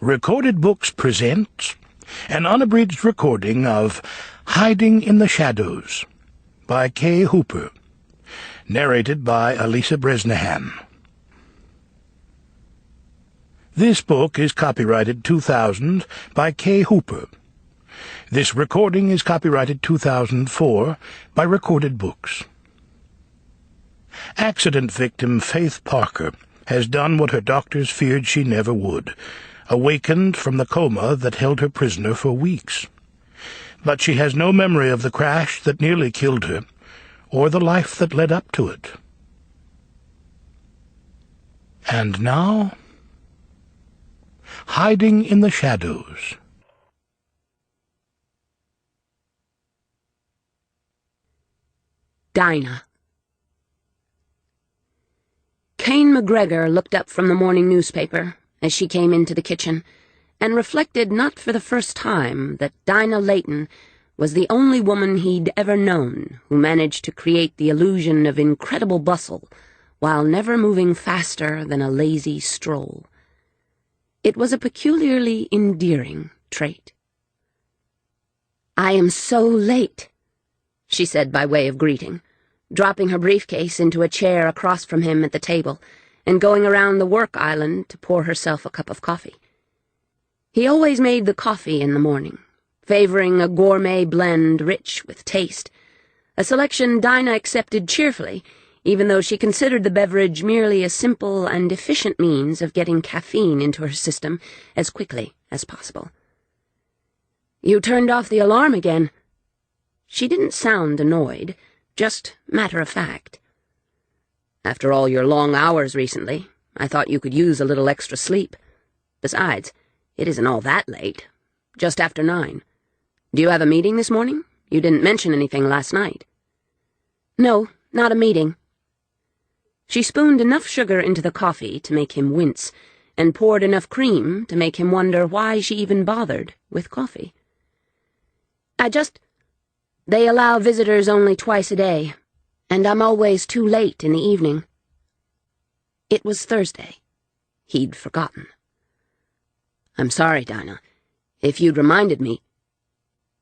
Recorded Books presents an unabridged recording of Hiding in the Shadows by Kay Hooper, narrated by Elisa Bresnahan. This book is copyrighted 2000 by Kay Hooper. This recording is copyrighted 2004 by Recorded Books. Accident victim Faith Parker has done what her doctors feared she never would, awakened from the coma that held her prisoner for weeks. But she has no memory of the crash that nearly killed her, or the life that led up to it. And now, Hiding in the Shadows. Dinah. Cain McGregor looked up from the morning newspaper as she came into the kitchen, and reflected not for the first time that Dinah Layton was the only woman he'd ever known who managed to create the illusion of incredible bustle while never moving faster than a lazy stroll. It was a peculiarly endearing trait. "I am so late," she said by way of greeting, dropping her briefcase into a chair across from him at the table and going around the work island to pour herself a cup of coffee. He always made the coffee in the morning, favoring a gourmet blend rich with taste, a selection Dinah accepted cheerfully, even though she considered the beverage merely a simple and efficient means of getting caffeine into her system as quickly as possible. "You turned off the alarm again." She didn't sound annoyed, just matter-of-fact. "After all your long hours recently, I thought you could use a little extra sleep. Besides, it isn't all that late. Just after 9. Do you have a meeting this morning? You didn't mention anything last night." "No, not a meeting." She spooned enough sugar into the coffee to make him wince, and poured enough cream to make him wonder why she even bothered with coffee. They allow visitors only twice a day, and I'm always too late in the evening." It was Thursday. He'd forgotten. "I'm sorry, Dinah. If you'd reminded me—"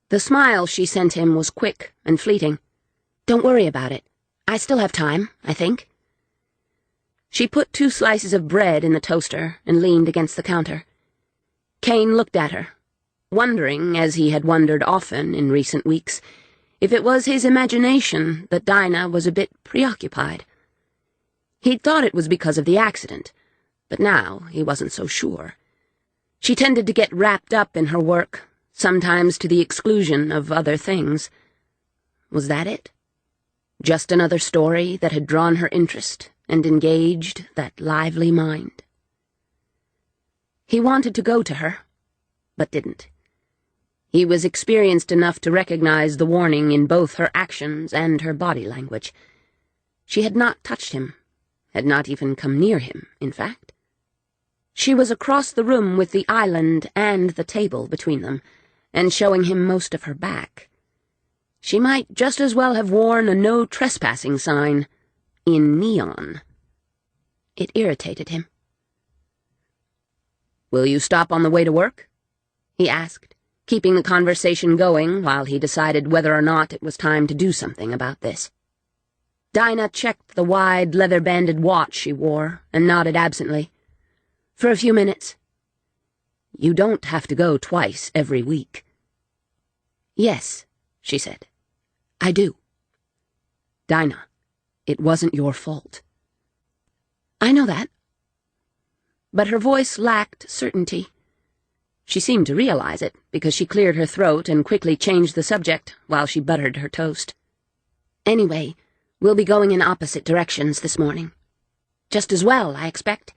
The smile she sent him was quick and fleeting. "Don't worry about it. I still have time, I think." She put 2 slices of bread in the toaster and leaned against the counter. Cain looked at her, wondering, as he had wondered often in recent weeks, if it was his imagination that Dinah was a bit preoccupied. He'd thought it was because of the accident, but now he wasn't so sure. She tended to get wrapped up in her work, sometimes to the exclusion of other things. Was that it? Just another story that had drawn her interest and engaged that lively mind? He wanted to go to her, but didn't. He was experienced enough to recognize the warning in both her actions and her body language. She had not touched him, had not even come near him, in fact. She was across the room with the island and the table between them, and showing him most of her back. She might just as well have worn a no trespassing sign in neon. It irritated him. "Will you stop on the way to work?" he asked, keeping the conversation going while he decided whether or not it was time to do something about this. Dinah checked the wide, leather-banded watch she wore and nodded absently. "For a few minutes." "You don't have to go twice every week." "Yes," she said. "I do." "Dinah, it wasn't your fault." "I know that." But her voice lacked certainty. She seemed to realize it, because she cleared her throat and quickly changed the subject while she buttered her toast. "Anyway, we'll be going in opposite directions this morning. Just as well, I expect.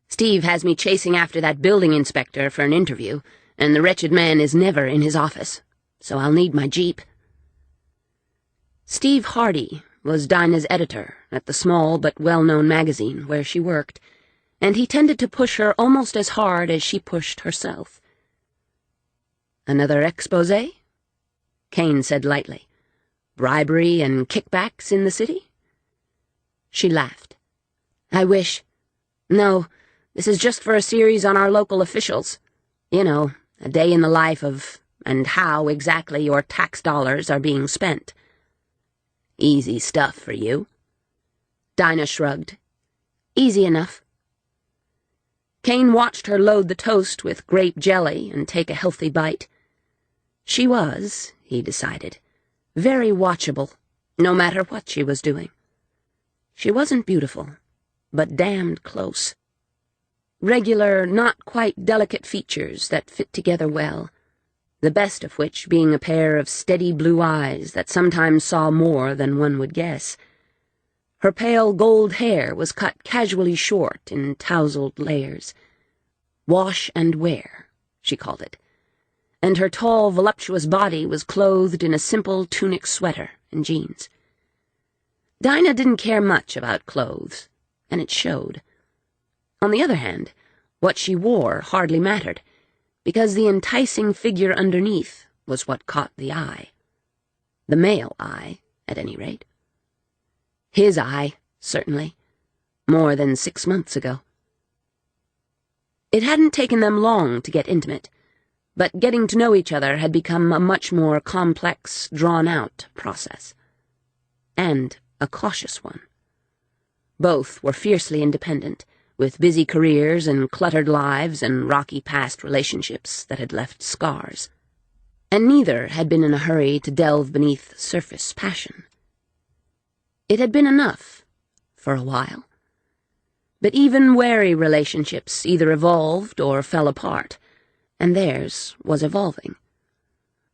Steve has me chasing after that building inspector for an interview, and the wretched man is never in his office, so I'll need my Jeep." Steve Hardy was Dinah's editor at the small but well-known magazine where she worked, and he tended to push her almost as hard as she pushed herself. "Another exposé?" Cain said lightly. "Bribery and kickbacks in the city?" She laughed. "I wish. No, this is just for a series on our local officials. You know, a day in the life of and how exactly your tax dollars are being spent. Easy stuff for you. Dinah shrugged. Easy enough. Kane watched her load the toast with grape jelly and take a healthy bite. She was, he decided, very watchable, no matter what she was doing. She wasn't beautiful, but damned close. Regular, not quite delicate features that fit together well, the best of which being a pair of steady blue eyes that sometimes saw more than one would guess. Her pale gold hair was cut casually short in tousled layers. Wash and wear, she called it, and her tall, voluptuous body was clothed in a simple tunic sweater and jeans. Dinah didn't care much about clothes, and it showed. On the other hand, what she wore hardly mattered, because the enticing figure underneath was what caught the eye. The male eye, at any rate. His eye, certainly, more than 6 months ago. It hadn't taken them long to get intimate, but getting to know each other had become a much more complex, drawn-out process. And a cautious one. Both were fiercely independent, with busy careers and cluttered lives and rocky past relationships that had left scars. And neither had been in a hurry to delve beneath surface passion. It had been enough, for a while. But even wary relationships either evolved or fell apart, and theirs was evolving.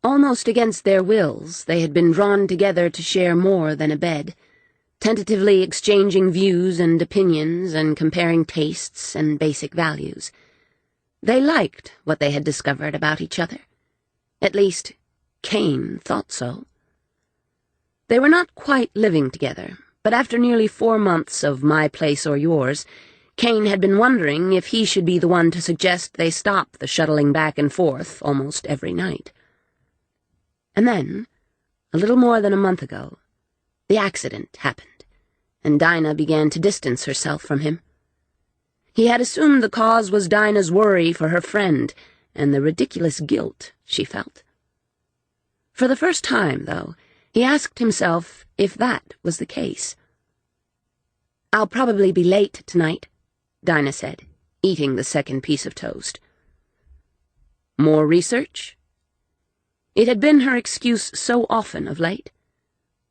Almost against their wills, they had been drawn together to share more than a bed, tentatively exchanging views and opinions and comparing tastes and basic values. They liked what they had discovered about each other. At least, Kane thought so. They were not quite living together, but after nearly 4 months of My Place or Yours, Kane had been wondering if he should be the one to suggest they stop the shuttling back and forth almost every night. And then, a little more than a month ago, the accident happened, and Dinah began to distance herself from him. He had assumed the cause was Dinah's worry for her friend and the ridiculous guilt she felt. For the first time, though, he asked himself if that was the case. "I'll probably be late tonight," Dinah said, eating the second piece of toast. More research? It had been her excuse so often of late.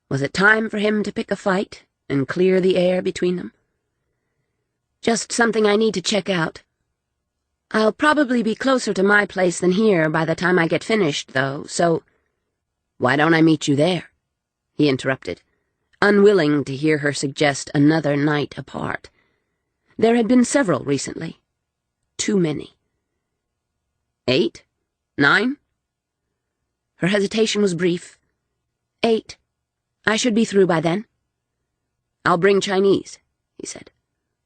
Was it time for him to pick a fight and clear the air between them? "Just something I need to check out. I'll probably be closer to my place than here by the time I get finished, though, so—" "Why don't I meet you there?" he interrupted, unwilling to hear her suggest another night apart. There had been several recently. Too many. 8? 9? Her hesitation was brief. 8. I should be through by then. "I'll bring Chinese," he said.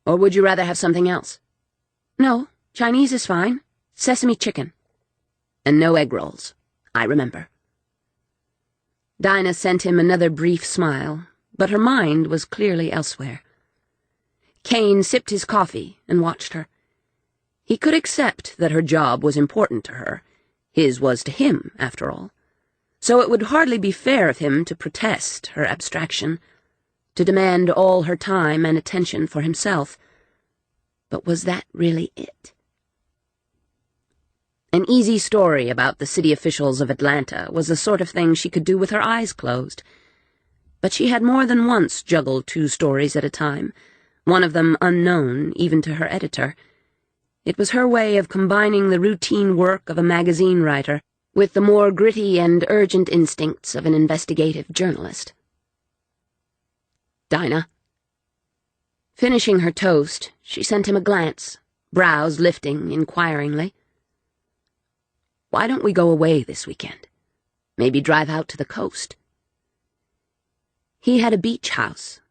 "Or would you rather have something else?" "No, Chinese is fine. Sesame chicken." "And no egg rolls. I remember." Dinah sent him another brief smile, but her mind was clearly elsewhere. Kane sipped his coffee and watched her. He could accept that her job was important to her. His was to him, after all. So it would hardly be fair of him to protest her abstraction, to demand all her time and attention for himself. But was that really it? An easy story about the city officials of Atlanta was the sort of thing she could do with her eyes closed. But she had more than once juggled 2 stories at a time, one of them unknown even to her editor. It was her way of combining the routine work of a magazine writer with the more gritty and urgent instincts of an investigative journalist. "Dinah." Finishing her toast, she sent him a glance, brows lifting inquiringly. "Why don't we go away this weekend? Maybe drive out to the coast." He had a beach house,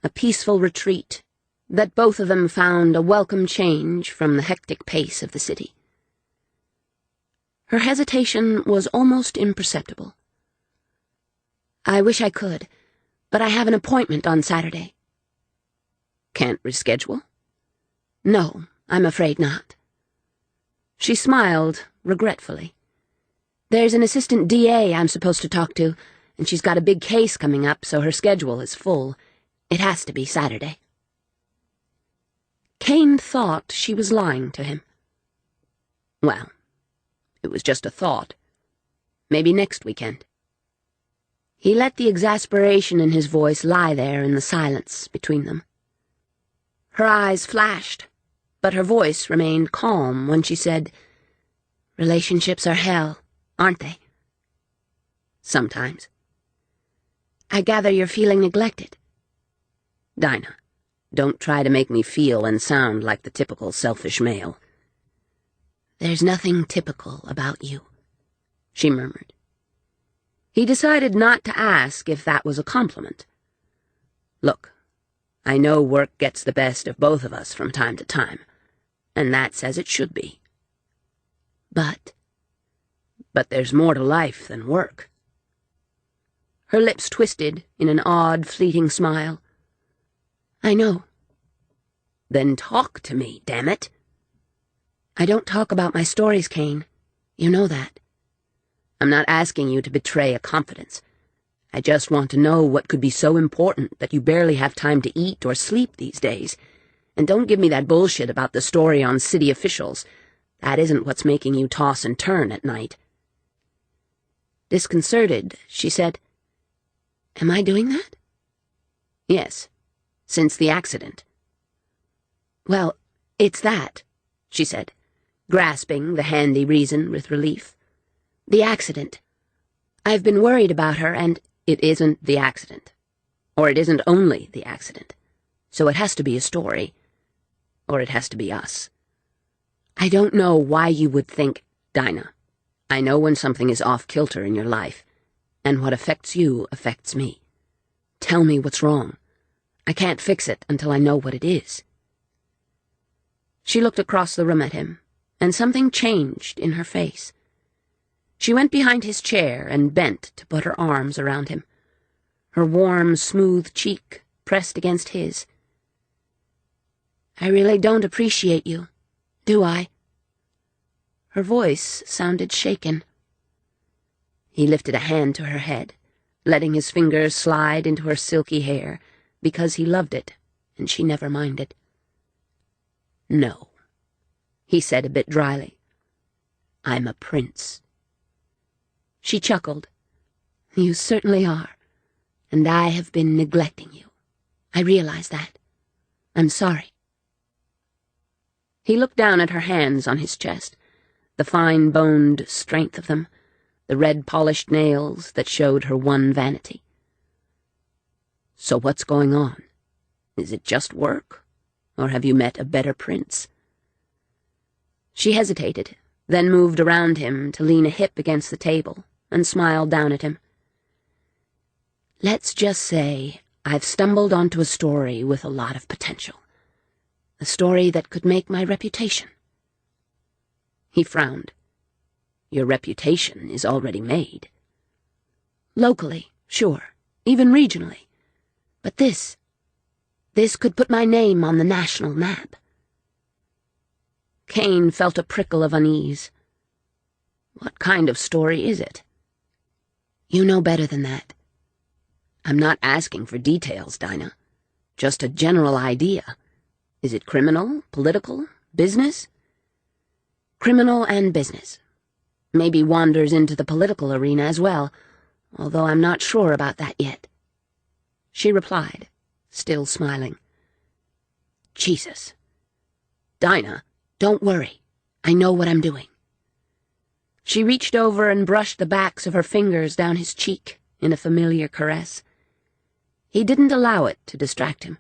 a peaceful retreat, that both of them found a welcome change from the hectic pace of the city. Her hesitation was almost imperceptible. "I wish I could, but I have an appointment on Saturday." "Can't reschedule?" "No, I'm afraid not." She smiled regretfully. There's an assistant DA I'm supposed to talk to, and she's got a big case coming up, so her schedule is full. It has to be Saturday. Kane thought she was lying to him. Well, it was just a thought. Maybe next weekend. He let the exasperation in his voice lie there in the silence between them. Her eyes flashed, but her voice remained calm when she said, "Relationships are hell, aren't they?" "Sometimes." "I gather you're feeling neglected." "Dinah, don't try to make me feel and sound like the typical selfish male." "There's nothing typical about you," she murmured. He decided not to ask if that was a compliment. "Look, I know work gets the best of both of us from time to time, and that's as it should be. But there's more to life than work." Her lips twisted in an odd, fleeting smile. "I know." "Then talk to me, damn it." "I don't talk about my stories, Kane. You know that." "I'm not asking you to betray a confidence. I just want to know what could be so important that you barely have time to eat or sleep these days. And don't give me that bullshit about the story on city officials. That isn't what's making you toss and turn at night." Disconcerted, she said, "Am I doing that?" "Yes, since the accident." "Well, it's that," she said, grasping the handy reason with relief. "The accident. I've been worried about her, and—" "It isn't the accident. Or it isn't only the accident. So it has to be a story. Or it has to be us. I don't know why you would think—" "Dinah, I know when something is off-kilter in your life, and what affects you affects me. Tell me what's wrong. I can't fix it until I know what it is." She looked across the room at him, and something changed in her face. She went behind his chair and bent to put her arms around him, her warm, smooth cheek pressed against his. "I really don't appreciate you, do I?" Her voice sounded shaken. He lifted a hand to her head, letting his fingers slide into her silky hair, because he loved it, and she never minded. "No," he said a bit dryly. "I'm a prince." She chuckled. "You certainly are, and I have been neglecting you. I realize that. I'm sorry." He looked down at her hands on his chest, the fine-boned strength of them, the red-polished nails that showed her one vanity. "So what's going on? Is it just work, or have you met a better prince?" She hesitated, then moved around him to lean a hip against the table and smiled down at him. "Let's just say I've stumbled onto a story with a lot of potential. A story that could make my reputation." He frowned. "Your reputation is already made." "Locally, sure, even regionally. But this could put my name on the national map." Kane felt a prickle of unease. "What kind of story is it?" "You know better than that." "I'm not asking for details, Dinah. Just a general idea. Is it criminal, political, business?" "Criminal and business. Maybe wanders into the political arena as well, although I'm not sure about that yet." She replied, still smiling. "Jesus." "Dinah, don't worry. I know what I'm doing." She reached over and brushed the backs of her fingers down his cheek in a familiar caress. He didn't allow it to distract him.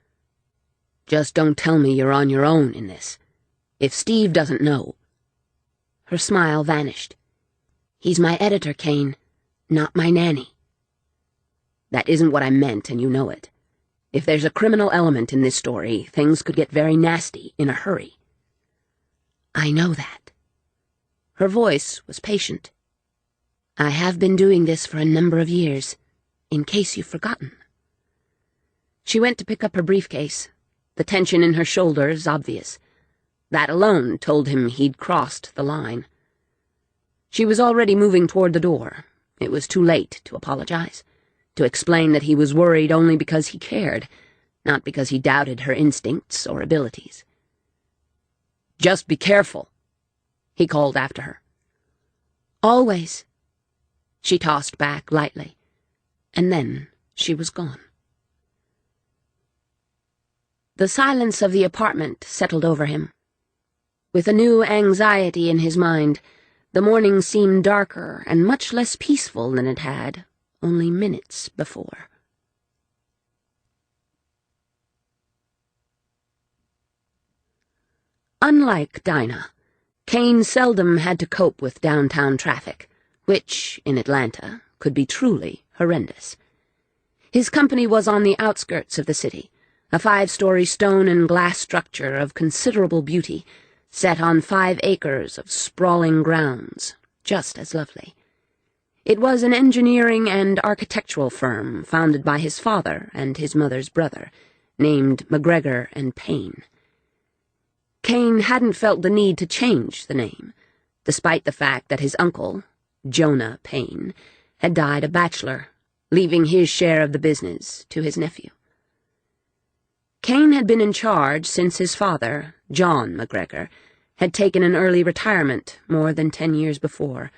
"Just don't tell me you're on your own in this. If Steve doesn't know—" Her smile vanished. "He's my editor, Kane, not my nanny." "That isn't what I meant, and you know it. If there's a criminal element in this story, things could get very nasty in a hurry." "I know that." Her voice was patient. "I have been doing this for a number of years, in case you've forgotten." She went to pick up her briefcase, the tension in her shoulders obvious. That alone told him he'd crossed the line. She was already moving toward the door. It was too late to apologize, to explain that he was worried only because he cared, not because he doubted her instincts or abilities. "Just be careful," he called after her. "Always," she tossed back lightly, and then she was gone. The silence of the apartment settled over him. With a new anxiety in his mind, the morning seemed darker and much less peaceful than it had only minutes before. Unlike Dinah, Kane seldom had to cope with downtown traffic, which, in Atlanta, could be truly horrendous. His company was on the outskirts of the city, a 5-story stone and glass structure of considerable beauty, set on 5 acres of sprawling grounds, just as lovely. It was an engineering and architectural firm founded by his father and his mother's brother, named McGregor and Payne. Kane hadn't felt the need to change the name, despite the fact that his uncle, Jonah Payne, had died a bachelor, leaving his share of the business to his nephew. Kane had been in charge since his father, John McGregor, had taken an early retirement more than 10 years before,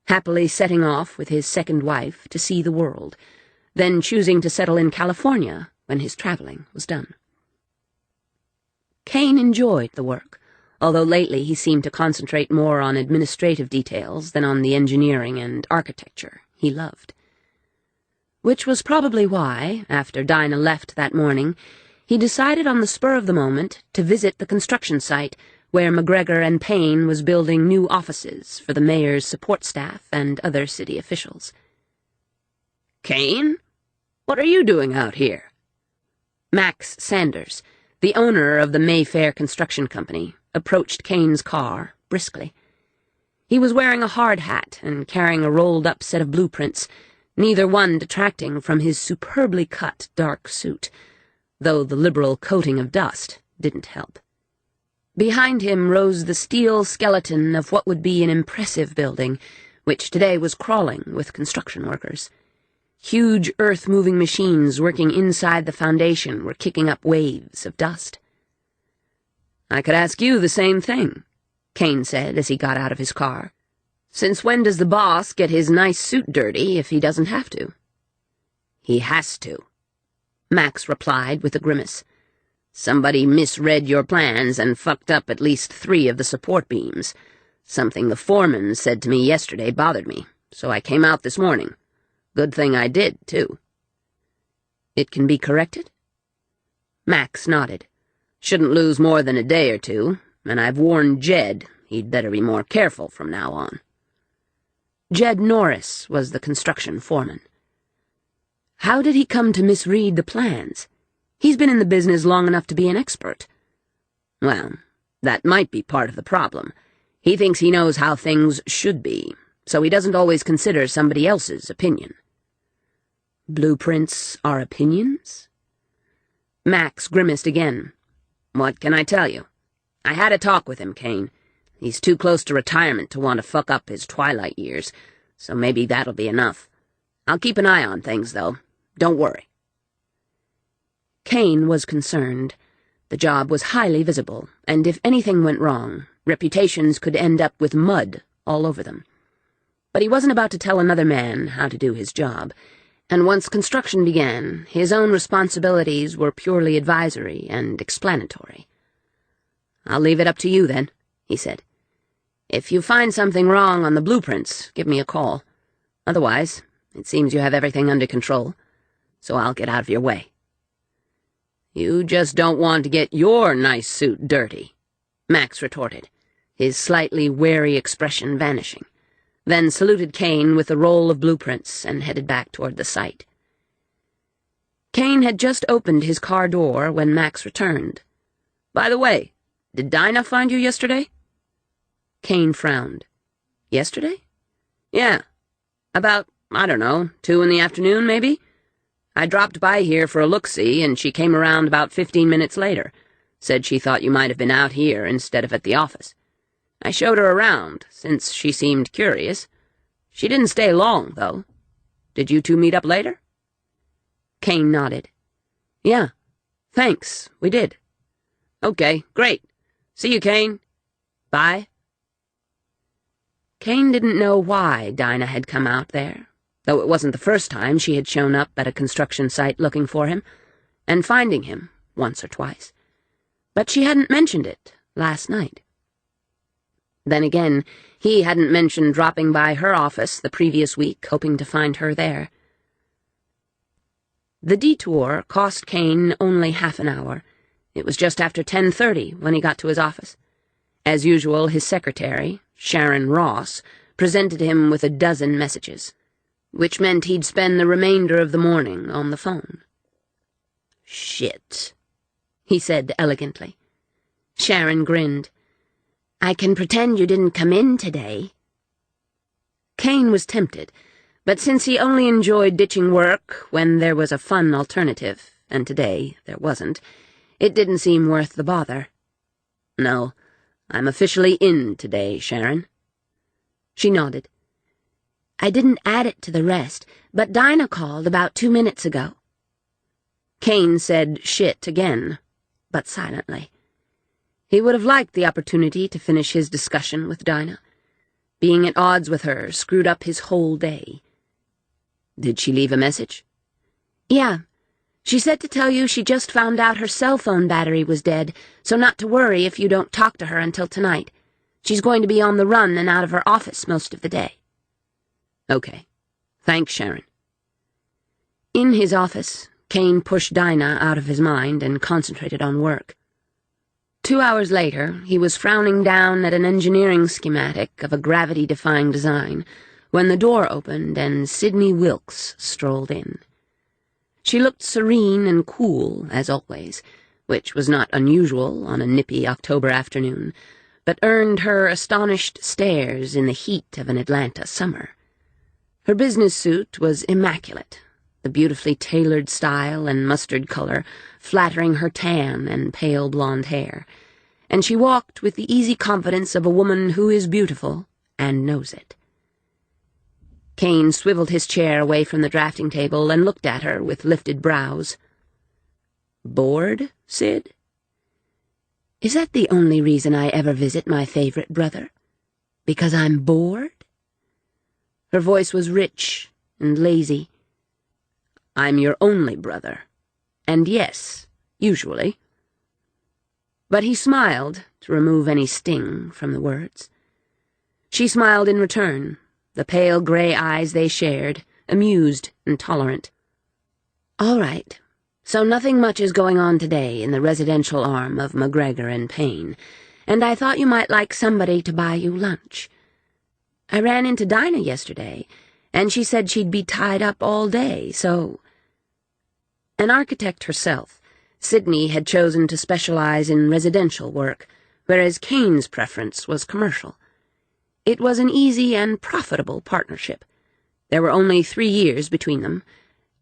happily setting off with his second wife to see the world, then choosing to settle in California when his traveling was done. Kane enjoyed the work, although lately he seemed to concentrate more on administrative details than on the engineering and architecture he loved. Which was probably why, after Dinah left that morning, he decided on the spur of the moment to visit the construction site where McGregor and Payne was building new offices for the mayor's support staff and other city officials. "Kane? What are you doing out here?" Max Sanders, the owner of the Mayfair Construction Company, approached Kane's car briskly. He was wearing a hard hat and carrying a rolled-up set of blueprints, neither one detracting from his superbly cut dark suit, though the liberal coating of dust didn't help. Behind him rose the steel skeleton of what would be an impressive building, which today was crawling with construction workers. Huge earth-moving machines working inside the foundation were kicking up waves of dust. "I could ask you the same thing," Kane said as he got out of his car. "Since when does the boss get his nice suit dirty if he doesn't have to?" "He has to," Max replied with a grimace. "Somebody misread your plans and fucked up at least 3 of the support beams. Something the foreman said to me yesterday bothered me, so I came out this morning. Good thing I did, too." "It can be corrected?" Max nodded. "Shouldn't lose more than a day or 2, and I've warned Jed he'd better be more careful from now on." Jed Norris was the construction foreman. How did he come to misread the plans? He's been in the business long enough to be an expert. "Well, that might be part of the problem. He thinks he knows how things should be, so he doesn't always consider somebody else's opinion." "Blueprints are opinions?" Max grimaced again. "What can I tell you? I had a talk with him, Kane. He's too close to retirement to want to fuck up his twilight years, so maybe that'll be enough. I'll keep an eye on things, though. Don't worry." Kane was concerned. The job was highly visible, and if anything went wrong, reputations could end up with mud all over them. But he wasn't about to tell another man how to do his job, and once construction began, his own responsibilities were purely advisory and explanatory. "I'll leave it up to you, then," he said. "If you find something wrong on the blueprints, give me a call. Otherwise, it seems you have everything under control, so I'll get out of your way." "You just don't want to get your nice suit dirty," Max retorted, his slightly wary expression vanishing, then saluted Kane with a roll of blueprints and headed back toward the site. Kane had just opened his car door when Max returned. "By the way, did Dinah find you yesterday?" Kane frowned. "Yesterday?" "Yeah. About, I don't know, 2 in the afternoon, maybe? I dropped by here for a look-see, and she came around about 15 minutes later. Said she thought you might have been out here instead of at the office. I showed her around, since she seemed curious. She didn't stay long, though. Did you two meet up later?" Kane nodded. "Yeah, thanks, we did." "Okay, great. See you, Kane. Bye." Kane didn't know why Dinah had come out there, though it wasn't the first time she had shown up at a construction site looking for him, and finding him once or twice. But she hadn't mentioned it last night. Then again, he hadn't mentioned dropping by her office the previous week, hoping to find her there. The detour cost Kane only half an hour. It was just after 10:30 when he got to his office. As usual, his secretary, Sharon Ross, presented him with a dozen messages, which meant he'd spend the remainder of the morning on the phone. "Shit," he said elegantly. Sharon grinned. "I can pretend you didn't come in today." Kane was tempted, but since he only enjoyed ditching work when there was a fun alternative, and today there wasn't, it didn't seem worth the bother. "No, I'm officially in today, Sharon." She nodded. "I didn't add it to the rest, but Dinah called about 2 minutes ago." Kane said shit again, but silently. He would have liked the opportunity to finish his discussion with Dinah. Being at odds with her screwed up his whole day. "Did she leave a message?" "Yeah. She said to tell you she just found out her cell phone battery was dead, so not to worry if you don't talk to her until tonight. She's going to be on the run and out of her office most of the day." "Okay. Thanks, Sharon." In his office, Kane pushed Dinah out of his mind and concentrated on work. 2 hours later, he was frowning down at an engineering schematic of a gravity-defying design when the door opened and Sydney Wilkes strolled in. She looked serene and cool, as always, which was not unusual on a nippy October afternoon, but earned her astonished stares in the heat of an Atlanta summer. Her business suit was immaculate, the beautifully tailored style and mustard color flattering her tan and pale blonde hair, and she walked with the easy confidence of a woman who is beautiful and knows it. Kane swiveled his chair away from the drafting table and looked at her with lifted brows. "Bored, Sid? Is that the only reason I ever visit my favorite brother? Because I'm bored?" Her voice was rich and lazy. "I'm your only brother. And yes, usually." But he smiled to remove any sting from the words. She smiled in return, the pale gray eyes they shared, amused and tolerant. "All right, so nothing much is going on today in the residential arm of McGregor and Payne, and I thought you might like somebody to buy you lunch. I ran into Dinah yesterday, and she said she'd be tied up all day, so—" An architect herself, Sydney had chosen to specialize in residential work, whereas Kane's preference was commercial. It was an easy and profitable partnership. There were only 3 years between them.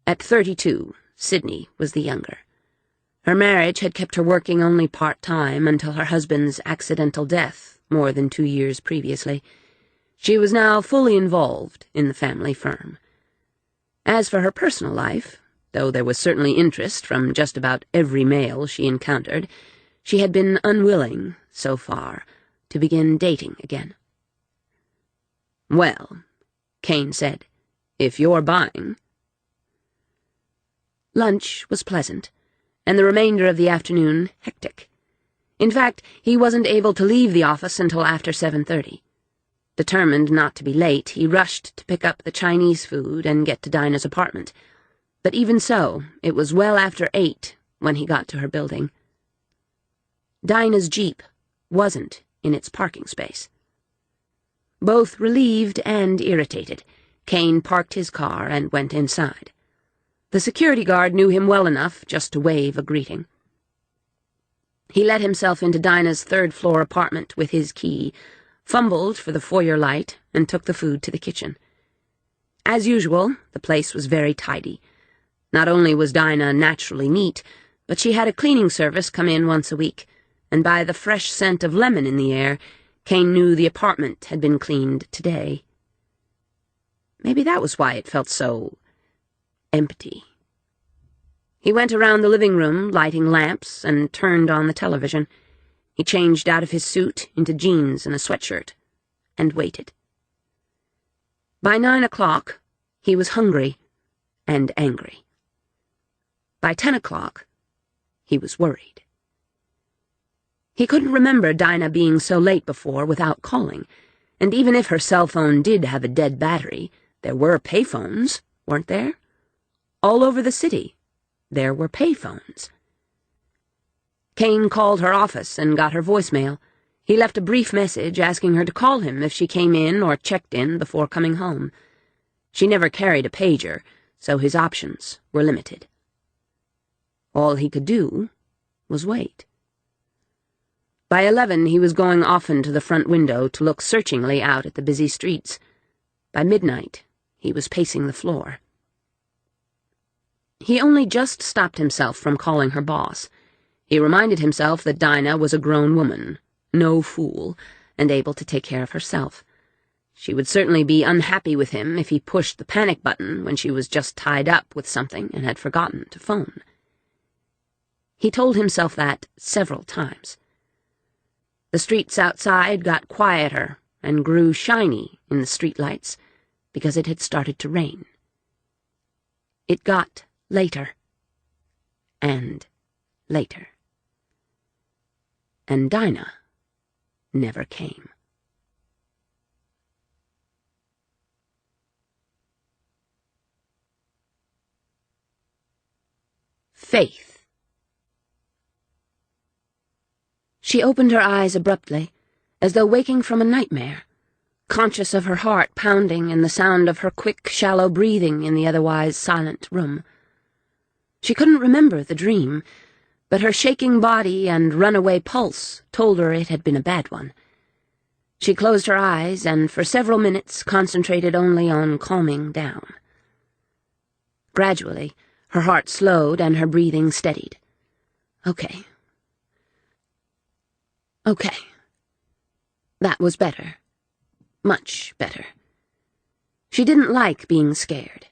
At 32, Sydney was the younger. Her marriage had kept her working only part-time until her husband's accidental death more than 2 years previously. She was now fully involved in the family firm. As for her personal life, though there was certainly interest from just about every male she encountered, she had been unwilling, so far, to begin dating again. "Well," Kane said, "if you're buying—" Lunch was pleasant, and the remainder of the afternoon hectic. In fact, he wasn't able to leave the office until after 7:30. Determined not to be late, he rushed to pick up the Chinese food and get to Dinah's apartment. But even so, it was well after 8 when he got to her building. Dinah's Jeep wasn't in its parking space. Both relieved and irritated, Kane parked his car and went inside. The security guard knew him well enough just to wave a greeting. He let himself into Dinah's 3rd-floor apartment with his key, fumbled for the foyer light, and took the food to the kitchen. As usual, the place was very tidy. Not only was Dinah naturally neat, but she had a cleaning service come in once a week, and by the fresh scent of lemon in the air, Kane knew the apartment had been cleaned today. Maybe that was why it felt so empty. He went around the living room, lighting lamps, and turned on the television. He changed out of his suit into jeans and a sweatshirt, and waited. By 9 o'clock, he was hungry and angry. By 10 o'clock, he was worried. He couldn't remember Dinah being so late before without calling, and even if her cell phone did have a dead battery, there were payphones, weren't there? All over the city, there were payphones. Kane called her office and got her voicemail. He left a brief message asking her to call him if she came in or checked in before coming home. She never carried a pager, so his options were limited. All he could do was wait. By 11, he was going often to the front window to look searchingly out at the busy streets. By midnight, he was pacing the floor. He only just stopped himself from calling her boss. He reminded himself that Dinah was a grown woman, no fool, and able to take care of herself. She would certainly be unhappy with him if he pushed the panic button when she was just tied up with something and had forgotten to phone. He told himself that several times. The streets outside got quieter and grew shiny in the streetlights because it had started to rain. It got later and later. And Dinah never came. Faith. She opened her eyes abruptly, as though waking from a nightmare, conscious of her heart pounding and the sound of her quick, shallow breathing in the otherwise silent room. She couldn't remember the dream, but her shaking body and runaway pulse told her it had been a bad one. She closed her eyes and for several minutes concentrated only on calming down. Gradually, her heart slowed and her breathing steadied. Okay. That was better. Much better. She didn't like being scared.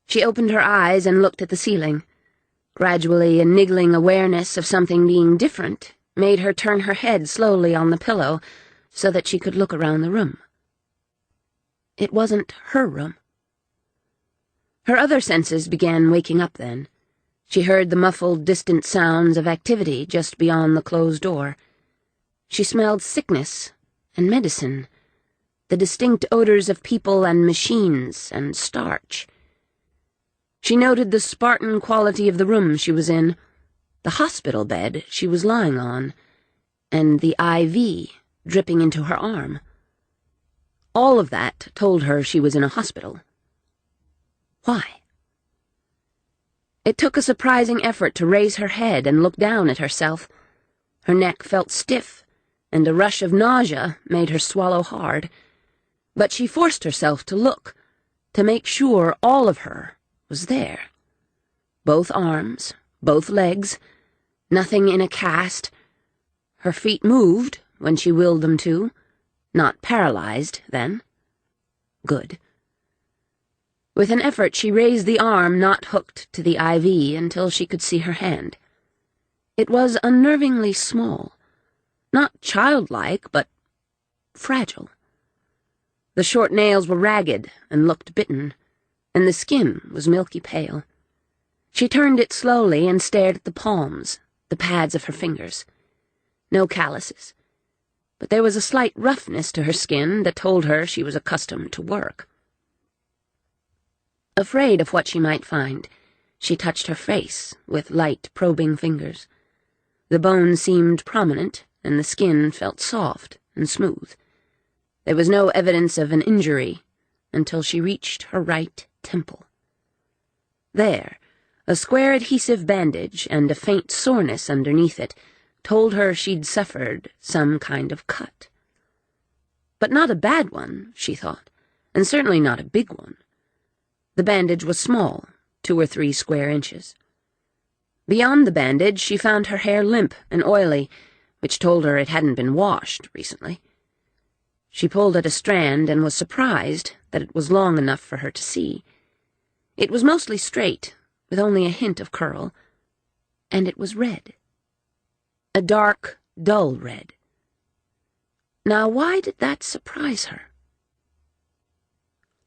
She opened her eyes and looked at the ceiling. Gradually, a niggling awareness of something being different made her turn her head slowly on the pillow so that she could look around the room. It wasn't her room. Her other senses began waking up then. She heard the muffled, distant sounds of activity just beyond the closed door. She smelled sickness and medicine, the distinct odors of people and machines and starch. She noted the Spartan quality of the room she was in, the hospital bed she was lying on, and the IV dripping into her arm. All of that told her she was in a hospital. Why? It took a surprising effort to raise her head and look down at herself. Her neck felt stiff, and a rush of nausea made her swallow hard. But she forced herself to look, to make sure all of her was there. Both arms, both legs, nothing in a cast. Her feet moved when she willed them to, not paralyzed then. Good. With an effort, she raised the arm not hooked to the IV until she could see her hand. It was unnervingly small. Not childlike, but fragile. The short nails were ragged and looked bitten, and the skin was milky pale. She turned it slowly and stared at the palms, the pads of her fingers. No calluses, but there was a slight roughness to her skin that told her she was accustomed to work. Afraid of what she might find, she touched her face with light, probing fingers. The bone seemed prominent, and the skin felt soft and smooth. There was no evidence of an injury until she reached her right temple. There, a square adhesive bandage and a faint soreness underneath it told her she'd suffered some kind of cut. But not a bad one, she thought, and certainly not a big one. The bandage was small, 2 or 3 square inches. Beyond the bandage, she found her hair limp and oily, which told her it hadn't been washed recently. She pulled at a strand and was surprised that it was long enough for her to see. It was mostly straight, with only a hint of curl, and it was red. A dark, dull red. Now, why did that surprise her?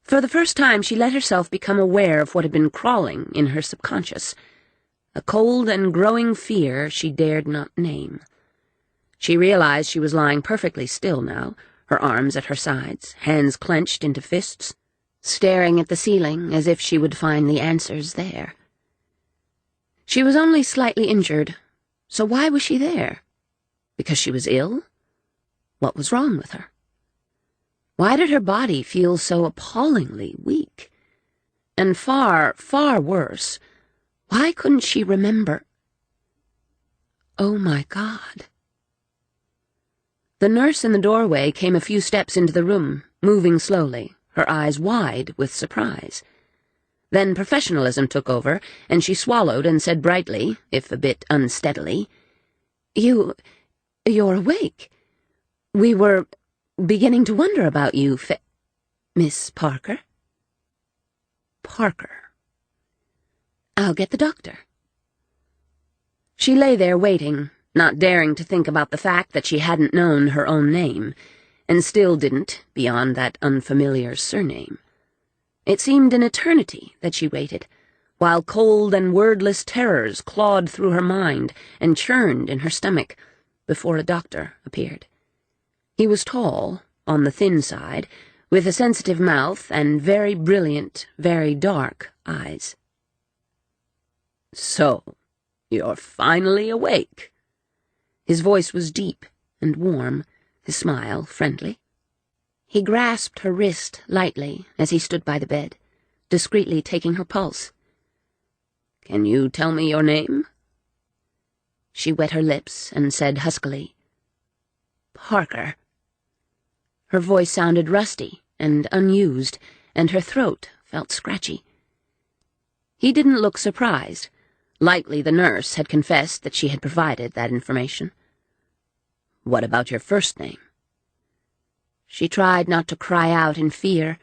For the first time, she let herself become aware of what had been crawling in her subconscious, a cold and growing fear she dared not name. She realized she was lying perfectly still now, her arms at her sides, hands clenched into fists, staring at the ceiling as if she would find the answers there. She was only slightly injured, so why was she there? Because she was ill? What was wrong with her? Why did her body feel so appallingly weak? And far, far worse, why couldn't she remember? Oh, my God. The nurse in the doorway came a few steps into the room, moving slowly, her eyes wide with surprise. Then professionalism took over, and she swallowed and said brightly, if a bit unsteadily, You're awake. We were beginning to wonder about you, Miss Parker. Parker. I'll get the doctor. She lay there waiting, not daring to think about the fact that she hadn't known her own name, and still didn't, beyond that unfamiliar surname. It seemed an eternity that she waited, while cold and wordless terrors clawed through her mind and churned in her stomach, before a doctor appeared. He was tall, on the thin side, with a sensitive mouth and very brilliant, very dark eyes. So, you're finally awake. His voice was deep and warm, his smile friendly. He grasped her wrist lightly as he stood by the bed, discreetly taking her pulse. Can you tell me your name? She wet her lips and said huskily, Parker. Her voice sounded rusty and unused, and her throat felt scratchy. He didn't look surprised. Likely the nurse had confessed that she had provided that information. What about your first name? She tried not to cry out in fear.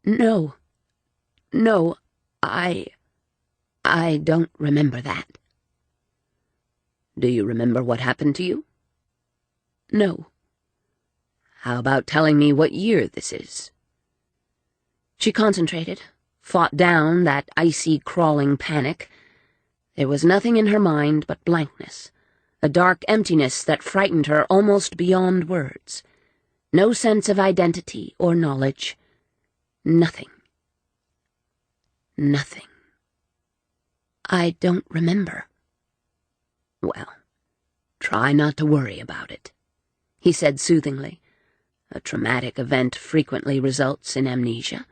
No, I don't remember that. Do you remember what happened to you? No. How about telling me what year this is? She concentrated, fought down that icy, crawling panic. There was nothing in her mind but blankness, a dark emptiness that frightened her almost beyond words. No sense of identity or knowledge. Nothing. Nothing. I don't remember. Well, try not to worry about it, he said soothingly. A traumatic event frequently results in amnesia,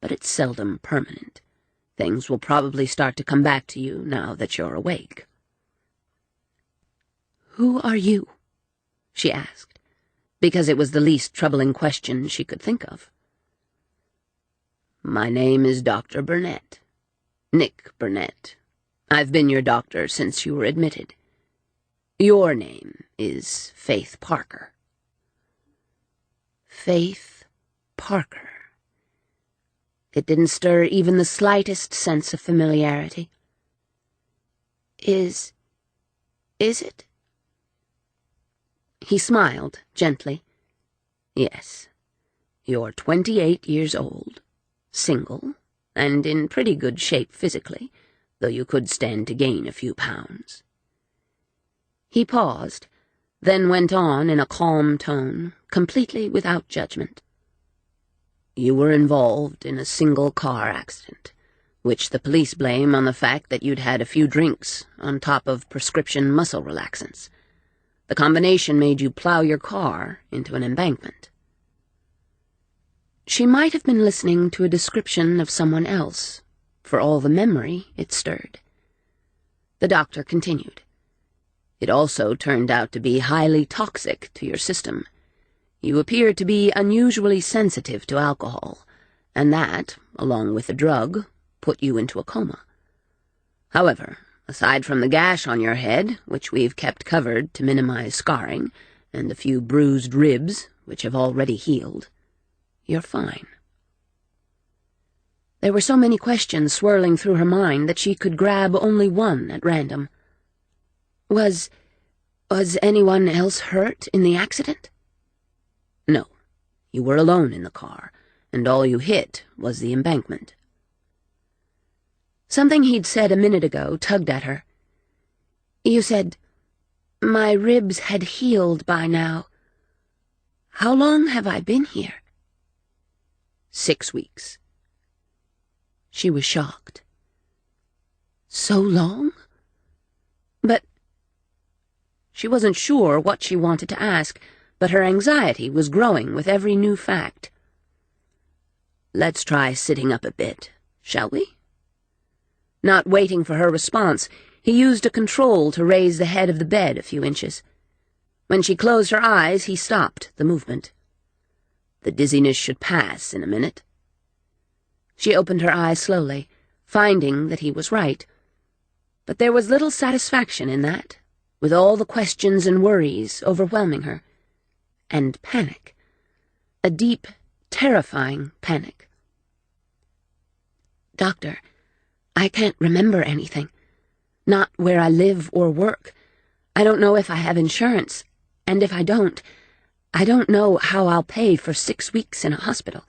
but it's seldom permanent. Things will probably start to come back to you now that you're awake. Who are you? She asked, because it was the least troubling question she could think of. My name is Dr. Burnett. Nick Burnett. I've been your doctor since you were admitted. Your name is Faith Parker. Faith Parker. It didn't stir even the slightest sense of familiarity. Is it? He smiled gently. Yes. You're 28 years old, single, and in pretty good shape physically, though you could stand to gain a few pounds. He paused, then went on in a calm tone, completely without judgment. You were involved in a single-car accident, which the police blame on the fact that you'd had a few drinks on top of prescription muscle relaxants. The combination made you plow your car into an embankment. She might have been listening to a description of someone else, for all the memory it stirred. The doctor continued. It also turned out to be highly toxic to your system. You appeared to be unusually sensitive to alcohol, and that, along with the drug, put you into a coma. However, Aside from the gash on your head, which we've kept covered to minimize scarring, and a few bruised ribs, which have already healed, you're fine." There were so many questions swirling through her mind that she could grab only one at random. Was anyone else hurt in the accident? No. You were alone in the car, and all you hit was the embankment. Something he'd said a minute ago tugged at her. "You said my ribs had healed by now. How long have I been here?" 6 weeks. She was shocked. So long? But she wasn't sure what she wanted to ask, but her anxiety was growing with every new fact. "Let's try sitting up a bit, shall we?" Not waiting for her response, he used a control to raise the head of the bed a few inches. When she closed her eyes, he stopped the movement. "The dizziness should pass in a minute." She opened her eyes slowly, finding that he was right. But there was little satisfaction in that, with all the questions and worries overwhelming her. And panic. A deep, terrifying panic. "Doctor, I can't remember anything. Not where I live or work. I don't know if I have insurance, and if I don't know how I'll pay for 6 weeks in a hospital.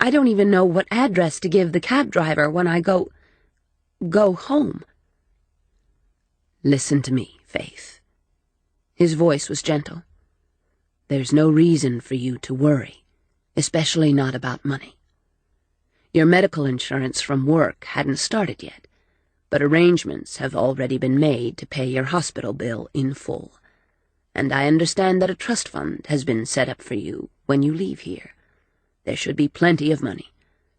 I don't even know what address to give the cab driver when I go home." "Listen to me, Faith." His voice was gentle. "There's no reason for you to worry, especially not about money. Your medical insurance from work hadn't started yet, but arrangements have already been made to pay your hospital bill in full, and I understand that a trust fund has been set up for you when you leave here. There should be plenty of money,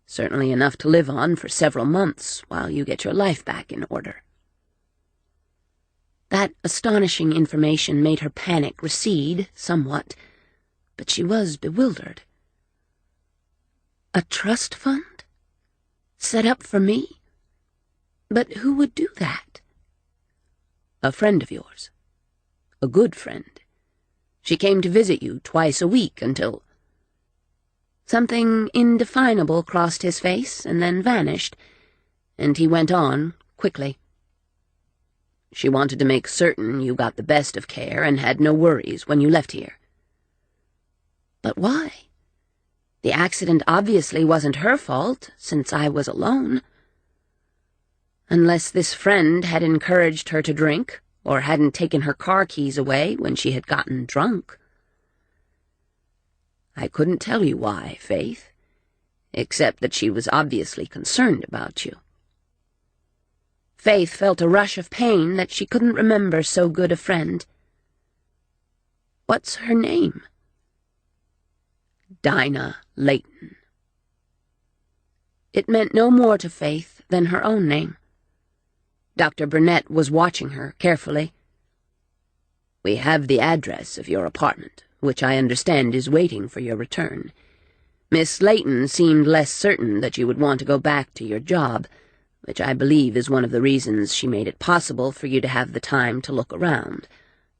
certainly enough to live on for several months while you get your life back in order." That astonishing information made her panic recede somewhat, but she was bewildered. A trust fund? Set up for me? But who would do that? "A friend of yours. A good friend. She came to visit you twice a week until—" Something indefinable crossed his face and then vanished, and he went on quickly. "She wanted to make certain you got the best of care and had no worries when you left here." "But why? The accident obviously wasn't her fault, since I was alone. Unless this friend had encouraged her to drink, or hadn't taken her car keys away when she had gotten drunk." "I couldn't tell you why, Faith, except that she was obviously concerned about you." Faith felt a rush of pain that she couldn't remember so good a friend. "What's her name?" "Dinah Layton." It meant no more to Faith than her own name. Dr. Burnett was watching her carefully. "We have the address of your apartment, which I understand is waiting for your return. Miss Layton seemed less certain that you would want to go back to your job, which I believe is one of the reasons she made it possible for you to have the time to look around,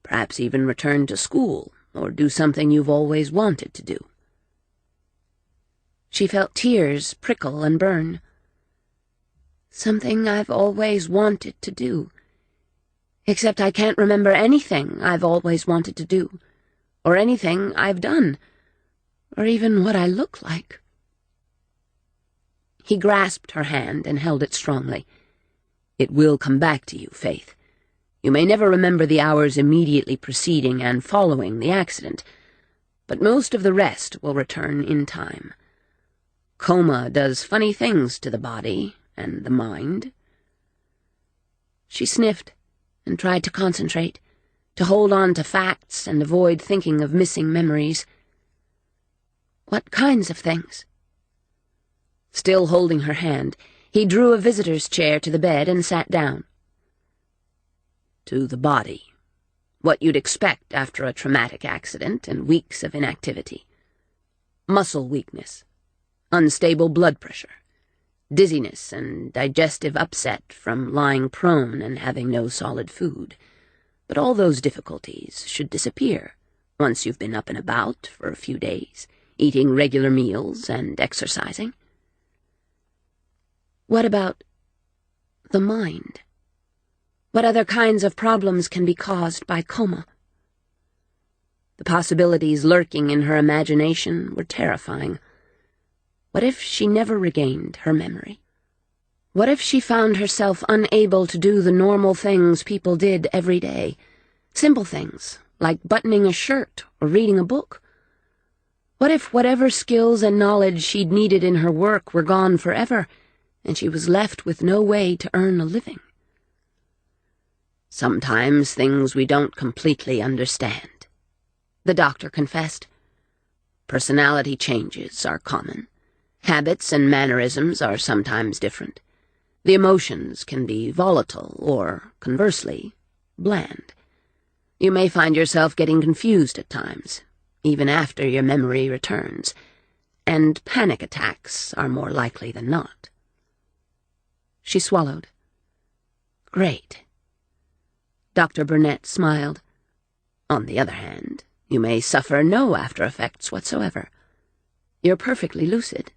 perhaps even return to school or do something you've always wanted to do." She felt tears prickle and burn. Something I've always wanted to do. Except I can't remember anything I've always wanted to do, or anything I've done, or even what I look like. He grasped her hand and held it strongly. "It will come back to you, Faith. You may never remember the hours immediately preceding and following the accident, but most of the rest will return in time. Coma does funny things to the body and the mind." She sniffed and tried to concentrate, to hold on to facts and avoid thinking of missing memories. "What kinds of things?" Still holding her hand, he drew a visitor's chair to the bed and sat down. "To the body. What you'd expect after a traumatic accident and weeks of inactivity. Muscle weakness, unstable blood pressure, dizziness and digestive upset from lying prone and having no solid food. But all those difficulties should disappear once you've been up and about for a few days, eating regular meals and exercising. What about the mind? What other kinds of problems can be caused by coma? The possibilities lurking in her imagination were terrifying. What if she never regained her memory? What if she found herself unable to do the normal things people did every day? Simple things, like buttoning a shirt or reading a book. What if whatever skills and knowledge she'd needed in her work were gone forever, and she was left with no way to earn a living? Sometimes things we don't completely understand, the doctor confessed. Personality changes are common. Habits and mannerisms are sometimes different. The emotions can be volatile or, conversely, bland. You may find yourself getting confused at times, even after your memory returns, and panic attacks are more likely than not. She swallowed. Great. Dr. Burnett smiled. On the other hand, you may suffer no after-effects whatsoever. You're perfectly lucid,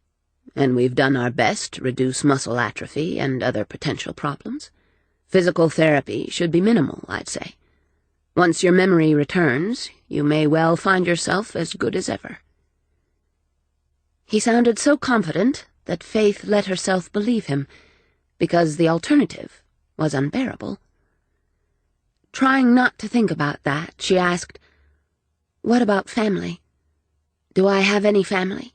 and we've done our best to reduce muscle atrophy and other potential problems. Physical therapy should be minimal, I'd say. Once your memory returns, you may well find yourself as good as ever. He sounded so confident that Faith let herself believe him, because the alternative was unbearable. Trying not to think about that, she asked, "What about family? Do I have any family?"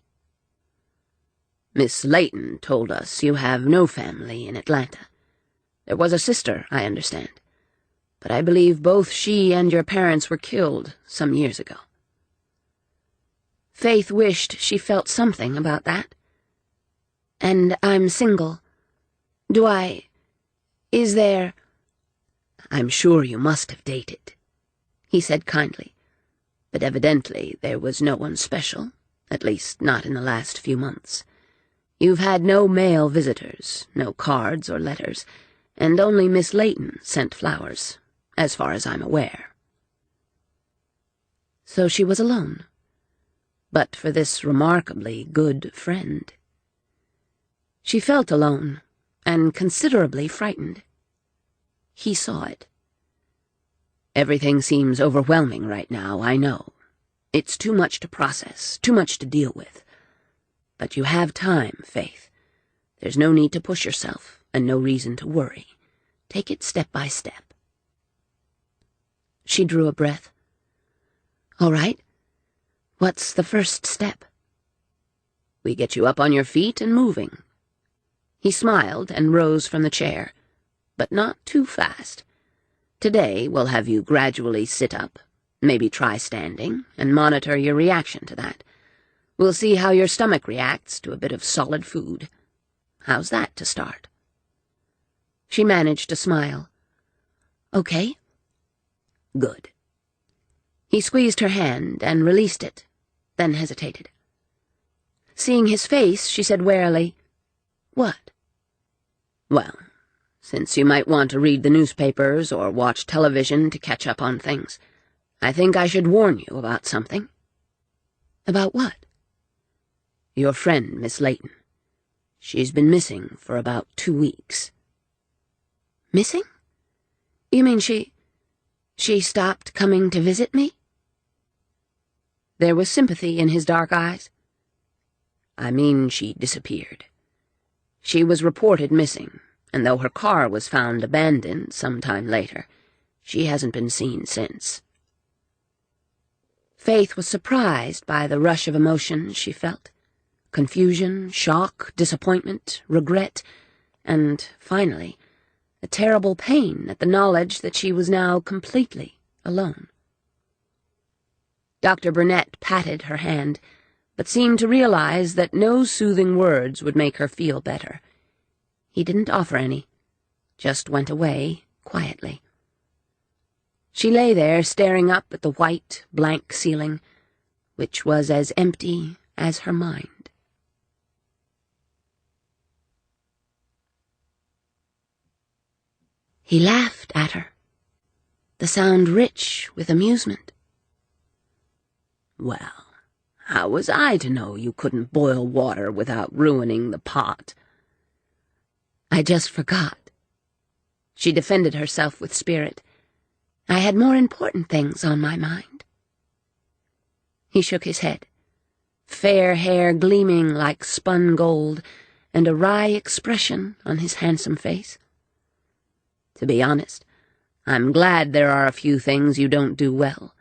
"Miss Layton told us you have no family in Atlanta. There was a sister, I understand, but I believe both she and your parents were killed some years ago." Faith wished she felt something about that. "And I'm single. Is there—" "I'm sure you must have dated," he said kindly, "but evidently there was no one special, at least not in the last few months. You've had no male visitors, no cards or letters, and only Miss Layton sent flowers, as far as I'm aware." So she was alone, but for this remarkably good friend. She felt alone, and considerably frightened. He saw it. "Everything seems overwhelming right now, I know. It's too much to process, too much to deal with. But you have time, Faith. There's no need to push yourself, and no reason to worry. Take it step by step." She drew a breath. "All right. What's the first step?" "We get you up on your feet and moving." He smiled and rose from the chair, but not too fast. "Today we'll have you gradually sit up, maybe try standing, and monitor your reaction to that. We'll see how your stomach reacts to a bit of solid food. How's that to start?" She managed to smile. "Okay." "Good." He squeezed her hand and released it, then hesitated. Seeing his face, she said warily, "What?" "Well, since you might want to read the newspapers or watch television to catch up on things, I think I should warn you about something." "About what?" "Your friend, Miss Layton. She's been missing for about 2 weeks." "Missing? You mean she stopped coming to visit me?" There was sympathy in his dark eyes. "I mean she disappeared. She was reported missing, and though her car was found abandoned some time later, she hasn't been seen since." Faith was surprised by the rush of emotion she felt. Confusion, shock, disappointment, regret, and, finally, a terrible pain at the knowledge that she was now completely alone. Dr. Burnett patted her hand, but seemed to realize that no soothing words would make her feel better. He didn't offer any, just went away quietly. She lay there staring up at the white, blank ceiling, which was as empty as her mind. He laughed at her, the sound rich with amusement. "Well, how was I to know you couldn't boil water without ruining the pot?" "I just forgot." She defended herself with spirit. "I had more important things on my mind." He shook his head, fair hair gleaming like spun gold, and a wry expression on his handsome face. "To be honest, I'm glad there are a few things you don't do well.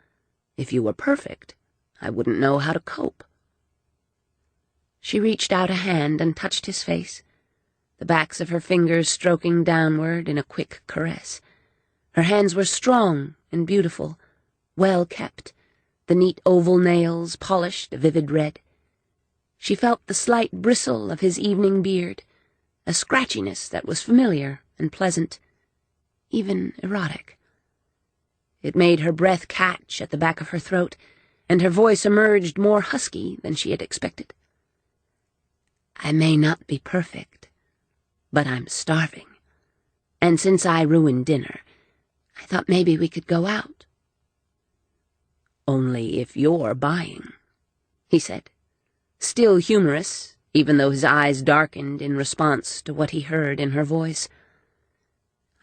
If you were perfect, I wouldn't know how to cope." She reached out a hand and touched his face, the backs of her fingers stroking downward in a quick caress. Her hands were strong and beautiful, well kept, the neat oval nails polished a vivid red. She felt the slight bristle of his evening beard, a scratchiness that was familiar and pleasant, even erotic. It made her breath catch at the back of her throat, and her voice emerged more husky than she had expected. "I may not be perfect, but I'm starving. And since I ruined dinner, I thought maybe we could go out." "Only if you're buying," he said, still humorous, even though his eyes darkened in response to what he heard in her voice.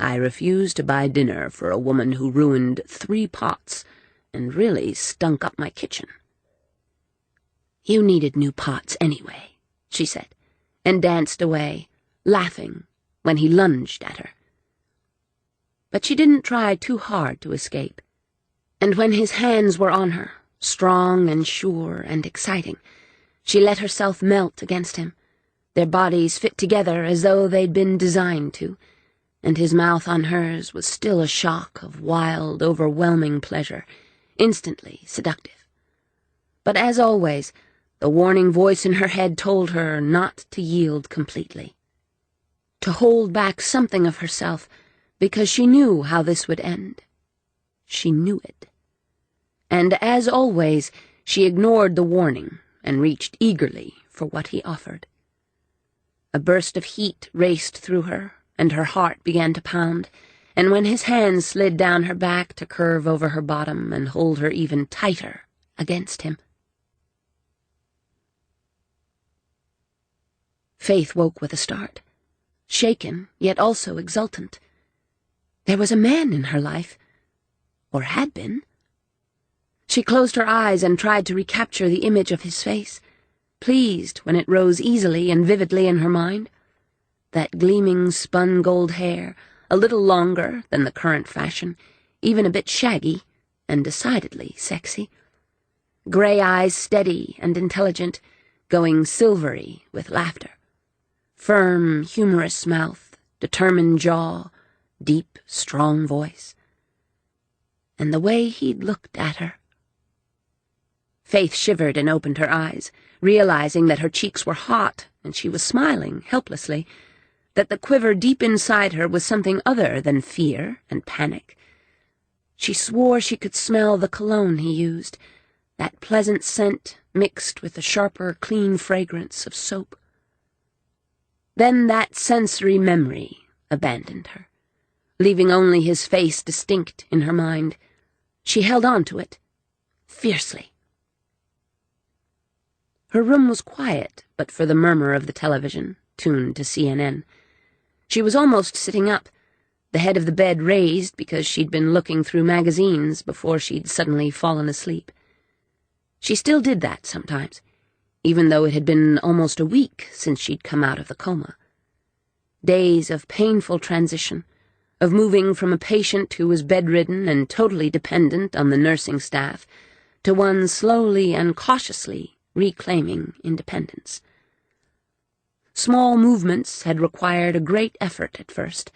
"I refuse to buy dinner for a woman who ruined 3 pots and really stunk up my kitchen." "You needed new pots anyway," she said, and danced away, laughing when he lunged at her. But she didn't try too hard to escape, and when his hands were on her, strong and sure and exciting, she let herself melt against him, their bodies fit together as though they'd been designed to, and his mouth on hers was still a shock of wild, overwhelming pleasure, instantly seductive. But as always, the warning voice in her head told her not to yield completely, to hold back something of herself, because she knew how this would end. She knew it. And as always, she ignored the warning and reached eagerly for what he offered. A burst of heat raced through her, and her heart began to pound, and when his hands slid down her back to curve over her bottom and hold her even tighter against him. Faith woke with a start, shaken yet also exultant. There was a man in her life, or had been. She closed her eyes and tried to recapture the image of his face, pleased when it rose easily and vividly in her mind. That gleaming spun gold hair, a little longer than the current fashion, even a bit shaggy, and decidedly sexy. Gray eyes steady and intelligent, going silvery with laughter. Firm, humorous mouth, determined jaw, deep, strong voice. And the way he'd looked at her. Faith shivered and opened her eyes, realizing that her cheeks were hot and she was smiling helplessly, that the quiver deep inside her was something other than fear and panic. She swore she could smell the cologne he used, that pleasant scent mixed with the sharper, clean fragrance of soap. Then that sensory memory abandoned her, leaving only his face distinct in her mind. She held on to it, fiercely. Her room was quiet, but for the murmur of the television, tuned to CNN. She was almost sitting up, the head of the bed raised because she'd been looking through magazines before she'd suddenly fallen asleep. She still did that sometimes, even though it had been almost a week since she'd come out of the coma. Days of painful transition, of moving from a patient who was bedridden and totally dependent on the nursing staff to one slowly and cautiously reclaiming independence. Small movements had required a great effort at first,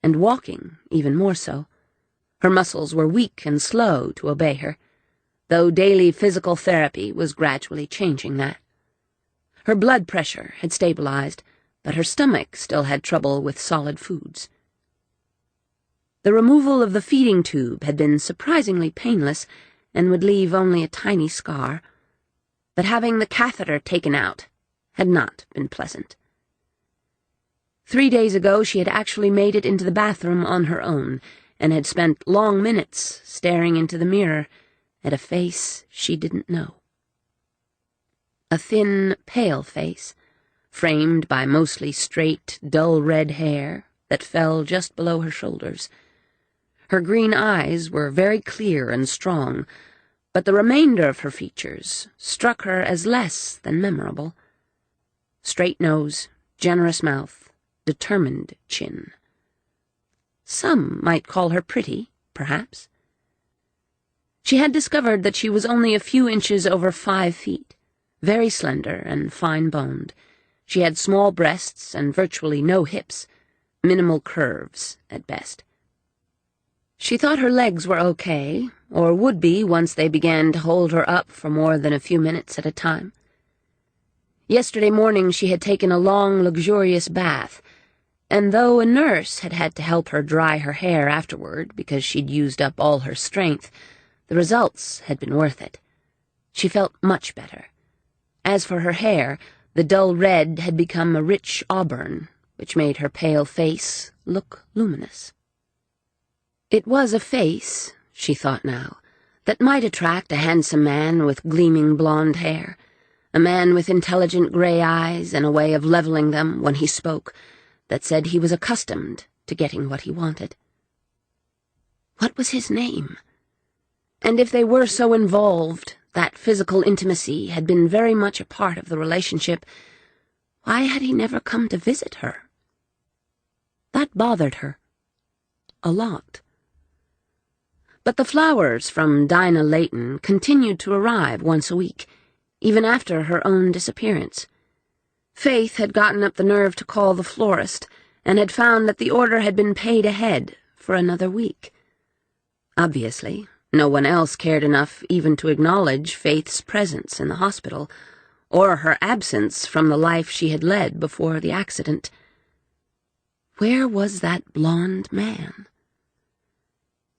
and walking even more so. Her muscles were weak and slow to obey her, though daily physical therapy was gradually changing that. Her blood pressure had stabilized, but her stomach still had trouble with solid foods. The removal of the feeding tube had been surprisingly painless and would leave only a tiny scar, but having the catheter taken out had not been pleasant. 3 days ago she had actually made it into the bathroom on her own, and had spent long minutes staring into the mirror at a face she didn't know. A thin, pale face, framed by mostly straight, dull red hair that fell just below her shoulders. Her green eyes were very clear and strong, but the remainder of her features struck her as less than memorable. Straight nose, generous mouth, determined chin. Some might call her pretty, perhaps. She had discovered that she was only a few inches over 5 feet, very slender and fine-boned. She had small breasts and virtually no hips, minimal curves at best. She thought her legs were okay, or would be once they began to hold her up for more than a few minutes at a time. Yesterday morning she had taken a long, luxurious bath, and though a nurse had had to help her dry her hair afterward because she'd used up all her strength, the results had been worth it. She felt much better. As for her hair, the dull red had become a rich auburn, which made her pale face look luminous. It was a face, she thought now, that might attract a handsome man with gleaming blonde hair, a man with intelligent gray eyes and a way of leveling them when he spoke that said he was accustomed to getting what he wanted. What was his name? And if they were so involved, that physical intimacy had been very much a part of the relationship, why had he never come to visit her? That bothered her. A lot. But the flowers from Dinah Layton continued to arrive once a week, even after her own disappearance. Faith had gotten up the nerve to call the florist, and had found that the order had been paid ahead for another week. Obviously, no one else cared enough even to acknowledge Faith's presence in the hospital, or her absence from the life she had led before the accident. Where was that blonde man?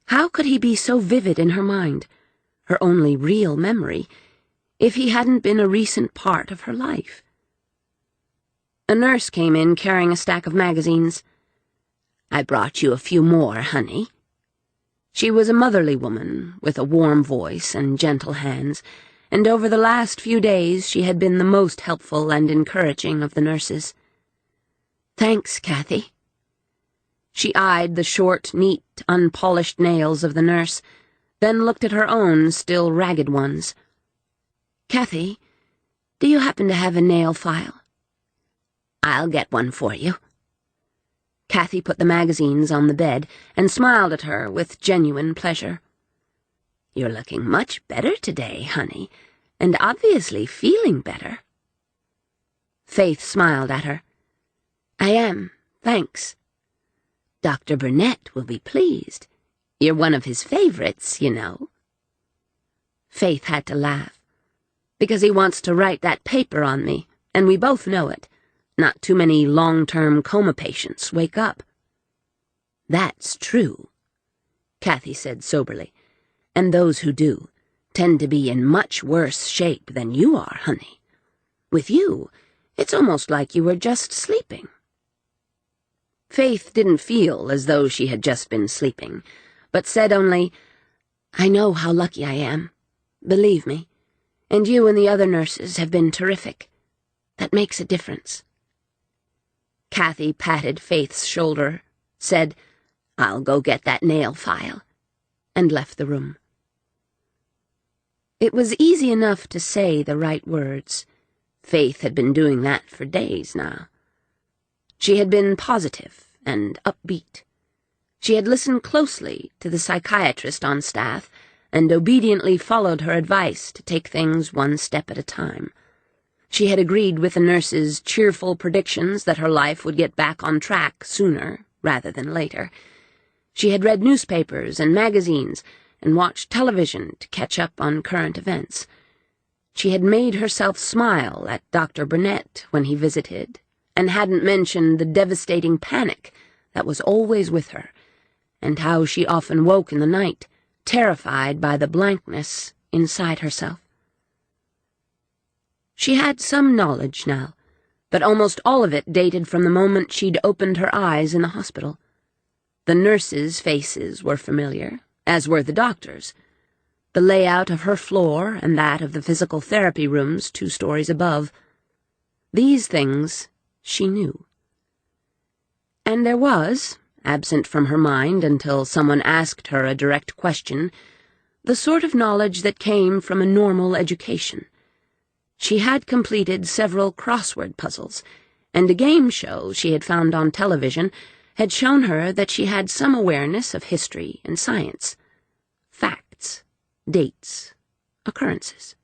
How could he be so vivid in her mind, her only real memory, if he hadn't been a recent part of her life? A nurse came in carrying a stack of magazines. "I brought you a few more, honey." She was a motherly woman, with a warm voice and gentle hands, and over the last few days she had been the most helpful and encouraging of the nurses. "Thanks, Kathy." She eyed the short, neat, unpolished nails of the nurse, then looked at her own, still ragged ones. "Kathy, do you happen to have a nail file?" "I'll get one for you." Kathy put the magazines on the bed and smiled at her with genuine pleasure. "You're looking much better today, honey, and obviously feeling better." Faith smiled at her. "I am, thanks." "Dr. Burnett will be pleased. You're one of his favorites, you know." Faith had to laugh. "Because he wants to write that paper on me, and we both know it. Not too many long-term coma patients wake up." "That's true," Kathy said soberly, "and those who do tend to be in much worse shape than you are, honey. With you, it's almost like you were just sleeping." Faith didn't feel as though she had just been sleeping, but said only, "I know how lucky I am. Believe me. And you and the other nurses have been terrific. That makes a difference." Kathy patted Faith's shoulder, said, "I'll go get that nail file," and left the room. It was easy enough to say the right words. Faith had been doing that for days now. She had been positive and upbeat. She had listened closely to the psychiatrist on staff and obediently followed her advice to take things one step at a time. She had agreed with the nurse's cheerful predictions that her life would get back on track sooner rather than later. She had read newspapers and magazines and watched television to catch up on current events. She had made herself smile at Dr. Burnett when he visited, and hadn't mentioned the devastating panic that was always with her, and how she often woke in the night, terrified by the blankness inside herself. She had some knowledge now, but almost all of it dated from the moment she'd opened her eyes in the hospital. The nurses' faces were familiar, as were the doctors'. The layout of her floor and that of the physical therapy rooms 2 stories above. These things she knew. And there was, absent from her mind until someone asked her a direct question, the sort of knowledge that came from a normal education. She had completed several crossword puzzles, and a game show she had found on television had shown her that she had some awareness of history and science. Facts, dates, occurrences.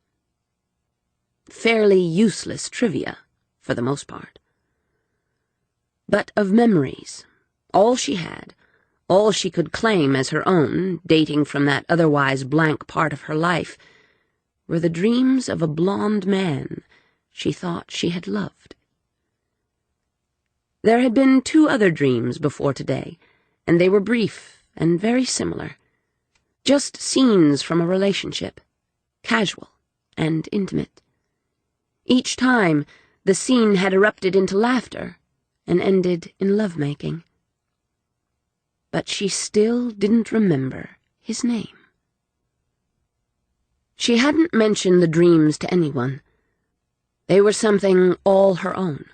Fairly useless trivia, for the most part. But of memories, all she had, all she could claim as her own, dating from that otherwise blank part of her life, were the dreams of a blonde man she thought she had loved. There had been 2 other dreams before today, and they were brief and very similar. Just scenes from a relationship, casual and intimate. Each time, the scene had erupted into laughter and ended in lovemaking. But she still didn't remember his name. She hadn't mentioned the dreams to anyone. They were something all her own,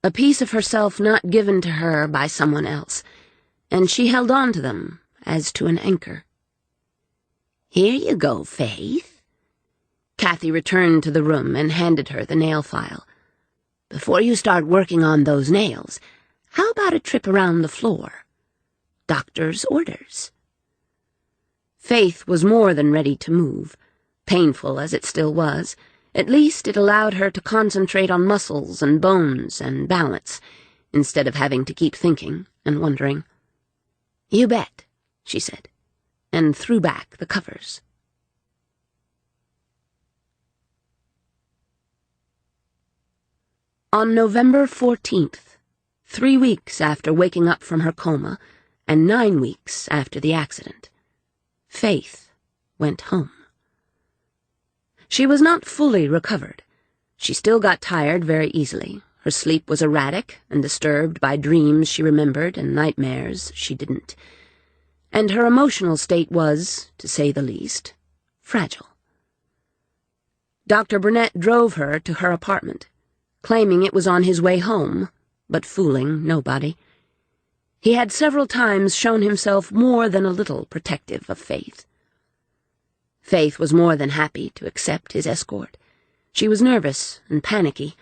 a piece of herself not given to her by someone else, and she held on to them as to an anchor. "Here you go, Faith." Kathy returned to the room and handed her the nail file. "Before you start working on those nails, how about a trip around the floor? Doctor's orders." Faith was more than ready to move. Painful as it still was, at least it allowed her to concentrate on muscles and bones and balance, instead of having to keep thinking and wondering. "You bet," she said, and threw back the covers. On November 14th, 3 weeks after waking up from her coma, and 9 weeks after the accident, Faith went home. She was not fully recovered. She still got tired very easily. Her sleep was erratic and disturbed by dreams she remembered and nightmares she didn't. And her emotional state was, to say the least, fragile. Dr. Burnett drove her to her apartment, claiming it was on his way home, but fooling nobody. He had several times shown himself more than a little protective of Faith. Faith was more than happy to accept his escort. She was nervous and panicky,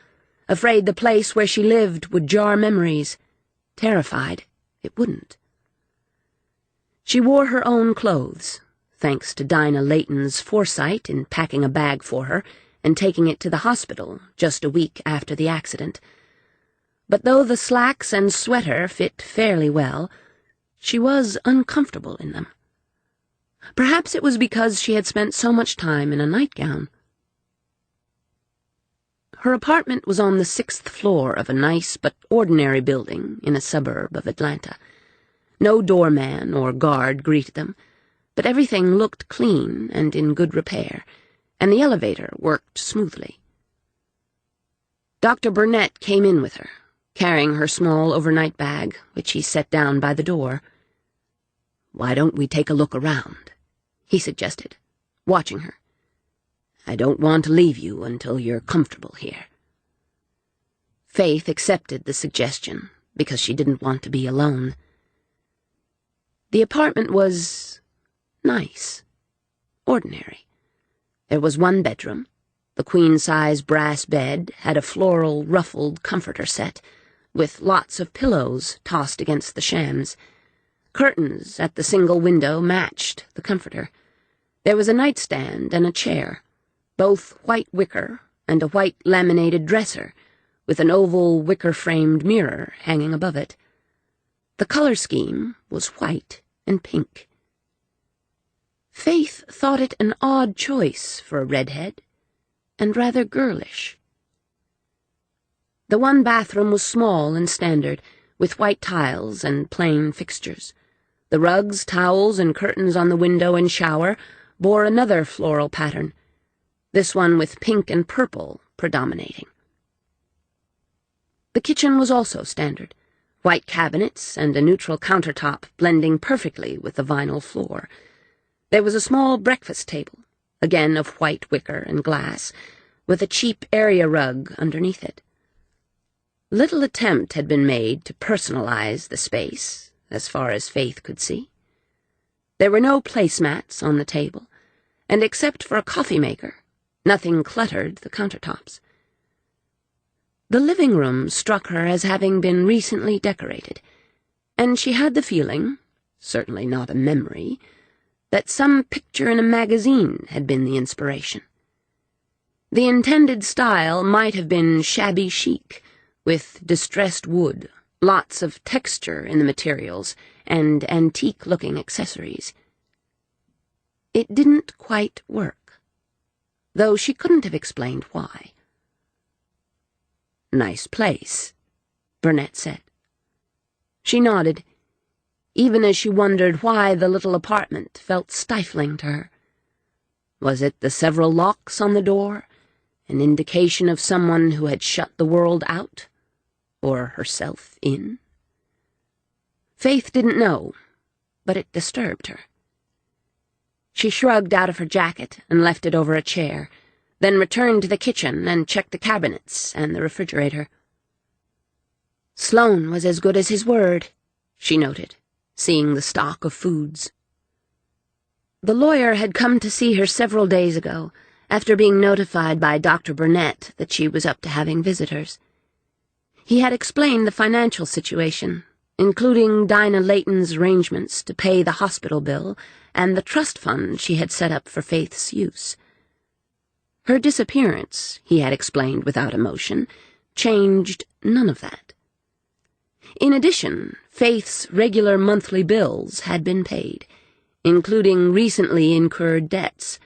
afraid the place where she lived would jar memories, terrified it wouldn't. She wore her own clothes, thanks to Dinah Layton's foresight in packing a bag for her and taking it to the hospital just a week after the accident. But though the slacks and sweater fit fairly well, she was uncomfortable in them. Perhaps it was because she had spent so much time in a nightgown. Her apartment was on the 6th floor of a nice but ordinary building in a suburb of Atlanta. No doorman or guard greeted them, but everything looked clean and in good repair, and the elevator worked smoothly. Dr. Burnett came in with her, carrying her small overnight bag, which he set down by the door. "Why don't we take a look around?" he suggested, watching her. "I don't want to leave you until you're comfortable here." Faith accepted the suggestion because she didn't want to be alone. The apartment was nice, ordinary. There was 1 bedroom. The queen-size brass bed had a floral, ruffled comforter set, with lots of pillows tossed against the shams. Curtains at the single window matched the comforter. There was a nightstand and a chair, both white wicker, and a white laminated dresser, with an oval wicker-framed mirror hanging above it. The color scheme was white and pink. Faith thought it an odd choice for a redhead, and rather girlish. The 1 bathroom was small and standard, with white tiles and plain fixtures. The rugs, towels, and curtains on the window and shower bore another floral pattern, this one with pink and purple predominating. The kitchen was also standard, white cabinets and a neutral countertop blending perfectly with the vinyl floor. There was a small breakfast table, again of white wicker and glass, with a cheap area rug underneath it. Little attempt had been made to personalize the space, as far as Faith could see. There were no placemats on the table, and except for a coffee maker, nothing cluttered the countertops. The living room struck her as having been recently decorated, and she had the feeling, certainly not a memory, that some picture in a magazine had been the inspiration. The intended style might have been shabby chic, with distressed wood, lots of texture in the materials, and antique-looking accessories. It didn't quite work, though she couldn't have explained why. "Nice place," Burnett said. She nodded, even as she wondered why the little apartment felt stifling to her. Was it the several locks on the door, an indication of someone who had shut the world out, or herself in? Faith didn't know, but it disturbed her. She shrugged out of her jacket and left it over a chair, then returned to the kitchen and checked the cabinets and the refrigerator. Sloane was as good as his word, she noted, seeing the stock of foods. The lawyer had come to see her several days ago, after being notified by Dr. Burnett that she was up to having visitors. He had explained the financial situation, including Dinah Layton's arrangements to pay the hospital bill and the trust fund she had set up for Faith's use. Her disappearance, he had explained without emotion, changed none of that. In addition, Faith's regular monthly bills had been paid, including recently incurred debts.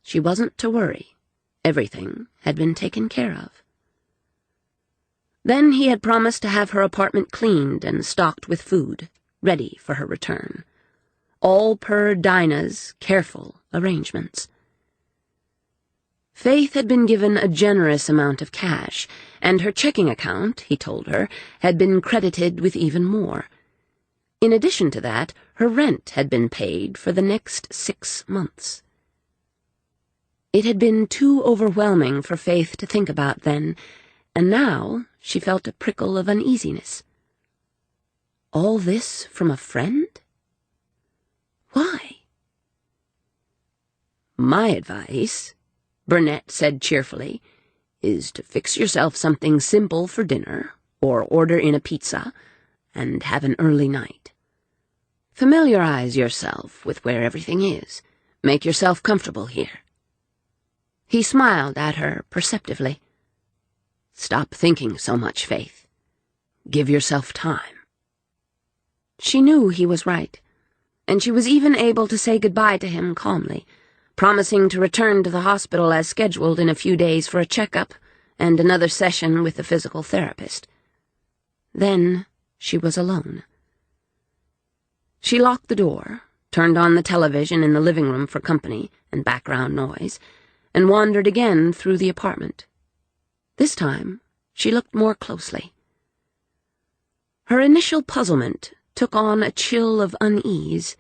She wasn't to worry. Everything had been taken care of. Then he had promised to have her apartment cleaned and stocked with food, ready for her return, all per Dinah's careful arrangements. Faith had been given a generous amount of cash, and her checking account, he told her, had been credited with even more. In addition to that, her rent had been paid for the next 6 months. It had been too overwhelming for Faith to think about then, and now she felt a prickle of uneasiness. All this from a friend? Why? "My advice," Burnett said cheerfully, "is to fix yourself something simple for dinner, or order in a pizza, and have an early night. Familiarize yourself with where everything is. Make yourself comfortable here." He smiled at her perceptively. "Stop thinking so much, Faith. Give yourself time." She knew he was right, and she was even able to say goodbye to him calmly, promising to return to the hospital as scheduled in a few days for a checkup and another session with the physical therapist. Then she was alone. She locked the door, turned on the television in the living room for company and background noise, and wandered again through the apartment. This time, she looked more closely. Her initial puzzlement took on a chill of unease.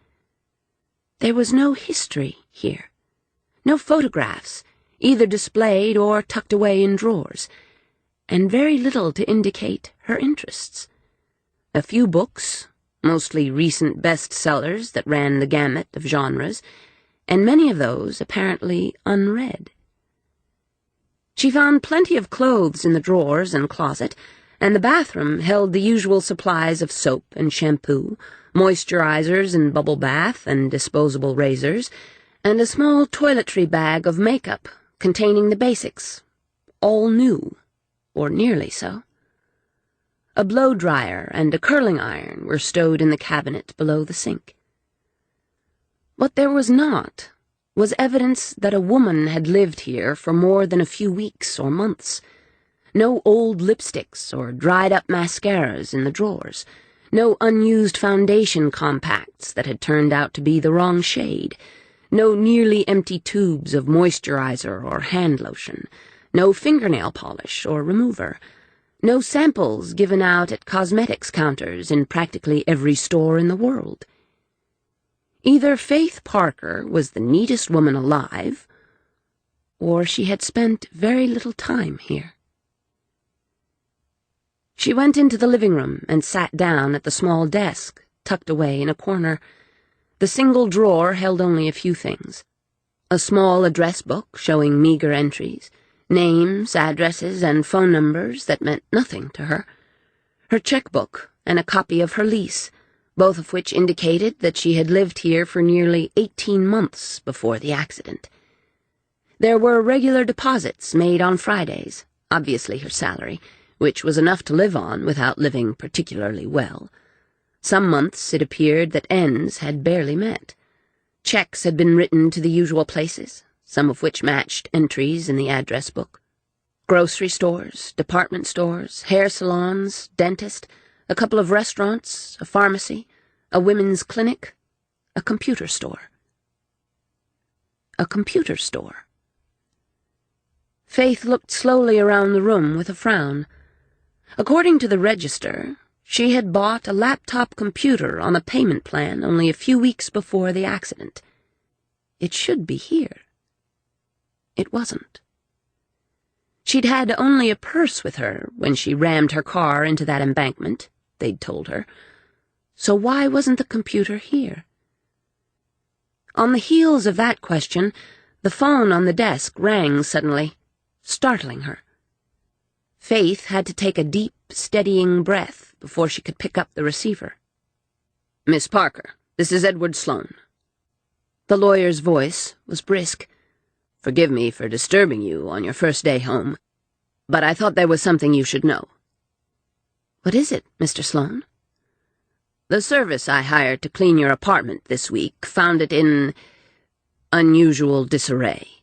There was no history here, no photographs, either displayed or tucked away in drawers, and very little to indicate her interests. A few books, mostly recent bestsellers that ran the gamut of genres, and many of those apparently unread. She found plenty of clothes in the drawers and closet, and the bathroom held the usual supplies of soap and shampoo, moisturizers and bubble bath and disposable razors, and a small toiletry bag of makeup containing the basics, all new, or nearly so. A blow-dryer and a curling iron were stowed in the cabinet below the sink. What there was not was evidence that a woman had lived here for more than a few weeks or months. No old lipsticks or dried-up mascaras in the drawers, no unused foundation compacts that had turned out to be the wrong shade, no nearly empty tubes of moisturizer or hand lotion, no fingernail polish or remover, No samples given out at cosmetics counters in practically every store in the world. Either Faith Parker was the neatest woman alive, or she had spent very little time here. She went into the living room and sat down at the small desk, tucked away in a corner. The single drawer held only a few things. A small address book showing meager entries, names, addresses, and phone numbers that meant nothing to her. Her checkbook and a copy of her lease, both of which indicated that she had lived here for nearly 18 months before the accident. There were regular deposits made on Fridays, obviously her salary, which was enough to live on without living particularly well. Some months it appeared that ends had barely met. Checks had been written to the usual places, some of which matched entries in the address book. Grocery stores, department stores, hair salons, dentist, a couple of restaurants, a pharmacy, a women's clinic, a computer store. A computer store. Faith looked slowly around the room with a frown. According to the register, she had bought a laptop computer on a payment plan only a few weeks before the accident. It should be here. It wasn't. She'd had only a purse with her when she rammed her car into that embankment, they'd told her. So why wasn't the computer here? On the heels of that question, the phone on the desk rang suddenly, startling her. Faith had to take a deep, steadying breath before she could pick up the receiver. "Miss Parker, this is Edward Sloane." The lawyer's voice was brisk. "Forgive me for disturbing you on your first day home, but I thought there was something you should know." "What is it, Mr. Sloane?" "The service I hired to clean your apartment this week found it in unusual disarray."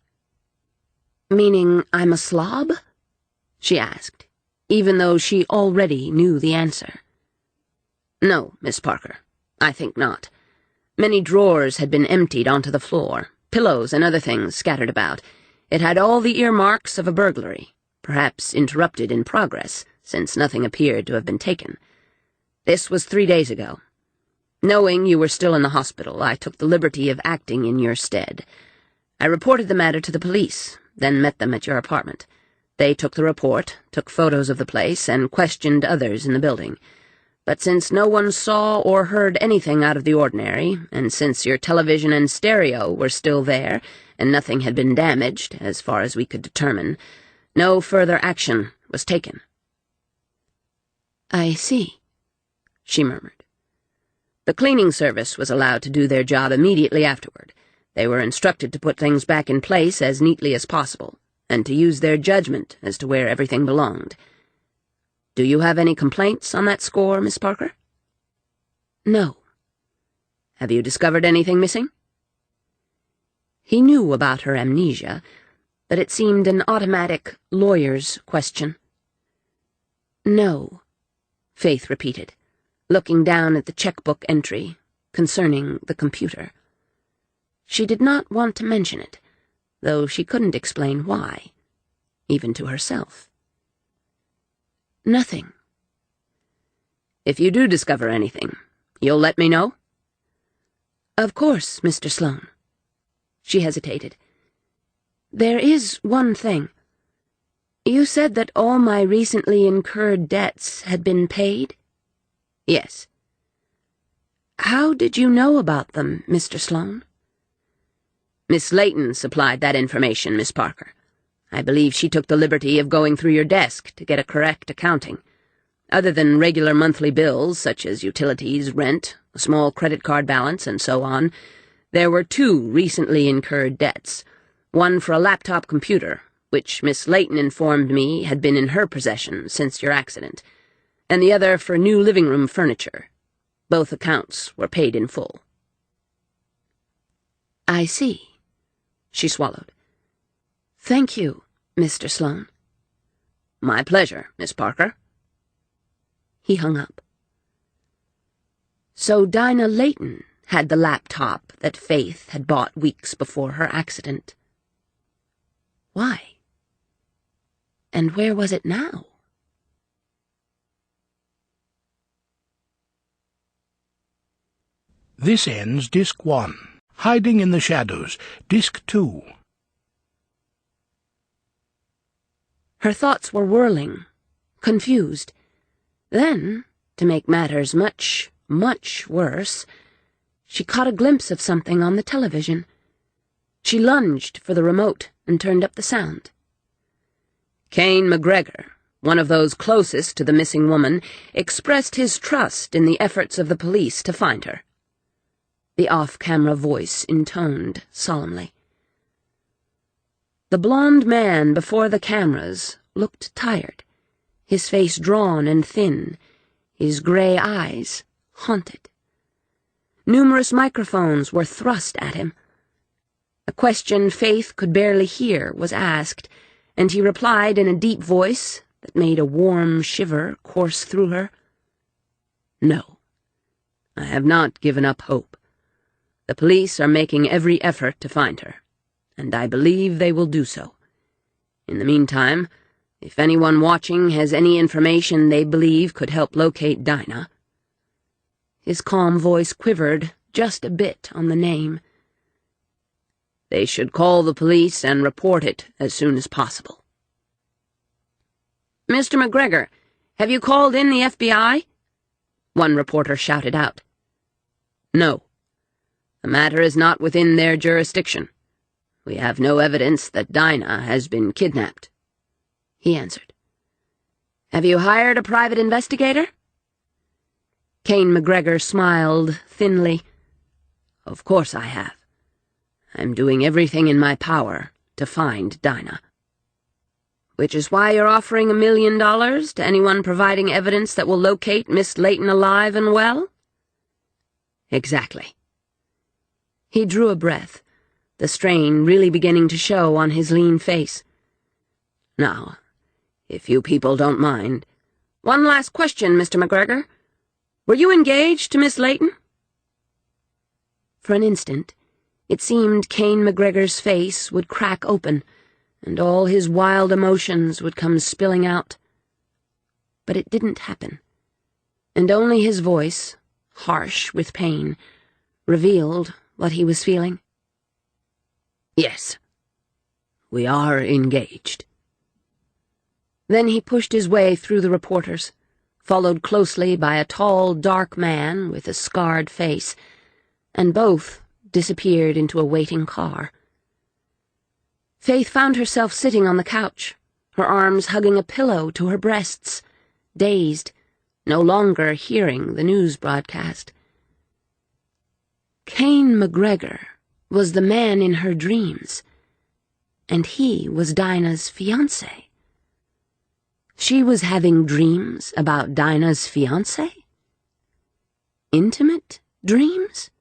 "Meaning I'm a slob?" she asked, even though she already knew the answer. "No, Miss Parker, I think not. Many drawers had been emptied onto the floor, pillows and other things scattered about. It had all the earmarks of a burglary, perhaps interrupted in progress, since nothing appeared to have been taken. This was 3 days ago. Knowing you were still in the hospital, I took the liberty of acting in your stead. I reported the matter to the police, then met them at your apartment. They took the report, took photos of the place, and questioned others in the building. But since no one saw or heard anything out of the ordinary, and since your television and stereo were still there, and nothing had been damaged, as far as we could determine, no further action was taken." "I see," she murmured. "The cleaning service was allowed to do their job immediately afterward. They were instructed to put things back in place as neatly as possible, and to use their judgment as to where everything belonged. Do you have any complaints on that score, Miss Parker?" "No." "Have you discovered anything missing?" He knew about her amnesia, but it seemed an automatic lawyer's question. "No," Faith repeated, looking down at the checkbook entry concerning the computer. She did not want to mention it, though she couldn't explain why, even to herself. "Nothing." "If you do discover anything, you'll let me know?" "Of course, Mr. Sloane." She hesitated. "There is one thing. You said that all my recently incurred debts had been paid?" "Yes." "How did you know about them, Mr. Sloane?" "Miss Layton supplied that information, Miss Parker. I believe she took the liberty of going through your desk to get a correct accounting. Other than regular monthly bills, such as utilities, rent, a small credit card balance, and so on, there were 2 recently incurred debts, one for a laptop computer, which Miss Layton informed me had been in her possession since your accident, and the other for new living room furniture. Both accounts were paid in full." "I see." She swallowed. "Thank you, Mr. Sloane." "My pleasure, Miss Parker." He hung up. So Dinah Layton had the laptop that Faith had bought weeks before her accident. Why? And where was it now? This ends Disc 1. Hiding in the Shadows, Disc 2. Her thoughts were whirling, confused. Then, to make matters much, much worse, she caught a glimpse of something on the television. She lunged for the remote and turned up the sound. Kane McGregor, one of those closest to the missing woman, expressed his trust in the efforts of the police to find her. The off-camera voice intoned solemnly. The blond man before the cameras looked tired, his face drawn and thin, his gray eyes haunted. Numerous microphones were thrust at him. A question Faith could barely hear was asked, and he replied in a deep voice that made a warm shiver course through her. No, I have not given up hope. The police are making every effort to find her, and I believe they will do so. In the meantime, if anyone watching has any information they believe could help locate Dinah— His calm voice quivered just a bit on the name. They should call the police and report it as soon as possible. Mr. McGregor, have you called in the FBI? One reporter shouted out. No. The matter is not within their jurisdiction. We have no evidence that Dinah has been kidnapped, he answered. Have you hired a private investigator? Kane McGregor smiled thinly. Of course I have. I'm doing everything in my power to find Dinah. Which is why you're offering $1 million to anyone providing evidence that will locate Miss Layton alive and well? Exactly. He drew a breath, the strain really beginning to show on his lean face. Now, if you people don't mind— One last question, Mr. McGregor. Were you engaged to Miss Layton? For an instant, it seemed Kane McGregor's face would crack open, and all his wild emotions would come spilling out. But it didn't happen, and only his voice, harsh with pain, revealed what he was feeling. Yes, we are engaged. Then he pushed his way through the reporters, followed closely by a tall, dark man with a scarred face, and both disappeared into a waiting car. Faith found herself sitting on the couch, her arms hugging a pillow to her breasts, dazed, no longer hearing the news broadcast. Kane McGregor was the man in her dreams, and he was Dinah's fiancé. She was having dreams about Dinah's fiancé? Intimate dreams?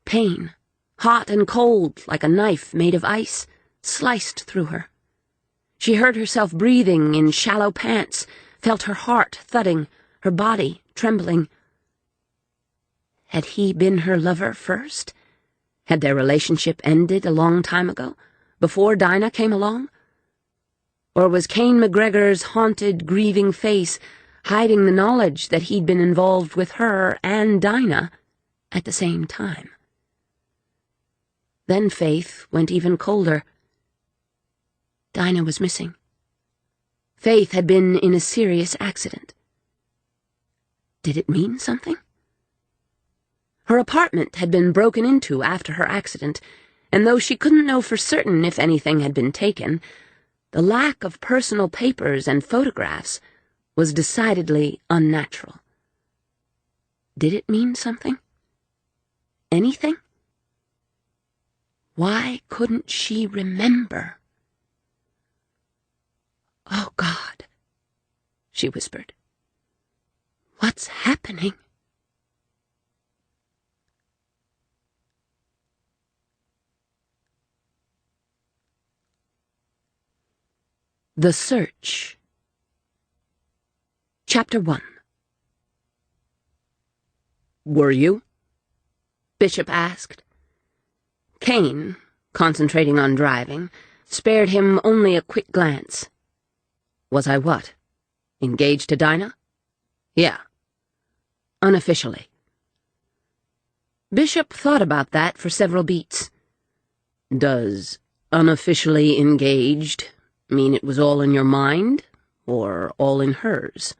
Pain, hot and cold like a knife made of ice, sliced through her. She heard herself breathing in shallow pants, felt her heart thudding, her body trembling. Had he been her lover first? Had their relationship ended a long time ago, before Dinah came along? Or was Kane McGregor's haunted, grieving face hiding the knowledge that he'd been involved with her and Dinah at the same time? Then Faith went even colder. Dinah was missing. Faith had been in a serious accident. Did it mean something? Her apartment had been broken into after her accident, and though she couldn't know for certain if anything had been taken, the lack of personal papers and photographs was decidedly unnatural. Did it mean something? Anything? Why couldn't she remember? Oh, God, she whispered. What's happening? The Search. Chapter 1. Were you? Bishop asked. Kane, concentrating on driving, spared him only a quick glance. Was I what? Engaged to Dinah? Yeah. Unofficially. Bishop thought about that for several beats. Does unofficially engaged mean it was all in your mind, or all in hers?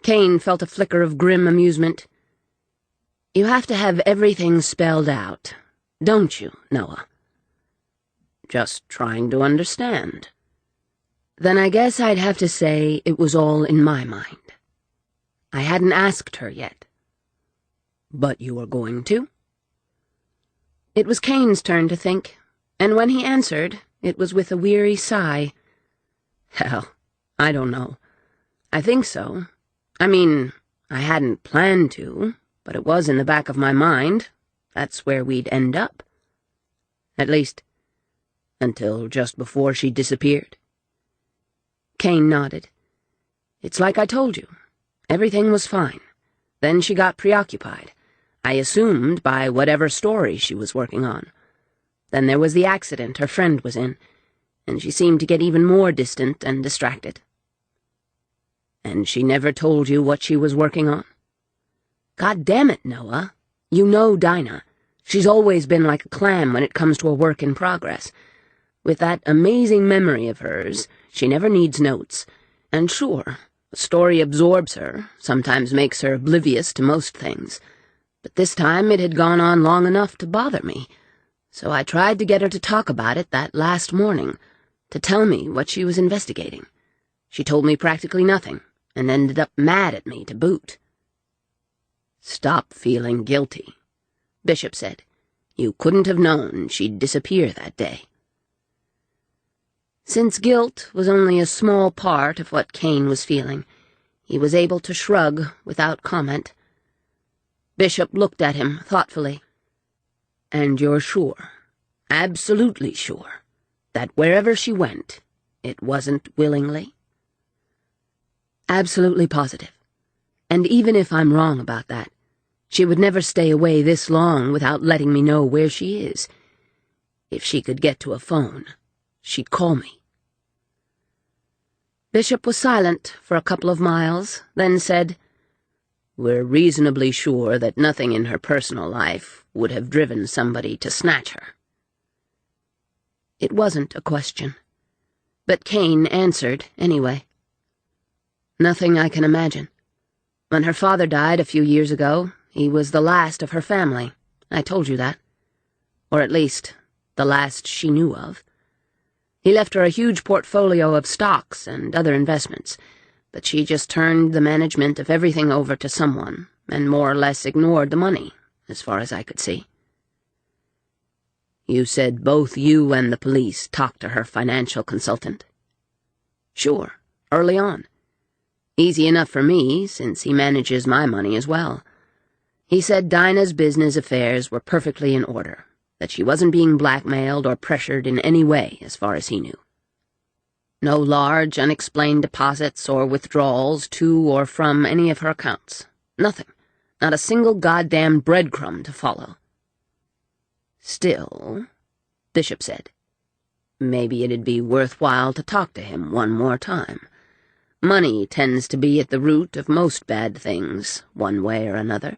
Kane felt a flicker of grim amusement. You have to have everything spelled out, don't you, Noah? Just trying to understand. Then I guess I'd have to say it was all in my mind. I hadn't asked her yet. But you were going to? It was Kane's turn to think, and when he answered, it was with a weary sigh. Hell, I don't know. I think so. I mean, I hadn't planned to, but it was in the back of my mind. That's where we'd end up. At least, until just before she disappeared. Kane nodded. It's like I told you. Everything was fine. Then she got preoccupied. I assumed by whatever story she was working on. Then there was the accident her friend was in, and she seemed to get even more distant and distracted. And she never told you what she was working on? God damn it, Noah. You know Dinah. She's always been like a clam when it comes to a work in progress. With that amazing memory of hers, she never needs notes. And sure, a story absorbs her, sometimes makes her oblivious to most things. But this time it had gone on long enough to bother me, so I tried to get her to talk about it that last morning, to tell me what she was investigating. She told me practically nothing, and ended up mad at me to boot. Stop feeling guilty, Bishop said. You couldn't have known she'd disappear that day. Since guilt was only a small part of what Kane was feeling, he was able to shrug without comment. Bishop looked at him thoughtfully. And you're sure, absolutely sure, that wherever she went, it wasn't willingly? Absolutely positive. And even if I'm wrong about that, she would never stay away this long without letting me know where she is. If she could get to a phone, she'd call me. Bishop was silent for a couple of miles, then said, We're reasonably sure that nothing in her personal life would have driven somebody to snatch her. It wasn't a question, but Kane answered anyway. Nothing I can imagine. When her father died a few years ago, he was the last of her family. I told you that. Or at least, the last she knew of. He left her a huge portfolio of stocks and other investments, but she just turned the management of everything over to someone, and more or less ignored the money, as far as I could see. You said both you and the police talked to her financial consultant? Sure, early on. Easy enough for me, since he manages my money as well. He said Dinah's business affairs were perfectly in order, that she wasn't being blackmailed or pressured in any way, as far as he knew. No large, unexplained deposits or withdrawals to or from any of her accounts. Nothing. Not a single goddamn breadcrumb to follow. Still, Bishop said, maybe it'd be worthwhile to talk to him one more time. Money tends to be at the root of most bad things, one way or another.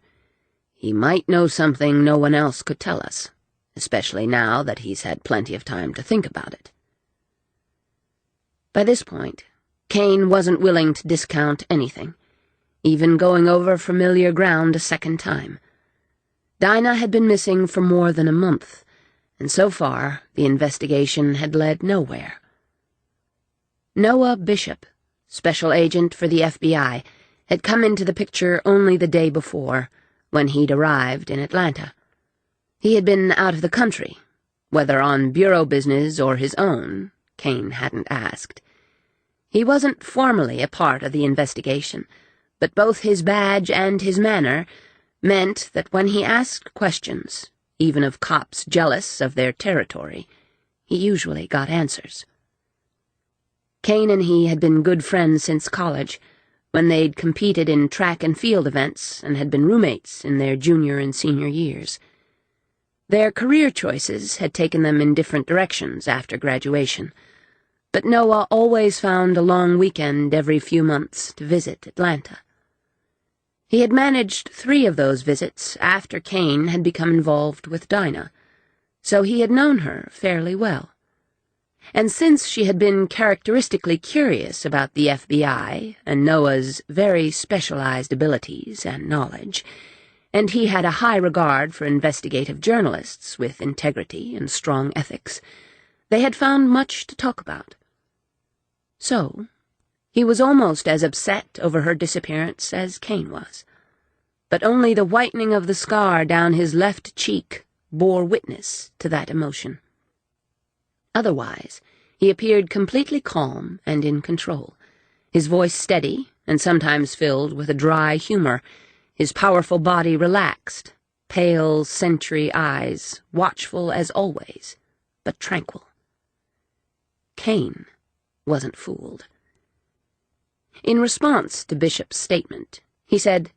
He might know something no one else could tell us, especially now that he's had plenty of time to think about it. By this point, Kane wasn't willing to discount anything, even going over familiar ground a second time. Dinah had been missing for more than a month, and so far the investigation had led nowhere. Noah Bishop, special agent for the FBI, had come into the picture only the day before, when he'd arrived in Atlanta. He had been out of the country, whether on bureau business or his own, Kane hadn't asked. He wasn't formally a part of the investigation, but both his badge and his manner meant that when he asked questions, even of cops jealous of their territory, he usually got answers. Kane and he had been good friends since college, when they'd competed in track and field events and had been roommates in their junior and senior years. Their career choices had taken them in different directions after graduation, but Noah always found a long weekend every few months to visit Atlanta. He had managed 3 of those visits after Kane had become involved with Dinah, so he had known her fairly well. And since she had been characteristically curious about the FBI and Noah's very specialized abilities and knowledge, and he had a high regard for investigative journalists with integrity and strong ethics, they had found much to talk about. So, he was almost as upset over her disappearance as Kane was, but only the whitening of the scar down his left cheek bore witness to that emotion. Otherwise, he appeared completely calm and in control, his voice steady and sometimes filled with a dry humor, his powerful body relaxed, pale, sentry eyes, watchful as always, but tranquil. Kane wasn't fooled. In response to Bishop's statement, he said,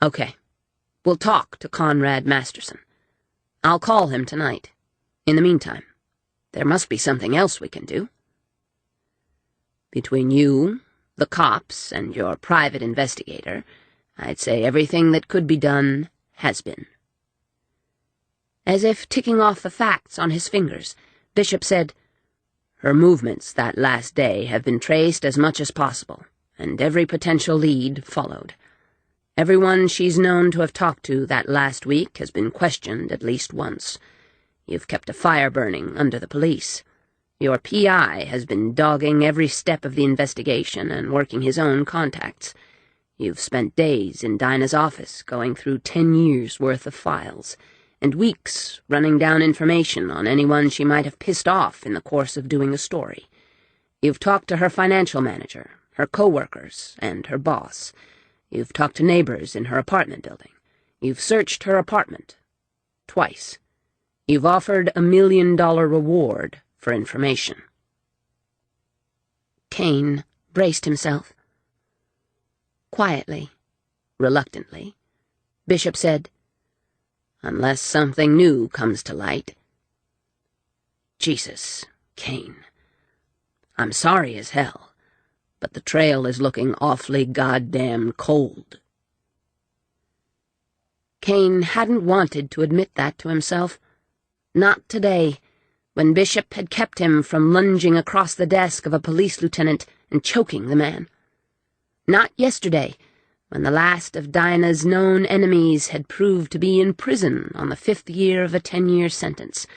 "Okay, we'll talk to Conrad Masterson. I'll call him tonight. In the meantime, there must be something else we can do. Between you, the cops, and your private investigator, I'd say everything that could be done has been." As if ticking off the facts on his fingers, Bishop said, "Her movements that last day have been traced as much as possible, and every potential lead followed. Everyone she's known to have talked to that last week has been questioned at least once. You've kept a fire burning under the police. Your PI has been dogging every step of the investigation and working his own contacts. You've spent days in Dinah's office going through 10 years' worth of files, and weeks running down information on anyone she might have pissed off in the course of doing a story. You've talked to her financial manager, her co-workers, and her boss. You've talked to neighbors in her apartment building. You've searched her apartment. Twice. You've offered $1 million reward for information." Kane braced himself. Quietly, reluctantly, Bishop said, "Unless something new comes to light." "Jesus, Kane. I'm sorry as hell, but the trail is looking awfully goddamn cold." Kane hadn't wanted to admit that to himself. Not today, when Bishop had kept him from lunging across the desk of a police lieutenant and choking the man. Not yesterday, when the last of Dinah's known enemies had proved to be in prison on the 5th year of a 10-year sentence.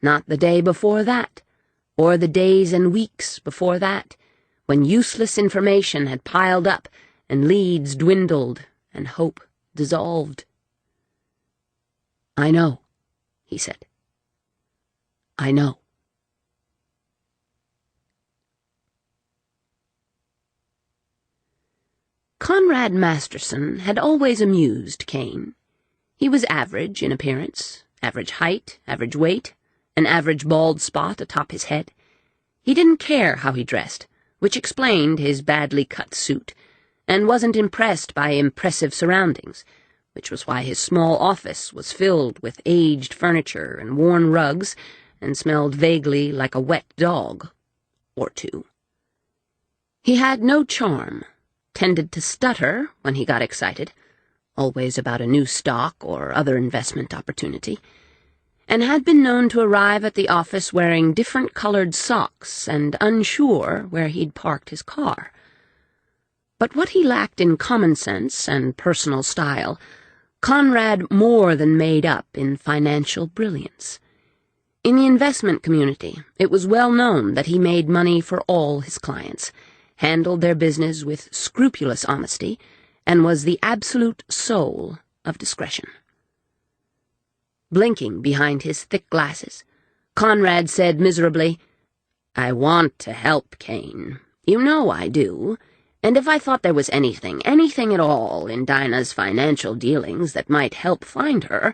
Not the day before that, or the days and weeks before that, when useless information had piled up and leads dwindled and hope dissolved. "I know," he said. "I know." Conrad Masterson had always amused Kane. He was average in appearance, average height, average weight, an average bald spot atop his head. He didn't care how he dressed, which explained his badly cut suit, and wasn't impressed by impressive surroundings, which was why his small office was filled with aged furniture and worn rugs and smelled vaguely like a wet dog or two. He had no charm, tended to stutter when he got excited, always about a new stock or other investment opportunity, and had been known to arrive at the office wearing different-colored socks and unsure where he'd parked his car. But what he lacked in common sense and personal style, Conrad more than made up in financial brilliance. In the investment community, it was well known that he made money for all his clients, handled their business with scrupulous honesty, and was the absolute soul of discretion. Blinking behind his thick glasses, Conrad said miserably, "I want to help, Kane. You know I do. And if I thought there was anything at all in Dinah's financial dealings that might help find her,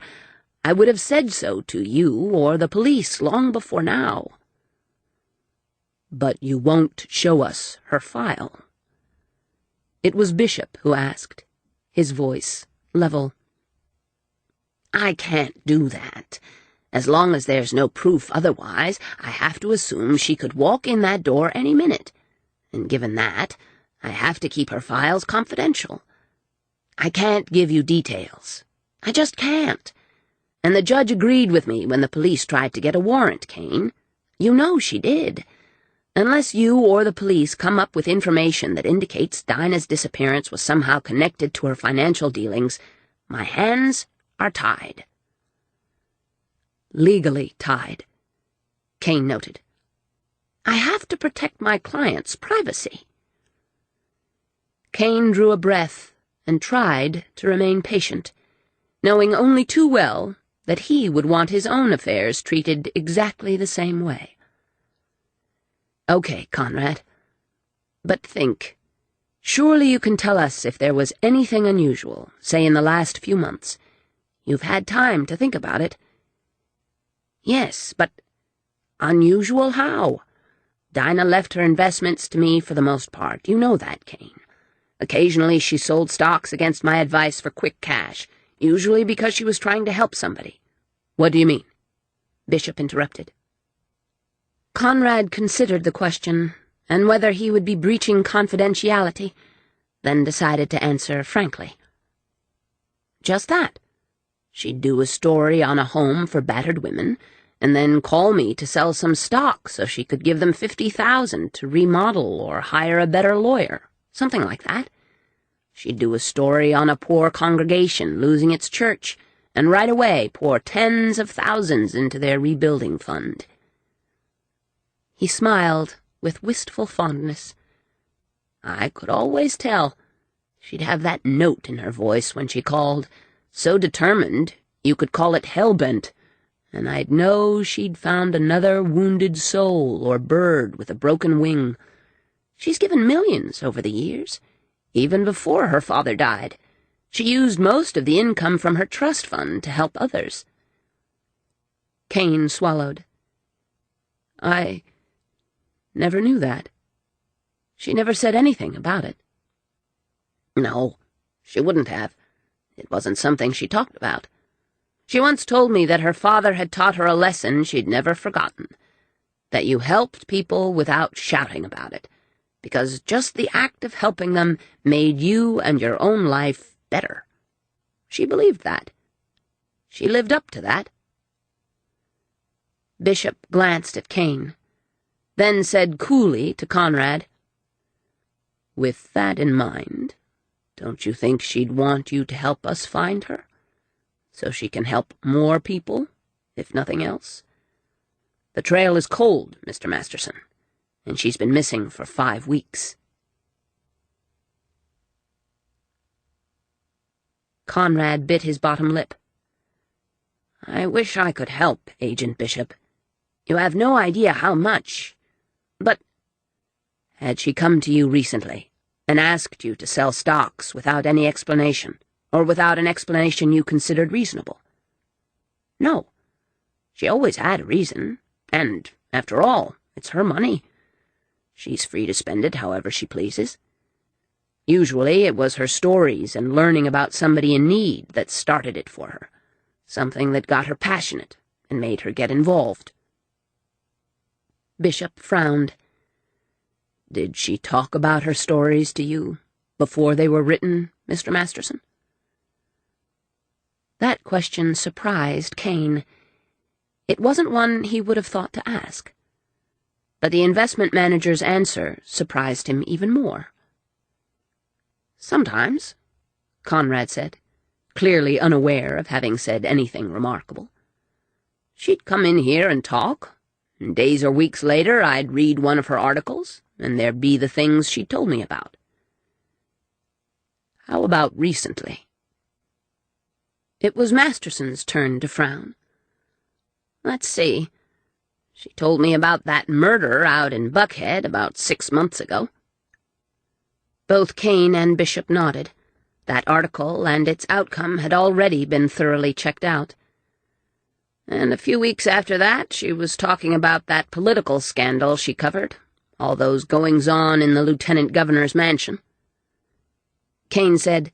I would have said so to you or the police long before now." "But you won't show us her file?" It was Bishop who asked, his voice level. "I can't do that. As long as there's no proof otherwise, I have to assume she could walk in that door any minute. And given that, I have to keep her files confidential. I can't give you details. I just can't. And the judge agreed with me when the police tried to get a warrant, Kane. You know she did. Unless you or the police come up with information that indicates Dinah's disappearance was somehow connected to her financial dealings, my hands are tied. Legally tied, Kane noted. I have to protect my client's privacy. Kane drew a breath and tried to remain patient, knowing only too well that he would want his own affairs treated exactly the same way. Okay, Conrad. But think. Surely you can tell us if there was anything unusual, say in the last few months. You've had time to think about it. Yes, but unusual how? Dinah left her investments to me for the most part. You know that, Kane. Occasionally she sold stocks against my advice for quick cash, usually because she was trying to help somebody. What do you mean? Bishop interrupted. Conrad considered the question, and whether he would be breaching confidentiality, then decided to answer frankly. Just that. She'd do a story on a home for battered women, and then call me to sell some stock so she could give them $50,000 to remodel or hire a better lawyer, something like that. She'd do a story on a poor congregation losing its church, and right away pour tens of thousands into their rebuilding fund. He smiled with wistful fondness. I could always tell. She'd have that note in her voice when she called, so determined you could call it hell-bent, and I'd know she'd found another wounded soul or bird with a broken wing. She's given millions over the years, even before her father died. She used most of the income from her trust fund to help others. Kane swallowed. I never knew that. She never said anything about it. No, she wouldn't have. It wasn't something she talked about. She once told me that her father had taught her a lesson she'd never forgotten, that you helped people without shouting about it, because just the act of helping them made you and your own life better. She believed that. She lived up to that. Bishop glanced at Kane, then said coolly to Conrad, With that in mind, don't you think she'd want you to help us find her? So she can help more people, if nothing else? The trail is cold, Mr. Masterson, and she's been missing for 5 weeks. Conrad bit his bottom lip. I wish I could help, Agent Bishop. You have no idea how much. But had she come to you recently and asked you to sell stocks without any explanation, or without an explanation you considered reasonable? No. She always had a reason, and, after all, it's her money. She's free to spend it however she pleases. Usually it was her stories and learning about somebody in need that started it for her, something that got her passionate and made her get involved. Bishop frowned. Did she talk about her stories to you before they were written, Mr. Masterson? That question surprised Kane. It wasn't one he would have thought to ask. But the investment manager's answer surprised him even more. Sometimes, Conrad said, clearly unaware of having said anything remarkable. She'd come in here and talk, and days or weeks later I'd read one of her articles, and there'd be the things she told me about. How about recently? It was Masterson's turn to frown. Let's see. She told me about that murder out in Buckhead about 6 months ago. Both Kane and Bishop nodded. That article and its outcome had already been thoroughly checked out. And a few weeks after that, she was talking about that political scandal she covered, all those goings-on in the lieutenant governor's mansion. Kane said,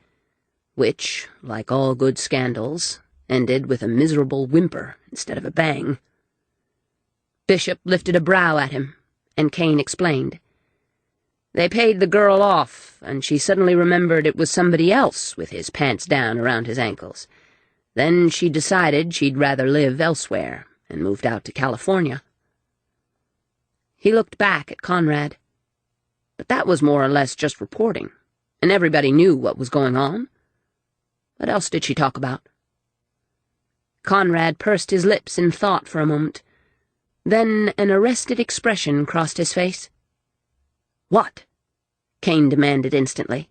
which, like all good scandals, ended with a miserable whimper instead of a bang. Bishop lifted a brow at him, and Kane explained. They paid the girl off, and she suddenly remembered it was somebody else with his pants down around his ankles. Then she decided she'd rather live elsewhere, and moved out to California. He looked back at Conrad. But that was more or less just reporting, and everybody knew what was going on. What else did she talk about? Conrad pursed his lips in thought for a moment. Then an arrested expression crossed his face. "What?" Kane demanded instantly.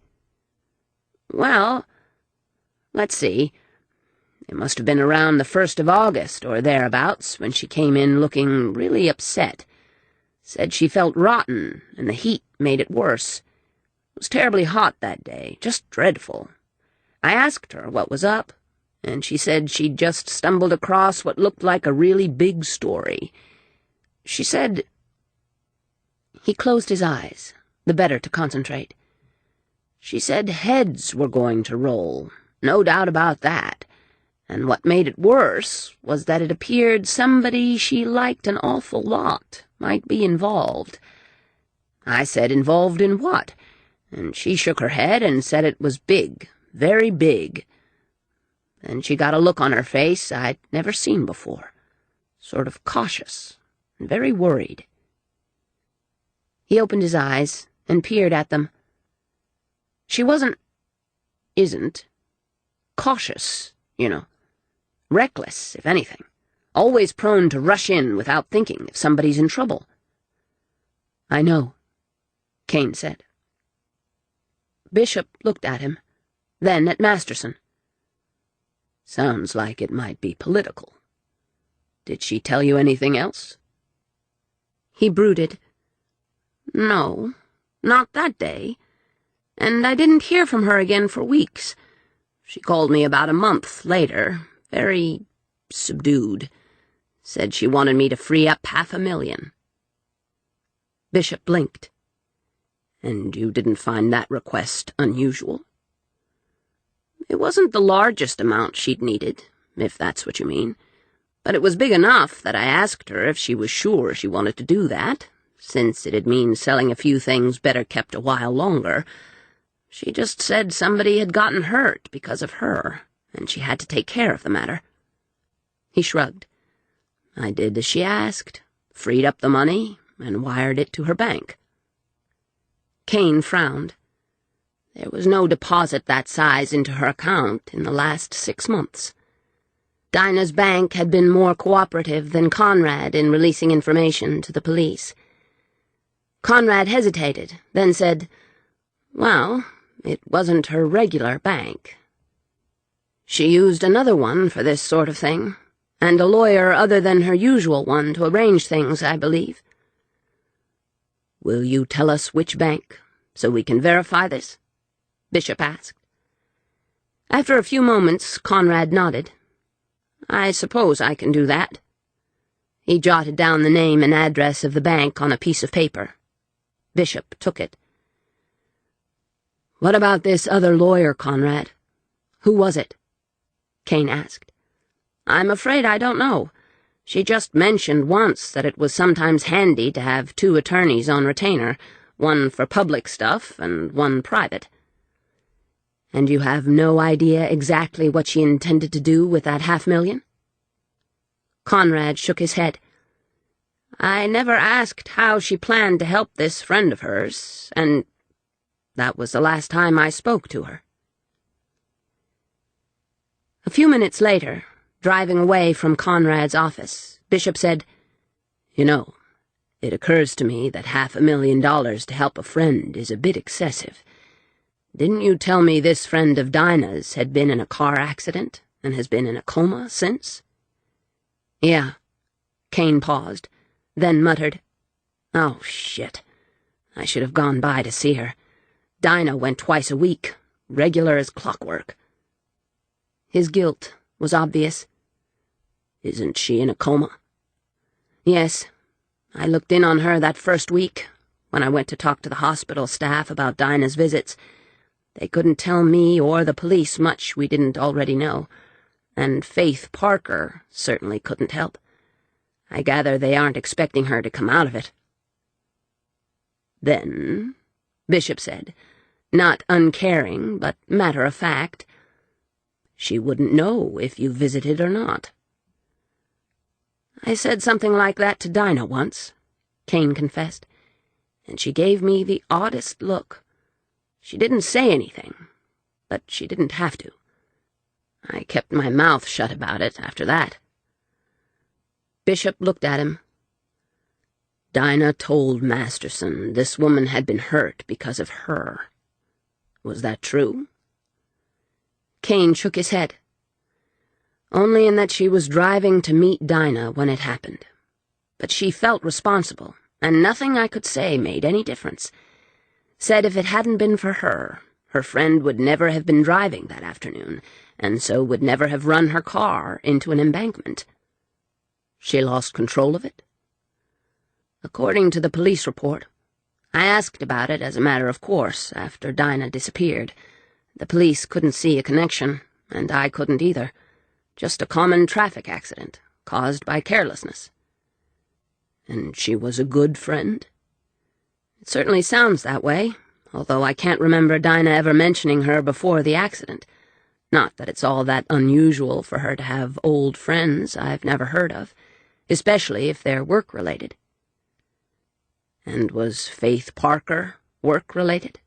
"Well, let's see. It must have been around the 1st of August or thereabouts when she came in looking really upset. Said she felt rotten, and the heat made it worse. It was terribly hot that day, just dreadful. I asked her what was up, and she said she'd just stumbled across what looked like a really big story. She said—" He closed his eyes, the better to concentrate. "She said heads were going to roll, no doubt about that. And what made it worse was that it appeared somebody she liked an awful lot might be involved. I said, involved in what? And she shook her head and said it was big, very big. Then she got a look on her face I'd never seen before, sort of cautious and very worried." He opened his eyes and peered at them. "She isn't, cautious, you know. Reckless, if anything. Always prone to rush in without thinking if somebody's in trouble." "I know," Kane said. Bishop looked at him, then at Masterson. "Sounds like it might be political. Did she tell you anything else?" He brooded. "No, not that day. And I didn't hear from her again for weeks. She called me about a month later, very subdued. Said she wanted me to free up $500,000. Bishop blinked. "And you didn't find that request unusual?" "It wasn't the largest amount she'd needed, if that's what you mean. But it was big enough that I asked her if she was sure she wanted to do that, since it'd mean selling a few things better kept a while longer. She just said somebody had gotten hurt because of her, and she had to take care of the matter." He shrugged. "I did as she asked, freed up the money, and wired it to her bank." Kane frowned. There was no deposit that size into her account in the last 6 months. Dinah's bank had been more cooperative than Conrad in releasing information to the police. Conrad hesitated, then said, "Well, it wasn't her regular bank. She used another one for this sort of thing, and a lawyer other than her usual one to arrange things, I believe." "Will you tell us which bank, so we can verify this?" Bishop asked. After a few moments, Conrad nodded. "I suppose I can do that." He jotted down the name and address of the bank on a piece of paper. Bishop took it. "What about this other lawyer, Conrad? Who was it?" Kane asked. "I'm afraid I don't know. She just mentioned once that it was sometimes handy to have 2 attorneys on retainer, one for public stuff and one private." "And you have no idea exactly what she intended to do with that $500,000? Conrad shook his head. "I never asked how she planned to help this friend of hers, and that was the last time I spoke to her." A few minutes later, driving away from Conrad's office, Bishop said, "You know, it occurs to me that $500,000 to help a friend is a bit excessive. Didn't you tell me this friend of Dinah's had been in a car accident and has been in a coma since?" "Yeah." Kane paused, then muttered, "Oh, shit. I should have gone by to see her. Dinah went twice a week, regular as clockwork." His guilt was obvious. "Isn't she in a coma?" "Yes. I looked in on her that first week, when I went to talk to the hospital staff about Dinah's visits. They couldn't tell me or the police much we didn't already know, and Faith Parker certainly couldn't help. I gather they aren't expecting her to come out of it." "Then," Bishop said, not uncaring, but matter-of-fact. She wouldn't know if you visited or not. I said something like that to Dinah once, Kane confessed, and she gave me the oddest look. She didn't say anything, but she didn't have to. I kept my mouth shut about it after that. Bishop looked at him. Dinah told Masterson this woman had been hurt because of her. Was that true? Kane shook his head. Only in that she was driving to meet Dinah when it happened. But she felt responsible, and nothing I could say made any difference. Said if it hadn't been for her, her friend would never have been driving that afternoon, and so would never have run her car into an embankment. She lost control of it? According to the police report, I asked about it as a matter of course after Dinah disappeared. The police couldn't see a connection, and I couldn't either. Just a common traffic accident, caused by carelessness. And she was a good friend? It certainly sounds that way, although I can't remember Dinah ever mentioning her before the accident. Not that it's all that unusual for her to have old friends I've never heard of, especially if they're work-related. And was Faith Parker work-related?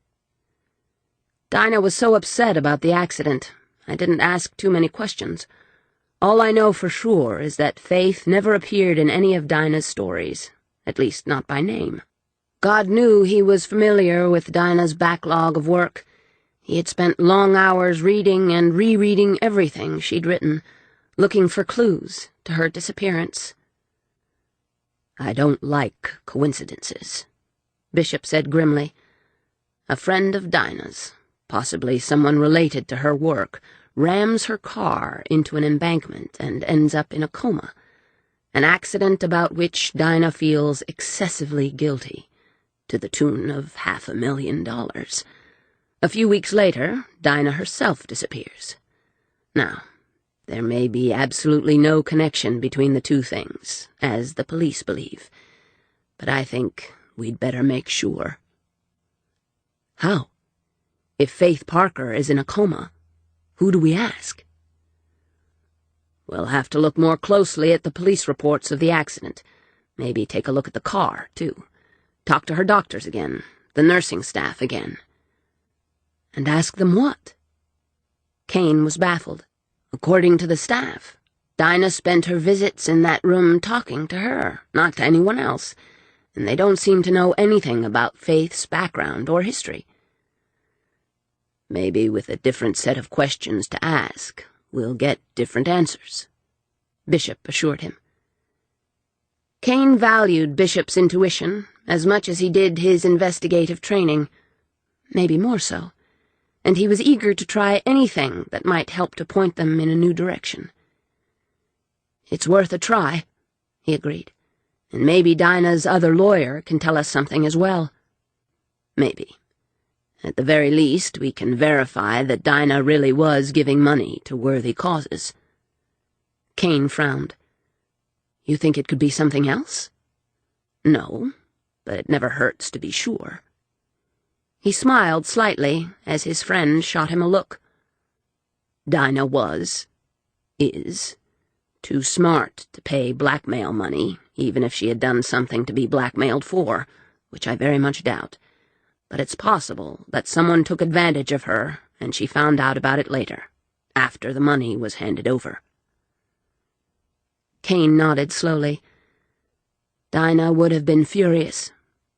Dinah was so upset about the accident, I didn't ask too many questions. All I know for sure is that Faith never appeared in any of Dinah's stories, at least not by name. God knew he was familiar with Dinah's backlog of work. He had spent long hours reading and rereading everything she'd written, looking for clues to her disappearance. I don't like coincidences, Bishop said grimly. A friend of Dinah's, possibly someone related to her work, rams her car into an embankment and ends up in a coma, an accident about which Dinah feels excessively guilty, to the tune of $500,000. A few weeks later, Dinah herself disappears. Now, there may be absolutely no connection between the two things, as the police believe, but I think we'd better make sure. How? If Faith Parker is in a coma, who do we ask? We'll have to look more closely at the police reports of the accident. Maybe take a look at the car, too. Talk to her doctors again, the nursing staff again. And ask them what? Kane was baffled. According to the staff, Dinah spent her visits in that room talking to her, not to anyone else, and they don't seem to know anything about Faith's background or history. Maybe with a different set of questions to ask, we'll get different answers, Bishop assured him. Kane valued Bishop's intuition as much as he did his investigative training, maybe more so, and he was eager to try anything that might help to point them in a new direction. It's worth a try, he agreed, and maybe Dinah's other lawyer can tell us something as well. Maybe. At the very least, we can verify that Dinah really was giving money to worthy causes. Kane frowned. You think it could be something else? No, but it never hurts to be sure. He smiled slightly as his friend shot him a look. Dinah is, too smart to pay blackmail money, even if she had done something to be blackmailed for, which I very much doubt. But it's possible that someone took advantage of her, and she found out about it later, after the money was handed over. Kane nodded slowly. Dinah would have been furious,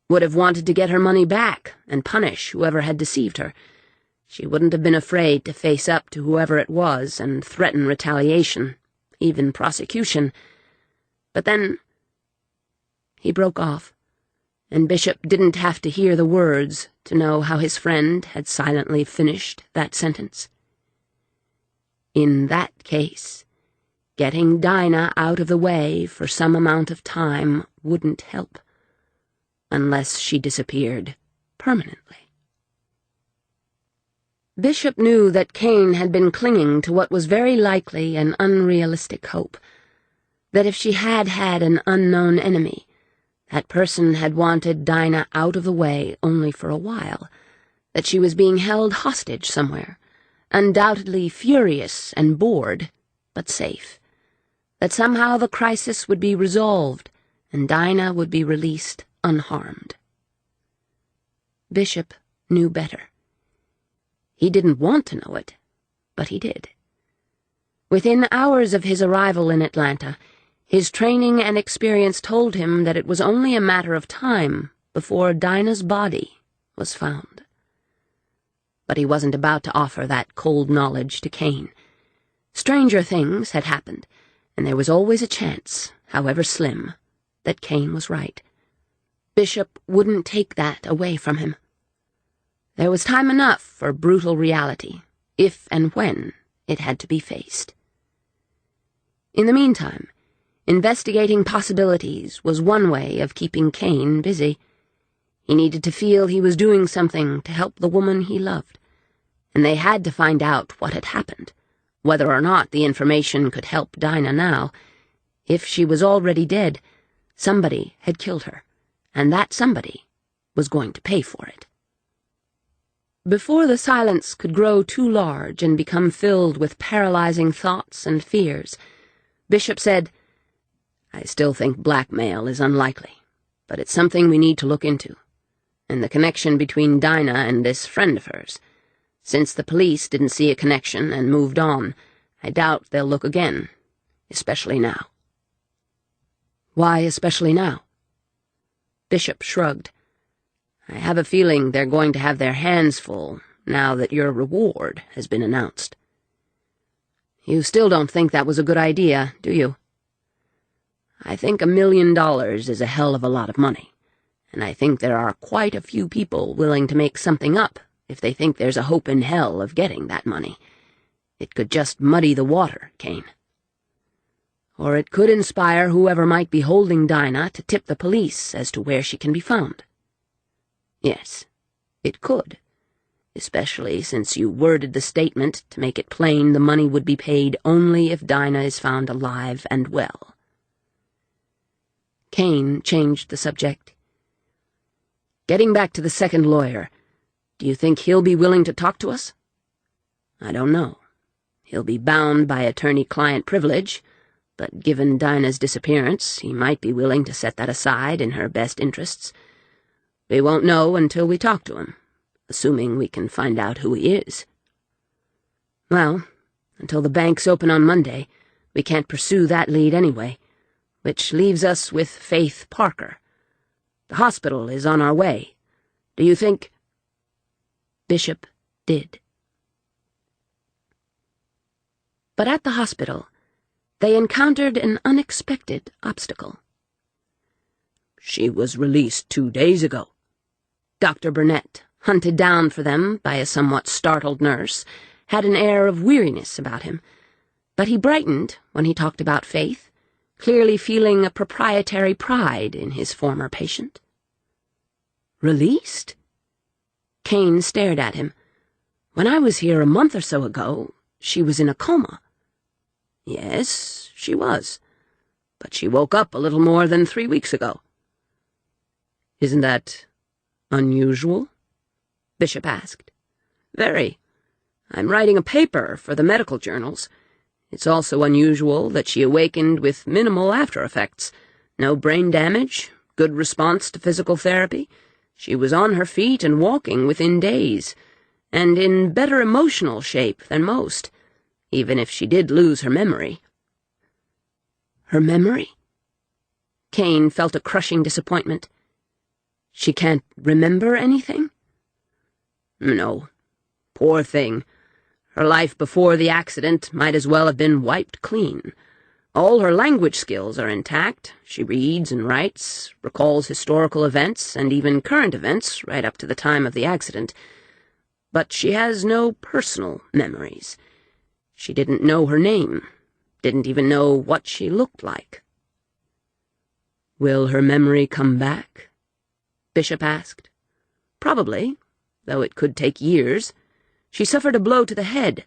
would have wanted to get her money back and punish whoever had deceived her. She wouldn't have been afraid to face up to whoever it was and threaten retaliation, even prosecution. But then he broke off, and Bishop didn't have to hear the words to know how his friend had silently finished that sentence. In that case, getting Dinah out of the way for some amount of time wouldn't help, unless she disappeared permanently. Bishop knew that Kane had been clinging to what was very likely an unrealistic hope, that if she had had an unknown enemy, That person had wanted Dinah out of the way only for a while, that she was being held hostage somewhere, undoubtedly furious and bored, but safe, that somehow the crisis would be resolved and Dinah would be released unharmed. Bishop knew better. He didn't want to know it, but he did. Within hours of his arrival in Atlanta, his training and experience told him that it was only a matter of time before Dinah's body was found. But he wasn't about to offer that cold knowledge to Kane. Stranger things had happened, and there was always a chance, however slim, that Kane was right. Bishop wouldn't take that away from him. There was time enough for brutal reality, if and when it had to be faced. In the meantime, investigating possibilities was one way of keeping Kane busy. He needed to feel he was doing something to help the woman he loved, and they had to find out what had happened, whether or not the information could help Dinah now. If she was already dead, somebody had killed her, and that somebody was going to pay for it. Before the silence could grow too large and become filled with paralyzing thoughts and fears, Bishop said, "I still think blackmail is unlikely, but it's something we need to look into, and the connection between Dinah and this friend of hers. Since the police didn't see a connection and moved on, I doubt they'll look again, especially now." "Why especially now?" Bishop shrugged. "I have a feeling they're going to have their hands full now that your reward has been announced." "You still don't think that was a good idea, do you?" "I think $1 million is a hell of a lot of money, and I think there are quite a few people willing to make something up if they think there's a hope in hell of getting that money. It could just muddy the water, Kane. Or it could inspire whoever might be holding Dinah to tip the police as to where she can be found." "Yes, it could, especially since you worded the statement to make it plain the money would be paid only if Dinah is found alive and well." Kane changed the subject. "Getting back to the second lawyer, do you think he'll be willing to talk to us?" "I don't know. He'll be bound by attorney-client privilege, but given Dinah's disappearance, he might be willing to set that aside in her best interests. We won't know until we talk to him, assuming we can find out who he is." "Well, until the banks open on Monday, we can't pursue that lead anyway, which leaves us with Faith Parker. The hospital is on our way. Do you think—" Bishop did. But at the hospital, they encountered an unexpected obstacle. "She was released 2 days ago." Dr. Burnett, hunted down for them by a somewhat startled nurse, had an air of weariness about him, but he brightened when he talked about Faith, clearly feeling a proprietary pride in his former patient. "Released?" Kane stared at him. "When I was here a month or so ago, she was in a coma." "Yes, she was, but she woke up a little more than 3 weeks ago." "Isn't that unusual?" Bishop asked. "Very. I'm writing a paper for the medical journals. It's also unusual that she awakened with minimal after-effects. No brain damage, good response to physical therapy. She was on her feet and walking within days, and in better emotional shape than most, even if she did lose her memory." "Her memory?" Kane felt a crushing disappointment. "She can't remember anything?" "No. Poor thing. Her life before the accident might as well have been wiped clean. All her language skills are intact. She reads and writes, recalls historical events and even current events right up to the time of the accident. But she has no personal memories. She didn't know her name, didn't even know what she looked like." "Will her memory come back?" Bishop asked. "Probably, though it could take years. She suffered a blow to the head,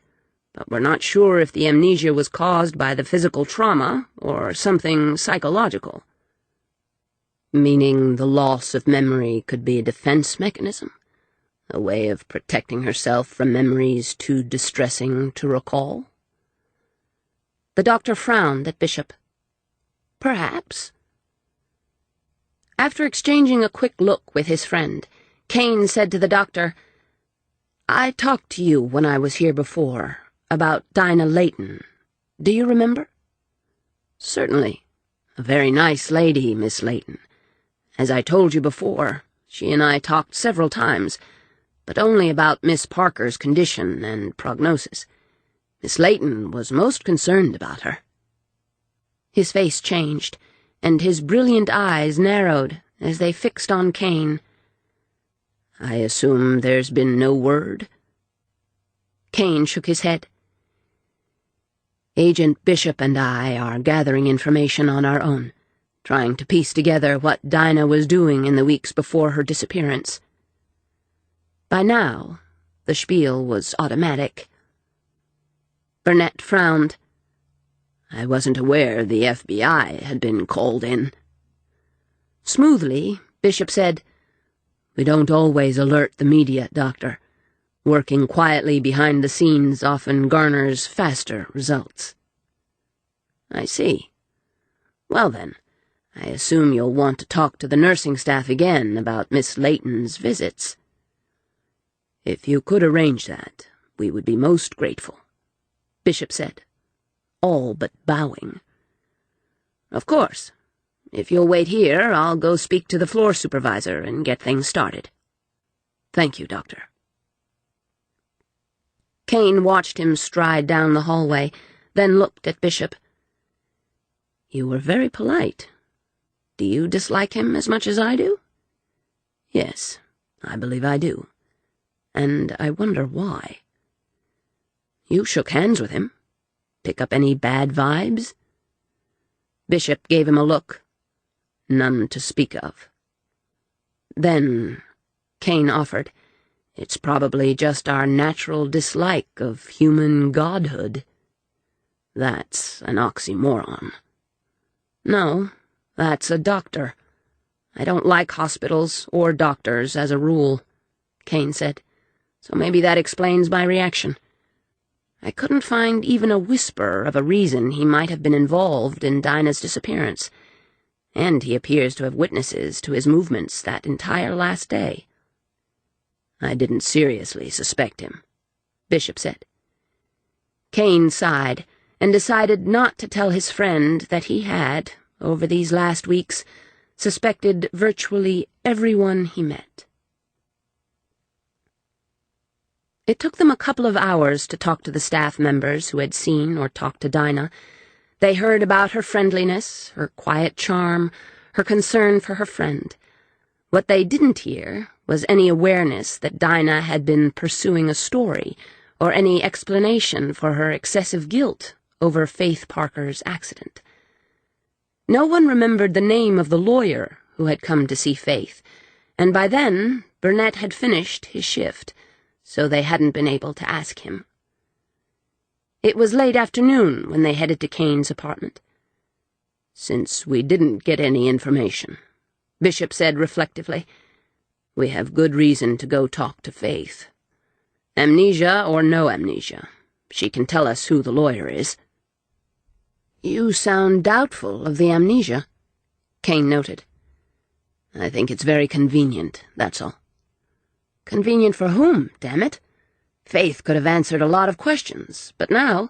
but we're not sure if the amnesia was caused by the physical trauma or something psychological." Meaning the loss of memory could be a defense mechanism? A way of protecting herself from memories too distressing to recall? The doctor frowned at Bishop. Perhaps. After exchanging a quick look with his friend, Kane said to the doctor, "I talked to you when I was here before, about Dinah Layton. Do you remember?" "Certainly. A very nice lady, Miss Layton. As I told you before, she and I talked several times, but only about Miss Parker's condition and prognosis. Miss Layton was most concerned about her." His face changed, and his brilliant eyes narrowed as they fixed on Kane. "I assume there's been no word?" Kane shook his head. "Agent Bishop and I are gathering information on our own, trying to piece together what Dinah was doing in the weeks before her disappearance." By now, the spiel was automatic. Burnett frowned. "I wasn't aware the FBI had been called in." Smoothly, Bishop said, "We don't always alert the media, Doctor. Working quietly behind the scenes often garners faster results." "I see. Well then, I assume you'll want to talk to the nursing staff again about Miss Layton's visits." "If you could arrange that, we would be most grateful," Bishop said, all but bowing. "Of course. If you'll wait here, I'll go speak to the floor supervisor and get things started." "Thank you, Doctor." Kane watched him stride down the hallway, then looked at Bishop. "You were very polite. Do you dislike him as much as I do?" "Yes, I believe I do. And I wonder why." "You shook hands with him. Pick up any bad vibes?" Bishop gave him a look. "None to speak of." "Then," Kane offered, "it's probably just our natural dislike of human godhood." "That's an oxymoron." "No, that's a doctor. I don't like hospitals or doctors as a rule," Kane said, "so maybe that explains my reaction. I couldn't find even a whisper of a reason he might have been involved in Dinah's disappearance, and he appears to have witnesses to his movements that entire last day." "I didn't seriously suspect him," Bishop said. Kane sighed and decided not to tell his friend that he had, over these last weeks, suspected virtually everyone he met. It took them a couple of hours to talk to the staff members who had seen or talked to Dinah. They heard about her friendliness, her quiet charm, her concern for her friend. What they didn't hear was any awareness that Dinah had been pursuing a story, or any explanation for her excessive guilt over Faith Parker's accident. No one remembered the name of the lawyer who had come to see Faith, and by then Burnett had finished his shift, so they hadn't been able to ask him. It was late afternoon when they headed to Kane's apartment. "Since we didn't get any information," Bishop said reflectively, "we have good reason to go talk to Faith. Amnesia or no amnesia, she can tell us who the lawyer is." "You sound doubtful of the amnesia," Kane noted. "I think it's very convenient, that's all." "Convenient for whom, damn it? Faith could have answered a lot of questions, but now,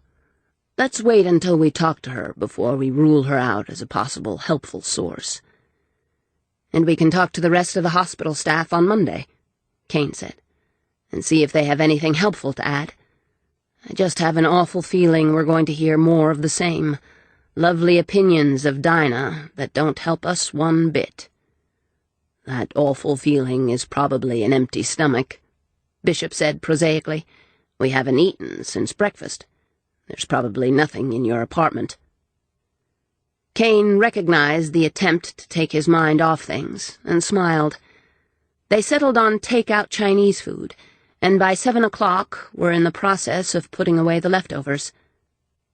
let's wait until we talk to her before we rule her out as a possible helpful source." "And we can talk to the rest of the hospital staff on Monday," Kane said, "and see if they have anything helpful to add. I just have an awful feeling we're going to hear more of the same, lovely opinions of Dinah that don't help us one bit." "That awful feeling is probably an empty stomach," Bishop said prosaically. "We haven't eaten since breakfast. There's probably nothing in your apartment." Kane recognized the attempt to take his mind off things and smiled. They settled on take-out Chinese food, and by 7 o'clock were in the process of putting away the leftovers.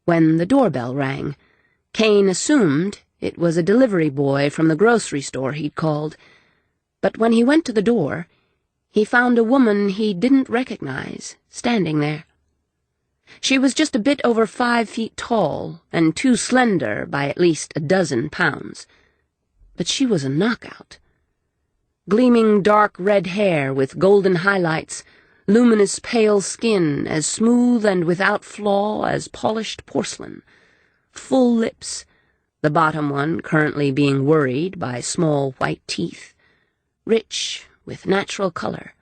When the doorbell rang, Kane assumed It was a delivery boy from the grocery store he'd called. But when he went to the door, he found a woman he didn't recognize standing there. She was just a bit over 5 feet tall and too slender by at least a dozen pounds. But she was a knockout. Gleaming dark red hair with golden highlights, luminous pale skin as smooth and without flaw as polished porcelain, full lips, the bottom one currently being worried by small white teeth, rich with natural color,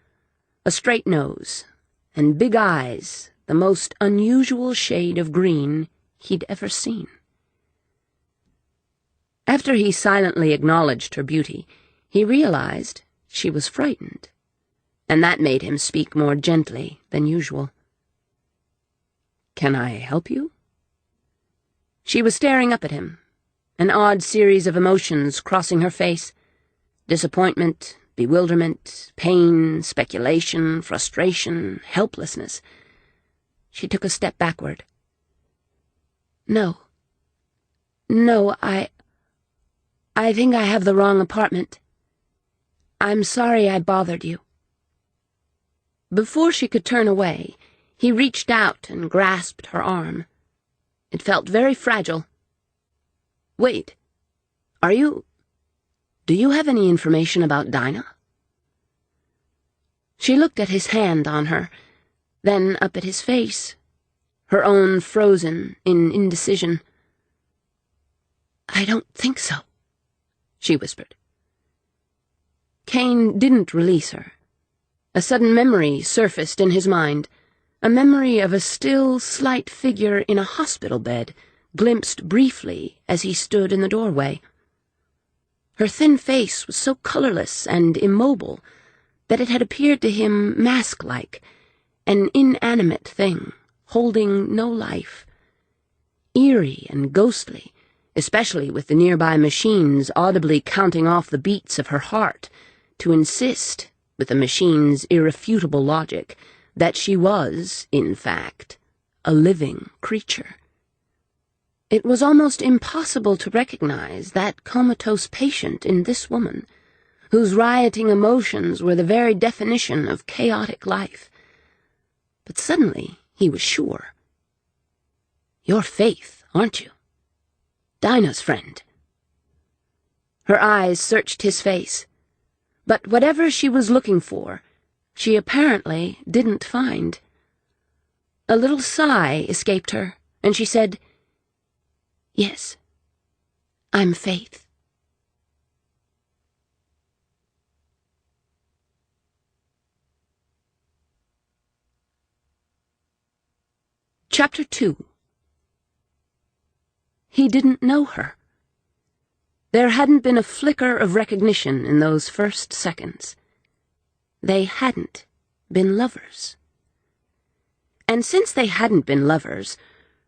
a straight nose, and big eyes, the most unusual shade of green he'd ever seen. After he silently acknowledged her beauty, he realized she was frightened, and that made him speak more gently than usual. "Can I help you?" She was staring up at him, an odd series of emotions crossing her face: disappointment, bewilderment, pain, speculation, frustration, helplessness. She took a step backward. No, I think I have the wrong apartment. I'm sorry I bothered you." Before she could turn away, he reached out and grasped her arm. It felt very fragile. "Wait, do you have any information about Dinah?" She looked at his hand on her, then up at his face, her own frozen in indecision. "I don't think so," she whispered. Kane didn't release her. A sudden memory surfaced in his mind, a memory of a still, slight figure in a hospital bed, glimpsed briefly as he stood in the doorway. Her thin face was so colorless and immobile that it had appeared to him mask-like, an inanimate thing, holding no life. Eerie and ghostly, especially with the nearby machines audibly counting off the beats of her heart to insist, with the machine's irrefutable logic, that she was, in fact, a living creature. It was almost impossible to recognize that comatose patient in this woman, whose rioting emotions were the very definition of chaotic life. But suddenly he was sure. "You're Faith, aren't you? Dinah's friend." Her eyes searched his face, but whatever she was looking for, she apparently didn't find. A little sigh escaped her, and she said, "Yes, I'm Faith." Chapter 2. He didn't know her. There hadn't been a flicker of recognition in those first seconds. They hadn't been lovers. And since they hadn't been lovers,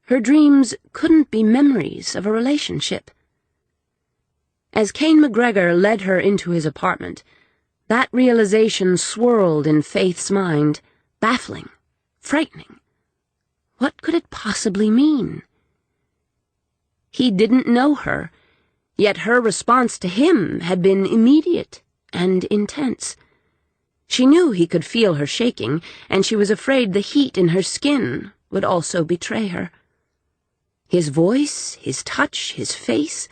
her dreams couldn't be memories of a relationship. As Kane McGregor led her into his apartment, that realization swirled in Faith's mind, baffling, frightening. What could it possibly mean? He didn't know her, yet her response to him had been immediate and intense. She knew he could feel her shaking, and she was afraid the heat in her skin would also betray her. His voice, his touch, his face,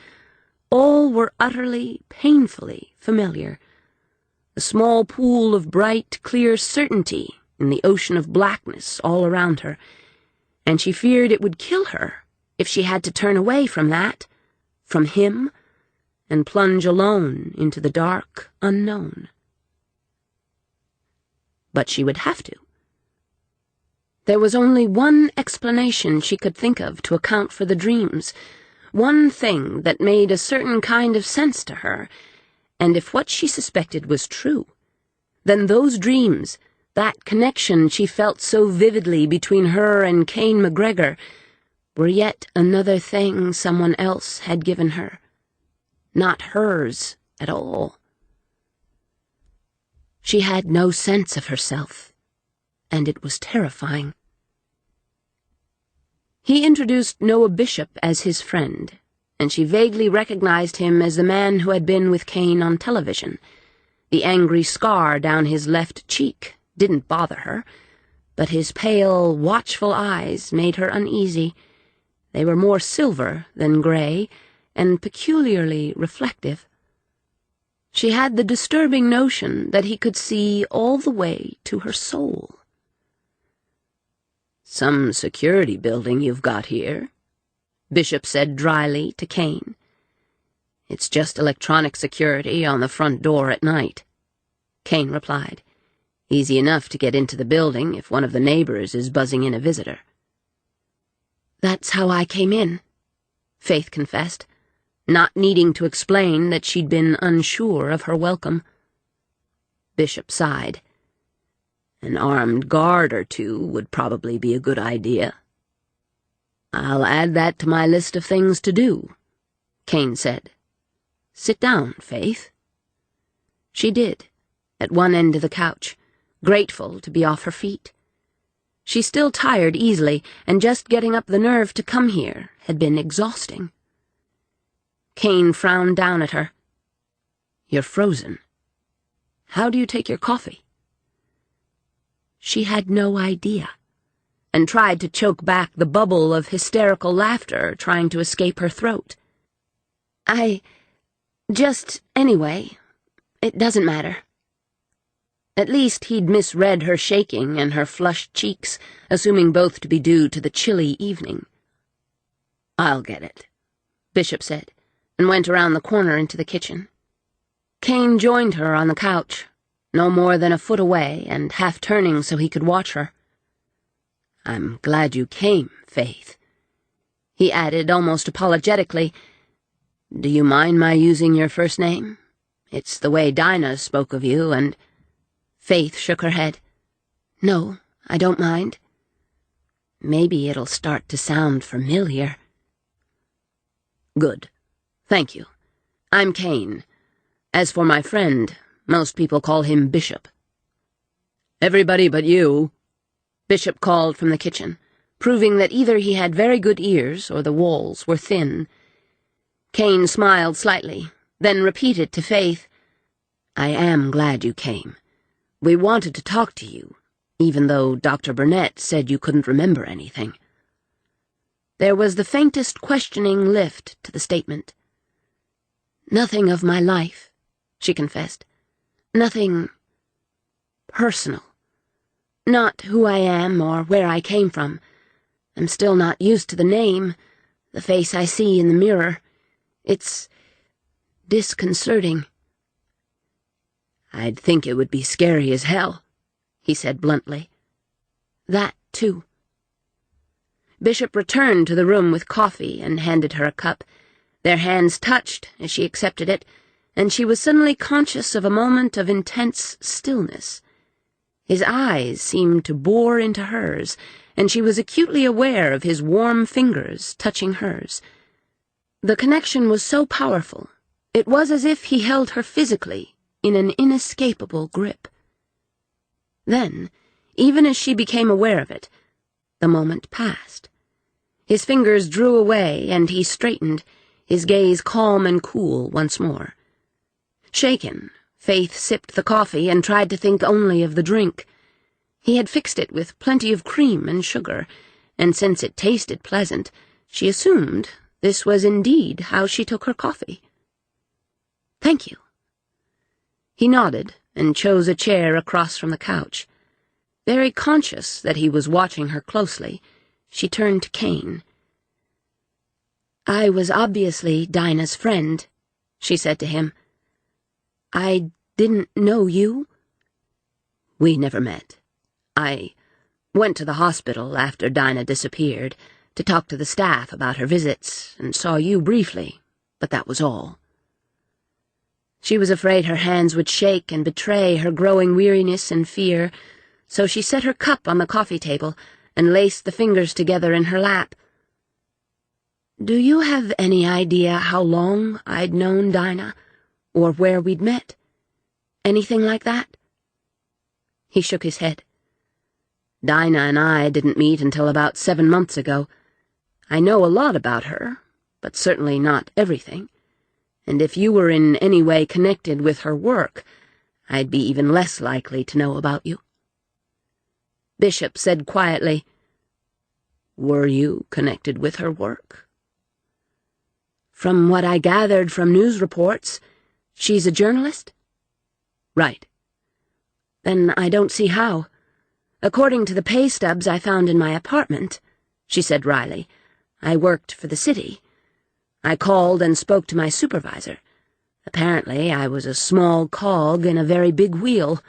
all were utterly, painfully familiar. A small pool of bright, clear certainty in the ocean of blackness all around her, and she feared it would kill her if she had to turn away from that, from him, and plunge alone into the dark unknown. But she would have to. There was only one explanation she could think of to account for the dreams, one thing that made a certain kind of sense to her, and if what she suspected was true, then those dreams, that connection she felt so vividly between her and Kane McGregor, were yet another thing someone else had given her, not hers at all. She had no sense of herself, and it was terrifying. He introduced Noah Bishop as his friend, and she vaguely recognized him as the man who had been with Kane on television. The angry scar down his left cheek didn't bother her, but his pale, watchful eyes made her uneasy. They were more silver than gray, and peculiarly reflective. She had the disturbing notion that he could see all the way to her soul. "Some security building you've got here," Bishop said dryly to Kane. "It's just electronic security on the front door at night," Kane replied. "Easy enough to get into the building if one of the neighbors is buzzing in a visitor." "That's how I came in," Faith confessed, not needing to explain that she'd been unsure of her welcome. Bishop sighed. "An armed guard or two would probably be a good idea." "I'll add that to my list of things to do," Kane said. "Sit down, Faith." She did, at one end of the couch, grateful to be off her feet. She still tired easily, and just getting up the nerve to come here had been exhausting. Kane frowned down at her. "You're frozen. How do you take your coffee?" She had no idea, and tried to choke back the bubble of hysterical laughter trying to escape her throat. Anyway, it doesn't matter." At least he'd misread her shaking and her flushed cheeks, assuming both to be due to the chilly evening. "I'll get it," Bishop said, and went around the corner into the kitchen. Kane joined her on the couch, no more than a foot away and half turning so he could watch her. "I'm glad you came, Faith," he added almost apologetically. "Do you mind my using your first name? It's the way Dinah spoke of you, and—" Faith shook her head. "No, I don't mind." "Maybe it'll start to sound familiar." "Good. Thank you. I'm Kane. As for my friend, most people call him Bishop." "Everybody but you," Bishop called from the kitchen, proving that either he had very good ears or the walls were thin. Kane smiled slightly, then repeated to Faith, "I am glad you came. We wanted to talk to you, even though Dr. Burnett said you couldn't remember anything." There was the faintest questioning lift to the statement. "Nothing of my life," she confessed. "Nothing personal. Not who I am or where I came from. I'm still not used to the name, the face I see in the mirror. It's disconcerting." "I'd think it would be scary as hell," he said bluntly. "That, too." Bishop returned to the room with coffee and handed her a cup. Their hands touched as she accepted it, and she was suddenly conscious of a moment of intense stillness. His eyes seemed to bore into hers, and she was acutely aware of his warm fingers touching hers. The connection was so powerful, it was as if he held her physically in an inescapable grip. Then, even as she became aware of it, the moment passed. His fingers drew away, and he straightened, his gaze calm and cool once more. Shaken, Faith sipped the coffee and tried to think only of the drink. He had fixed it with plenty of cream and sugar, and since it tasted pleasant, she assumed this was indeed how she took her coffee. "Thank you." He nodded and chose a chair across from the couch. Very conscious that he was watching her closely, she turned to Kane. "I was obviously Dinah's friend," she said to him. "I didn't know you." "We never met. I went to the hospital after Dinah disappeared to talk to the staff about her visits and saw you briefly, but that was all." She was afraid her hands would shake and betray her growing weariness and fear, so she set her cup on the coffee table and laced the fingers together in her lap. "Do you have any idea how long I'd known Dinah, or where we'd met? Anything like that?" He shook his head. "Dinah and I didn't meet until about 7 months ago. I know a lot about her, but certainly not everything. And if you were in any way connected with her work, I'd be even less likely to know about you." Bishop said quietly, "Were you connected with her work?" "From what I gathered from news reports, she's a journalist?" "Right." "Then I don't see how. According to the pay stubs I found in my apartment," she said wryly, "I worked for the city. I called and spoke to my supervisor. Apparently I was a small cog in a very big wheel.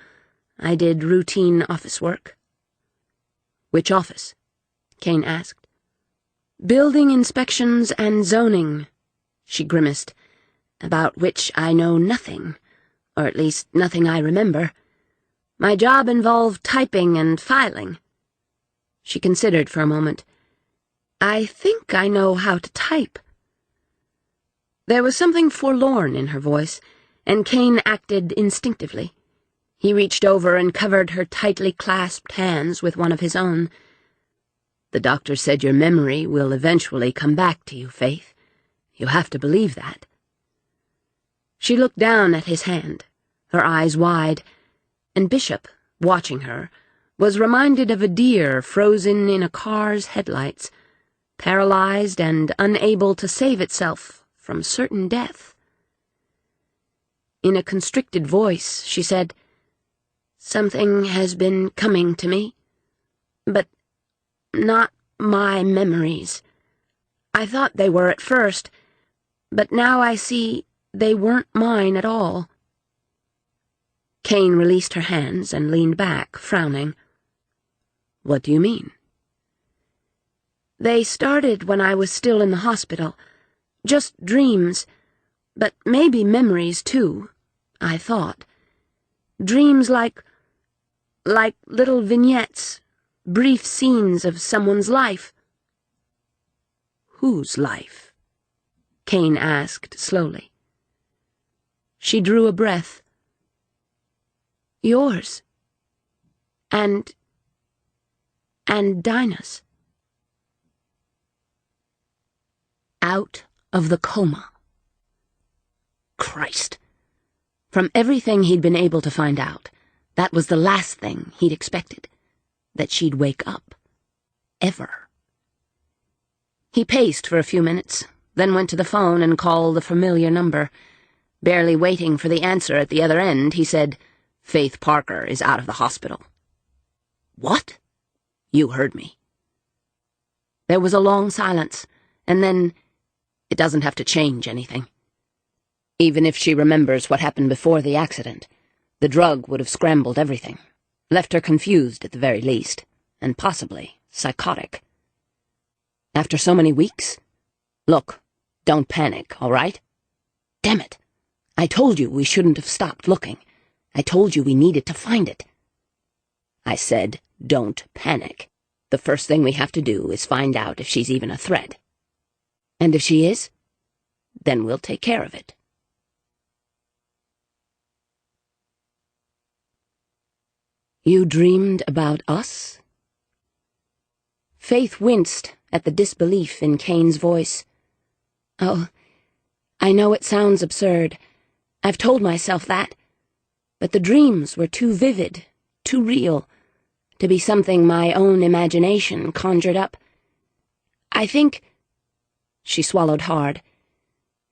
I did routine office work." "Which office?" Kane asked. "Building inspections and zoning," she grimaced, "about which I know nothing, or at least nothing I remember. My job involved typing and filing." She considered for a moment. "I think I know how to type." There was something forlorn in her voice, and Kane acted instinctively. He reached over and covered her tightly clasped hands with one of his own. "The doctor said your memory will eventually come back to you, Faith. You have to believe that." She looked down at his hand, her eyes wide, and Bishop, watching her, was reminded of a deer frozen in a car's headlights, paralyzed and unable to save itself from certain death. In a constricted voice, she said, "Something has been coming to me, but not my memories. I thought they were at first, but now I see they weren't mine at all." Kane released her hands and leaned back, frowning. "What do you mean?" "They started when I was still in the hospital. Just dreams, but maybe memories too, I thought. Dreams like little vignettes, brief scenes of someone's life." "Whose life?" Kane asked slowly. She drew a breath. "Yours. And Dinah's." Out of the coma. Christ. From everything he'd been able to find out, that was the last thing he'd expected, that she'd wake up. Ever. He paced for a few minutes, then went to the phone and called the familiar number. Barely waiting for the answer at the other end, he said, "Faith Parker is out of the hospital." "What?" "You heard me." There was a long silence, and then, "It doesn't have to change anything. Even if she remembers what happened before the accident, the drug would have scrambled everything, left her confused at the very least, and possibly psychotic. After so many weeks? Look, don't panic, all right? Damn it! I told you we shouldn't have stopped looking. I told you we needed to find it. I said, don't panic. The first thing we have to do is find out if she's even a threat. And if she is, then we'll take care of it." "You dreamed about us?" Faith winced at the disbelief in Kane's voice. "Oh, I know it sounds absurd. I've told myself that. But the dreams were too vivid, too real, to be something my own imagination conjured up. I think—" She swallowed hard.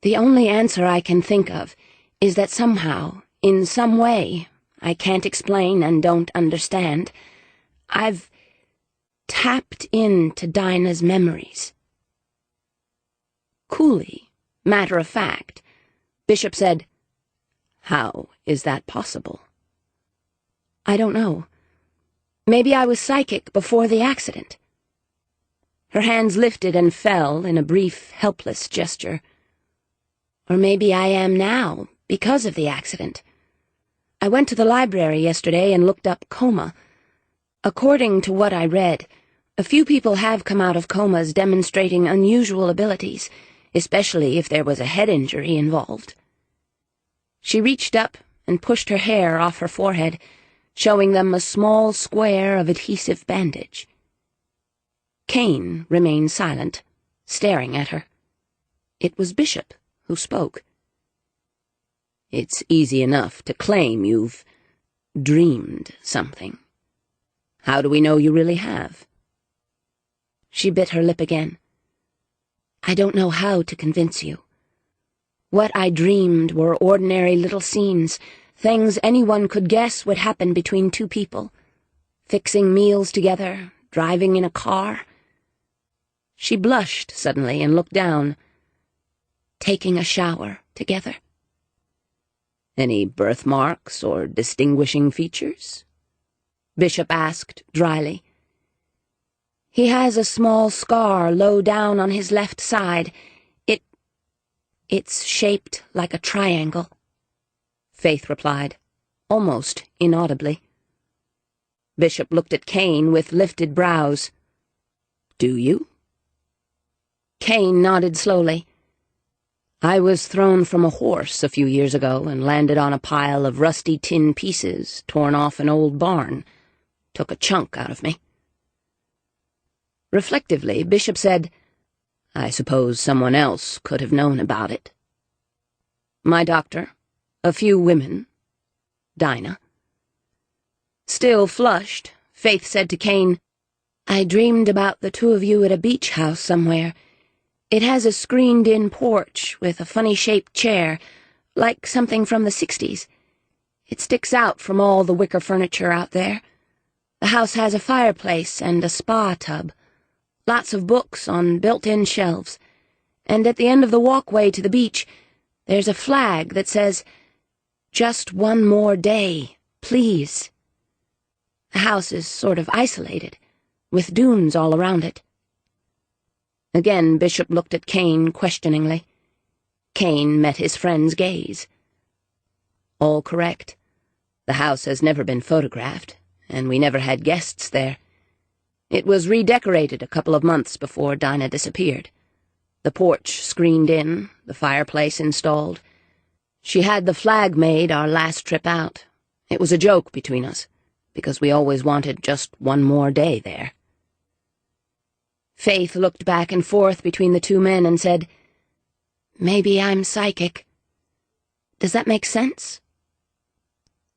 "The only answer I can think of is that somehow, in some way, I can't explain and don't understand, I've tapped into Dinah's memories." Coolly, matter of fact, Bishop said, "How is that possible?" "I don't know. Maybe I was psychic before the accident." Her hands lifted and fell in a brief, helpless gesture. "Or maybe I am now, because of the accident. I went to the library yesterday and looked up coma. According to what I read, a few people have come out of comas demonstrating unusual abilities, especially if there was a head injury involved." She reached up and pushed her hair off her forehead, showing them a small square of adhesive bandage. Kane remained silent, staring at her. It was Bishop who spoke. "It's easy enough to claim you've dreamed something. How do we know you really have?" She bit her lip again. "I don't know how to convince you. What I dreamed were ordinary little scenes, things anyone could guess would happen between two people. Fixing meals together, driving in a car." She blushed suddenly and looked down. "Taking a shower together." "Any birthmarks or distinguishing features?" Bishop asked dryly. "He has a small scar low down on his left side. It's shaped like a triangle," Faith replied, almost inaudibly. Bishop looked at Kane with lifted brows. "Do you?" Kane nodded slowly. "I was thrown from a horse a few years ago and landed on a pile of rusty tin pieces torn off an old barn. Took a chunk out of me." Reflectively, Bishop said, "I suppose someone else could have known about it." "My doctor, a few women, Dinah." Still flushed, Faith said to Kane, "I dreamed about the two of you at a beach house somewhere. It has a screened-in porch with a funny-shaped chair, like something from the 60s. It sticks out from all the wicker furniture out there. The house has a fireplace and a spa tub. Lots of books on built-in shelves. And at the end of the walkway to the beach, there's a flag that says, 'Just one more day, please.' The house is sort of isolated, with dunes all around it." Again Bishop looked at Kane questioningly. Kane met his friend's gaze. "All correct. The house has never been photographed, and we never had guests there. It was redecorated a couple of months before Dinah disappeared. The porch screened in, the fireplace installed. She had the flag made our last trip out. It was a joke between us, because we always wanted just one more day there." Faith looked back and forth between the two men and said, "Maybe I'm psychic. Does that make sense?"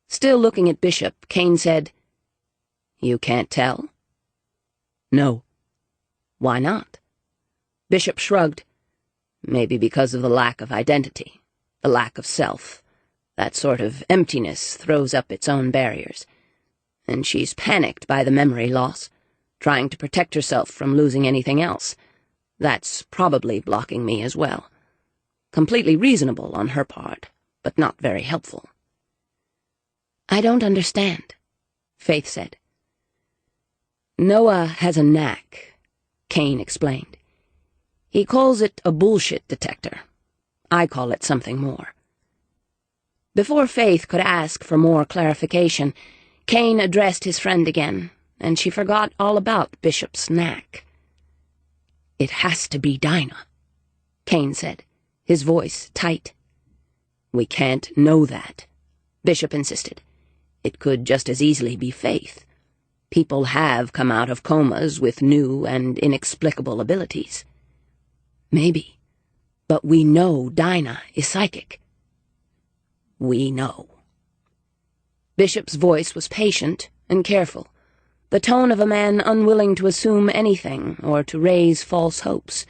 Still looking at Bishop, Kane said, "You can't tell?" "No." "Why not?" Bishop shrugged. "Maybe because of the lack of identity, the lack of self. That sort of emptiness throws up its own barriers. And she's panicked by the memory loss, trying to protect herself from losing anything else. That's probably blocking me as well. Completely reasonable on her part, but not very helpful." "I don't understand," Faith said. "Noah has a knack," Kane explained. "He calls it a bullshit detector. I call it something more." Before Faith could ask for more clarification, Kane addressed his friend again, and she forgot all about Bishop's knack. "It has to be Dinah," Kane said, his voice tight. "We can't know that," Bishop insisted. "It could just as easily be Faith. People have come out of comas with new and inexplicable abilities." "Maybe, but we know Dinah is psychic." "We know." Bishop's voice was patient and careful, the tone of a man unwilling to assume anything or to raise false hopes.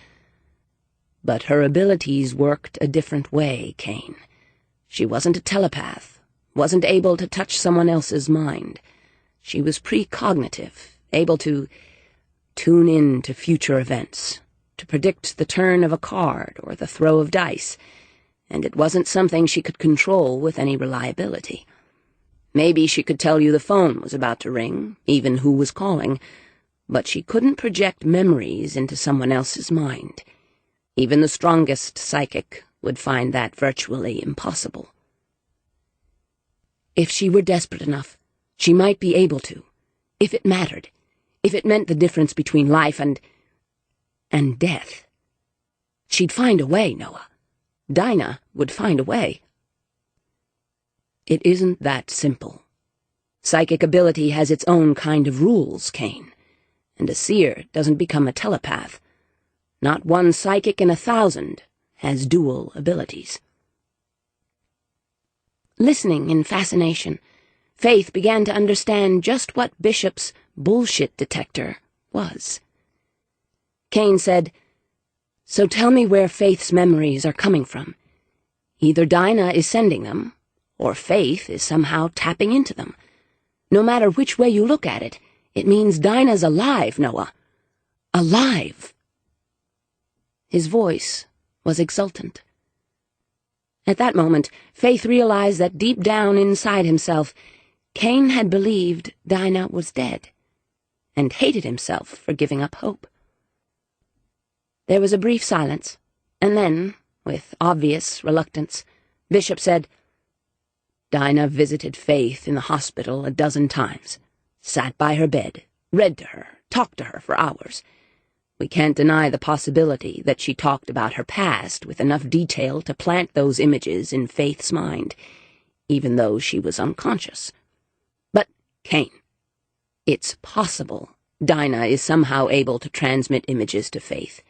"But her abilities worked a different way, Kane. She wasn't a telepath, wasn't able to touch someone else's mind. She was precognitive, able to tune in to future events, to predict the turn of a card or the throw of dice, and it wasn't something she could control with any reliability. Maybe she could tell you the phone was about to ring, even who was calling, but she couldn't project memories into someone else's mind. Even the strongest psychic would find that virtually impossible. If she were desperate enough, she might be able to, if it mattered, if it meant the difference between life and death. She'd find a way, Noah. Dinah would find a way. It isn't that simple. Psychic ability has its own kind of rules, Kane, and a seer doesn't become a telepath. Not one psychic in 1,000 has dual abilities. Listening in fascination, Faith began to understand just what Bishop's bullshit detector was. Kane said, "So tell me where Faith's memories are coming from. Either Dinah is sending them, or Faith is somehow tapping into them. No matter which way you look at it, it means Dinah's alive, Noah. Alive." His voice was exultant. At that moment, Faith realized that deep down inside himself, Kane had believed Dinah was dead, and hated himself for giving up hope. There was a brief silence, and then, with obvious reluctance, Bishop said, "Dinah visited Faith in the hospital a dozen times, sat by her bed, read to her, talked to her for hours. We can't deny the possibility that she talked about her past with enough detail to plant those images in Faith's mind, even though she was unconscious. But, Kane, it's possible Dinah is somehow able to transmit images to Faith.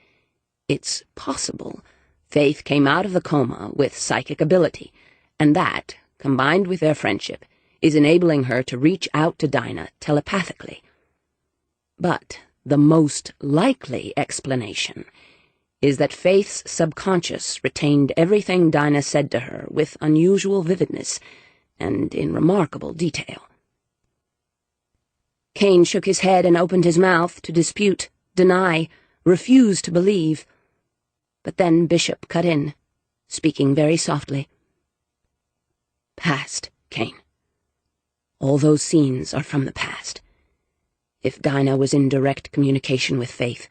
It's possible Faith came out of the coma with psychic ability, and that, combined with their friendship, is enabling her to reach out to Dinah telepathically. But the most likely explanation is that Faith's subconscious retained everything Dinah said to her with unusual vividness and in remarkable detail." Kane shook his head and opened his mouth to dispute, deny, refuse to believe. But then Bishop cut in, speaking very softly. "Past, Kane. All those scenes are from the past. If Dinah was in direct communication with Faith,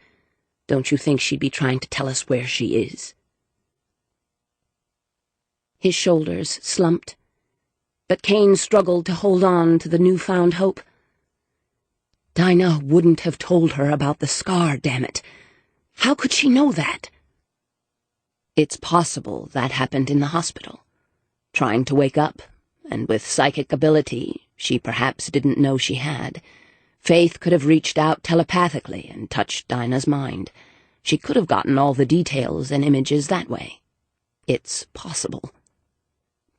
don't you think she'd be trying to tell us where she is?" His shoulders slumped, but Kane struggled to hold on to the newfound hope. Dinah wouldn't have told her about the scar, damn it. How could she know that? It's possible that happened in the hospital. Trying to wake up, and with psychic ability she perhaps didn't know she had. Faith could have reached out telepathically and touched Dinah's mind. She could have gotten all the details and images that way. It's possible.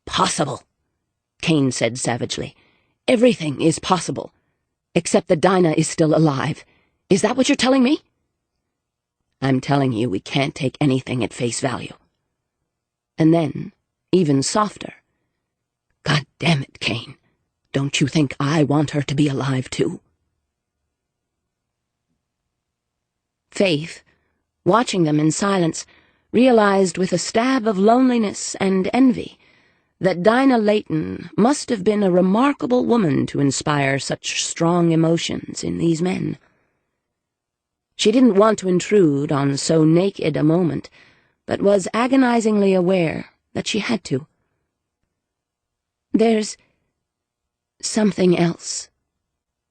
"Possible," Kane said savagely. "Everything is possible, except that Dinah is still alive. Is that what you're telling me?" "I'm telling you we can't take anything at face value." And then, even softer, "God damn it, Kane. Don't you think I want her to be alive, too?" Faith, watching them in silence, realized with a stab of loneliness and envy that Dinah Layton must have been a remarkable woman to inspire such strong emotions in these men. She didn't want to intrude on so naked a moment, but was agonizingly aware that she had to. "There's something else,"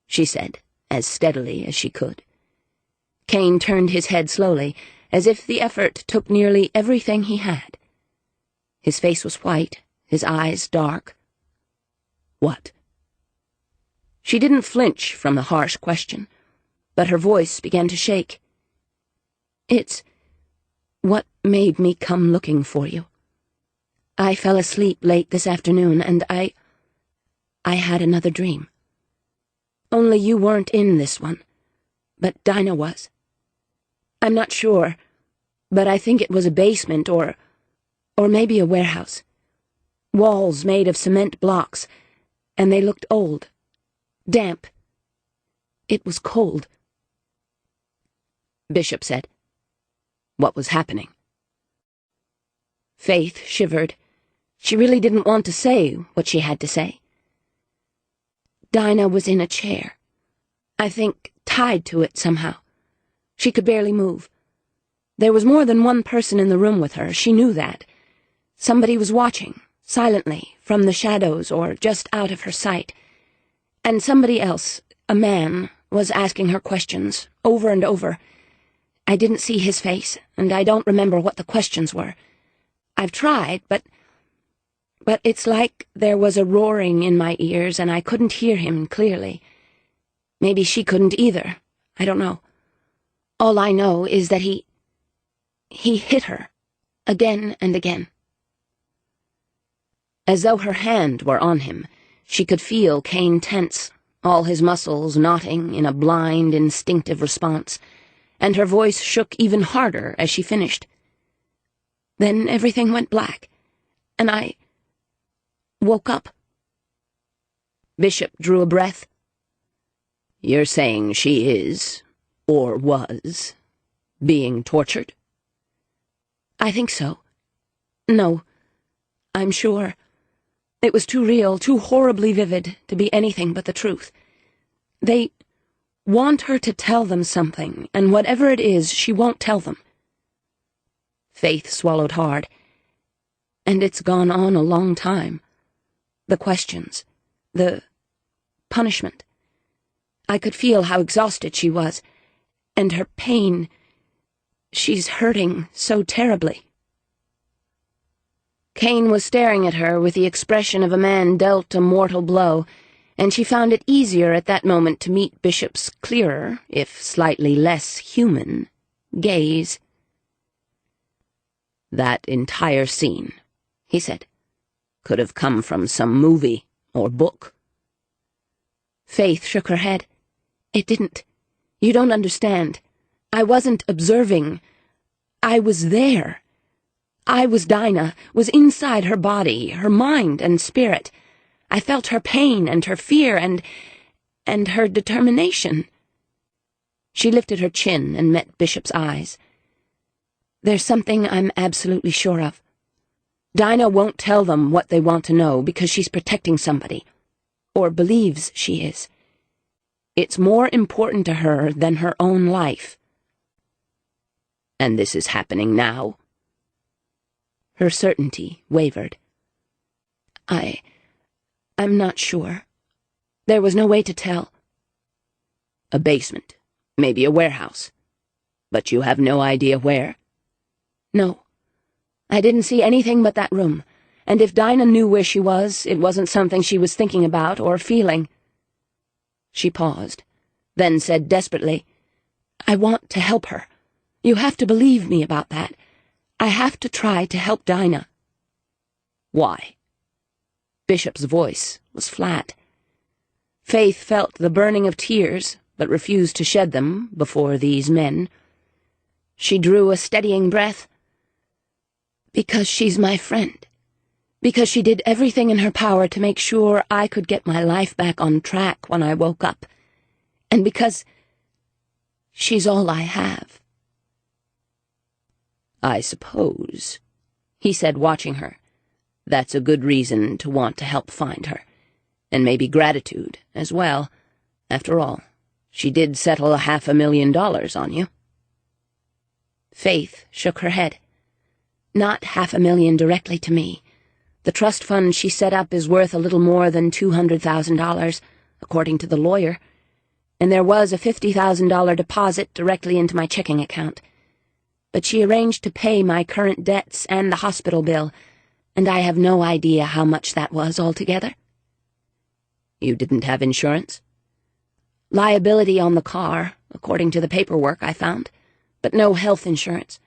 she said, as steadily as she could. Kane turned his head slowly, as if the effort took nearly everything he had. His face was white, his eyes dark. "What?" She didn't flinch from the harsh question, but her voice began to shake. "It's what made me come looking for you. I fell asleep late this afternoon, and I had another dream. Only you weren't in this one, but Dinah was. I'm not sure, but I think it was a basement or maybe a warehouse. Walls made of cement blocks, and they looked old, damp. It was cold." Bishop said, "What was happening?" Faith shivered. She really didn't want to say what she had to say. "Dinah was in a chair. I think tied to it somehow. She could barely move. There was more than one person in the room with her, she knew that. Somebody was watching, silently, from the shadows or just out of her sight. And somebody else, a man, was asking her questions, over and over. I didn't see his face, and I don't remember what the questions were. I've tried, but it's like there was a roaring in my ears and I couldn't hear him clearly. Maybe she couldn't either. I don't know. All I know is that he hit her, again and again. As though her hand were on him, she could feel Kane tense, all his muscles knotting in a blind, instinctive response, and her voice shook even harder as she finished. Then everything went black, and I woke up. Bishop drew a breath. You're saying she is, or was, being tortured? I think so. No, I'm sure. It was too real, too horribly vivid to be anything but the truth. They want her to tell them something, and whatever it is, she won't tell them. Faith swallowed hard. And it's gone on a long time. The questions, the punishment. I could feel how exhausted she was, and her pain. She's hurting so terribly. Kane was staring at her with the expression of a man dealt a mortal blow, and she found it easier at that moment to meet Bishop's clearer, if slightly less human, gaze. That entire scene, he said, could have come from some movie or book. Faith shook her head. It didn't. You don't understand. I wasn't observing. I was there. I was Dinah, was inside her body, her mind and spirit. I felt her pain and her fear and her determination. She lifted her chin and met Bishop's eyes. There's something I'm absolutely sure of. Dinah won't tell them what they want to know because she's protecting somebody, or believes she is. It's more important to her than her own life. And this is happening now? Her certainty wavered. I'm not sure. There was no way to tell. A basement, maybe a warehouse. But you have no idea where? No. I didn't see anything but that room, and if Dinah knew where she was, it wasn't something she was thinking about or feeling. She paused, then said desperately, I want to help her. You have to believe me about that. I have to try to help Dinah. Why? Bishop's voice was flat. Faith felt the burning of tears, but refused to shed them before these men. She drew a steadying breath. Because she's my friend. Because she did everything in her power to make sure I could get my life back on track when I woke up. And because she's all I have. I suppose, he said, watching her, that's a good reason to want to help find her, and maybe gratitude as well. After all, she did settle $500,000 on you. Faith shook her head. Not $500,000 directly to me. The trust fund she set up is worth a little more than $200,000, according to the lawyer, and there was a $50,000 deposit directly into my checking account. But she arranged to pay my current debts and the hospital bill, and I have no idea how much that was altogether. You didn't have insurance? Liability on the car, according to the paperwork I found, but no health insurance.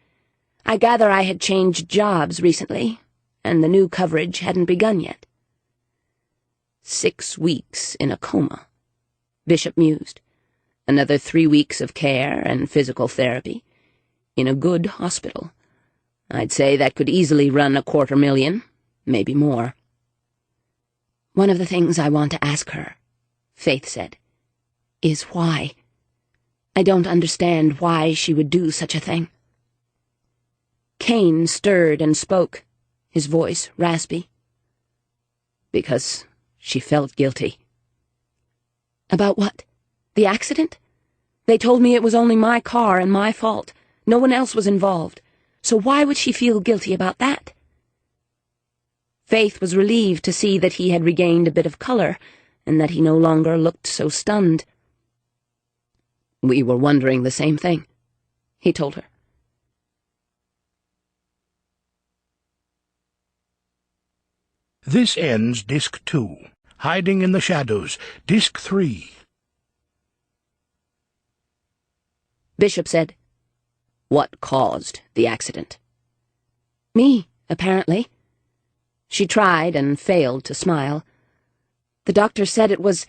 I gather I had changed jobs recently, and the new coverage hadn't begun yet. 6 weeks in a coma, Bishop mused. Another 3 weeks of care and physical therapy. In a good hospital. I'd say that could easily run $250,000, maybe more. One of the things I want to ask her, Faith said, is why. I don't understand why she would do such a thing. Kane stirred and spoke, his voice raspy. Because she felt guilty. About what? The accident? They told me it was only my car and my fault. No one else was involved. So why would she feel guilty about that? Faith was relieved to see that he had regained a bit of color, and that he no longer looked so stunned. We were wondering the same thing, he told her. This ends Disc 2. Hiding in the Shadows, Disc 3. Bishop said, What caused the accident? Me, apparently. She tried and failed to smile. The doctor said it was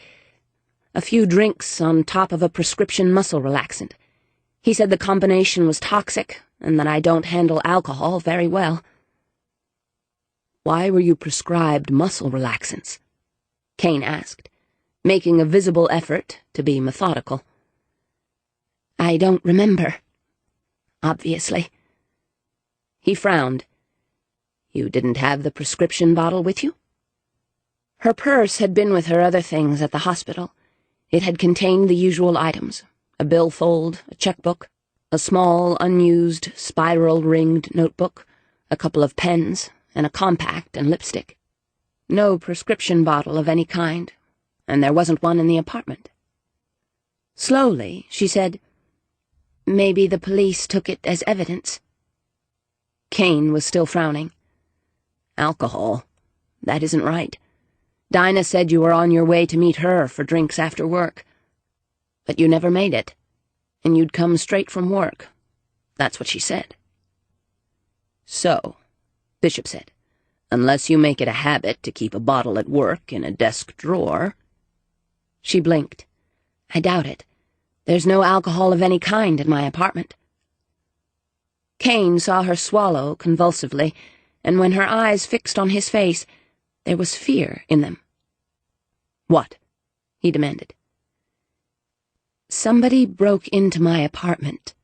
a few drinks on top of a prescription muscle relaxant. He said the combination was toxic and that I don't handle alcohol very well. Why were you prescribed muscle relaxants? Kane asked, making a visible effort to be methodical. I don't remember. Obviously. He frowned. You didn't have the prescription bottle with you? Her purse had been with her other things at the hospital. It had contained the usual items: a billfold, a checkbook, a small, unused, spiral-ringed notebook, a couple of pens, and a compact and lipstick. No prescription bottle of any kind, and there wasn't one in the apartment. Slowly, she said, "Maybe the police took it as evidence." Kane was still frowning. Alcohol. That isn't right. Dinah said you were on your way to meet her for drinks after work. But you never made it, and you'd come straight from work. That's what she said. So, Bishop said, unless you make it a habit to keep a bottle at work in a desk drawer. She blinked. I doubt it. There's no alcohol of any kind in my apartment. Kane saw her swallow convulsively, and when her eyes fixed on his face, there was fear in them. What? He demanded. Somebody broke into my apartment.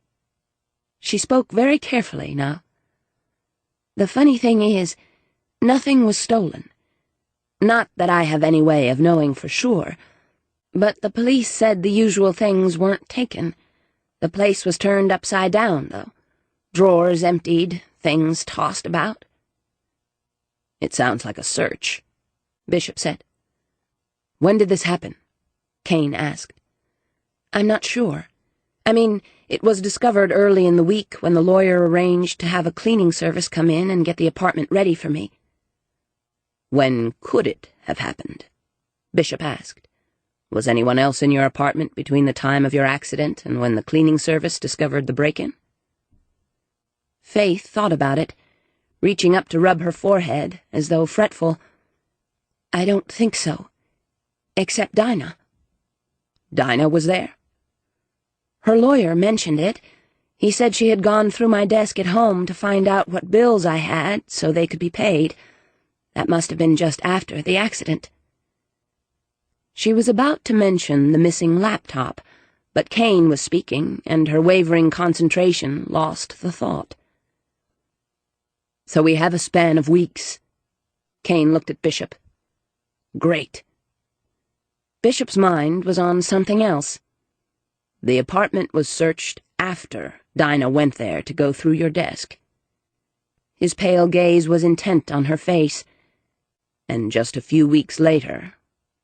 She spoke very carefully now. The funny thing is, nothing was stolen. Not that I have any way of knowing for sure, but the police said the usual things weren't taken. The place was turned upside down, though. Drawers emptied, things tossed about. It sounds like a search, Bishop said. When did this happen? Kane asked. I'm not sure. I mean, it was discovered early in the week when the lawyer arranged to have a cleaning service come in and get the apartment ready for me. When could it have happened? Bishop asked. Was anyone else in your apartment between the time of your accident and when the cleaning service discovered the break-in? Faith thought about it, reaching up to rub her forehead, as though fretful. I don't think so. Except Dinah. Dinah was there? Her lawyer mentioned it. He said she had gone through my desk at home to find out what bills I had so they could be paid. That must have been just after the accident. She was about to mention the missing laptop, but Kane was speaking, and her wavering concentration lost the thought. So we have a span of weeks. Kane looked at Bishop. Great. Bishop's mind was on something else. The apartment was searched after Dinah went there to go through your desk. His pale gaze was intent on her face. And just a few weeks later,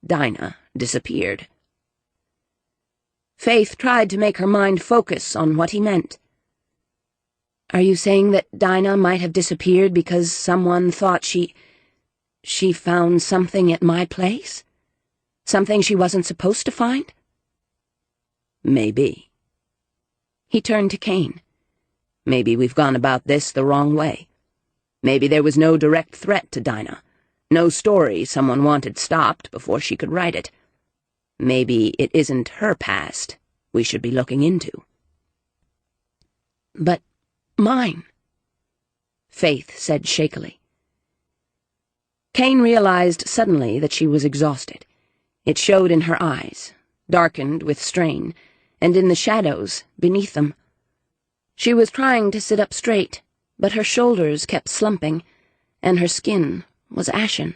Dinah disappeared. Faith tried to make her mind focus on what he meant. Are you saying that Dinah might have disappeared because someone thought she found something at my place? Something she wasn't supposed to find? Maybe. He turned to Kane. Maybe we've gone about this the wrong way. Maybe there was no direct threat to Dinah. No story someone wanted stopped before she could write it. Maybe it isn't her past we should be looking into. But mine, Faith said shakily. Kane realized suddenly that she was exhausted. It showed in her eyes, darkened with strain, and in the shadows beneath them. She was trying to sit up straight, but her shoulders kept slumping, and her skin was ashen.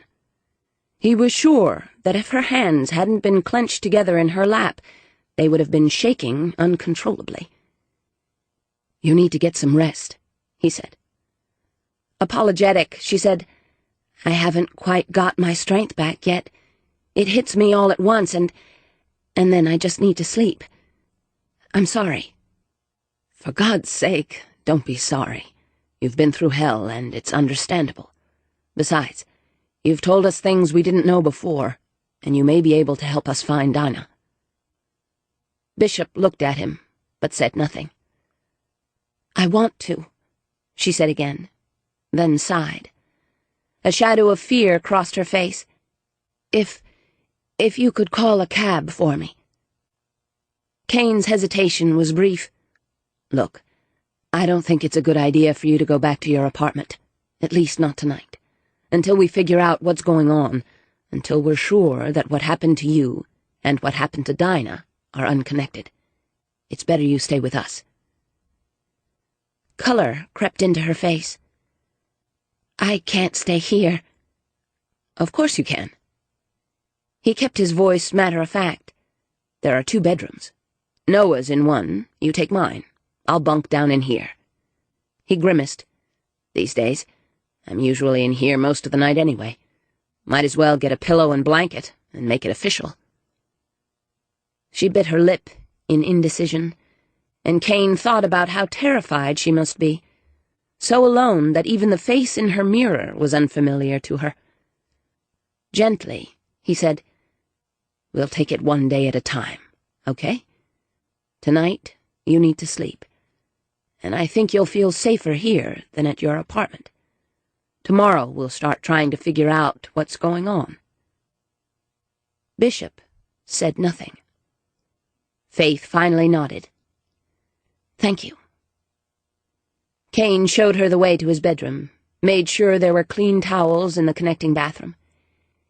He was sure that if her hands hadn't been clenched together in her lap, they would have been shaking uncontrollably. You need to get some rest, he said. Apologetic, she said, I haven't quite got my strength back yet. It hits me all at once, and then I just need to sleep. I'm sorry. For God's sake, don't be sorry. You've been through hell, and it's understandable. Besides, you've told us things we didn't know before, and you may be able to help us find Dinah. Bishop looked at him, but said nothing. I want to, she said again, then sighed. A shadow of fear crossed her face. If you could call a cab for me." Kane's hesitation was brief. "Look, I don't think it's a good idea for you to go back to your apartment. At least not tonight. Until we figure out what's going on, until we're sure that what happened to you and what happened to Dinah are unconnected. It's better you stay with us." Color crept into her face. "I can't stay here." "Of course you can." He kept his voice matter-of-fact. "There are 2 bedrooms. Noah's in one. You take mine. I'll bunk down in here." He grimaced. "These days, I'm usually in here most of the night anyway. Might as well get a pillow and blanket and make it official." She bit her lip in indecision, and Kane thought about how terrified she must be, so alone that even the face in her mirror was unfamiliar to her. Gently, he said, "We'll take it one day at a time, okay? Tonight, you need to sleep, and I think you'll feel safer here than at your apartment. Tomorrow we'll start trying to figure out what's going on." Bishop said nothing. Faith finally nodded. "Thank you." Kane showed her the way to his bedroom, made sure there were clean towels in the connecting bathroom.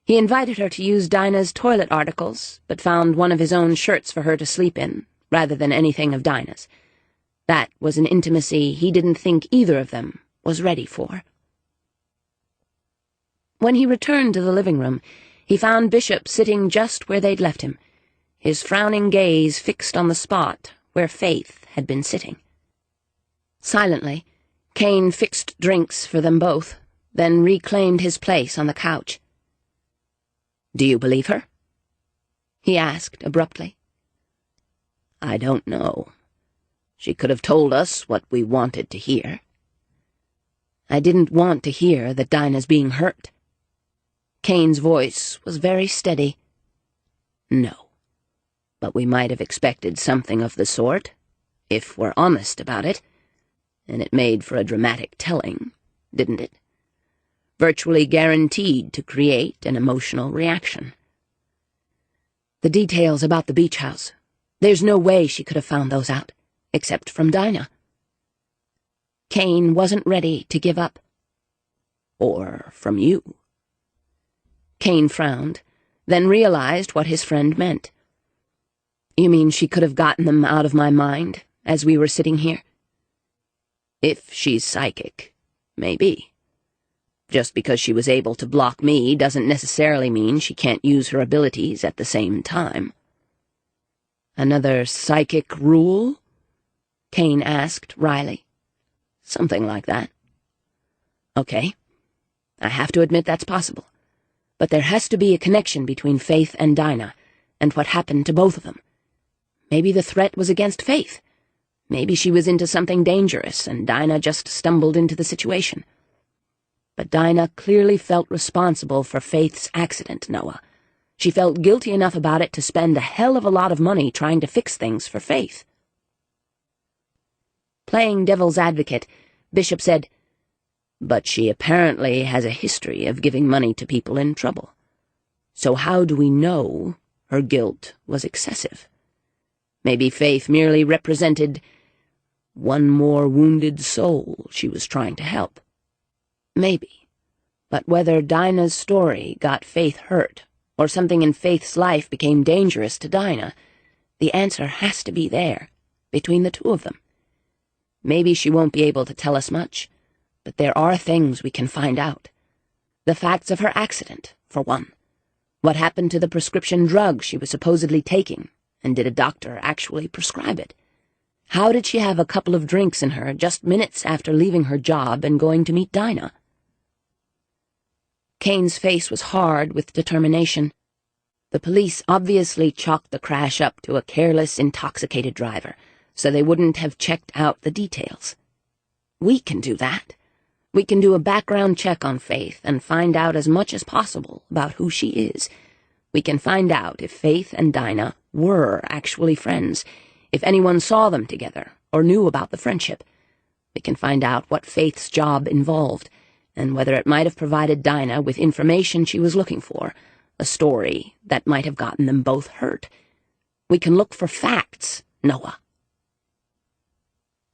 He invited her to use Dinah's toilet articles, but found one of his own shirts for her to sleep in, rather than anything of Dinah's. That was an intimacy he didn't think either of them was ready for. When he returned to the living room, he found Bishop sitting just where they'd left him, his frowning gaze fixed on the spot where Faith had been sitting. Silently, Kane fixed drinks for them both, then reclaimed his place on the couch. "Do you believe her?" he asked abruptly. "I don't know. She could have told us what we wanted to hear." "I didn't want to hear that Dinah's being hurt." Kane's voice was very steady. "No, but we might have expected something of the sort, if we're honest about it, and it made for a dramatic telling, didn't it? Virtually guaranteed to create an emotional reaction." "The details about the beach house. There's no way she could have found those out, except from Dinah." Kane wasn't ready to give up. "Or from you." Kane frowned, then realized what his friend meant. "You mean she could have gotten them out of my mind as we were sitting here?" "If she's psychic, maybe. Just because she was able to block me doesn't necessarily mean she can't use her abilities at the same time." "Another psychic rule?" Kane asked wryly. "Something like that." "Okay. I have to admit that's possible. But there has to be a connection between Faith and Dinah, and what happened to both of them. Maybe the threat was against Faith. Maybe she was into something dangerous, and Dinah just stumbled into the situation. But Dinah clearly felt responsible for Faith's accident, Noah. She felt guilty enough about it to spend a hell of a lot of money trying to fix things for Faith." Playing devil's advocate, Bishop said, "But she apparently has a history of giving money to people in trouble. So how do we know her guilt was excessive? Maybe Faith merely represented one more wounded soul she was trying to help. Maybe. But whether Dinah's story got Faith hurt, or something in Faith's life became dangerous to Dinah, the answer has to be there, between the two of them. Maybe she won't be able to tell us much, but there are things we can find out. The facts of her accident, for one. What happened to the prescription drug she was supposedly taking, and did a doctor actually prescribe it? How did she have a couple of drinks in her just minutes after leaving her job and going to meet Dinah?" Kane's face was hard with determination. The police obviously chalked the crash up to a careless, intoxicated driver, so they wouldn't have checked out the details. We can do that. We can do a background check on Faith and find out as much as possible about who she is. We can find out if Faith and Dinah were actually friends, if anyone saw them together or knew about the friendship. We can find out what Faith's job involved, and whether it might have provided Dinah with information she was looking for, a story that might have gotten them both hurt. We can look for facts, Noah.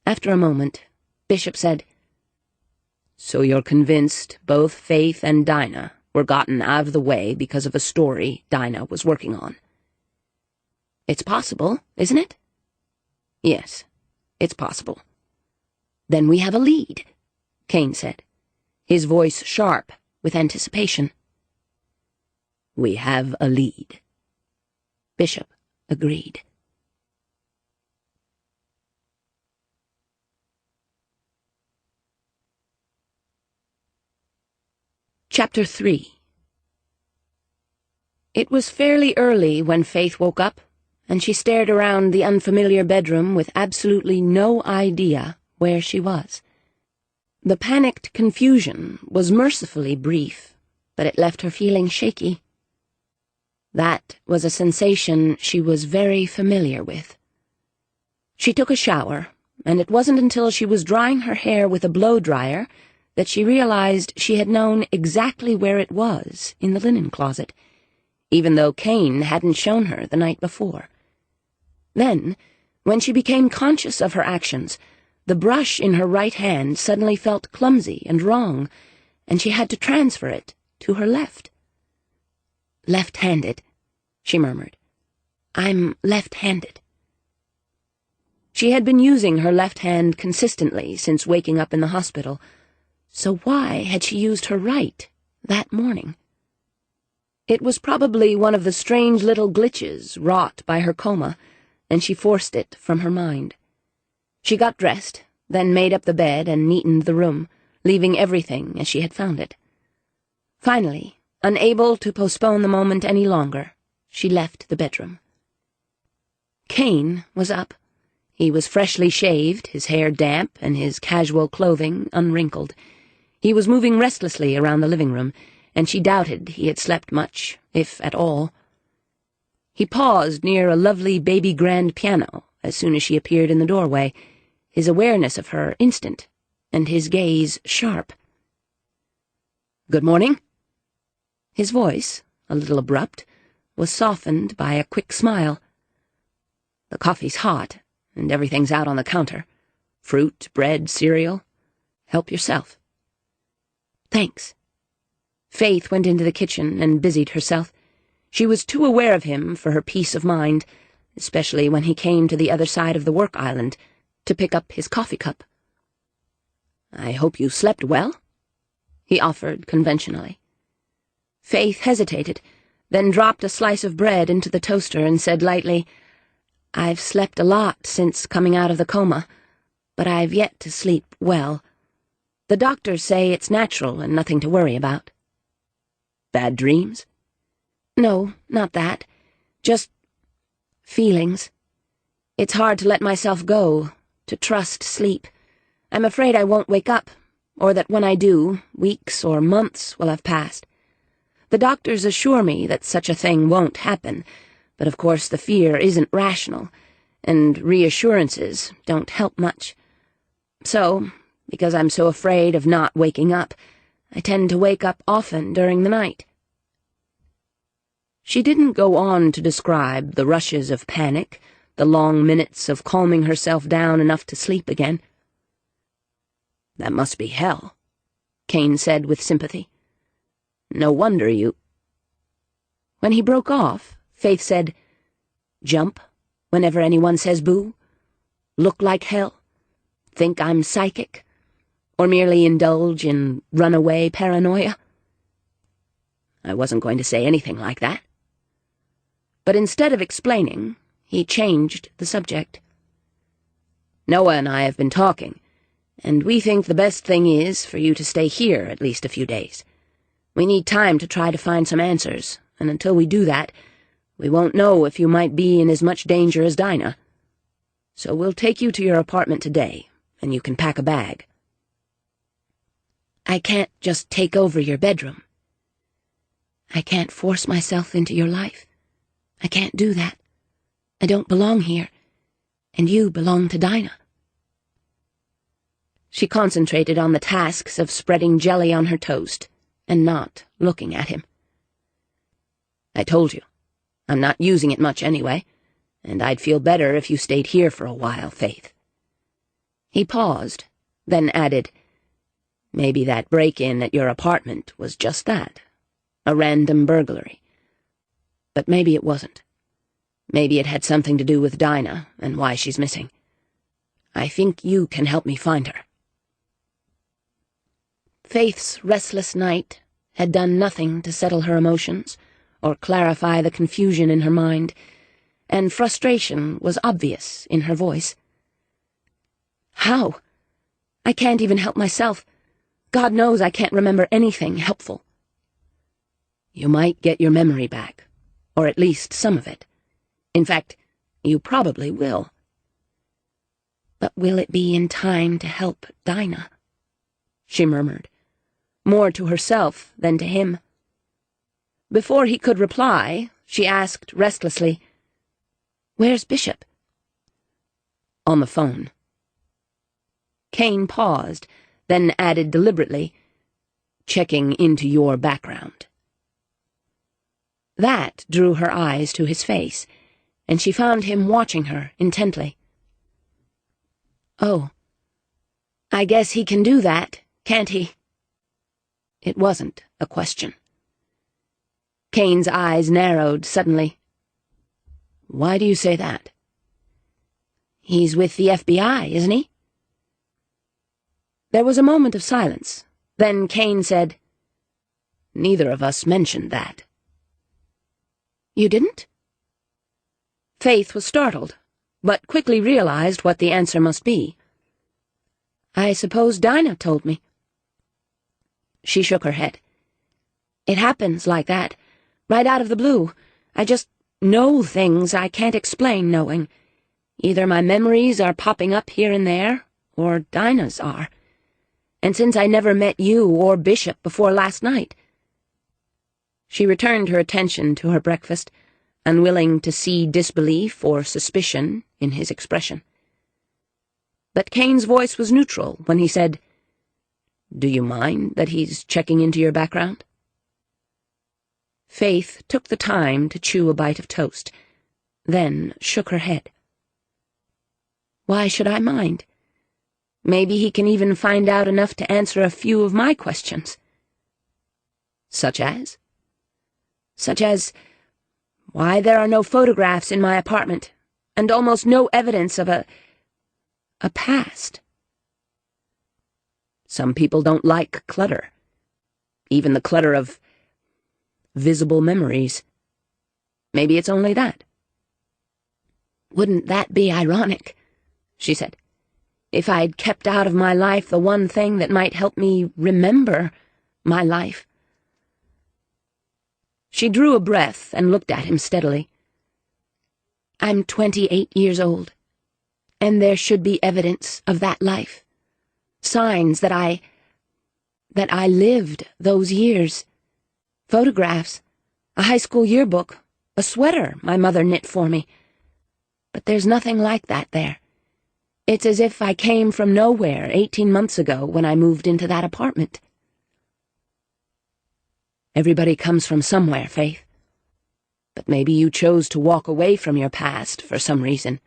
After a moment, Bishop said, "So you're convinced both Faith and Dinah were gotten out of the way because of a story Dinah was working on?" "It's possible, isn't it?" "Yes, it's possible." "Then we have a lead," Kane said, his voice sharp with anticipation. "We have a lead," Bishop agreed. Chapter 3. It was fairly early when Faith woke up, and she stared around the unfamiliar bedroom with absolutely no idea where she was. The panicked confusion was mercifully brief, but it left her feeling shaky. That was a sensation she was very familiar with. She took a shower, and it wasn't until she was drying her hair with a blow-dryer that she realized she had known exactly where it was in the linen closet, even though Kane hadn't shown her the night before. Then, when she became conscious of her actions, the brush in her right hand suddenly felt clumsy and wrong, and she had to transfer it to her left. "Left-handed," she murmured. "I'm left-handed." She had been using her left hand consistently since waking up in the hospital, so why had she used her right that morning? It was probably one of the strange little glitches wrought by her coma, and she forced it from her mind. She got dressed, then made up the bed and neatened the room, leaving everything as she had found it. Finally, unable to postpone the moment any longer, she left the bedroom. Kane was up. He was freshly shaved, his hair damp and his casual clothing unwrinkled. He was moving restlessly around the living room, and she doubted he had slept much, if at all. He paused near a lovely baby grand piano as soon as she appeared in the doorway, his awareness of her instant, and his gaze sharp. "Good morning." His voice, a little abrupt, was softened by a quick smile. "The coffee's hot, and everything's out on the counter. Fruit, bread, cereal. Help yourself." "Thanks." Faith went into the kitchen and busied herself. She was too aware of him for her peace of mind, especially when he came to the other side of the work island to pick up his coffee cup. "I hope you slept well," he offered conventionally. Faith hesitated, then dropped a slice of bread into the toaster and said lightly, "I've slept a lot since coming out of the coma, but I've yet to sleep well. The doctors say it's natural and nothing to worry about." "Bad dreams?" "No, not that. Just feelings. It's hard to let myself go, to trust sleep. I'm afraid I won't wake up, or that when I do, weeks or months will have passed. The doctors assure me that such a thing won't happen, but of course the fear isn't rational, and reassurances don't help much. So, because I'm so afraid of not waking up, I tend to wake up often during the night." She didn't go on to describe the rushes of panic, the long minutes of calming herself down enough to sleep again. "That must be hell," Kane said with sympathy. "No wonder you—" When he broke off, Faith said, "Jump whenever anyone says boo? Look like hell? Think I'm psychic? Or merely indulge in runaway paranoia?" "I wasn't going to say anything like that." But instead of explaining, he changed the subject. "Noah and I have been talking, and we think the best thing is for you to stay here at least a few days. We need time to try to find some answers, and until we do that, we won't know if you might be in as much danger as Dinah. So we'll take you to your apartment today, and you can pack a bag." "I can't just take over your bedroom. I can't force myself into your life. I can't do that. I don't belong here, and you belong to Dinah." She concentrated on the tasks of spreading jelly on her toast and not looking at him. "I told you, I'm not using it much anyway, and I'd feel better if you stayed here for a while, Faith." He paused, then added, "Maybe that break-in at your apartment was just that, a random burglary. But maybe it wasn't. Maybe it had something to do with Dinah and why she's missing. I think you can help me find her." Faith's restless night had done nothing to settle her emotions or clarify the confusion in her mind, and frustration was obvious in her voice. "How? I can't even help myself. God knows I can't remember anything helpful." "You might get your memory back, or at least some of it. In fact, you probably will." "But will it be in time to help Dinah?" she murmured, more to herself than to him. Before he could reply, she asked restlessly, "Where's Bishop?" "On the phone." Kane paused, then added deliberately, "Checking into your background." That drew her eyes to his face, and she found him watching her intently. "Oh, I guess he can do that, can't he?" It wasn't a question. Kane's eyes narrowed suddenly. "Why do you say that?" "He's with the FBI, isn't he?" There was a moment of silence. Then Kane said, "Neither of us mentioned that." "You didn't?" Faith was startled, but quickly realized what the answer must be. "I suppose Dinah told me." She shook her head. "It happens like that, right out of the blue. I just know things I can't explain knowing. Either my memories are popping up here and there, or Dinah's are. And since I never met you or Bishop before last night—" She returned her attention to her breakfast, unwilling to see disbelief or suspicion in his expression. But Kane's voice was neutral when he said, "Do you mind that he's checking into your background?" Faith took the time to chew a bite of toast, then shook her head. "Why should I mind? Maybe he can even find out enough to answer a few of my questions." "Such as?" "Such as why there are no photographs in my apartment, and almost no evidence of a past." "Some people don't like clutter. Even the clutter of visible memories. Maybe it's only that." "Wouldn't that be ironic," she said, "if I'd kept out of my life the one thing that might help me remember my life?" She drew a breath and looked at him steadily. "I'm 28 years old, and there should be evidence of that life. Signs that I lived those years. Photographs, a high school yearbook, a sweater my mother knit for me. But there's nothing like that there. It's as if I came from nowhere 18 months ago when I moved into that apartment." "Everybody comes from somewhere, Faith. But maybe you chose to walk away from your past for some reason.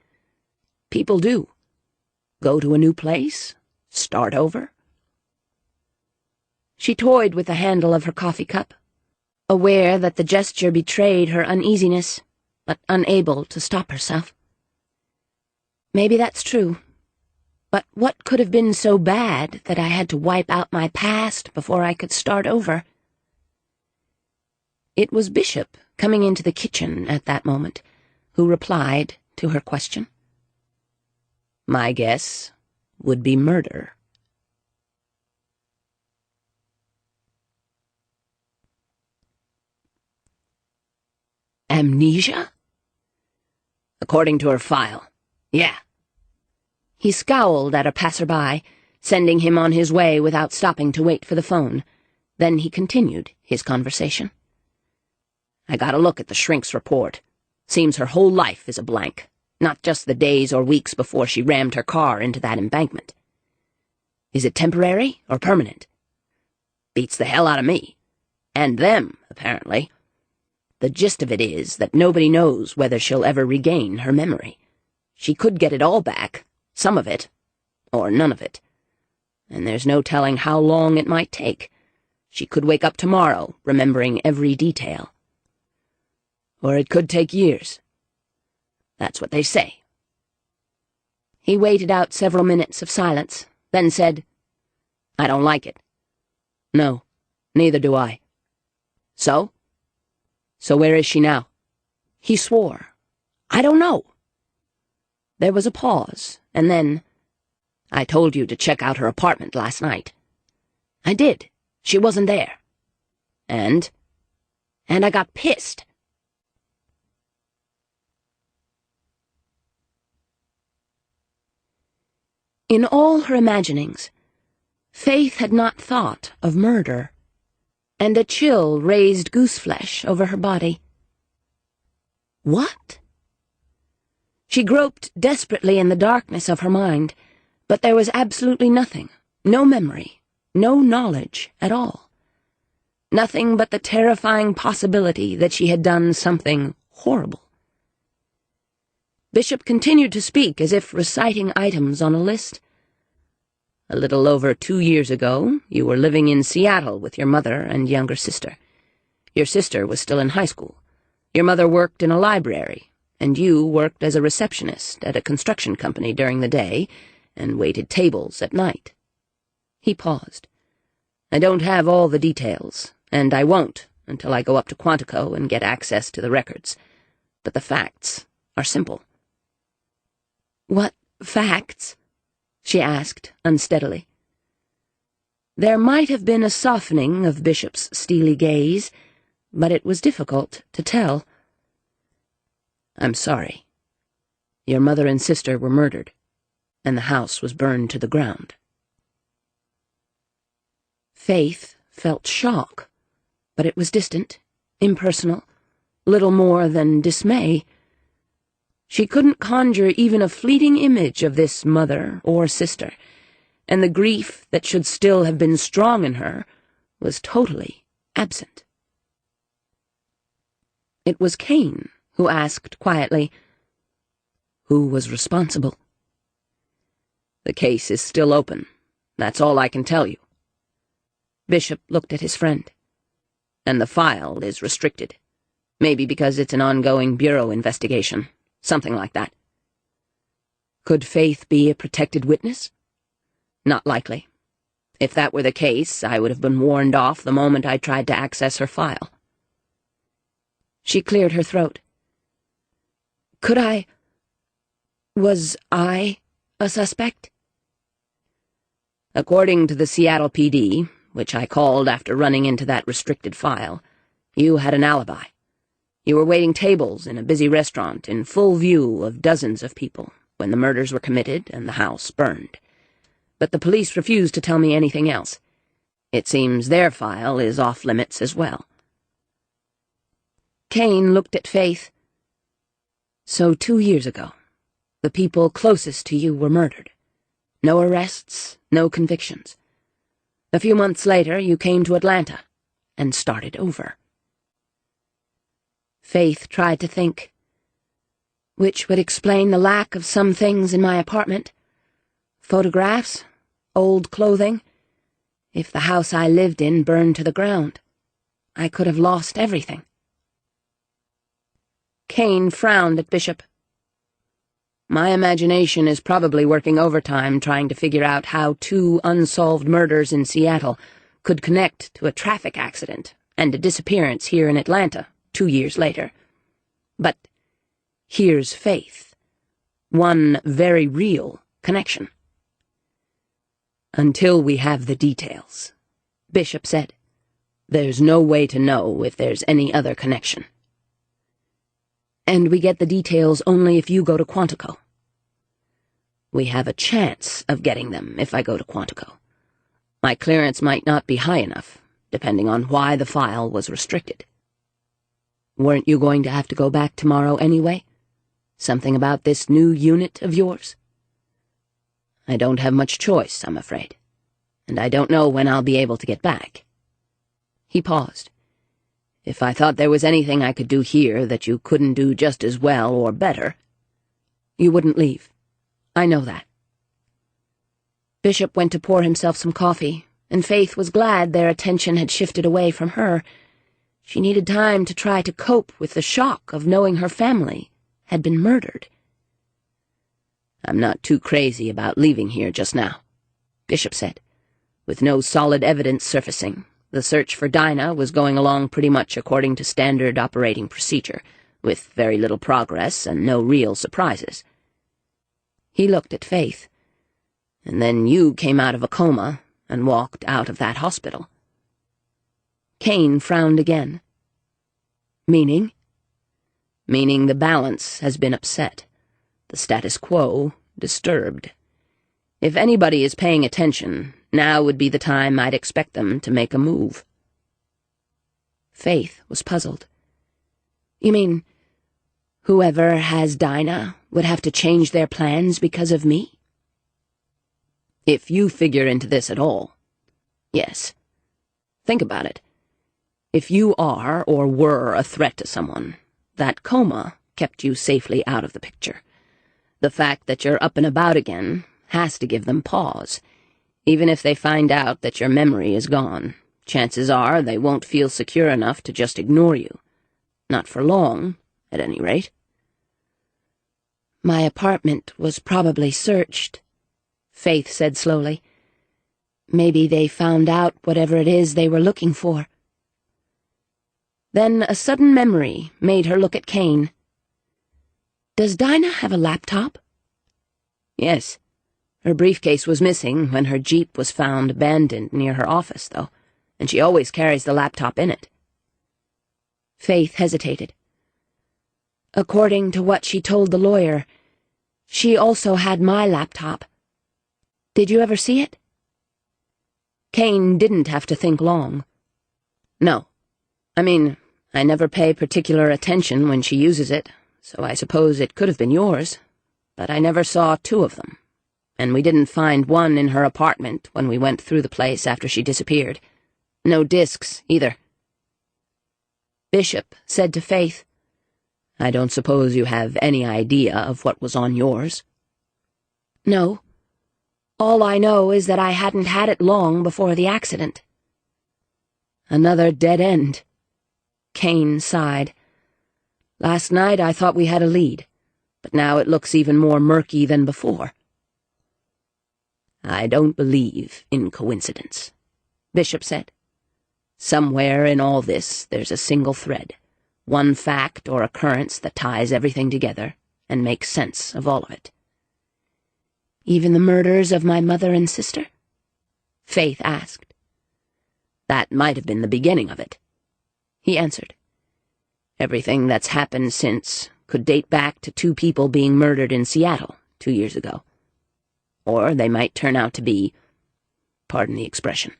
People do. Go to a new place, start over." She toyed with the handle of her coffee cup, aware that the gesture betrayed her uneasiness, but unable to stop herself. "Maybe that's true. But what could have been so bad that I had to wipe out my past before I could start over?" It was Bishop coming into the kitchen at that moment who replied to her question. "My guess would be murder." "Amnesia?" "According to her file, yeah." He scowled at a passerby, sending him on his way without stopping to wait for the phone. Then he continued his conversation. "I got a look at the shrink's report. Seems her whole life is a blank, not just the days or weeks before she rammed her car into that embankment." Is it temporary or permanent? Beats the hell out of me. And them, apparently. The gist of it is that nobody knows whether she'll ever regain her memory. She could get it all back, some of it, or none of it. And there's no telling how long it might take. She could wake up tomorrow, remembering every detail. Or it could take years. That's what they say. He waited out several minutes of silence, then said, I don't like it. No, neither do I. So? So where is she now? He swore. I don't know. There was a pause, and then, I told you to check out her apartment last night. I did. She wasn't there. And I got pissed. In all her imaginings, Faith had not thought of murder, and a chill raised gooseflesh over her body. What? She groped desperately in the darkness of her mind, but there was absolutely nothing, no memory, no knowledge at all. Nothing but the terrifying possibility that she had done something horrible. Bishop continued to speak as if reciting items on a list. A little over 2 years ago, you were living in Seattle with your mother and younger sister. Your sister was still in high school. Your mother worked in a library, and you worked as a receptionist at a construction company during the day and waited tables at night. He paused. I don't have all the details, and I won't until I go up to Quantico and get access to the records. But the facts are simple. What facts? She asked unsteadily. There might have been a softening of Bishop's steely gaze, but it was difficult to tell. I'm sorry. Your mother and sister were murdered, and the house was burned to the ground. Faith felt shock, but it was distant, impersonal, little more than dismay. She couldn't conjure even a fleeting image of this mother or sister, and the grief that should still have been strong in her was totally absent. It was Kane who asked quietly, who was responsible? The case is still open. That's all I can tell you. Bishop looked at his friend. And the file is restricted. Maybe because it's an ongoing bureau investigation. Something like that. Could Faith be a protected witness? Not likely. If that were the case, I would have been warned off the moment I tried to access her file. She cleared her throat. Was I a suspect? According to the Seattle PD, which I called after running into that restricted file, you had an alibi. You were waiting tables in a busy restaurant in full view of dozens of people when the murders were committed and the house burned. But the police refused to tell me anything else. It seems their file is off-limits as well. Kane looked at Faith. So 2 years ago, the people closest to you were murdered. No arrests, no convictions. A few months later, you came to Atlanta and started over. Faith tried to think, which would explain the lack of some things in my apartment. Photographs, old clothing. If the house I lived in burned to the ground, I could have lost everything. Kane frowned at Bishop. My imagination is probably working overtime trying to figure out how 2 unsolved murders in Seattle could connect to a traffic accident and a disappearance here in Atlanta 2 years later. But here's Faith. One very real connection. Until we have the details, Bishop said, there's no way to know if there's any other connection. And we get the details only if you go to Quantico. We have a chance of getting them if I go to Quantico. My clearance might not be high enough, depending on why the file was restricted. Weren't you going to have to go back tomorrow anyway? Something about this new unit of yours? I don't have much choice, I'm afraid. and I don't know when I'll be able to get back." He paused. "If I thought there was anything I could do here that you couldn't do just as well or better, you wouldn't leave. I know that." Bishop went to pour himself some coffee, and Faith was glad their attention had shifted away from her. She needed time to try to cope with the shock of knowing her family had been murdered. "I'm not too crazy about leaving here just now," Bishop said. "With no solid evidence surfacing, the search for Dinah was going along pretty much according to standard operating procedure, with very little progress and no real surprises." He looked at Faith. "And then you came out of a coma and walked out of that hospital." Kane frowned again. "Meaning?" "Meaning the balance has been upset. The status quo disturbed. If anybody is paying attention, now would be the time I'd expect them to make a move." Faith was puzzled. "You mean whoever has Dinah would have to change their plans because of me?" "If you figure into this at all, yes. Think about it. If you are or were a threat to someone, that coma kept you safely out of the picture. The fact that you're up and about again has to give them pause. Even if they find out that your memory is gone, chances are they won't feel secure enough to just ignore you. Not for long, at any rate." "My apartment was probably searched," Faith said slowly. "Maybe they found out whatever it is they were looking for." Then a sudden memory made her look at Kane. "Does Dinah have a laptop?" "Yes. Her briefcase was missing when her Jeep was found abandoned near her office, though, and she always carries the laptop in it." Faith hesitated. "According to what she told the lawyer, she also had my laptop. Did you ever see it?" Kane didn't have to think long. "No. I mean, I never pay particular attention when she uses it, so I suppose it could have been yours, but I never saw two of them, and we didn't find one in her apartment when we went through the place after she disappeared. No discs, either." Bishop said to Faith, "I don't suppose you have any idea of what was on yours?" "No. All I know is that I hadn't had it long before the accident." "Another dead end." Kane sighed. "Last night I thought we had a lead, but now it looks even more murky than before." "I don't believe in coincidence," Bishop said. "Somewhere in all this there's a single thread, one fact or occurrence that ties everything together and makes sense of all of it." "Even the murders of my mother and sister?" Faith asked. "That might have been the beginning of it," he answered. "Everything that's happened since could date back to two people being murdered in Seattle 2 years ago. Or they might turn out to be, pardon the expression,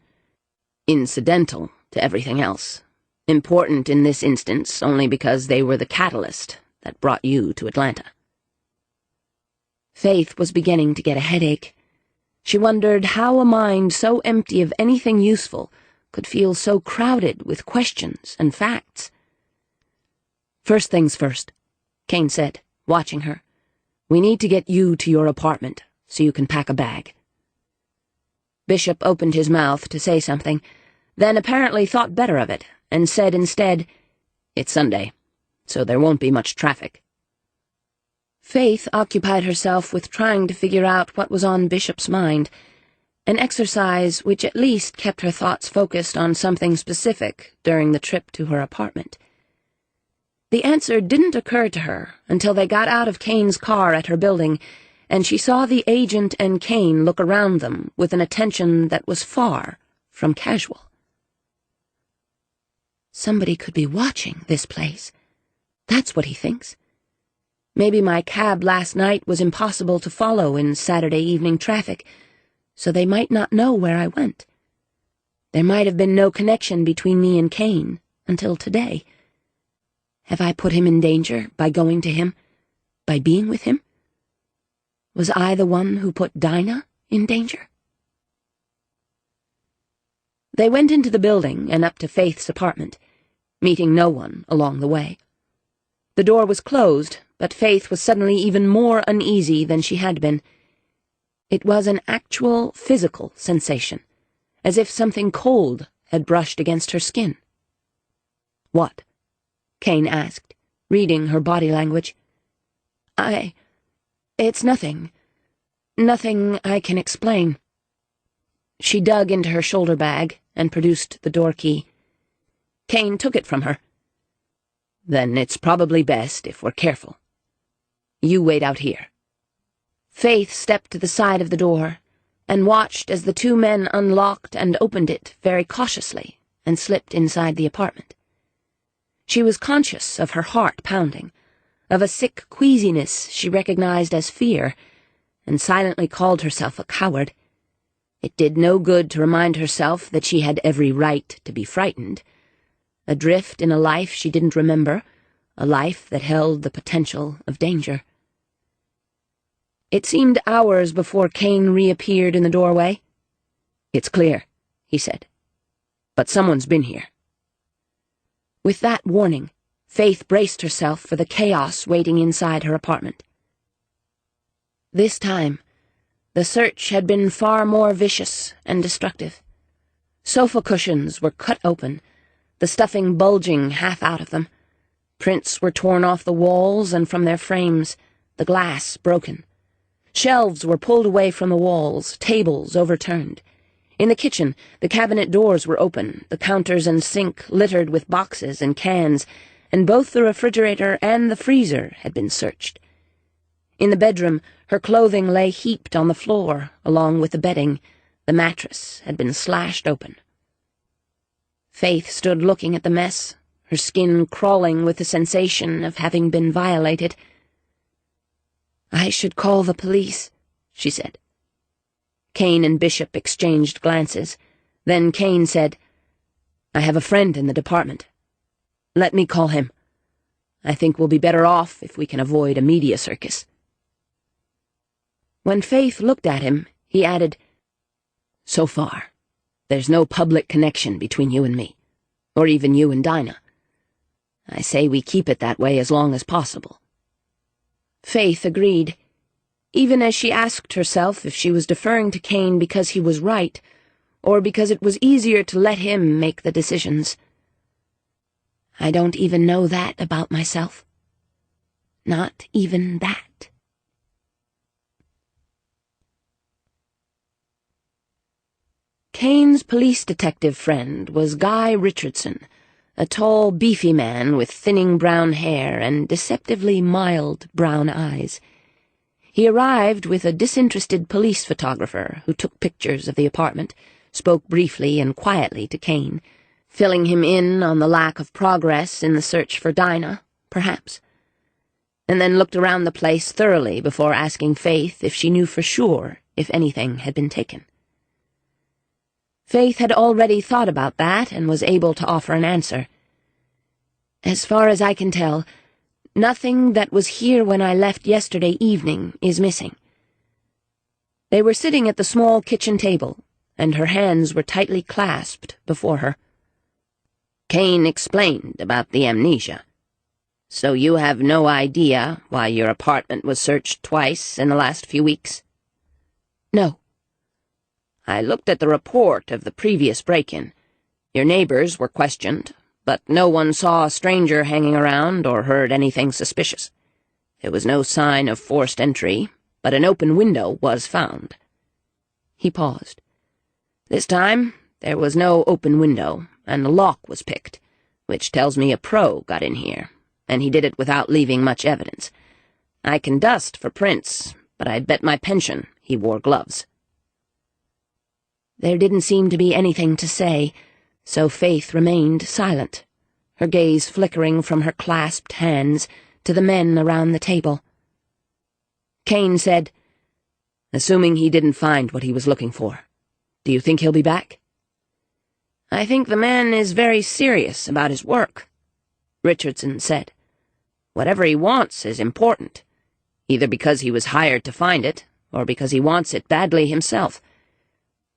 incidental to everything else, important in this instance only because they were the catalyst that brought you to Atlanta." Faith was beginning to get a headache. She wondered how a mind so empty of anything useful could feel so crowded with questions and facts. "First things first," Kane said, watching her. "We need to get you to your apartment so you can pack a bag." Bishop opened his mouth to say something, then apparently thought better of it and said instead, "It's Sunday, so there won't be much traffic." Faith occupied herself with trying to figure out what was on Bishop's mind, an exercise which at least kept her thoughts focused on something specific during the trip to her apartment. The answer didn't occur to her until they got out of Kane's car at her building, and she saw the agent and Kane look around them with an attention that was far from casual. "Somebody could be watching this place. That's what he thinks. Maybe my cab last night was impossible to follow in Saturday evening traffic, so they might not know where I went. There might have been no connection between me and Kane until today. Have I put him in danger by going to him, by being with him? Was I the one who put Dinah in danger?" They went into the building and up to Faith's apartment, meeting no one along the way. The door was closed, but Faith was suddenly even more uneasy than she had been. It was an actual physical sensation, as if something cold had brushed against her skin. "What?" Kane asked, reading her body language. It's nothing. Nothing I can explain." She dug into her shoulder bag and produced the door key. Kane took it from her. "Then it's probably best if we're careful. You wait out here." Faith stepped to the side of the door and watched as the two men unlocked and opened it very cautiously and slipped inside the apartment. She was conscious of her heart pounding, of a sick queasiness she recognized as fear, and silently called herself a coward. It did no good to remind herself that she had every right to be frightened. Adrift in a life she didn't remember, a life that held the potential of danger. It seemed hours before Kane reappeared in the doorway. "It's clear," he said, "but someone's been here." With that warning, Faith braced herself for the chaos waiting inside her apartment. This time, the search had been far more vicious and destructive. Sofa cushions were cut open, the stuffing bulging half out of them. Prints were torn off the walls and from their frames, the glass broken. Shelves were pulled away from the walls, tables overturned. In the kitchen, the cabinet doors were open, the counters and sink littered with boxes and cans, and both the refrigerator and the freezer had been searched. In the bedroom, her clothing lay heaped on the floor, along with the bedding. The mattress had been slashed open. Faith stood looking at the mess, her skin crawling with the sensation of having been violated. "I should call the police," she said. Kane and Bishop exchanged glances. Then Kane said, "I have a friend in the department. Let me call him. I think we'll be better off if we can avoid a media circus." When Faith looked at him, he added, "So far, there's no public connection between you and me, or even you and Dinah. I say we keep it that way as long as possible." Faith agreed, even as she asked herself if she was deferring to Kane because he was right, or because it was easier to let him make the decisions. "I don't even know that about myself. Not even that." Kane's police detective friend was Guy Richardson, a tall, beefy man with thinning brown hair and deceptively mild brown eyes. He arrived with a disinterested police photographer who took pictures of the apartment, spoke briefly and quietly to Kane, filling him in on the lack of progress in the search for Dinah, perhaps, and then looked around the place thoroughly before asking Faith if she knew for sure if anything had been taken. Faith had already thought about that and was able to offer an answer. "As far as I can tell, nothing that was here when I left yesterday evening is missing." They were sitting at the small kitchen table, and her hands were tightly clasped before her. Kane explained about the amnesia. "So you have no idea why your apartment was searched twice in the last few weeks?" "No." "I looked at the report of the previous break-in. Your neighbors were questioned, but no one saw a stranger hanging around or heard anything suspicious. There was no sign of forced entry, but an open window was found." He paused. "This time, there was no open window, and the lock was picked, which tells me a pro got in here, and he did it without leaving much evidence. I can dust for prints, but I bet my pension he wore gloves." There didn't seem to be anything to say, so Faith remained silent, her gaze flickering from her clasped hands to the men around the table. Kane said, "Assuming he didn't find what he was looking for, do you think he'll be back?" "I think the man is very serious about his work," Richardson said. "Whatever he wants is important, either because he was hired to find it, or because he wants it badly himself.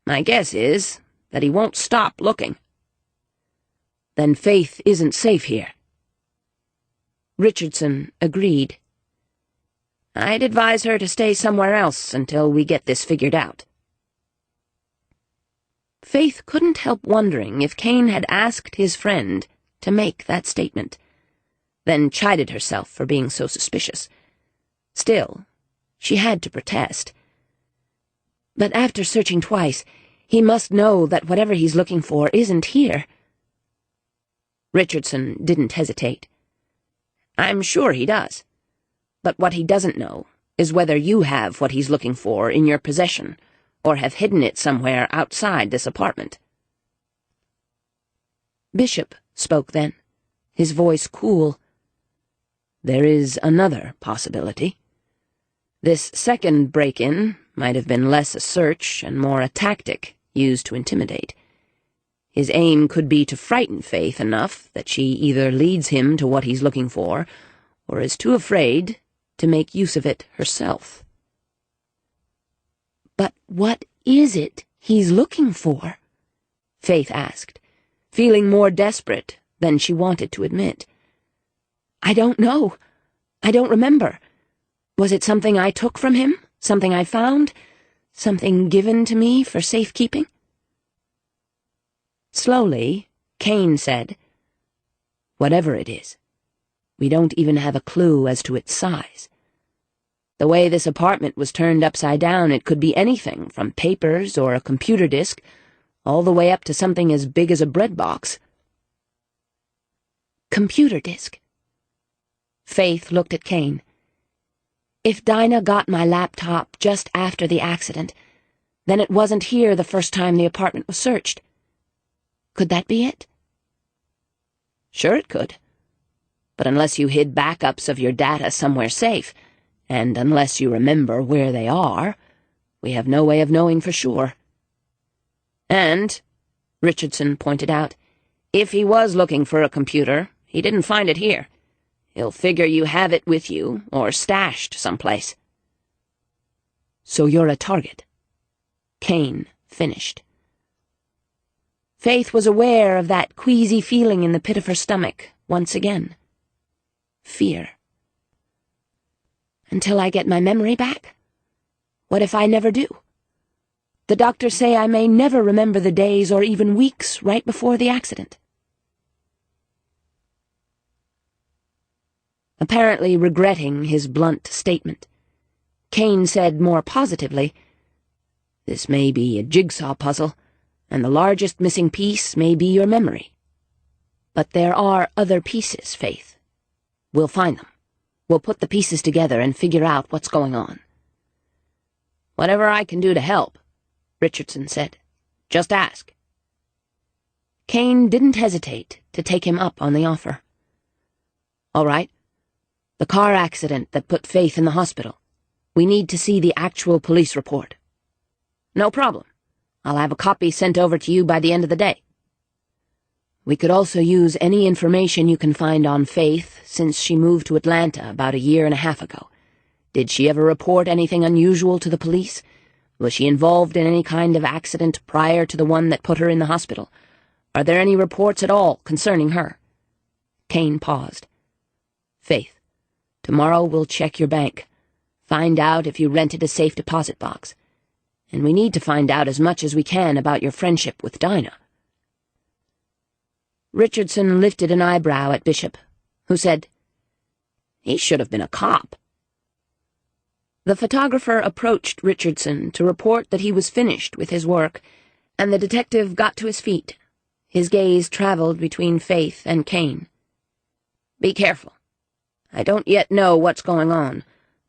My guess is that he won't stop looking." "Then Faith isn't safe here." Richardson agreed. "I'd advise her to stay somewhere else until we get this figured out." Faith couldn't help wondering if Kane had asked his friend to make that statement, then chided herself for being so suspicious. Still, she had to protest. But after searching twice, he must know that whatever he's looking for isn't here. Richardson didn't hesitate. "I'm sure he does. But what he doesn't know is whether you have what he's looking for in your possession, or have hidden it somewhere outside this apartment." Bishop spoke then, his voice cool. "There is another possibility. This second break-in might have been less a search and more a tactic used to intimidate. His aim could be to frighten Faith enough that she either leads him to what he's looking for, or is too afraid to make use of it herself." "But what is it he's looking for?" Faith asked, feeling more desperate than she wanted to admit. "I don't know. I don't remember. Was it something I took from him? Something I found? Something given to me for safekeeping?" Slowly, Kane said, "Whatever it is, we don't even have a clue as to its size. The way this apartment was turned upside down, it could be anything from papers or a computer disk, all the way up to something as big as a bread box." "Computer disk." Faith looked at Kane. "If Dinah got my laptop just after the accident, then it wasn't here the first time the apartment was searched. Could that be it?" "Sure it could. But unless you hid backups of your data somewhere safe, and unless you remember where they are, we have no way of knowing for sure. And," Richardson pointed out, "if he was looking for a computer, he didn't find it here. He'll figure you have it with you, or stashed someplace." "So you're a target," Kane finished. Faith was aware of that queasy feeling in the pit of her stomach once again. Fear. "Until I get my memory back? What if I never do? The doctors say I may never remember the days or even weeks right before the accident." Apparently regretting his blunt statement, Kane said more positively, "This may be a jigsaw puzzle, and the largest missing piece may be your memory. But there are other pieces, Faith. We'll find them. We'll put the pieces together and figure out what's going on." "Whatever I can do to help," Richardson said. "Just ask." Kane didn't hesitate to take him up on the offer. "All right. The car accident that put Faith in the hospital. We need to see the actual police report." "No problem. I'll have a copy sent over to you by the end of the day." "We could also use any information you can find on Faith since she moved to Atlanta about a year and a half ago. Did she ever report anything unusual to the police? Was she involved in any kind of accident prior to the one that put her in the hospital? Are there any reports at all concerning her?" Kane paused. "Faith, tomorrow we'll check your bank, find out if you rented a safe deposit box, and we need to find out as much as we can about your friendship with Dinah." Richardson lifted an eyebrow at Bishop, who said, "He should have been a cop." The photographer approached Richardson to report that he was finished with his work, and the detective got to his feet. His gaze traveled between Faith and Kane. "Be careful. I don't yet know what's going on,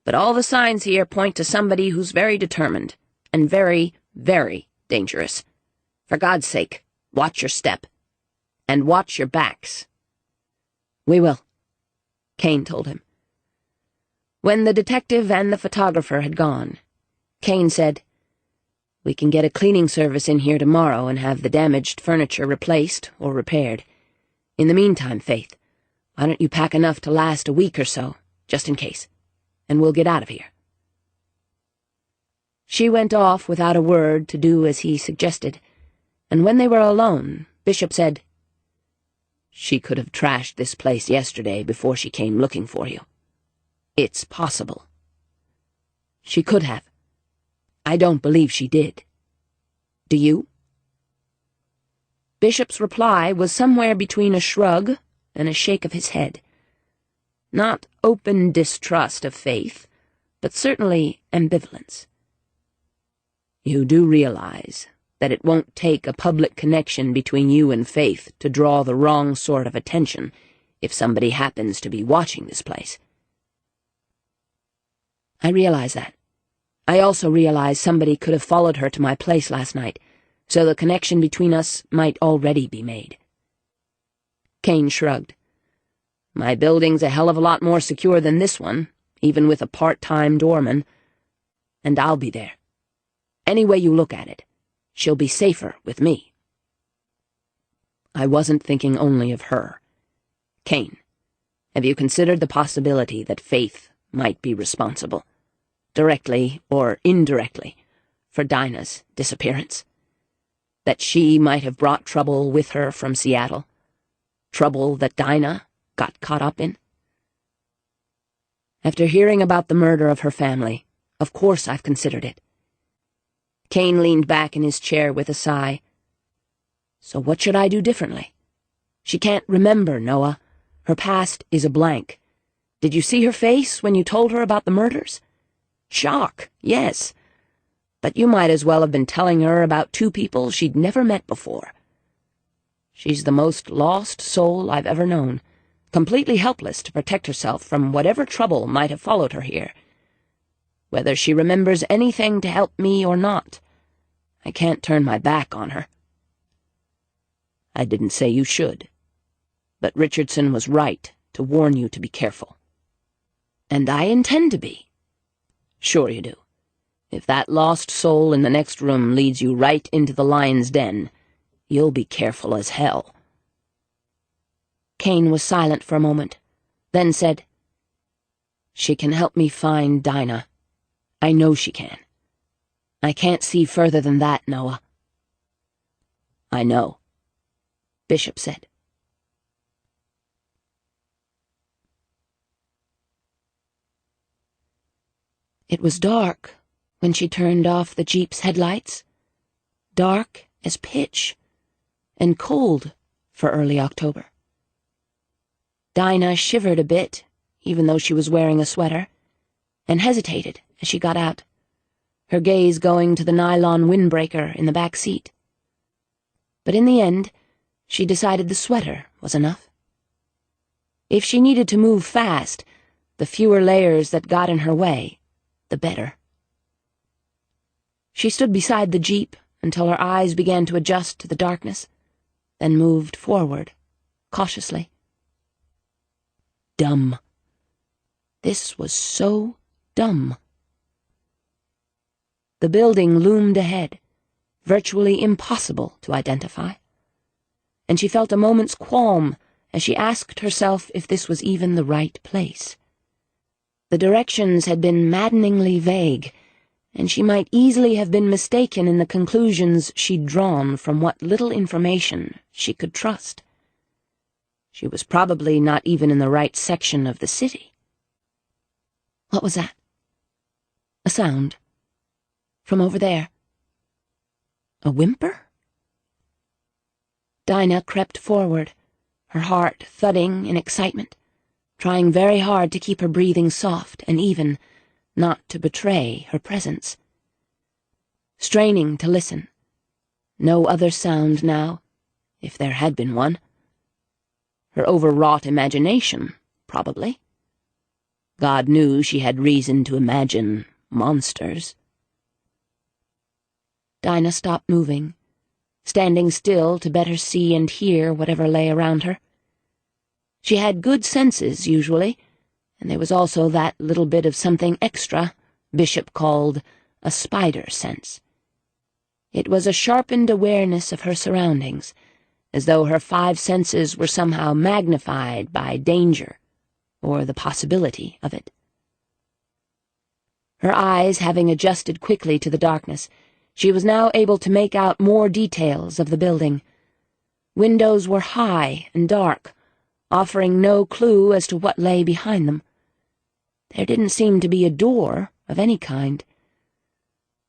but all the signs here point to somebody who's very determined, and very, very dangerous. For God's sake, watch your step. And watch your backs." "We will," Kane told him. When the detective and the photographer had gone, Kane said, "We can get a cleaning service in here tomorrow and have the damaged furniture replaced or repaired. In the meantime, Faith, why don't you pack enough to last a week or so, just in case, and we'll get out of here." She went off without a word to do as he suggested, and when they were alone, Bishop said, "She could have trashed this place yesterday before she came looking for you. It's possible." "She could have. I don't believe she did. Do you?" Bishop's reply was somewhere between a shrug and a shake of his head. Not open distrust of Faith, but certainly ambivalence. "You do realize that it won't take a public connection between you and Faith to draw the wrong sort of attention if somebody happens to be watching this place." "I realize that. I also realize somebody could have followed her to my place last night, so the connection between us might already be made." Kane shrugged. "My building's a hell of a lot more secure than this one, even with a part-time doorman. And I'll be there. Any way you look at it, she'll be safer with me." "I wasn't thinking only of her. Kane, have you considered the possibility that Faith might be responsible, directly or indirectly, for Dinah's disappearance? That she might have brought trouble with her from Seattle? Trouble that Dinah got caught up in?" "After hearing about the murder of her family, of course I've considered it." Kane leaned back in his chair with a sigh. "So what should I do differently? She can't remember, Noah. Her past is a blank. Did you see her face when you told her about the murders? Shock, yes. But you might as well have been telling her about two people she'd never met before. She's the most lost soul I've ever known, completely helpless to protect herself from whatever trouble might have followed her here. Whether she remembers anything to help me or not, I can't turn my back on her." "I didn't say you should. But Richardson was right to warn you to be careful." "And I intend to be." "Sure you do. If that lost soul in the next room leads you right into the lion's den, you'll be careful as hell." Kane was silent for a moment, then said, "She can help me find Dinah. I know she can. I can't see further than that, Noah." "I know," Bishop said. It was dark when she turned off the Jeep's headlights. Dark as pitch, and cold for early October. Dinah shivered a bit, even though she was wearing a sweater, and hesitated as she got out, her gaze going to the nylon windbreaker in the back seat. But in the end, she decided the sweater was enough. If she needed to move fast, the fewer layers that got in her way, the better. She stood beside the Jeep until her eyes began to adjust to the darkness, then moved forward, cautiously. Dumb. This was so dumb. The building loomed ahead, virtually impossible to identify, and she felt a moment's qualm as she asked herself if this was even the right place. The directions had been maddeningly vague, and she might easily have been mistaken in the conclusions she'd drawn from what little information she could trust. She was probably not even in the right section of the city. What was that? A sound. From over there. A whimper? Dinah crept forward, her heart thudding in excitement, trying very hard to keep her breathing soft and even, not to betray her presence. Straining to listen. No other sound now, if there had been one. Her overwrought imagination, probably. God knew she had reason to imagine monsters. Dinah stopped moving, standing still to better see and hear whatever lay around her. She had good senses, usually, and there was also that little bit of something extra Bishop called a spider sense. It was a sharpened awareness of her surroundings, as though her 5 senses were somehow magnified by danger, or the possibility of it. Her eyes having adjusted quickly to the darkness, She was now able to make out more details of the building. Windows were high and dark, offering no clue as to what lay behind them. There didn't seem to be a door of any kind.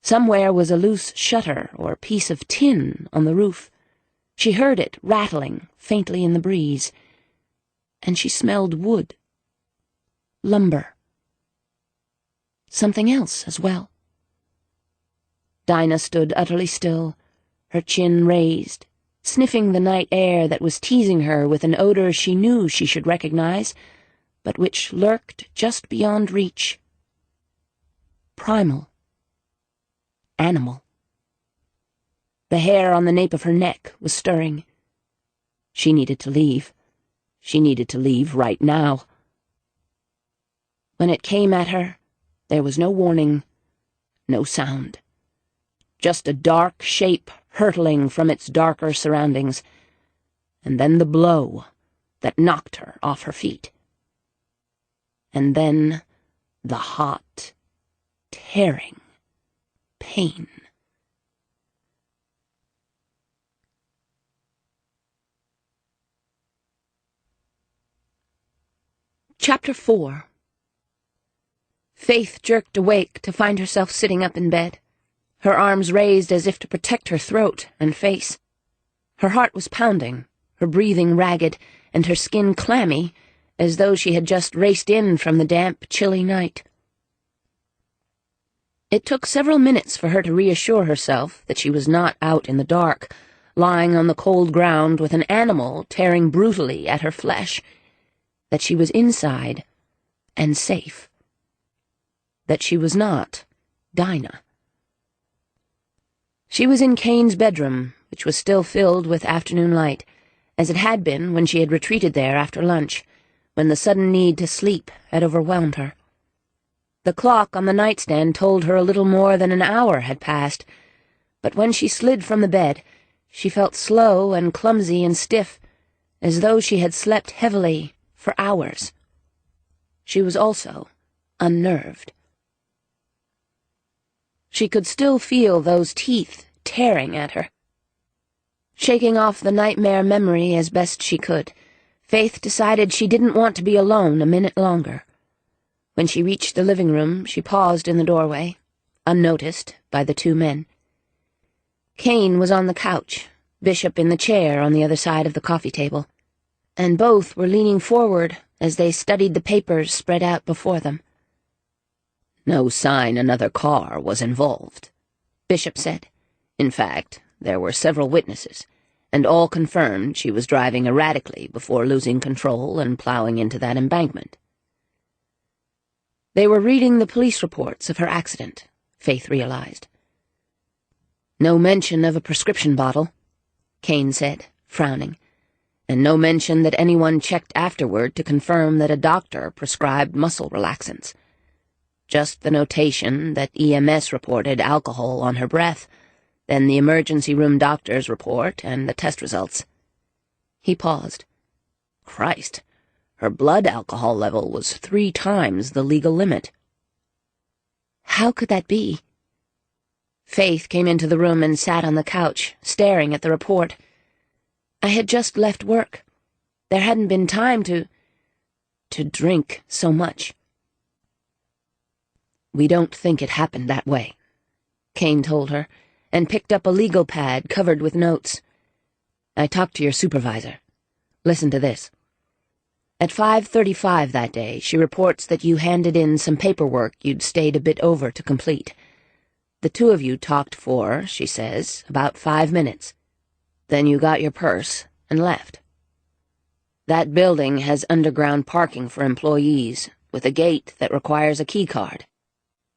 Somewhere was a loose shutter or piece of tin on the roof. She heard it rattling faintly in the breeze, and she smelled wood, lumber, something else as well. Dinah stood utterly still, her chin raised, sniffing the night air that was teasing her with an odor she knew she should recognize, but which lurked just beyond reach. Primal. Animal. The hair on the nape of her neck was stirring. She needed to leave. She needed to leave right now. When it came at her, there was no warning, no sound. Just a dark shape hurtling from its darker surroundings, and then the blow that knocked her off her feet. And then the hot, tearing pain. Chapter 4. Faith jerked awake to find herself sitting up in bed, her arms raised as if to protect her throat and face. Her heart was pounding, her breathing ragged, and her skin clammy, as though she had just raced in from the damp, chilly night. It took several minutes for her to reassure herself that she was not out in the dark, lying on the cold ground with an animal tearing brutally at her flesh, that she was inside and safe, that she was not Dinah. She was in Kane's bedroom, which was still filled with afternoon light, as it had been when she had retreated there after lunch, when the sudden need to sleep had overwhelmed her. The clock on the nightstand told her a little more than an hour had passed, but when she slid from the bed, she felt slow and clumsy and stiff, as though she had slept heavily for hours. She was also unnerved. She could still feel those teeth tearing at her. Shaking off the nightmare memory as best she could, Faith decided she didn't want to be alone a minute longer. When she reached the living room, she paused in the doorway, unnoticed by the two men. Kane was on the couch, Bishop in the chair on the other side of the coffee table, and both were leaning forward as they studied the papers spread out before them. "No sign another car was involved," Bishop said. "In fact, there were several witnesses, and all confirmed she was driving erratically before losing control and plowing into that embankment." They were reading the police reports of her accident, Faith realized. "No mention of a prescription bottle," Kane said, frowning, "and no mention that anyone checked afterward to confirm that a doctor prescribed muscle relaxants. Just the notation that EMS reported alcohol on her breath, then the emergency room doctor's report and the test results." He paused. "Christ, her blood alcohol level was 3 times the legal limit." "How could that be?" Faith came into the room and sat on the couch, staring at the report. "I had just left work. There hadn't been time to drink so much." "We don't think it happened that way," Kane told her, and picked up a legal pad covered with notes. "I talked to your supervisor. Listen to this. At 5:35 that day, she reports that you handed in some paperwork you'd stayed a bit over to complete. The two of you talked for, she says, about 5 minutes. Then you got your purse and left. That building has underground parking for employees, with a gate that requires a key card.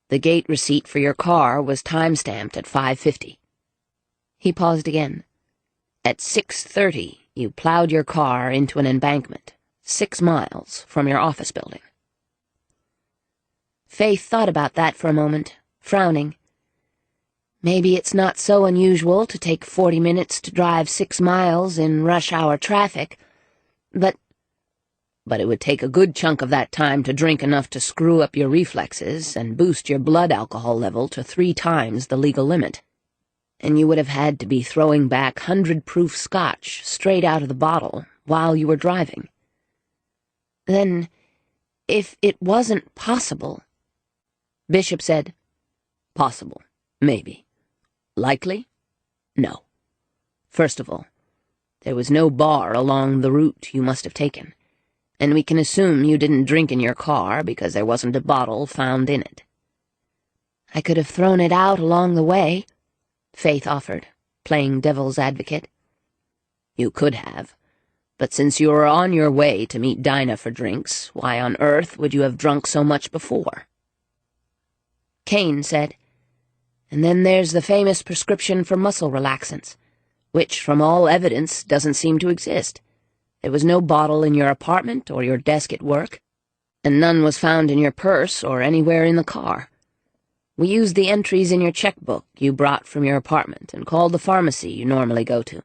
The gate receipt for your car was time-stamped at 5:50. He paused again. At 6:30, you plowed your car into an embankment, 6 miles from your office building. Faith thought about that for a moment, frowning. Maybe it's not so unusual to take 40 minutes to drive 6 miles in rush-hour traffic, but it would take a good chunk of that time to drink enough to screw up your reflexes and boost your blood alcohol level to 3 times the legal limit. and you would have had to be throwing back 100-proof scotch straight out of the bottle while you were driving. Then, if it wasn't possible— Bishop said, "Possible, maybe. Likely? No. First of all, there was no bar along the route you must have taken, and we can assume you didn't drink in your car because there wasn't a bottle found in it." "I could have thrown it out along the way," Faith offered, playing devil's advocate. "You could have, but since you were on your way to meet Dinah for drinks, why on earth would you have drunk so much before?" Kane said, "And then there's the famous prescription for muscle relaxants, which, from all evidence, doesn't seem to exist. There was no bottle in your apartment or your desk at work, and none was found in your purse or anywhere in the car. We used the entries in your checkbook you brought from your apartment and called the pharmacy you normally go to.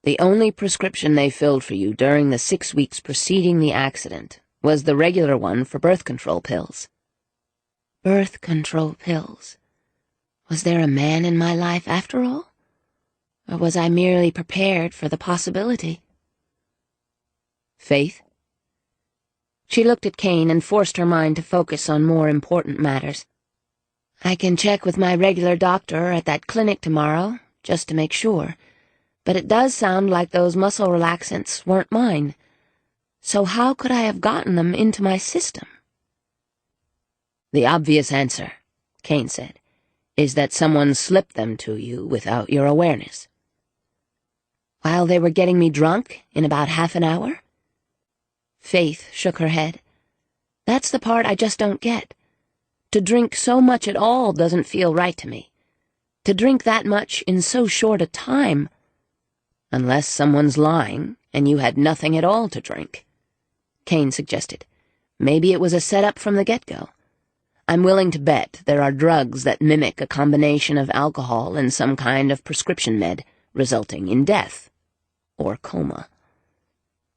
The only prescription they filled for you during the 6 weeks preceding the accident was the regular one for birth control pills." Birth control pills. Was there a man in my life after all? Or was I merely prepared for the possibility? "Faith?" She looked at Kane and forced her mind to focus on more important matters. "I can check with my regular doctor at that clinic tomorrow, just to make sure, but it does sound like those muscle relaxants weren't mine. So how could I have gotten them into my system?" "The obvious answer," Kane said, "is that someone slipped them to you without your awareness." "While they were getting me drunk in about half an hour?" Faith shook her head. "That's the part I just don't get. To drink so much at all doesn't feel right to me. To drink that much in so short a time— "Unless someone's lying and you had nothing at all to drink," Kane suggested. "Maybe it was a setup from the get-go. I'm willing to bet there are drugs that mimic a combination of alcohol and some kind of prescription med, resulting in death. Or coma.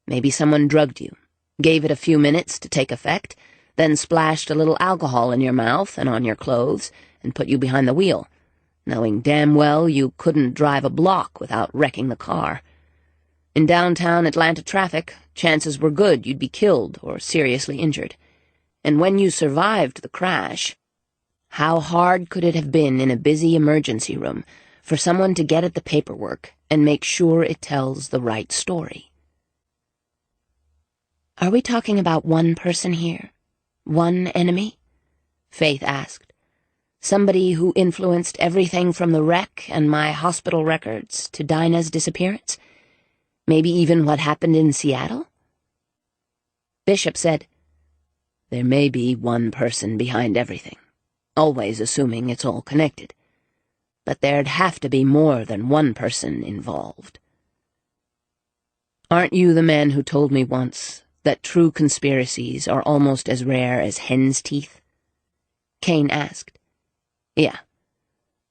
Maybe someone drugged you, gave it a few minutes to take effect, then splashed a little alcohol in your mouth and on your clothes and put you behind the wheel, knowing damn well you couldn't drive a block without wrecking the car. In downtown Atlanta traffic, chances were good you'd be killed or seriously injured. And when you survived the crash, how hard could it have been in a busy emergency room for someone to get at the paperwork and make sure it tells the right story?" "Are we talking about one person here? One enemy?" Faith asked. "Somebody who influenced everything from the wreck and my hospital records to Dinah's disappearance? Maybe even what happened in Seattle?" Bishop said, "There may be one person behind everything, always assuming it's all connected. But there'd have to be more than one person involved." "Aren't you the man who told me once that true conspiracies are almost as rare as hen's teeth?" Kane asked. "Yeah.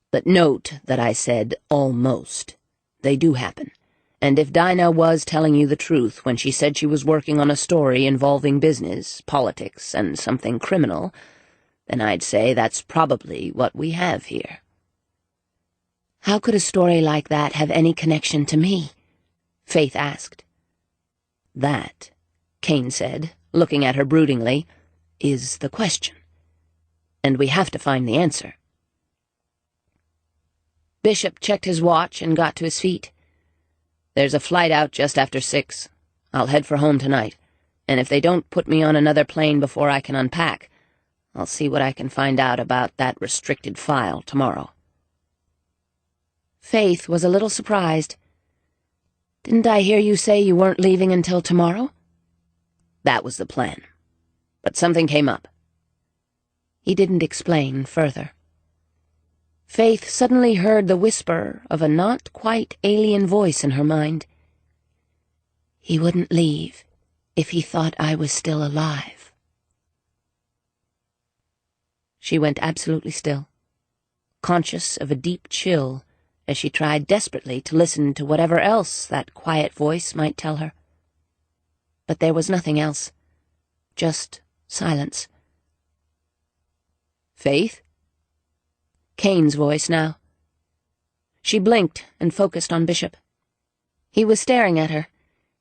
But note that I said almost. They do happen. And if Dinah was telling you the truth when she said she was working on a story involving business, politics, and something criminal, then I'd say that's probably what we have here." "How could a story like that have any connection to me?" Faith asked. "That," Kane said, looking at her broodingly, "is the question. And we have to find the answer." Bishop checked his watch and got to his feet. "There's a flight out just after 6. I'll head for home tonight, and if they don't put me on another plane before I can unpack, I'll see what I can find out about that restricted file tomorrow." Faith was a little surprised. "Didn't I hear you say you weren't leaving until tomorrow?" "That was the plan. But something came up." He didn't explain further. Faith suddenly heard the whisper of a not quite alien voice in her mind. "He wouldn't leave if he thought I was still alive." She went absolutely still, conscious of a deep chill as she tried desperately to listen to whatever else that quiet voice might tell her. But there was nothing else, just silence. "Faith?" Kane's voice now. She blinked and focused on Bishop. He was staring at her,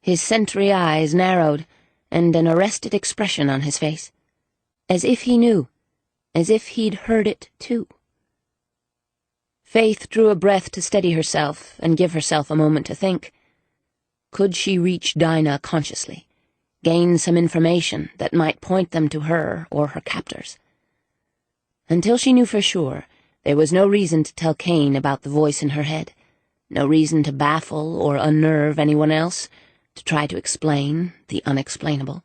his sentry eyes narrowed, and an arrested expression on his face. As if he knew, as if he'd heard it too. Faith drew a breath to steady herself and give herself a moment to think. Could she reach Dinah consciously, gain some information that might point them to her or her captors? Until she knew for sure, there was no reason to tell Kane about the voice in her head, no reason to baffle or unnerve anyone else, to try to explain the unexplainable.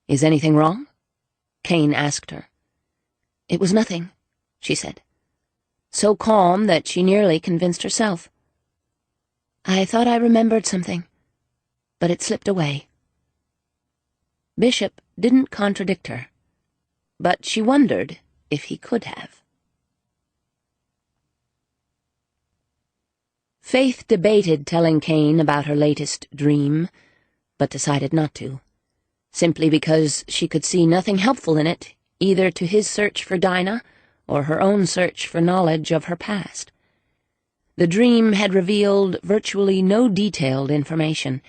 "Is anything wrong?" Kane asked her. "It was nothing," she said, so calm that she nearly convinced herself. "I thought I remembered something, but it slipped away." Bishop didn't contradict her, but she wondered if he could have. Faith debated telling Kane about her latest dream, but decided not to, simply because she could see nothing helpful in it, either to his search for Dinah or her own search for knowledge of her past. The dream had revealed virtually no detailed information.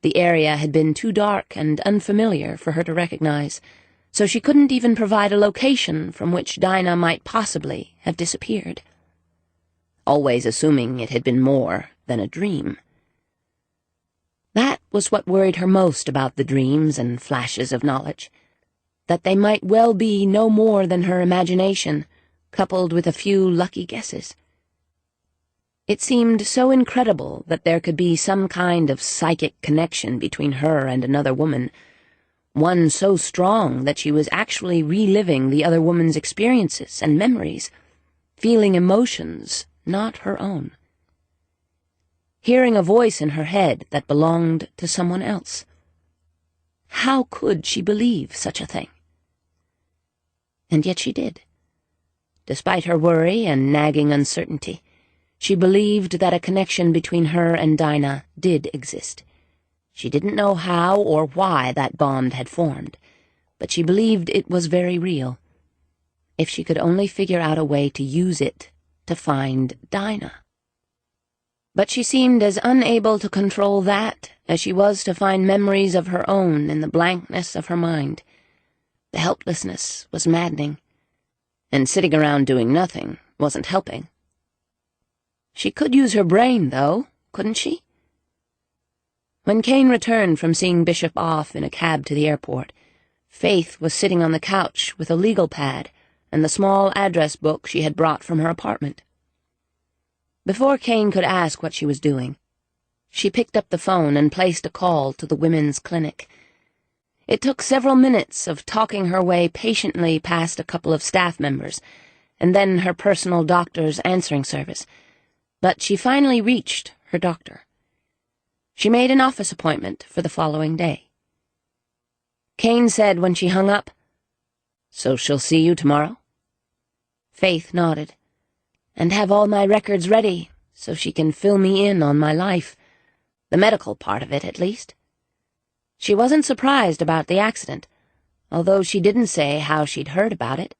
The area had been too dark and unfamiliar for her to recognize, so she couldn't even provide a location from which Dinah might possibly have disappeared. Always assuming it had been more than a dream. That was what worried her most about the dreams and flashes of knowledge, that they might well be no more than her imagination, coupled with a few lucky guesses. It seemed so incredible that there could be some kind of psychic connection between her and another woman, one so strong that she was actually reliving the other woman's experiences and memories, feeling emotions not her own. Hearing a voice in her head that belonged to someone else. How could she believe such a thing? And yet she did. Despite her worry and nagging uncertainty, she believed that a connection between her and Dinah did exist. She didn't know how or why that bond had formed, but she believed it was very real. If she could only figure out a way to use it to find Dinah. But she seemed as unable to control that as she was to find memories of her own in the blankness of her mind. The helplessness was maddening, and sitting around doing nothing wasn't helping. She could use her brain, though, couldn't she? When Kane returned from seeing Bishop off in a cab to the airport, Faith was sitting on the couch with a legal pad and the small address book she had brought from her apartment. Before Kane could ask what she was doing, she picked up the phone and placed a call to the women's clinic. It took several minutes of talking her way patiently past a couple of staff members, and then her personal doctor's answering service, but she finally reached her doctor. She made an office appointment for the following day. Kane said when she hung up, "So she'll see you tomorrow?" Faith nodded. "And have all my records ready, so she can fill me in on my life. The medical part of it, at least." She wasn't surprised about the accident, although she didn't say how she'd heard about it.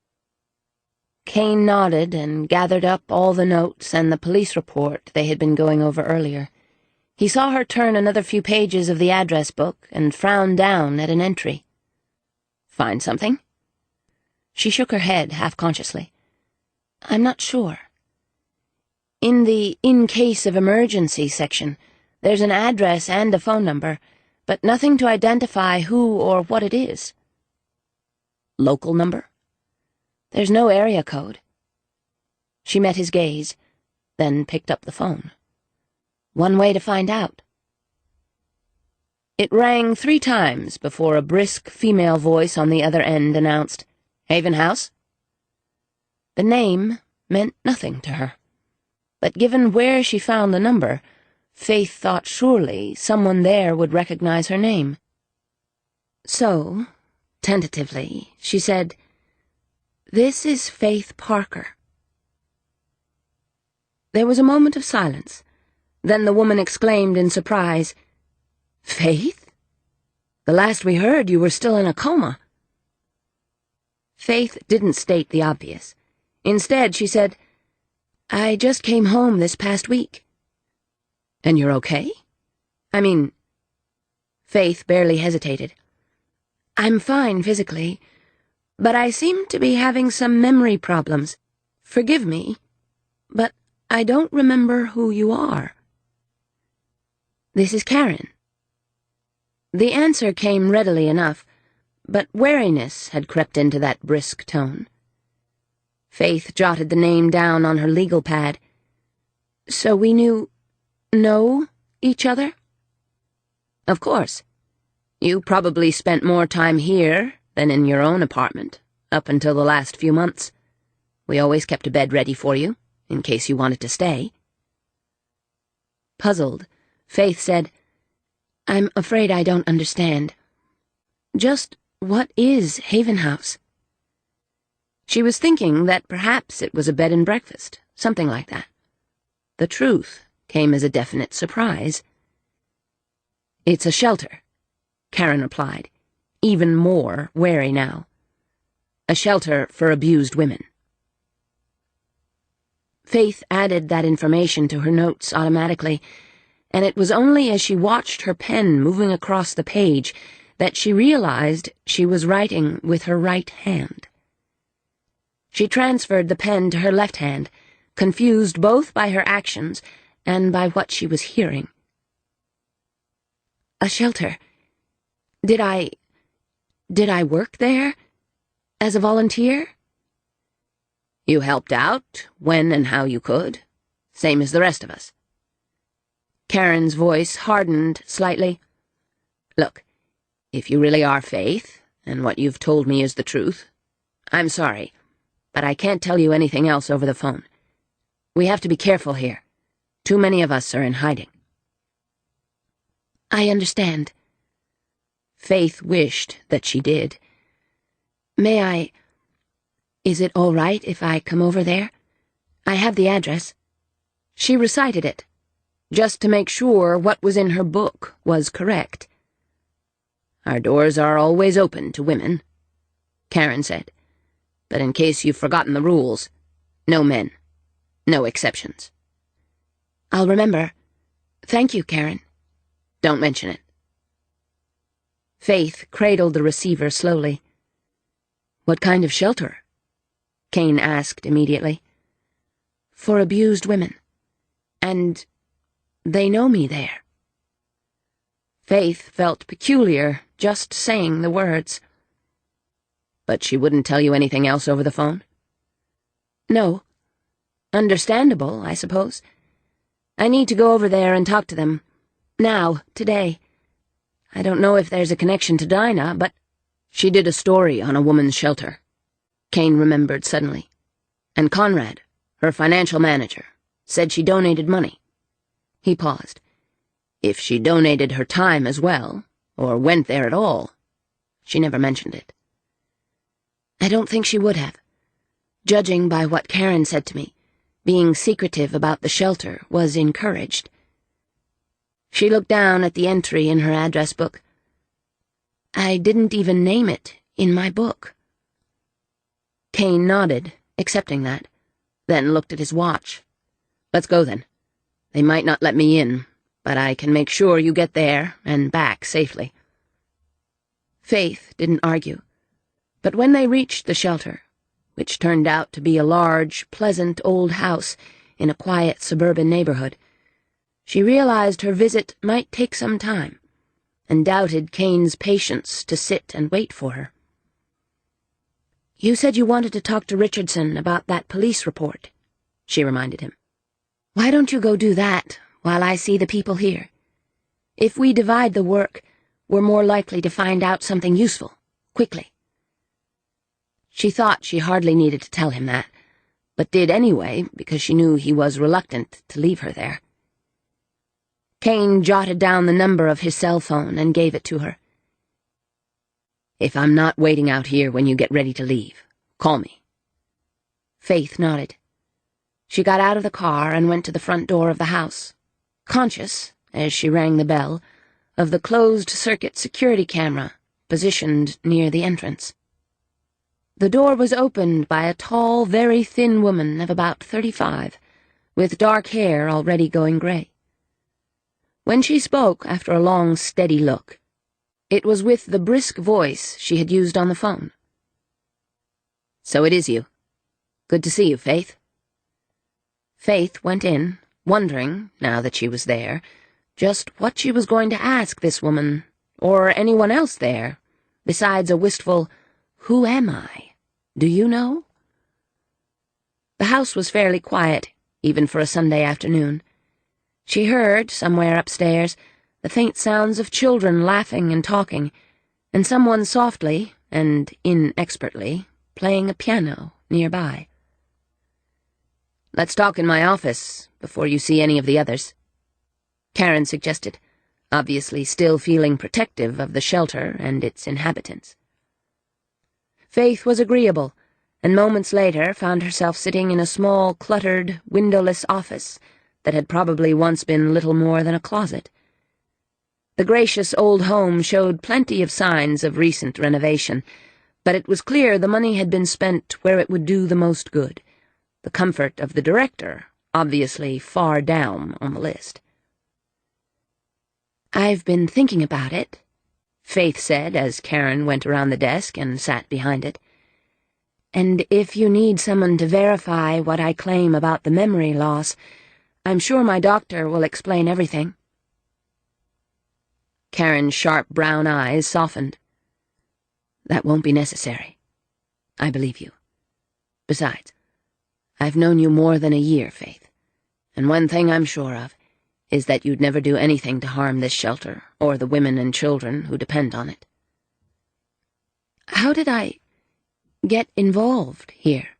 Kane nodded and gathered up all the notes and the police report they had been going over earlier. He saw her turn another few pages of the address book and frown down at an entry. "Find something?" She shook her head half-consciously. "I'm not sure. In the in case of emergency section, there's an address and a phone number, but nothing to identify who or what it is." "Local number?" "There's no area code." She met his gaze, then picked up the phone. "One way to find out." It rang 3 times before a brisk female voice on the other end announced, "Haven House?" The name meant nothing to her, but given where she found the number, Faith thought surely someone there would recognize her name. So, tentatively, she said, "This is Faith Parker." There was a moment of silence. Then the woman exclaimed in surprise, "Faith? The last we heard, you were still in a coma." Faith didn't state the obvious. Instead, she said, I just came home this past week. And you're okay? I mean, Faith barely hesitated. I'm fine physically, but I seem to be having some memory problems. Forgive me, but I don't remember who you are. This is Karen. The answer came readily enough, but wariness had crept into that brisk tone. Faith jotted the name down on her legal pad. So we know each other? Of course. You probably spent more time here than in your own apartment, up until the last few months. We always kept a bed ready for you, in case you wanted to stay. Puzzled, Faith said, I'm afraid I don't understand. Just what is Haven House? She was thinking that perhaps it was a bed and breakfast, something like that. The truth came as a definite surprise. It's a shelter, Karen replied, even more wary now. A shelter for abused women. Faith added that information to her notes automatically, and it was only as she watched her pen moving across the page that she realized she was writing with her right hand. She transferred the pen to her left hand, confused both by her actions and by what she was hearing. A shelter. Did I work there? As a volunteer? You helped out when and how you could, same as the rest of us. Karen's voice hardened slightly. Look, if you really are Faith, and what you've told me is the truth, I'm sorry, but I can't tell you anything else over the phone. We have to be careful here. Too many of us are in hiding. I understand. Faith wished that she did. Is it all right if I come over there? I have the address. She recited it, just to make sure what was in her book was correct. Our doors are always open to women, Karen said. But in case you've forgotten the rules, no men, no exceptions. I'll remember. Thank you, Karen. Don't mention it. Faith cradled the receiver slowly. What kind of shelter? Kane asked immediately. For abused women. And they know me there. Faith felt peculiar just saying the words. But she wouldn't tell you anything else over the phone? No. Understandable, I suppose. I need to go over there and talk to them. Now, today. I don't know if there's a connection to Dinah, but she did a story on a woman's shelter, Kane remembered suddenly. And Conrad, her financial manager, said she donated money. He paused. If she donated her time as well, or went there at all, she never mentioned it. I don't think she would have. Judging by what Karen said to me, being secretive about the shelter was encouraged. She looked down at the entry in her address book. I didn't even name it in my book. Kane nodded, accepting that, then looked at his watch. Let's go then. They might not let me in, but I can make sure you get there and back safely. Faith didn't argue. But when they reached the shelter, which turned out to be a large, pleasant old house in a quiet suburban neighborhood, she realized her visit might take some time, and doubted Kane's patience to sit and wait for her. You said you wanted to talk to Richardson about that police report, she reminded him. Why don't you go do that while I see the people here? If we divide the work, we're more likely to find out something useful, quickly. She thought she hardly needed to tell him that, but did anyway because she knew he was reluctant to leave her there. Kane jotted down the number of his cell phone and gave it to her. If I'm not waiting out here when you get ready to leave, call me. Faith nodded. She got out of the car and went to the front door of the house, conscious, as she rang the bell, of the closed-circuit security camera positioned near the entrance. The door was opened by a tall, very thin woman of about 35, with dark hair already going gray. When she spoke, after a long, steady look, it was with the brisk voice she had used on the phone. "So it is you. Good to see you, Faith." Faith went in, wondering, now that she was there, just what she was going to ask this woman, or anyone else there, besides a wistful, "Who am I? Do you know?" The house was fairly quiet, even for a Sunday afternoon. She heard, somewhere upstairs, the faint sounds of children laughing and talking, and someone softly, and inexpertly, playing a piano nearby. "Let's talk in my office, before you see any of the others," Karen suggested, obviously still feeling protective of the shelter and its inhabitants. Faith was agreeable, and moments later found herself sitting in a small, cluttered, windowless office that had probably once been little more than a closet. The gracious old home showed plenty of signs of recent renovation, but it was clear the money had been spent where it would do the most good, the comfort of the director obviously far down on the list. "I've been thinking about it," Faith said as Karen went around the desk and sat behind it. "And if you need someone to verify what I claim about the memory loss, I'm sure my doctor will explain everything." Karen's sharp brown eyes softened. "That won't be necessary. I believe you. Besides, I've known you more than a year, Faith, and one thing I'm sure of is that you'd never do anything to harm this shelter or the women and children who depend on it." "How did I get involved here?"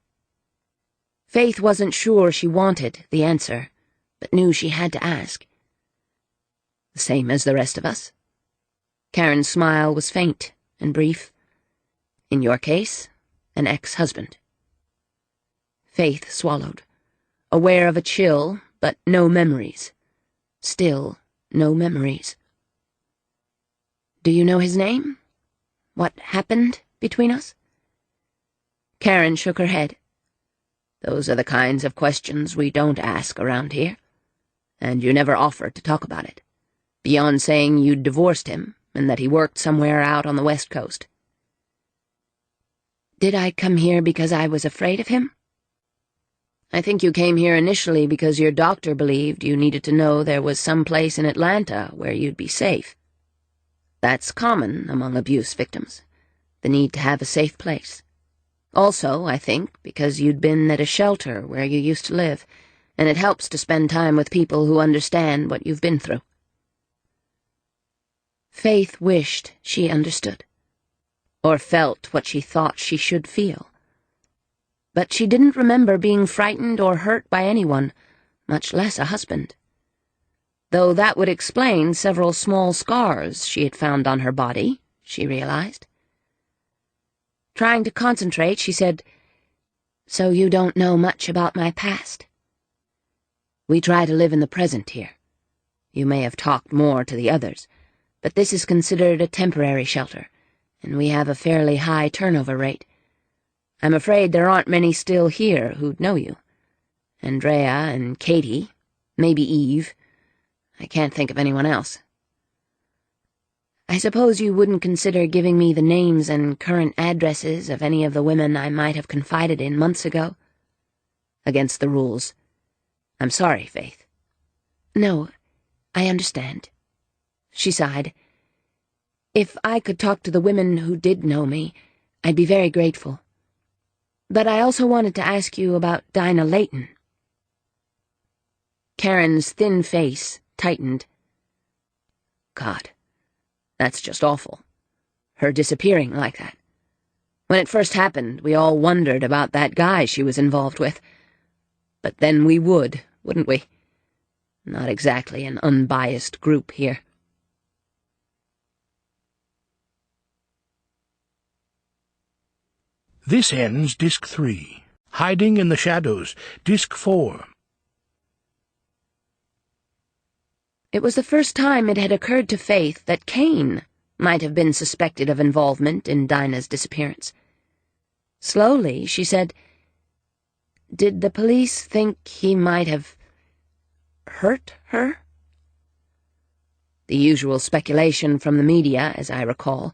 Faith wasn't sure she wanted the answer, but knew she had to ask. "The same as the rest of us." Karen's smile was faint and brief. "In your case, an ex-husband." Faith swallowed, aware of a chill, but no memories. Still, no memories. "Do you know his name? What happened between us?" Karen shook her head. "Those are the kinds of questions we don't ask around here. And you never offered to talk about it, beyond saying you'd divorced him and that he worked somewhere out on the West Coast." "Did I come here because I was afraid of him?" "I think you came here initially because your doctor believed you needed to know there was some place in Atlanta where you'd be safe. That's common among abuse victims, the need to have a safe place. Also, I think, because you'd been at a shelter where you used to live, and it helps to spend time with people who understand what you've been through." Faith wished she understood, or felt what she thought she should feel. But she didn't remember being frightened or hurt by anyone, much less a husband. Though that would explain several small scars she had found on her body, she realized. Trying to concentrate, she said, "So you don't know much about my past?" "We try to live in the present here. You may have talked more to the others, but this is considered a temporary shelter, and we have a fairly high turnover rate. I'm afraid there aren't many still here who'd know you. Andrea and Katie, maybe Eve. I can't think of anyone else." "I suppose you wouldn't consider giving me the names and current addresses of any of the women I might have confided in months ago?" "Against the rules. I'm sorry, Faith." "No, I understand." She sighed. "If I could talk to the women who did know me, I'd be very grateful. But I also wanted to ask you about Dinah Layton." Karen's thin face tightened. "God, that's just awful. Her disappearing like that. When it first happened, we all wondered about that guy she was involved with. But then we would, wouldn't we? Not exactly an unbiased group here." This ends Disc 3. Hiding in the Shadows, Disc 4. It was the first time it had occurred to Faith that Kane might have been suspected of involvement in Dinah's disappearance. Slowly, she said, "Did the police think he might have hurt her? The usual speculation from the media, as I recall,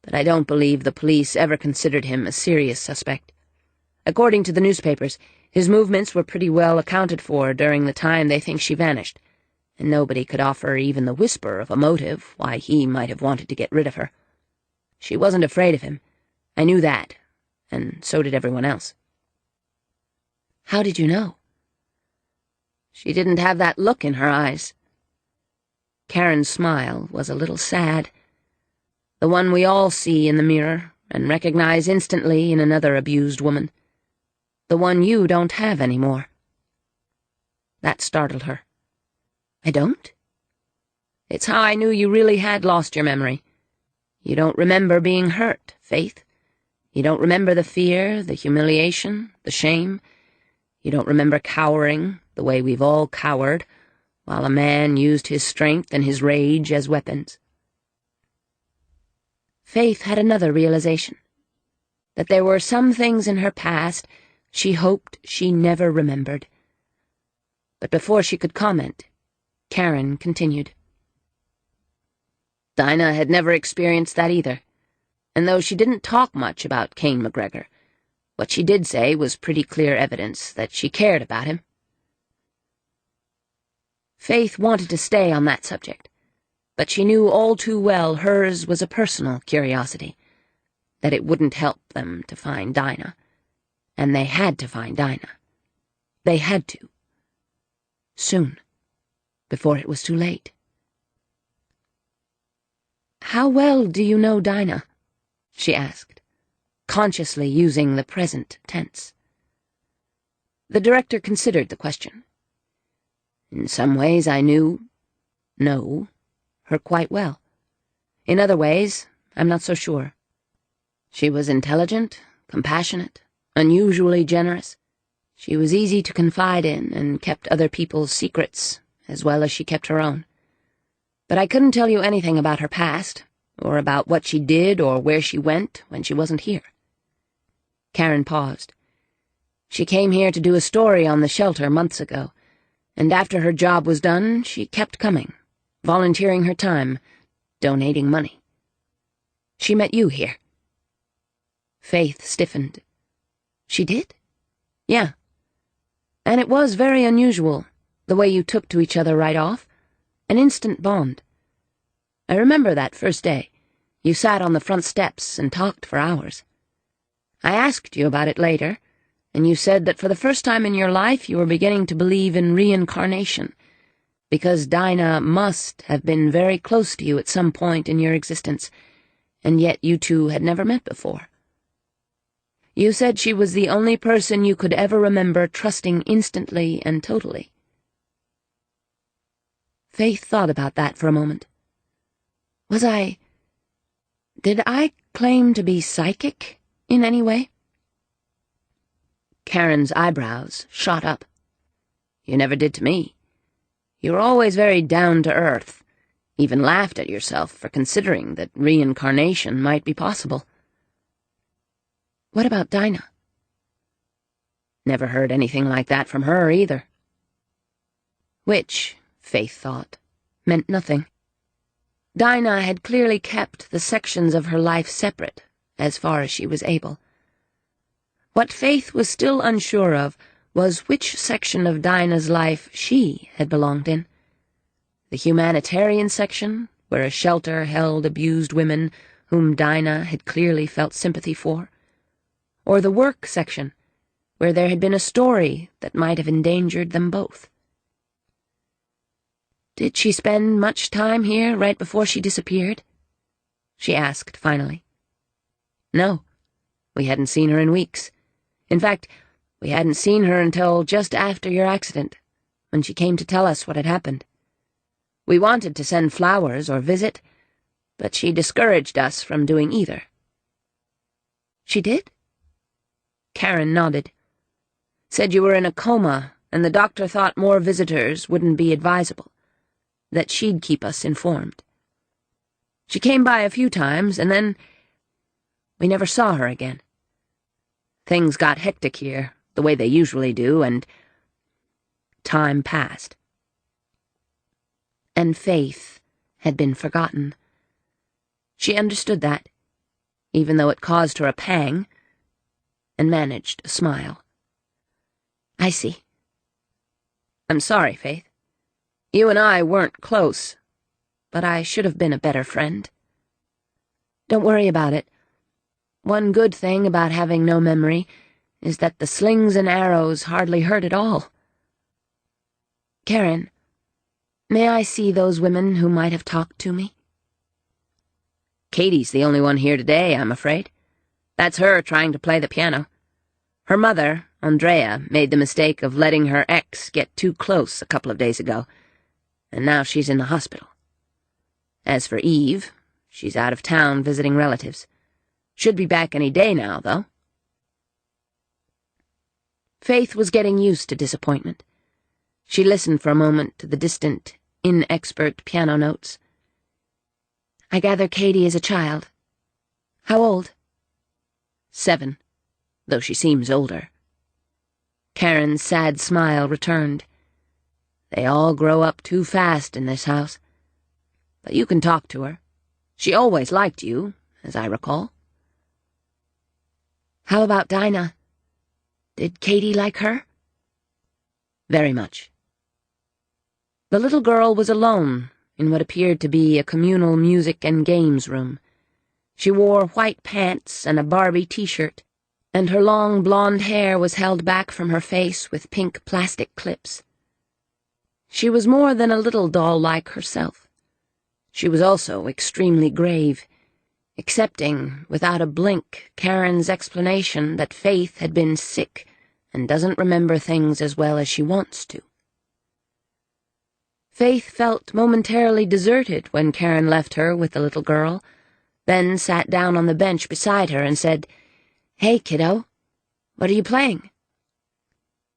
but I don't believe the police ever considered him a serious suspect. According to the newspapers, his movements were pretty well accounted for during the time they think she vanished, and nobody could offer even the whisper of a motive why he might have wanted to get rid of her. She wasn't afraid of him. I knew that, and so did everyone else. How did you know? She didn't have that look in her eyes. Karen's smile was a little sad, the one we all see in the mirror and recognize instantly in another abused woman, the one you don't have anymore. That startled her. I don't? It's how I knew you really had lost your memory. You don't remember being hurt, Faith. You don't remember the fear, the humiliation, the shame. You don't remember cowering, the way we've all cowered, while a man used his strength and his rage as weapons. Faith had another realization, that there were some things in her past she hoped she never remembered. But before she could comment, Karen continued. Dinah had never experienced that either, and though she didn't talk much about Cain McGregor, what she did say was pretty clear evidence that she cared about him. Faith wanted to stay on that subject, but she knew all too well hers was a personal curiosity, that it wouldn't help them to find Dinah, and they had to find Dinah. They had to. Soon, before it was too late. How well do you know Dinah? She asked, consciously using the present tense. The director considered the question. In some ways I know her quite well. In other ways, I'm not so sure. She was intelligent, compassionate, unusually generous. She was easy to confide in and kept other people's secrets as well as she kept her own. But I couldn't tell you anything about her past, or about what she did or where she went when she wasn't here. Karen paused. She came here to do a story on the shelter months ago, and after her job was done, she kept coming, volunteering her time, donating money. She met you here. Faith stiffened. She did? Yeah. And it was very unusual, the way you took to each other right off. An instant bond. I remember that first day. You sat on the front steps and talked for hours. I asked you about it later, and you said that for the first time in your life you were beginning to believe in reincarnation, because Dinah must have been very close to you at some point in your existence, and yet you two had never met before. You said she was the only person you could ever remember trusting instantly and totally. Faith thought about that for a moment. Did I claim to be psychic in any way? Karen's eyebrows shot up. You never did to me. You were always very down-to-earth, even laughed at yourself for considering that reincarnation might be possible. What about Dinah? Never heard anything like that from her, either. Which, Faith thought, meant nothing. Dinah had clearly kept the sections of her life separate, as far as she was able. What Faith was still unsure of was which section of Dinah's life she had belonged in. The humanitarian section, where a shelter held abused women whom Dinah had clearly felt sympathy for, or the work section, where there had been a story that might have endangered them both. Did she spend much time here right before she disappeared? She asked finally. No, we hadn't seen her in weeks. In fact, we hadn't seen her until just after your accident, when she came to tell us what had happened. We wanted to send flowers or visit, but she discouraged us from doing either. She did? Karen nodded. Said you were in a coma, and the doctor thought more visitors wouldn't be advisable, that she'd keep us informed. She came by a few times, and then we never saw her again. Things got hectic here, the way they usually do, and time passed. and Faith had been forgotten. She understood that, even though it caused her a pang, and managed a smile. "I see. I'm sorry, Faith. You and I weren't close, but I should have been a better friend. Don't worry about it. One good thing about having no memory is that the slings and arrows hardly hurt at all. Karen, may I see those women who might have talked to me?" "Katie's the only one here today, I'm afraid. That's her trying to play the piano. Her mother, Andrea, made the mistake of letting her ex get too close a couple of days ago, and now she's in the hospital. As for Eve, she's out of town visiting relatives. Should be back any day now, though." Faith was getting used to disappointment. She listened for a moment to the distant, inexpert piano notes. "I gather Katie is a child. How old?" 7, though she seems older. Karen's sad smile returned. "They all grow up too fast in this house. But you can talk to her. She always liked you, as I recall." "How about Dinah? Did Katie like her?" "Very much." The little girl was alone in what appeared to be a communal music and games room. She wore white pants and a Barbie t-shirt, and her long blonde hair was held back from her face with pink plastic clips. She was more than a little doll-like herself. She was also extremely grave, accepting, without a blink, Karen's explanation that Faith had been sick and doesn't remember things as well as she wants to. Faith felt momentarily deserted when Karen left her with the little girl, then sat down on the bench beside her and said, "Hey, kiddo, what are you playing?"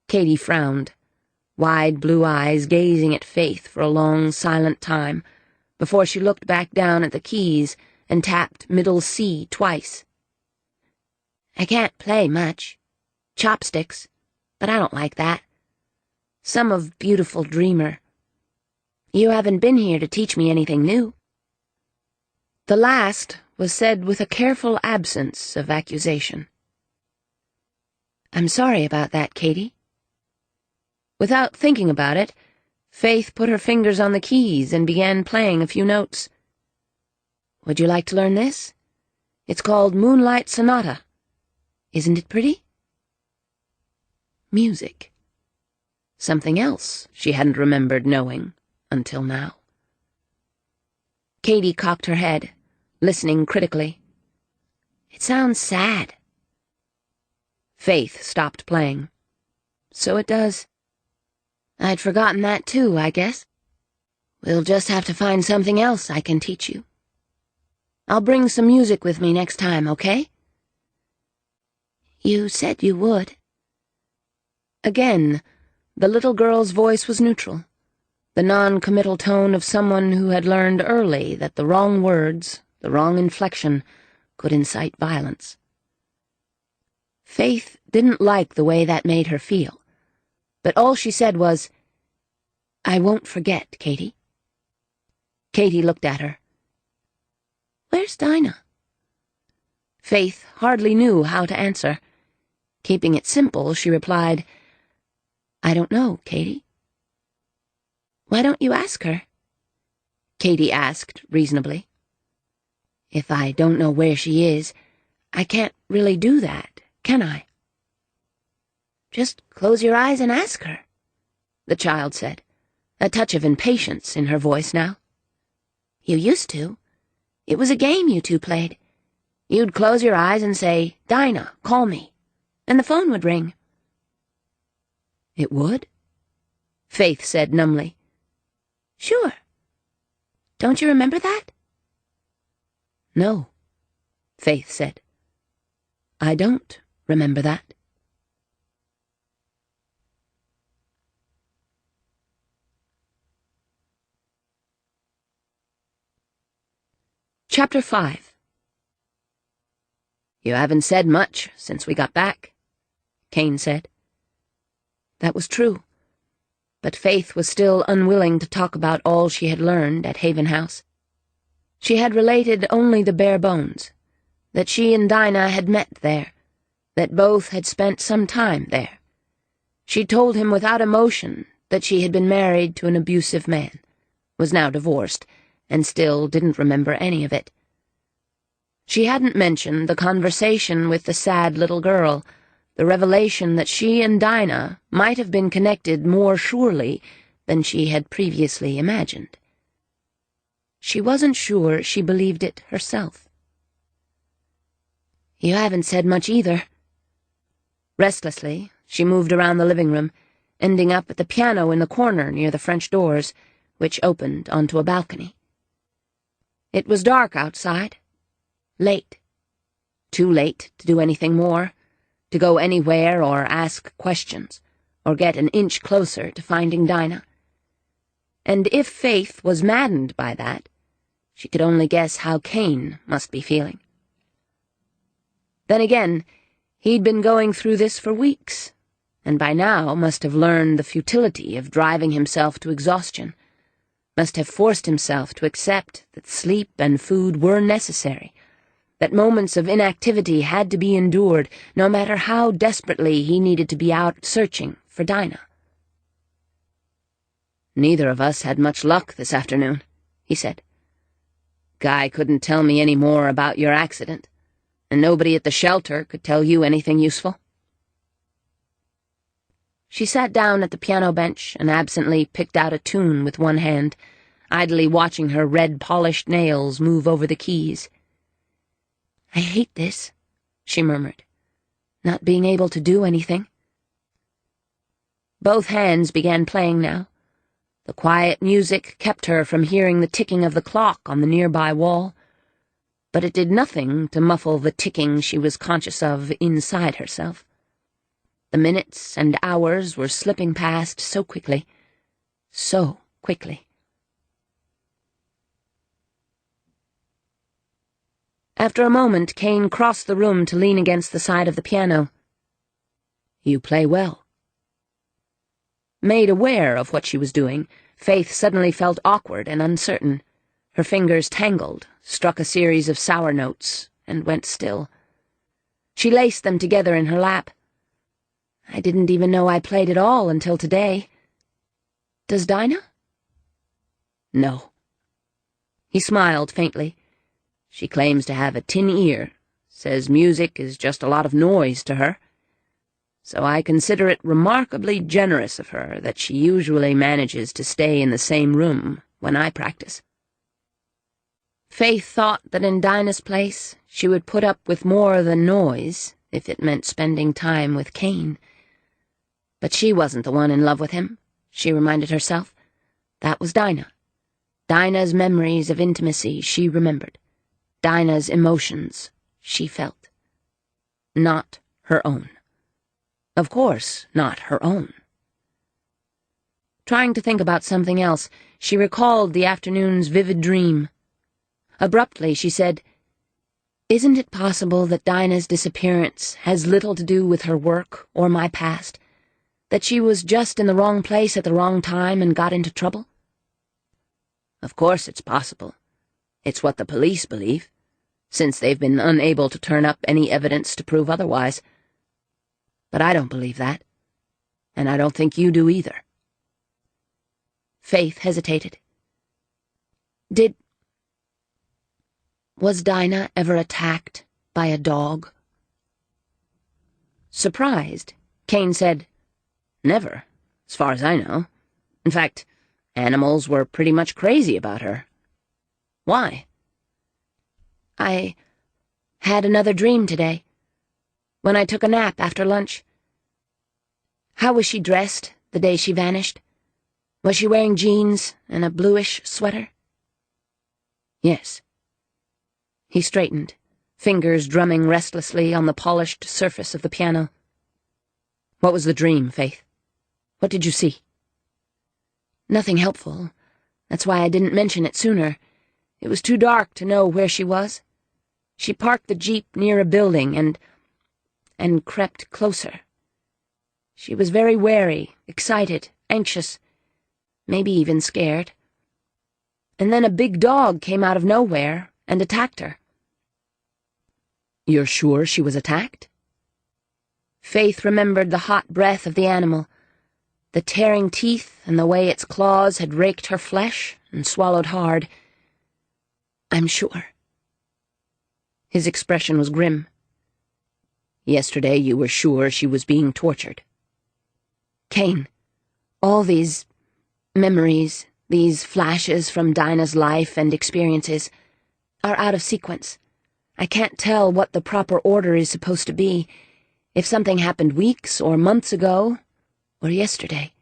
Katie frowned, wide blue eyes gazing at Faith for a long, silent time, before she looked back down at the keys and tapped middle C twice. "I can't play much. Chopsticks, but I don't like that. Some of Beautiful Dreamer. You haven't been here to teach me anything new." The last was said with a careful absence of accusation. "I'm sorry about that, Katie." Without thinking about it, Faith put her fingers on the keys and began playing a few notes. "Would you like to learn this? It's called Moonlight Sonata. Isn't it pretty?" Music. Something else she hadn't remembered knowing until now. Katie cocked her head, listening critically. "It sounds sad." Faith stopped playing. "So it does. I'd forgotten that too, I guess. We'll just have to find something else I can teach you. I'll bring some music with me next time, okay?" "You said you would." Again, the little girl's voice was neutral, the non-committal tone of someone who had learned early that the wrong words, the wrong inflection, could incite violence. Faith didn't like the way that made her feel, but all she said was, "I won't forget, Katie." Katie looked at her. "Where's Dinah?" Faith hardly knew how to answer. Keeping it simple, she replied, "I don't know, Katie." "Why don't you ask her?" Katie asked reasonably. "If I don't know where she is, I can't really do that, can I?" "Just close your eyes and ask her," the child said, a touch of impatience in her voice now. "You used to. It was a game you two played. You'd close your eyes and say, 'Dinah, call me,' and the phone would ring." "It would?" Faith said numbly. "Sure. Don't you remember that?" "No," Faith said. "I don't remember that." Chapter 5. "You haven't said much since we got back," Kane said. That was true. but Faith was still unwilling to talk about all she had learned at Haven House. She had related only the bare bones, that she and Dinah had met there, that both had spent some time there. She told him without emotion that she had been married to an abusive man, was now divorced, and still didn't remember any of it. She hadn't mentioned the conversation with the sad little girl, the revelation that she and Dinah might have been connected more surely than she had previously imagined. She wasn't sure she believed it herself. "You haven't said much either." Restlessly, she moved around the living room, ending up at the piano in the corner near the French doors, which opened onto a balcony. It was dark outside. Late. Too late to do anything more, to go anywhere or ask questions, or get an inch closer to finding Dinah. And if Faith was maddened by that, she could only guess how Kane must be feeling. Then again, he'd been going through this for weeks, and by now must have learned the futility of driving himself to exhaustion, must have forced himself to accept that sleep and food were necessary, that moments of inactivity had to be endured, no matter how desperately he needed to be out searching for Dinah. "Neither of us had much luck this afternoon," he said. "Guy couldn't tell me any more about your accident, and nobody at the shelter could tell you anything useful." She sat down at the piano bench and absently picked out a tune with one hand, idly watching her red-polished nails move over the keys. "I hate this," she murmured, "not being able to do anything." Both hands began playing now. The quiet music kept her from hearing the ticking of the clock on the nearby wall, but it did nothing to muffle the ticking she was conscious of inside herself. The minutes and hours were slipping past so quickly, so quickly. After a moment, Kane crossed the room to lean against the side of the piano. "You play well." Made aware of what she was doing, Faith suddenly felt awkward and uncertain. Her fingers tangled, struck a series of sour notes, and went still. She laced them together in her lap. "I didn't even know I played at all until today. Does Dinah?" "No." He smiled faintly. "She claims to have a tin ear, says music is just a lot of noise to her. So I consider it remarkably generous of her that she usually manages to stay in the same room when I practice." Faith thought that in Dinah's place she would put up with more than noise if it meant spending time with Kane. But she wasn't the one in love with him, she reminded herself. That was Dinah. Dinah's memories of intimacy she remembered. Dinah's emotions she felt. Not her own. Of course, not her own. Trying to think about something else, she recalled the afternoon's vivid dream. Abruptly, she said, "Isn't it possible that Dinah's disappearance has little to do with her work or my past? That she was just in the wrong place at the wrong time and got into trouble?" "Of course it's possible. It's what the police believe, since they've been unable to turn up any evidence to prove otherwise. But I don't believe that, and I don't think you do either." Faith hesitated. Was Dinah ever attacked by a dog? Surprised, Kane said, "Never, as far as I know. In fact, animals were pretty much crazy about her. Why?" "I had another dream today, when I took a nap after lunch. How was she dressed the day she vanished? Was she wearing jeans and a bluish sweater?" "Yes." He straightened, fingers drumming restlessly on the polished surface of the piano. "What was the dream, Faith? What did you see?" "Nothing helpful. That's why I didn't mention it sooner. It was too dark to know where she was. She parked the jeep near a building and crept closer. She was very wary, excited, anxious. maybe even scared. And then a big dog came out of nowhere and attacked her. You're sure she was attacked? Faith remembered the hot breath of the animal, the tearing teeth and the way its claws had raked her flesh and swallowed hard. I'm sure. His expression was grim. Yesterday you were sure she was being tortured. Kane, all these memories, these flashes from Dinah's life and experiences, are out of sequence. I can't tell what the proper order is supposed to be, if something happened weeks or months ago, or yesterday.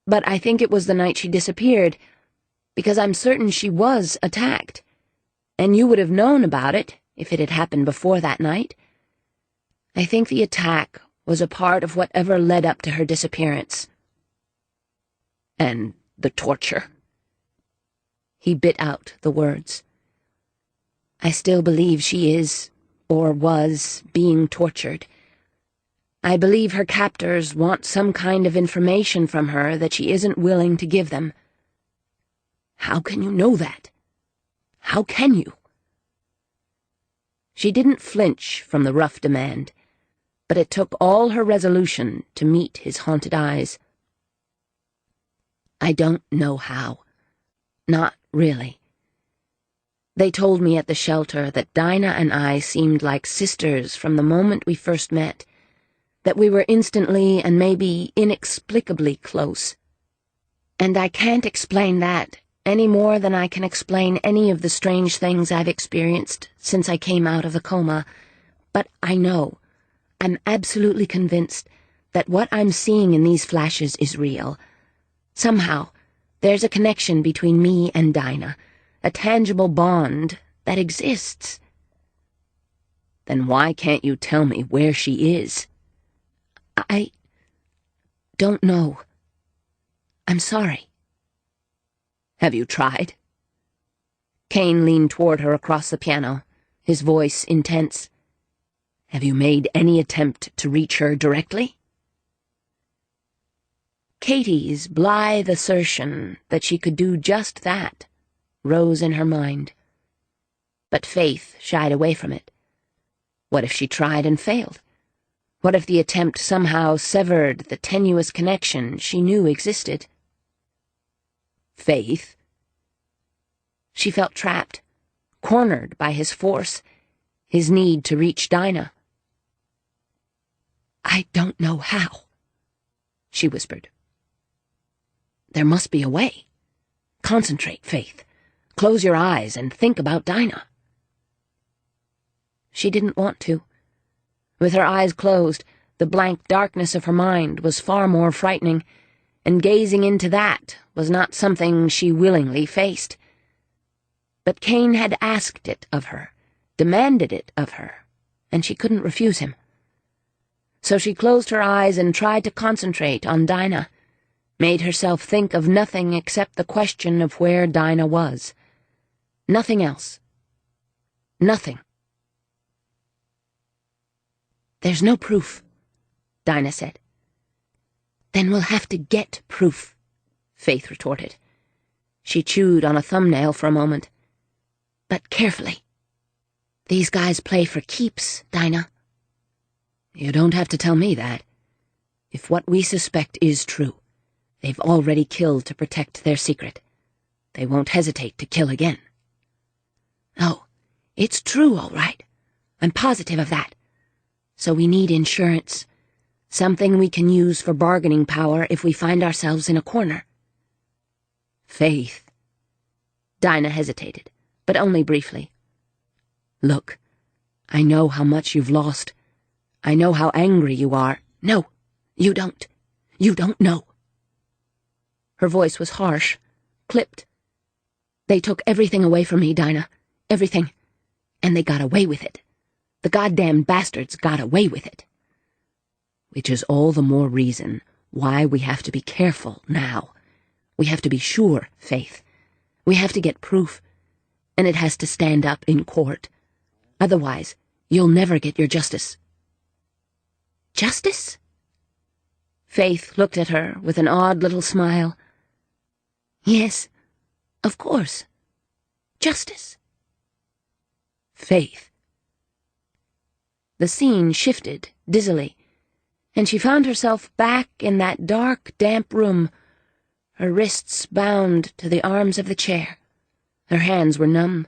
But I think it was the night she disappeared, because I'm certain she was attacked, and you would have known about it if it had happened before that night. I think the attack was a part of whatever led up to her disappearance. And the torture? He bit out the words. I still believe she is, or was, being tortured. I believe her captors want some kind of information from her that she isn't willing to give them. How can you know that? How can you? She didn't flinch from the rough demand, but it took all her resolution to meet his haunted eyes. I don't know how. Not really. They told me at the shelter that Dinah and I seemed like sisters from the moment we first met, that we were instantly and maybe inexplicably close. And I can't explain that any more than I can explain any of the strange things I've experienced since I came out of the coma, but I know, I'm absolutely convinced that what I'm seeing in these flashes is real. Somehow, there's a connection between me and Dinah, a tangible bond that exists. Then why can't you tell me where she is? I don't know. I'm sorry. Have you tried? Kane leaned toward her across the piano, his voice intense. Have you made any attempt to reach her directly? Katie's blithe assertion that she could do just that rose in her mind. But Faith shied away from it. What if she tried and failed? What if the attempt somehow severed the tenuous connection she knew existed? Faith? She felt trapped, cornered by his force, his need to reach Dinah. I don't know how, she whispered. There must be a way. Concentrate, Faith. Close your eyes and think about Dinah. She didn't want to. With her eyes closed, the blank darkness of her mind was far more frightening, and gazing into that was not something she willingly faced. But Kane had asked it of her, demanded it of her, and she couldn't refuse him. So she closed her eyes and tried to concentrate on Dinah, made herself think of nothing except the question of where Dinah was. Nothing else. Nothing. There's no proof, Dinah said. Then we'll have to get proof, Faith retorted. She chewed on a thumbnail for a moment. But carefully. These guys play for keeps, Dinah. You don't have to tell me that. If what we suspect is true, they've already killed to protect their secret. They won't hesitate to kill again. Oh, it's true, all right. I'm positive of that. So we need insurance. Something we can use for bargaining power if we find ourselves in a corner. Faith. Dinah hesitated, but only briefly. Look, I know how much you've lost. I know how angry you are. No, you don't. You don't know. Her voice was harsh, clipped. They took everything away from me, Dinah. Everything. And they got away with it. The goddamn bastards got away with it. Which is all the more reason why we have to be careful now. We have to be sure, Faith. We have to get proof, and it has to stand up in court. Otherwise, you'll never get your justice. Justice? Faith looked at her with an odd little smile, Yes, of course. Justice. Faith. The scene shifted dizzily, and she found herself back in that dark, damp room, her wrists bound to the arms of the chair. Her hands were numb,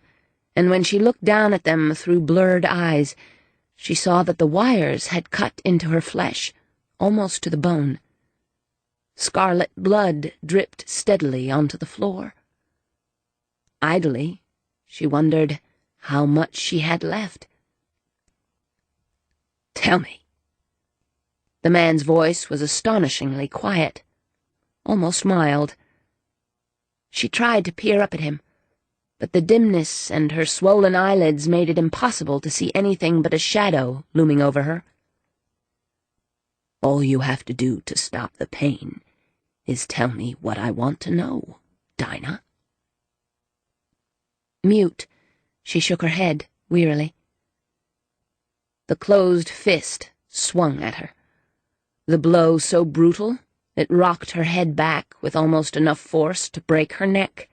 and when she looked down at them through blurred eyes, she saw that the wires had cut into her flesh, almost to the bone. Scarlet blood dripped steadily onto the floor. Idly, she wondered how much she had left. "Tell me." The man's voice was astonishingly quiet, almost mild. She tried to peer up at him, but the dimness and her swollen eyelids made it impossible to see anything but a shadow looming over her. "All you have to do to stop the pain is tell me what I want to know, Dinah." Mute, she shook her head wearily. The closed fist swung at her, the blow so brutal it rocked her head back with almost enough force to break her neck.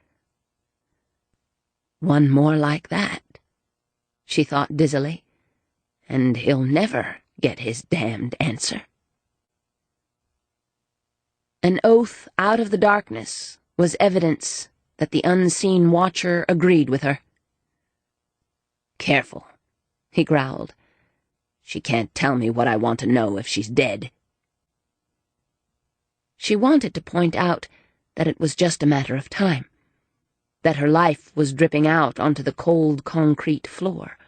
One more like that, she thought dizzily, and he'll never get his damned answer. An oath out of the darkness was evidence that the unseen watcher agreed with her. "Careful," he growled. "She can't tell me what I want to know if she's dead." She wanted to point out that it was just a matter of time, that her life was dripping out onto the cold concrete floor,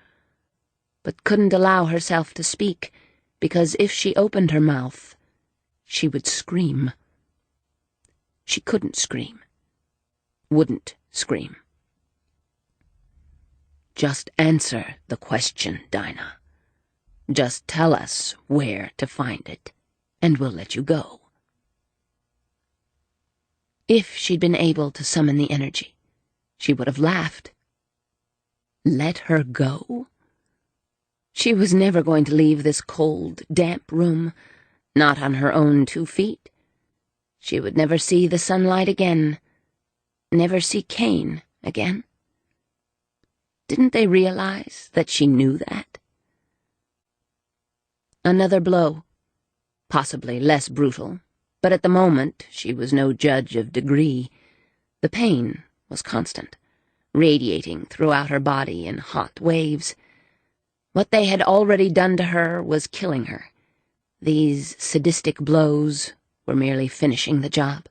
but couldn't allow herself to speak, because if she opened her mouth, she would scream. She couldn't scream, wouldn't scream. "Just answer the question, Dinah. Just tell us where to find it, and we'll let you go." If she'd been able to summon the energy, she would have laughed. Let her go? She was never going to leave this cold, damp room, not on her own 2 feet. She would never see the sunlight again, never see Kane again. Didn't they realize that she knew that? Another blow, possibly less brutal, but at the moment she was no judge of degree. The pain was constant, radiating throughout her body in hot waves. What they had already done to her was killing her. These sadistic blows were merely finishing the job.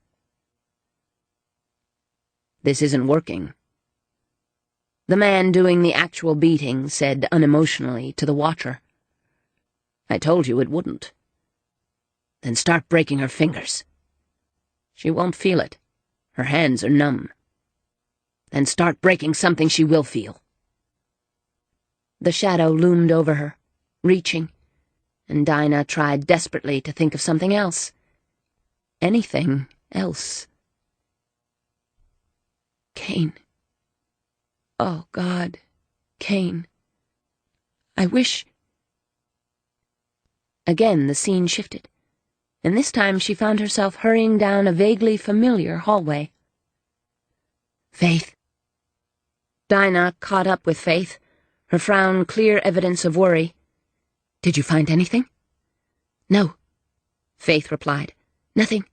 "This isn't working." The man doing the actual beating said unemotionally to the watcher. "I told you it wouldn't." "Then start breaking her fingers." "She won't feel it. Her hands are numb." "Then start breaking something she will feel." The shadow loomed over her, reaching, and Dinah tried desperately to think of something else. Anything else. Kane. Oh, God, Kane. I wish... Again the scene shifted, and this time she found herself hurrying down a vaguely familiar hallway. "Faith." Dinah caught up with Faith, her frown clear evidence of worry. "Did you find anything?" "No," Faith replied. "Nothing.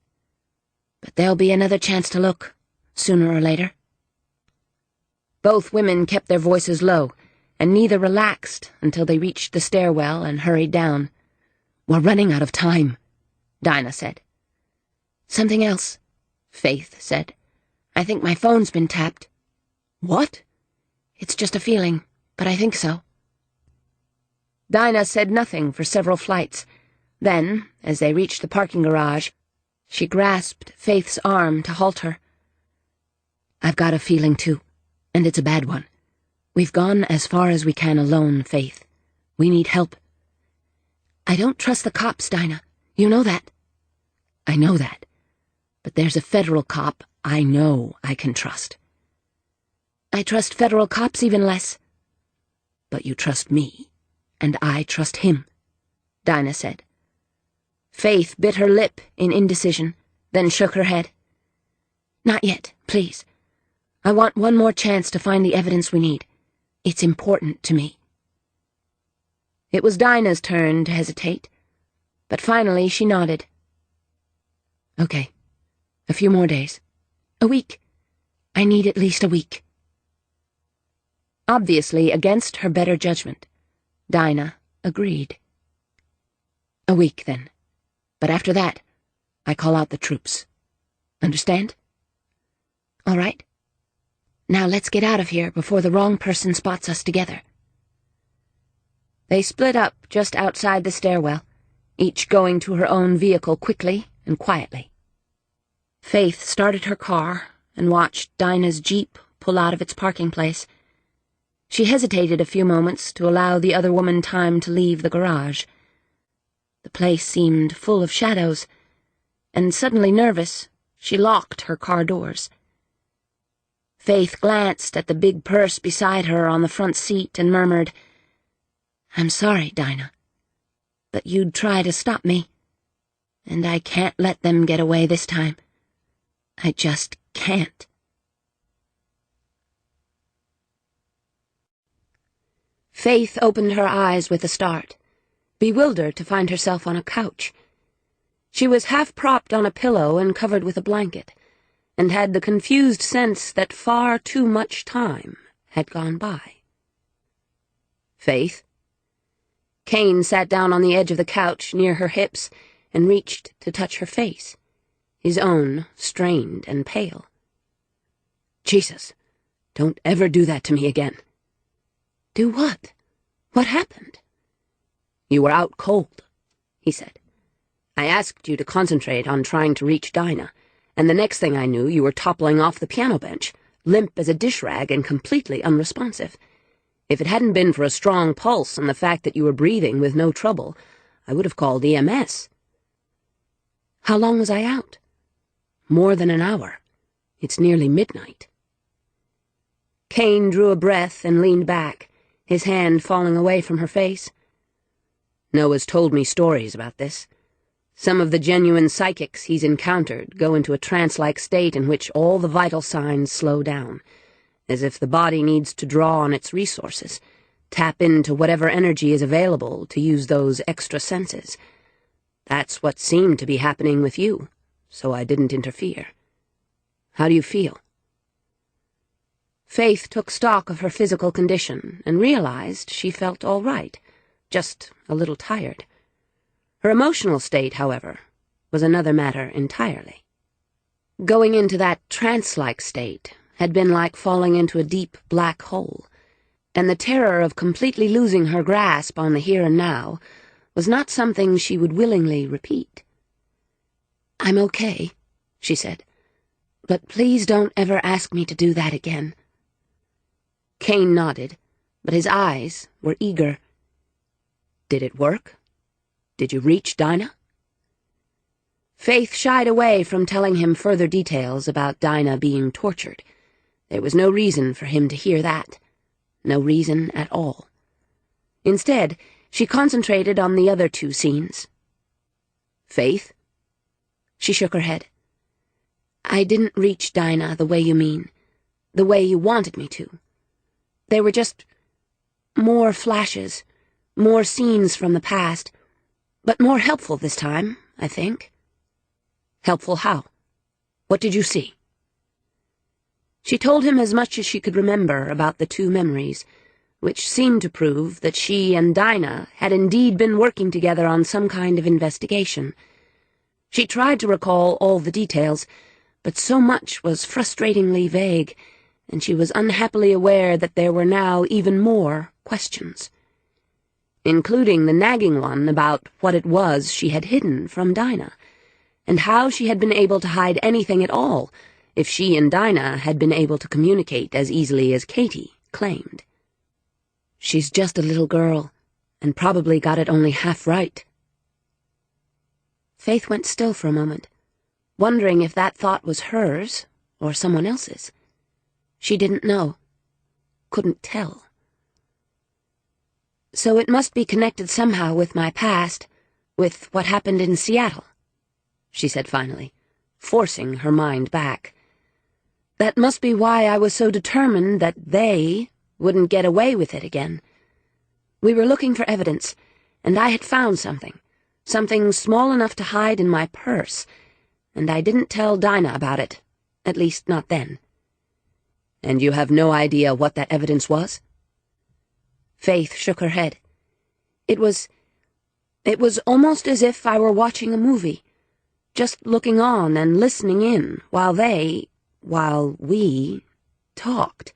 But there'll be another chance to look, sooner or later." Both women kept their voices low, and neither relaxed until they reached the stairwell and hurried down. "We're running out of time," Dinah said. "Something else," Faith said. "I think my phone's been tapped." "What?" "It's just a feeling, but I think so." Dinah said nothing for several flights. Then, as they reached the parking garage, she grasped Faith's arm to halt her. "I've got a feeling, too, and it's a bad one. We've gone as far as we can alone, Faith. We need help." "I don't trust the cops, Dinah. You know that." "I know that. But there's a federal cop I know I can trust." "I trust federal cops even less." "But you trust me, and I trust him," Dinah said. Faith bit her lip in indecision, then shook her head. "Not yet, Please. I want one more chance to find the evidence we need. It's important to me." It was Dinah's turn to hesitate, but finally she nodded. "Okay. A few more days. A week. I need at least a week." Obviously against her better judgment, Dinah agreed. "A week, then. But after that, I call out the troops. Understand?" "All right. Now let's get out of here before the wrong person spots us together." They split up just outside the stairwell, each going to her own vehicle quickly and quietly. Faith started her car and watched Dinah's Jeep pull out of its parking place. She hesitated a few moments to allow the other woman time to leave the garage. The place seemed full of shadows, and suddenly nervous, she locked her car doors. Faith glanced at the big purse beside her on the front seat and murmured, "I'm sorry, Dinah, but you'd try to stop me, and I can't let them get away this time. I just can't." Faith opened her eyes with a start, bewildered to find herself on a couch. She was half-propped on a pillow and covered with a blanket, and had the confused sense that far too much time had gone by. "Faith?" Kane sat down on the edge of the couch near her hips and reached to touch her face, his own strained and pale. "Jesus, don't ever do that to me again." "Do what? What happened?" "You were out cold," he said. "I asked you to concentrate on trying to reach Dinah, and the next thing I knew you were toppling off the piano bench, limp as a dish rag and completely unresponsive. If it hadn't been for a strong pulse and the fact that you were breathing with no trouble, I would have called EMS." "How long was I out?" "More than an hour. It's nearly midnight." Kane drew a breath and leaned back, his hand falling away from her face. "Noah's told me stories about this. Some of the genuine psychics he's encountered go into a trance-like state in which all the vital signs slow down, as if the body needs to draw on its resources, tap into whatever energy is available to use those extra senses. That's what seemed to be happening with you, so I didn't interfere. How do you feel?" Faith took stock of her physical condition and realized she felt all right, just a little tired. Her emotional state, however, was another matter entirely. Going into that trance-like state had been like falling into a deep black hole, and the terror of completely losing her grasp on the here and now was not something she would willingly repeat. "I'm okay," she said, "but please don't ever ask me to do that again." Kane nodded, but his eyes were eager. "Did it work? Did you reach Dinah?" Faith shied away from telling him further details about Dinah being tortured. There was no reason for him to hear that. No reason at all. Instead, she concentrated on the other two scenes. "Faith?" She shook her head. "I didn't reach Dinah the way you mean, the way you wanted me to. There were just more flashes, more scenes from the past, but more helpful this time, I think." "Helpful how? What did you see?" She told him as much as she could remember about the two memories, which seemed to prove that she and Dinah had indeed been working together on some kind of investigation. She tried to recall all the details, but so much was frustratingly vague, and she was unhappily aware that there were now even more questions, including the nagging one about what it was she had hidden from Dinah, and how she had been able to hide anything at all if she and Dinah had been able to communicate as easily as Katie claimed. "She's just a little girl, and probably got it only half right." Faith went still for a moment, wondering if that thought was hers or someone else's. She didn't know. Couldn't tell. "So it must be connected somehow with my past, with what happened in Seattle," she said finally, forcing her mind back. That must be why I was so determined that they wouldn't get away with it again. We were looking for evidence, and I had found something small enough to hide in my purse, and I didn't tell Dinah about it, at least not then. And you have no idea what that evidence was? Faith shook her head. It was almost as if I were watching a movie, just looking on and listening in while we talked.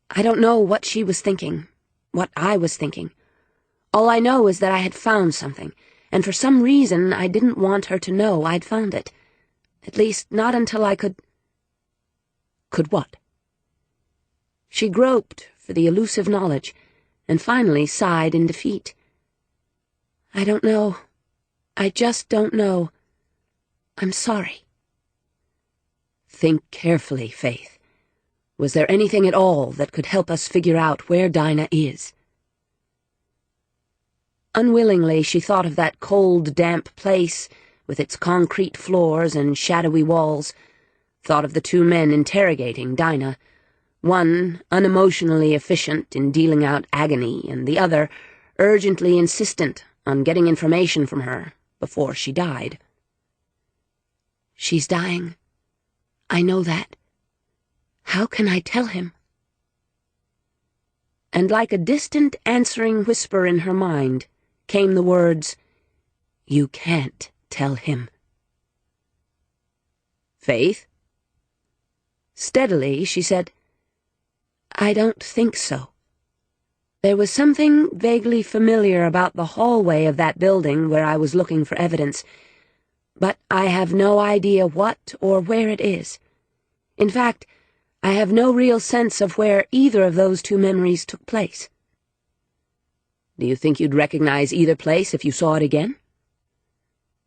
I don't know what she was thinking, what I was thinking. All I know is that I had found something, and for some reason I didn't want her to know I'd found it. At least not until I could... Could what? She groped for the elusive knowledge, and finally sighed in defeat. I don't know. I just don't know. I'm sorry. Think carefully, Faith. Was there anything at all that could help us figure out where Dinah is? Unwillingly, she thought of that cold, damp place with its concrete floors and shadowy walls, thought of the two men interrogating Dinah, one unemotionally efficient in dealing out agony, and the other urgently insistent on getting information from her before she died. She's dying. I know that. How can I tell him? And like a distant answering whisper in her mind came the words, You can't tell him. Faith? Steadily, she said, I don't think so. There was something vaguely familiar about the hallway of that building where I was looking for evidence, but I have no idea what or where it is. In fact, I have no real sense of where either of those two memories took place. Do you think you'd recognize either place if you saw it again?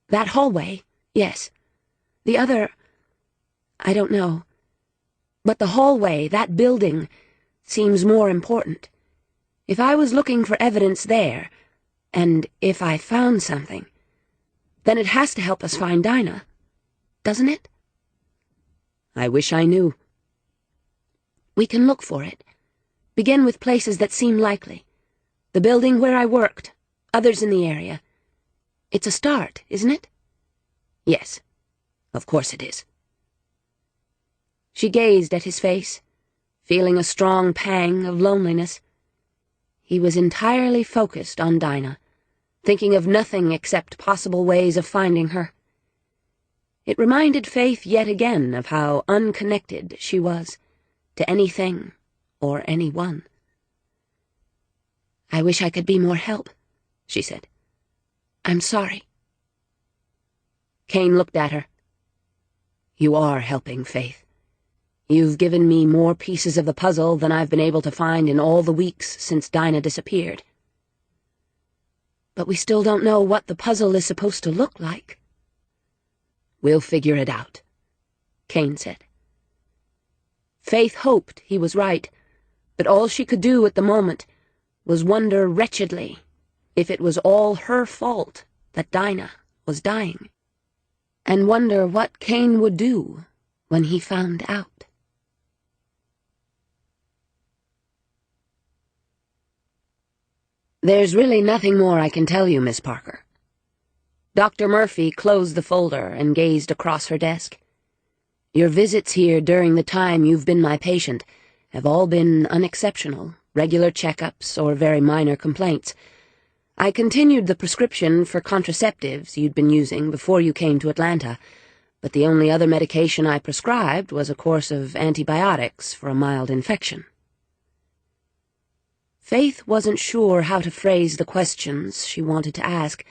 That hallway, yes. The other, I don't know. But the hallway, that building, seems more important. If I was looking for evidence there, and if I found something, then it has to help us find Dinah, doesn't it? I wish I knew. We can look for it. Begin with places that seem likely. The building where I worked, others in the area. It's a start, isn't it? Yes, of course it is. She gazed at his face, feeling a strong pang of loneliness. He was entirely focused on Dinah, thinking of nothing except possible ways of finding her. It reminded Faith yet again of how unconnected she was to anything or anyone. I wish I could be more help, she said. I'm sorry. Kane looked at her. You are helping, Faith. You've given me more pieces of the puzzle than I've been able to find in all the weeks since Dinah disappeared. But we still don't know what the puzzle is supposed to look like. We'll figure it out, Kane said. Faith hoped he was right, but all she could do at the moment was wonder wretchedly if it was all her fault that Dinah was dying, and wonder what Kane would do when he found out. There's really nothing more I can tell you, Miss Parker. Dr. Murphy closed the folder and gazed across her desk. Your visits here during the time you've been my patient have all been unexceptional, regular checkups or very minor complaints. I continued the prescription for contraceptives you'd been using before you came to Atlanta, but the only other medication I prescribed was a course of antibiotics for a mild infection. Faith wasn't sure how to phrase the questions she wanted to ask.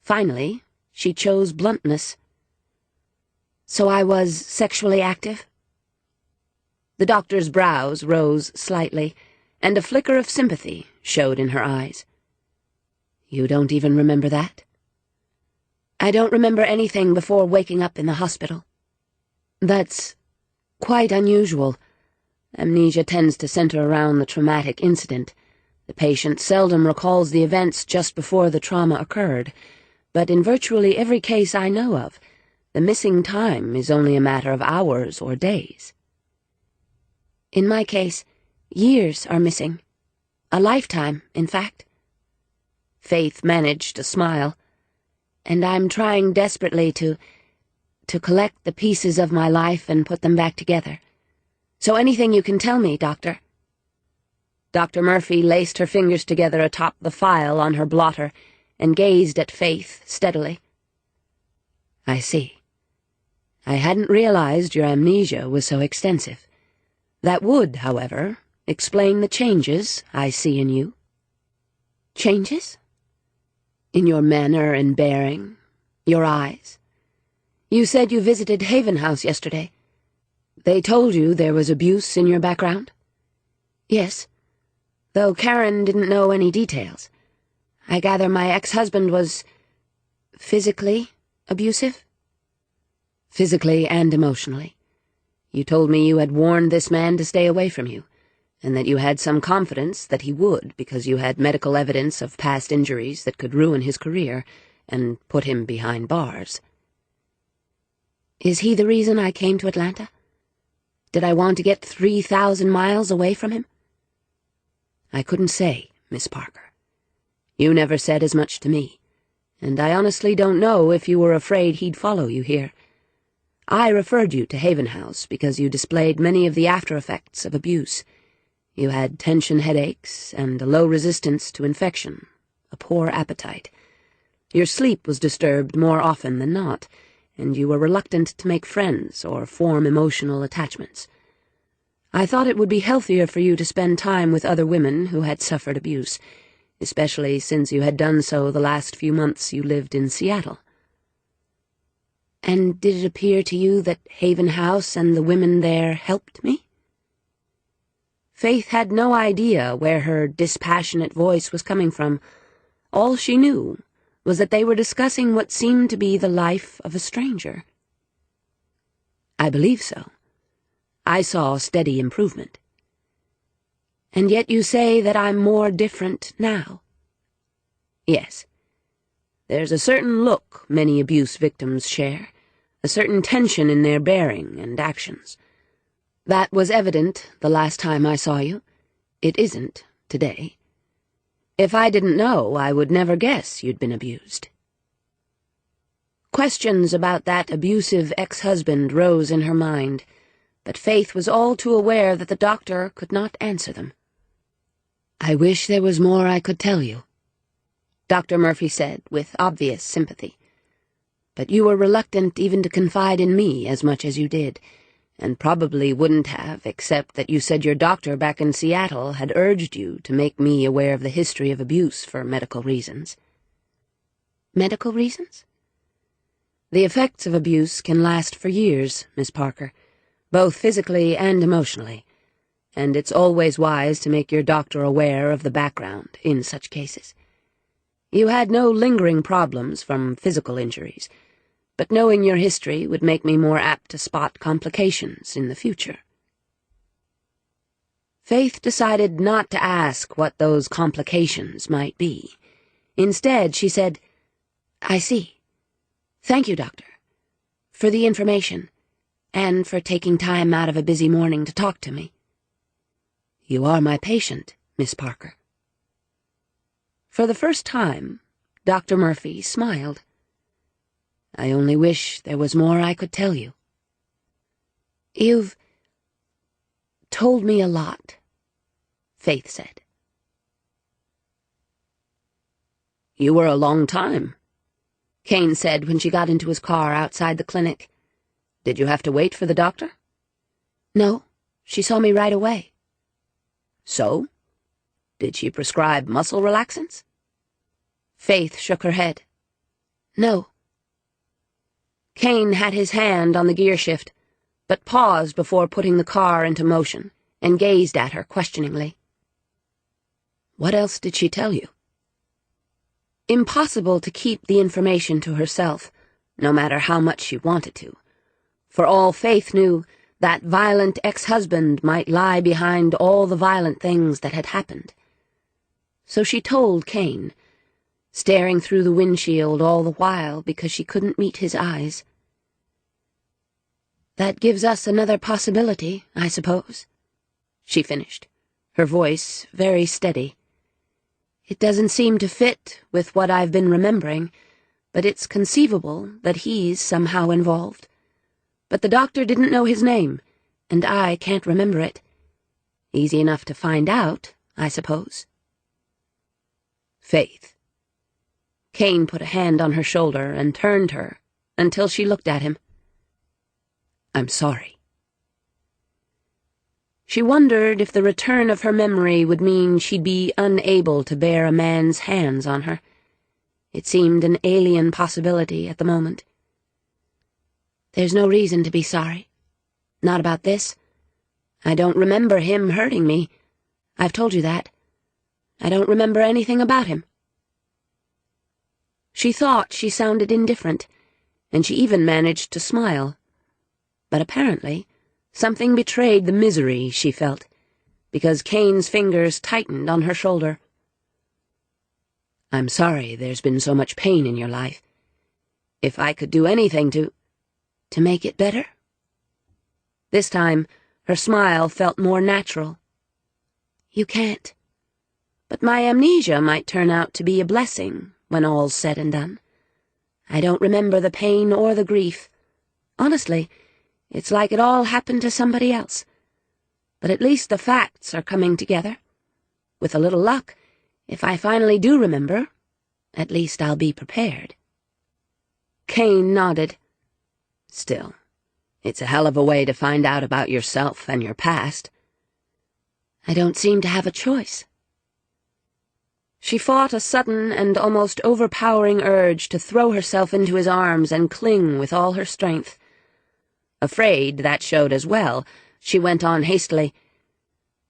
Finally, she chose bluntness. So I was sexually active? The doctor's brows rose slightly, and a flicker of sympathy showed in her eyes. You don't even remember that? I don't remember anything before waking up in the hospital. That's quite unusual. Amnesia tends to center around the traumatic incident. The patient seldom recalls the events just before the trauma occurred, but in virtually every case I know of, the missing time is only a matter of hours or days. In my case, years are missing. A lifetime, in fact. Faith managed to smile. And I'm trying desperately to collect the pieces of my life and put them back together. So anything you can tell me, Doctor. Dr. Murphy laced her fingers together atop the file on her blotter and gazed at Faith steadily. I see. I hadn't realized your amnesia was so extensive. That would, however, explain the changes I see in you. Changes? In your manner and bearing, your eyes. You said you visited Haven House yesterday. They told you there was abuse in your background? Yes. Though Karen didn't know any details. I gather my ex-husband was physically abusive? Physically and emotionally. You told me you had warned this man to stay away from you, and that you had some confidence that he would because you had medical evidence of past injuries that could ruin his career and put him behind bars. Is he the reason I came to Atlanta? Did I want to get 3,000 miles away from him? I couldn't say, Miss Parker. You never said as much to me, and I honestly don't know if you were afraid he'd follow you here. I referred you to Haven House because you displayed many of the after-effects of abuse. You had tension headaches and a low resistance to infection, a poor appetite. Your sleep was disturbed more often than not, and you were reluctant to make friends or form emotional attachments. I thought it would be healthier for you to spend time with other women who had suffered abuse, especially since you had done so the last few months you lived in Seattle. And did it appear to you that Haven House and the women there helped me? Faith had no idea where her dispassionate voice was coming from. All she knew was that they were discussing what seemed to be the life of a stranger. I believe so. I saw steady improvement. And yet you say that I'm more different now. Yes. There's a certain look many abuse victims share, a certain tension in their bearing and actions. That was evident the last time I saw you. It isn't today. If I didn't know, I would never guess you'd been abused. Questions about that abusive ex-husband rose in her mind, but Faith was all too aware that the doctor could not answer them. I wish there was more I could tell you, Dr. Murphy said with obvious sympathy. But you were reluctant even to confide in me as much as you did, and probably wouldn't have, except that you said your doctor back in Seattle had urged you to make me aware of the history of abuse for medical reasons. Medical reasons? The effects of abuse can last for years, Miss Parker, both physically and emotionally, and it's always wise to make your doctor aware of the background in such cases. You had no lingering problems from physical injuries, but knowing your history would make me more apt to spot complications in the future. Faith decided not to ask what those complications might be. Instead, she said, I see. Thank you, Doctor, for the information, and for taking time out of a busy morning to talk to me. You are my patient, Miss Parker. For the first time, Dr. Murphy smiled. I only wish there was more I could tell you. You've told me a lot, Faith said. You were a long time, Kane said when she got into his car outside the clinic. Did you have to wait for the doctor? No, she saw me right away. So? Did she prescribe muscle relaxants? Faith shook her head. No. Kane had his hand on the gear shift, but paused before putting the car into motion and gazed at her questioningly. What else did she tell you? Impossible to keep the information to herself, no matter how much she wanted to. For all Faith knew, that violent ex-husband might lie behind all the violent things that had happened. So she told Kane, staring through the windshield all the while because she couldn't meet his eyes. That gives us another possibility, I suppose, she finished, her voice very steady. "It doesn't seem to fit with what I've been remembering, but it's conceivable that he's somehow involved. But the doctor didn't know his name, and I can't remember it. Easy enough to find out, I suppose." "Faith." Kane put a hand on her shoulder and turned her until she looked at him. "I'm sorry." She wondered if the return of her memory would mean she'd be unable to bear a man's hands on her. It seemed an alien possibility at the moment. "There's no reason to be sorry. Not about this. I don't remember him hurting me. I've told you that. I don't remember anything about him." She thought she sounded indifferent, and she even managed to smile. But apparently, something betrayed the misery she felt, because Kane's fingers tightened on her shoulder. "I'm sorry there's been so much pain in your life. If I could do anything to make it better?" This time, her smile felt more natural. "You can't. But my amnesia might turn out to be a blessing when all's said and done. I don't remember the pain or the grief. Honestly, it's like it all happened to somebody else. But at least the facts are coming together. With a little luck, if I finally do remember, at least I'll be prepared." Kane nodded. "Still, it's a hell of a way to find out about yourself and your past." "I don't seem to have a choice." She fought a sudden and almost overpowering urge to throw herself into his arms and cling with all her strength. Afraid that showed as well, she went on hastily.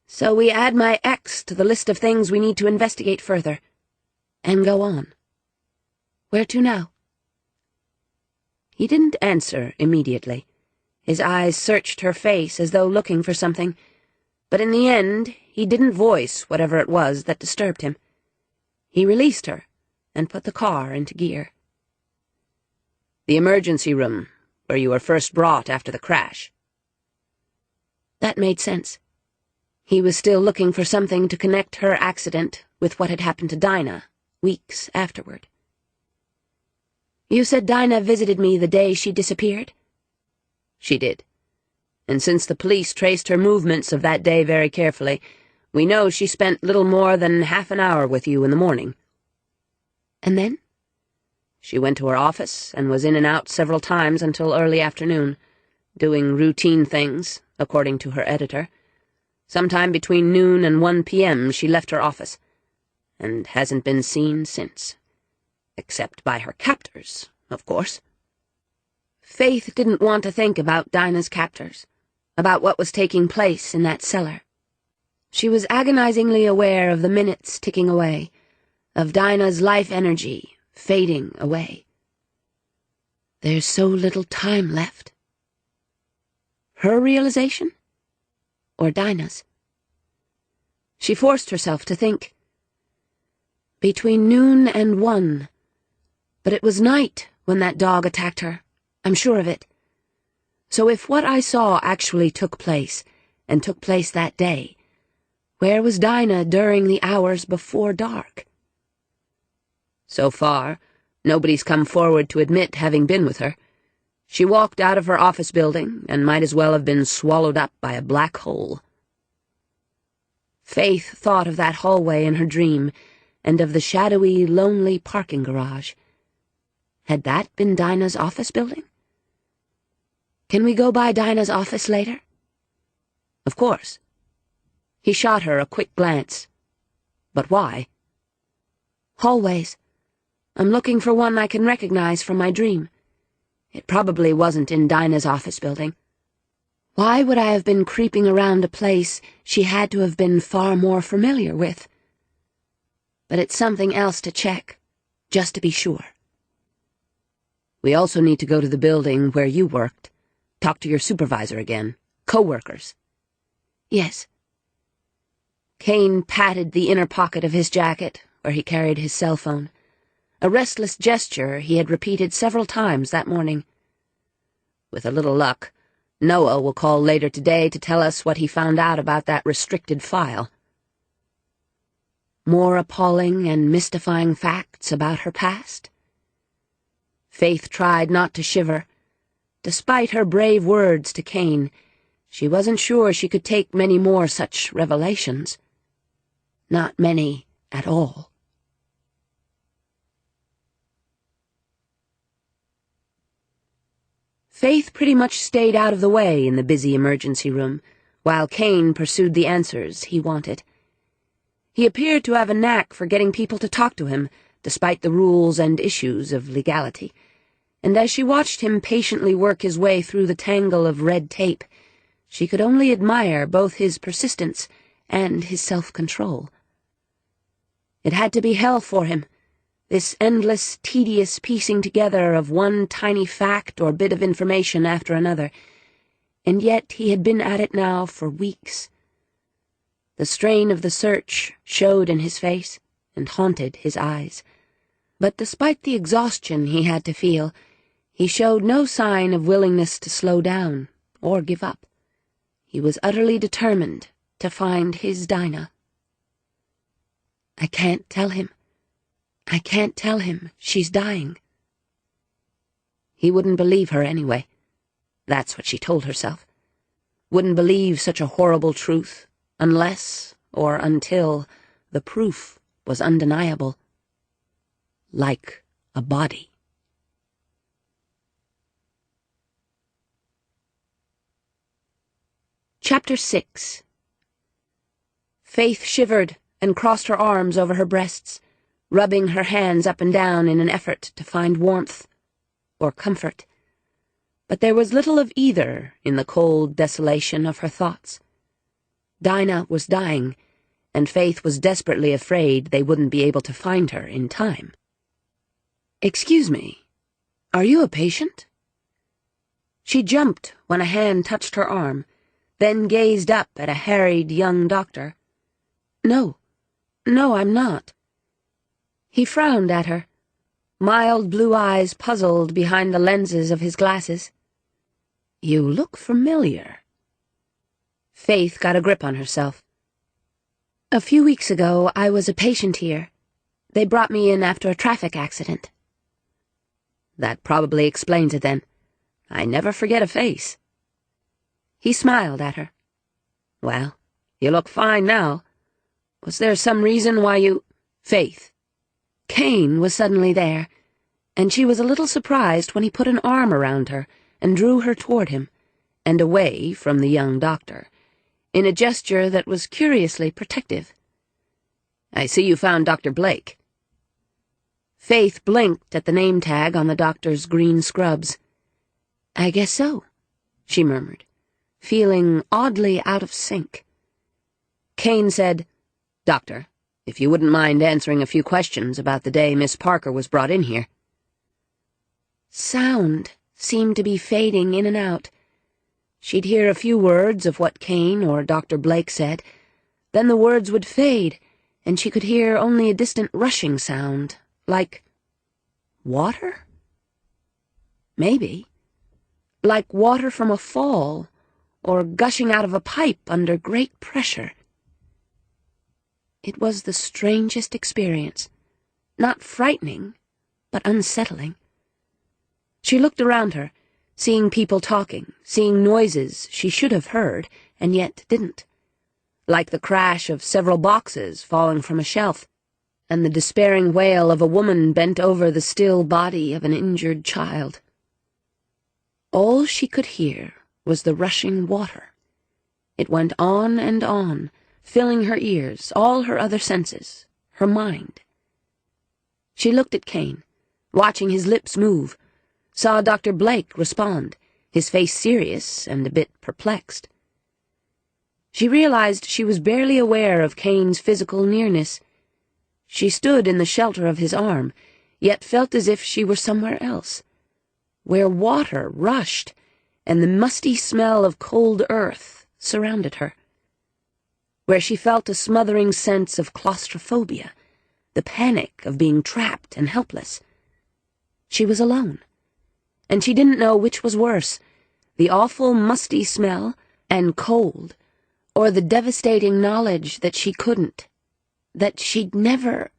"So we add my ex to the list of things we need to investigate further. And go on. Where to now?" He didn't answer immediately. His eyes searched her face as though looking for something, but in the end he didn't voice whatever it was that disturbed him. He released her and put the car into gear. "The emergency room, where you were first brought after the crash." That made sense. He was still looking for something to connect her accident with what had happened to Dinah weeks afterward. "You said Dinah visited me the day she disappeared?" "She did. And since the police traced her movements of that day very carefully, we know she spent little more than half an hour with you in the morning." "And then?" "She went to her office and was in and out several times until early afternoon, doing routine things, according to her editor. Sometime between noon and 1 p.m. she left her office, and hasn't been seen since. Except by her captors, of course." Faith didn't want to think about Dinah's captors, about what was taking place in that cellar. She was agonizingly aware of the minutes ticking away, of Dinah's life energy fading away. There's so little time left. Her realization? Or Dinah's? She forced herself to think. Between noon and 1. But it was night when that dog attacked her. I'm sure of it. So if what I saw actually took place, and took place that day, where was Dinah during the hours before dark? So far, nobody's come forward to admit having been with her. She walked out of her office building and might as well have been swallowed up by a black hole. Faith thought of that hallway in her dream, and of the shadowy, lonely parking garage. Had that been Dinah's office building? "Can we go by Dinah's office later?" "Of course." He shot her a quick glance. "But why?" "Hallways. I'm looking for one I can recognize from my dream. It probably wasn't in Dinah's office building. Why would I have been creeping around a place she had to have been far more familiar with? But it's something else to check, just to be sure. We also need to go to the building where you worked. Talk to your supervisor again. Co-workers." "Yes." Kane patted the inner pocket of his jacket, where he carried his cell phone, a restless gesture he had repeated several times that morning. With a little luck, Noah will call later today to tell us what he found out about that restricted file. More appalling and mystifying facts about her past? Faith tried not to shiver. Despite her brave words to Kane, she wasn't sure she could take many more such revelations. Not many at all. Faith pretty much stayed out of the way in the busy emergency room, while Kane pursued the answers he wanted. He appeared to have a knack for getting people to talk to him, despite the rules and issues of legality, and as she watched him patiently work his way through the tangle of red tape, she could only admire both his persistence and his self-control. It had to be hell for him, this endless, tedious piecing together of one tiny fact or bit of information after another, and yet he had been at it now for weeks. The strain of the search showed in his face and haunted his eyes, but despite the exhaustion he had to feel, he showed no sign of willingness to slow down or give up. He was utterly determined to find his Dinah. I can't tell him she's dying. He wouldn't believe her anyway. That's what she told herself. Wouldn't believe such a horrible truth unless or until the proof was undeniable. Like a body. Chapter 6. Faith shivered and crossed her arms over her breasts, rubbing her hands up and down in an effort to find warmth or comfort. But there was little of either in the cold desolation of her thoughts. Dinah was dying, and Faith was desperately afraid they wouldn't be able to find her in time. "Excuse me, are you a patient?" She jumped when a hand touched her arm, then gazed up at a harried young doctor. No, I'm not." He frowned at her, mild blue eyes puzzled behind the lenses of his glasses. "You look familiar." Faith got a grip on herself. "A few weeks ago, I was a patient here. They brought me in after a traffic accident." "That probably explains it then. I never forget a face." He smiled at her. "Well, you look fine now. Was there some reason why you—" "Faith." Kane was suddenly there, and she was a little surprised when he put an arm around her and drew her toward him, and away from the young doctor, in a gesture that was curiously protective. "I see you found Dr. Blake." Faith blinked at the name tag on the doctor's green scrubs. "I guess so," she murmured, feeling oddly out of sync. Kane said, "Doctor, if you wouldn't mind answering a few questions about the day Miss Parker was brought in here." Sound seemed to be fading in and out. She'd hear a few words of what Kane or Dr. Blake said, then the words would fade, and she could hear only a distant rushing sound, like water? Maybe. Like water from a fall, or gushing out of a pipe under great pressure. It was the strangest experience. Not frightening, but unsettling. She looked around her, seeing people talking, seeing noises she should have heard, and yet didn't. Like the crash of several boxes falling from a shelf, and the despairing wail of a woman bent over the still body of an injured child. All she could hear was the rushing water. It went on and on, filling her ears, all her other senses, her mind. She looked at Kane, watching his lips move, saw Dr. Blake respond, his face serious and a bit perplexed. She realized she was barely aware of Kane's physical nearness. She stood in the shelter of his arm, yet felt as if she were somewhere else, where water rushed and the musty smell of cold earth surrounded her, where she felt a smothering sense of claustrophobia, the panic of being trapped and helpless. She was alone, and she didn't know which was worse, the awful musty smell and cold, or the devastating knowledge that she couldn't, that she'd never...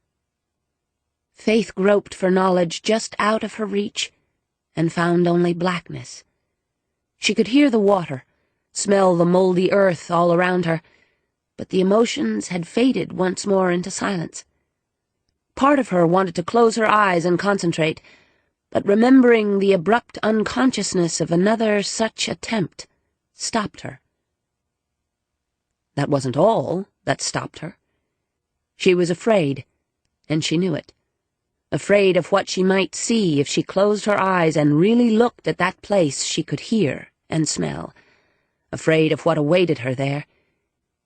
Faith groped for knowledge just out of her reach and found only blackness. She could hear the water, smell the moldy earth all around her, but the emotions had faded once more into silence. Part of her wanted to close her eyes and concentrate, but remembering the abrupt unconsciousness of another such attempt stopped her. That wasn't all that stopped her. She was afraid, and she knew it. Afraid of what she might see if she closed her eyes and really looked at that place she could hear and smell. Afraid of what awaited her there.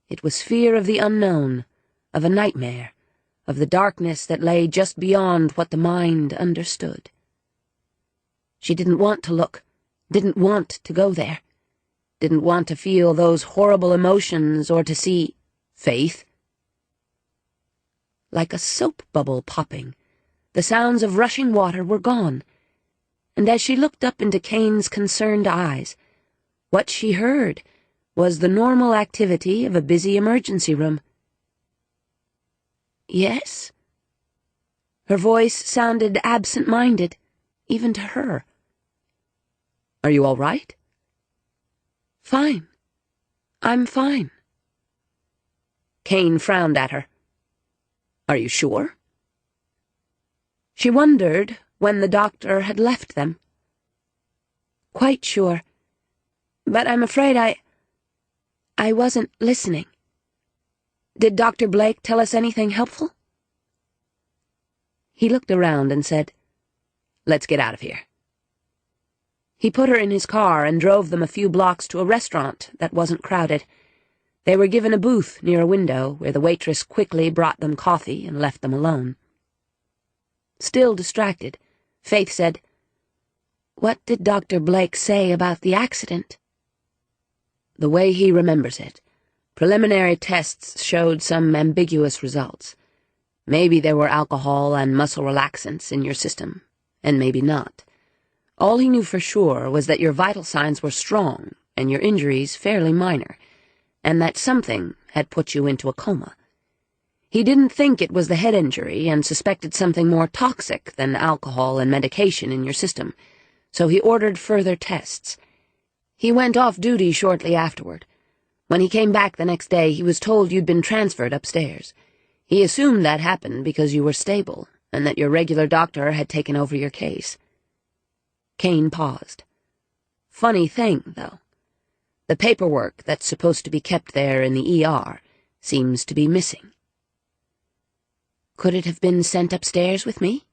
It was fear of the unknown, of a nightmare, of the darkness that lay just beyond what the mind understood. She didn't want to look, didn't want to go there, didn't want to feel those horrible emotions or to see Faith. Like a soap bubble popping, the sounds of rushing water were gone, and as she looked up into Kane's concerned eyes, what she heard was the normal activity of a busy emergency room. Yes? Her voice sounded absent-minded, even to her. Are you all right? Fine. I'm fine. Kane frowned at her. Are you sure? She wondered when the doctor had left them. Quite sure. But I'm afraid I wasn't listening. Did Dr. Blake tell us anything helpful? He looked around and said, Let's get out of here. He put her in his car and drove them a few blocks to a restaurant that wasn't crowded. They were given a booth near a window where the waitress quickly brought them coffee and left them alone. Still distracted, Faith said, What did Dr. Blake say about the accident? The way he remembers it. Preliminary tests showed some ambiguous results. Maybe there were alcohol and muscle relaxants in your system, and maybe not. All he knew for sure was that your vital signs were strong and your injuries fairly minor, and that something had put you into a coma. He didn't think it was the head injury and suspected something more toxic than alcohol and medication in your system, so he ordered further tests. He went off duty shortly afterward. When he came back the next day, he was told you'd been transferred upstairs. He assumed that happened because you were stable, and that your regular doctor had taken over your case. Kane paused. Funny thing, though. The paperwork that's supposed to be kept there in the ER seems to be missing. Could it have been sent upstairs with me?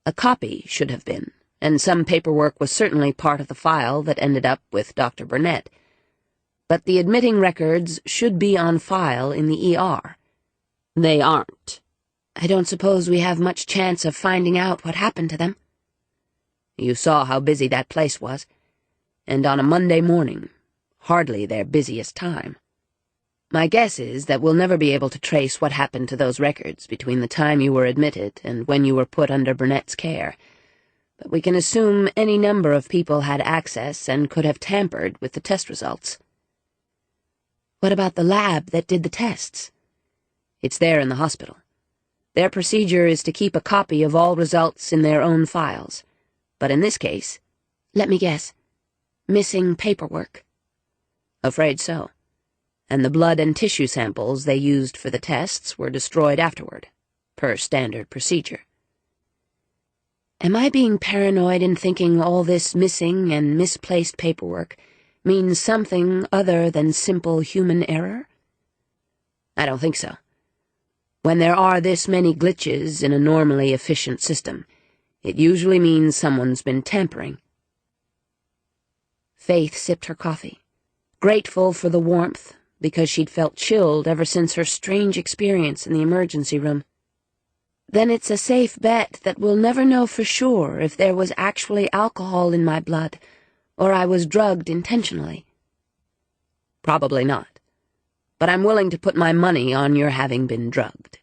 A copy should have been, and some paperwork was certainly part of the file that ended up with Dr. Burnett. But the admitting records should be on file in the ER. They aren't. I don't suppose we have much chance of finding out what happened to them. You saw how busy that place was, and on a Monday morning, hardly their busiest time. My guess is that we'll never be able to trace what happened to those records between the time you were admitted and when you were put under Burnett's care, but we can assume any number of people had access and could have tampered with the test results. What about the lab that did the tests? It's there in the hospital. Their procedure is to keep a copy of all results in their own files. But in this case, let me guess, missing paperwork. Afraid so. And the blood and tissue samples they used for the tests were destroyed afterward, per standard procedure. Am I being paranoid in thinking all this missing and misplaced paperwork means something other than simple human error? I don't think so. When there are this many glitches in a normally efficient system, it usually means someone's been tampering. Faith sipped her coffee, grateful for the warmth, because she'd felt chilled ever since her strange experience in the emergency room. Then it's a safe bet that we'll never know for sure if there was actually alcohol in my blood, or I was drugged intentionally. Probably not, but I'm willing to put my money on your having been drugged.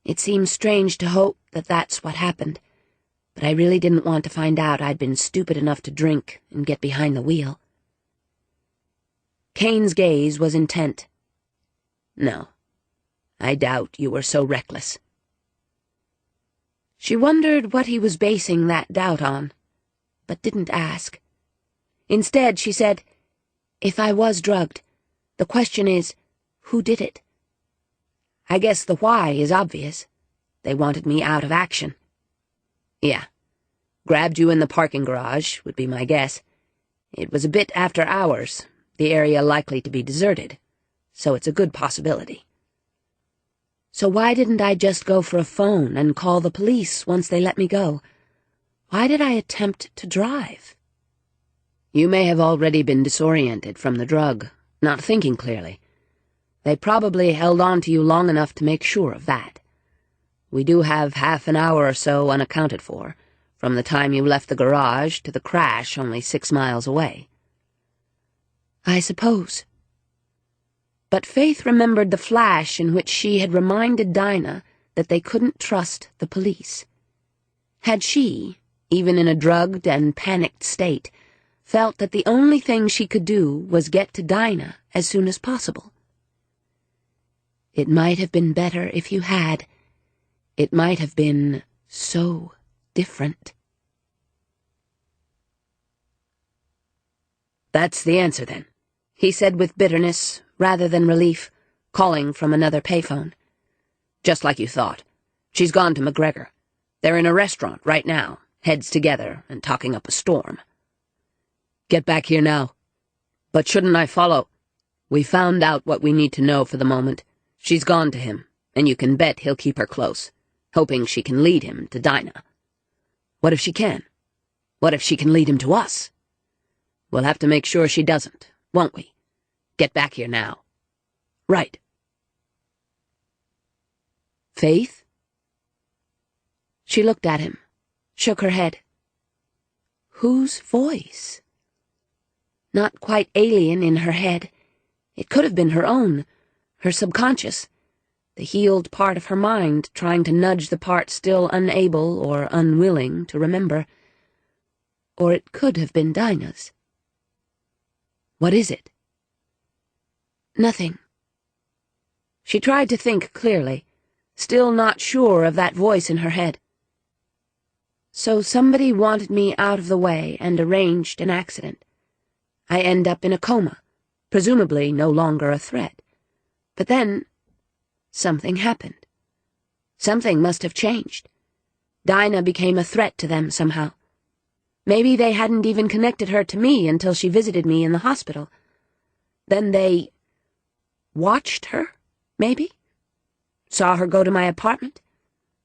It seems strange to hope that that's what happened, but I really didn't want to find out I'd been stupid enough to drink and get behind the wheel. Kane's gaze was intent. No, I doubt you were so reckless. She wondered what he was basing that doubt on, but didn't ask. Instead, she said, "If I was drugged, the question is, who did it? I guess the why is obvious. They wanted me out of action." "Yeah. Grabbed you in the parking garage, would be my guess. It was a bit after hours, the area likely to be deserted, so it's a good possibility." "So why didn't I just go for a phone and call the police once they let me go? Why did I attempt to drive?" "You may have already been disoriented from the drug, not thinking clearly. They probably held on to you long enough to make sure of that. We do have half an hour or so unaccounted for, from the time you left the garage to the crash only 6 miles away." "I suppose." But Faith remembered the flash in which she had reminded Dinah that they couldn't trust the police. Had she, even in a drugged and panicked state, felt that the only thing she could do was get to Dinah as soon as possible? "It might have been better if you had. It might have been so different." "That's the answer, then," he said with bitterness rather than relief, calling from another payphone. "Just like you thought. She's gone to McGregor. They're in a restaurant right now, heads together and talking up a storm." "Get back here now." "But shouldn't I follow?" "We found out what we need to know for the moment. She's gone to him, and you can bet he'll keep her close, hoping she can lead him to Dinah." "What if she can? What if she can lead him to us?" "We'll have to make sure she doesn't, won't we? Get back here now." "Right." "Faith?" She looked at him, shook her head. Whose voice? Not quite alien in her head. It could have been her own, her subconscious, the healed part of her mind trying to nudge the part still unable or unwilling to remember. Or it could have been Dinah's. "What is it?" "Nothing." She tried to think clearly, still not sure of that voice in her head. "So somebody wanted me out of the way and arranged an accident. I end up in a coma, presumably no longer a threat. But then something happened. Something must have changed. Dinah became a threat to them somehow. Maybe they hadn't even connected her to me until she visited me in the hospital. Then they watched her, maybe? Saw her go to my apartment?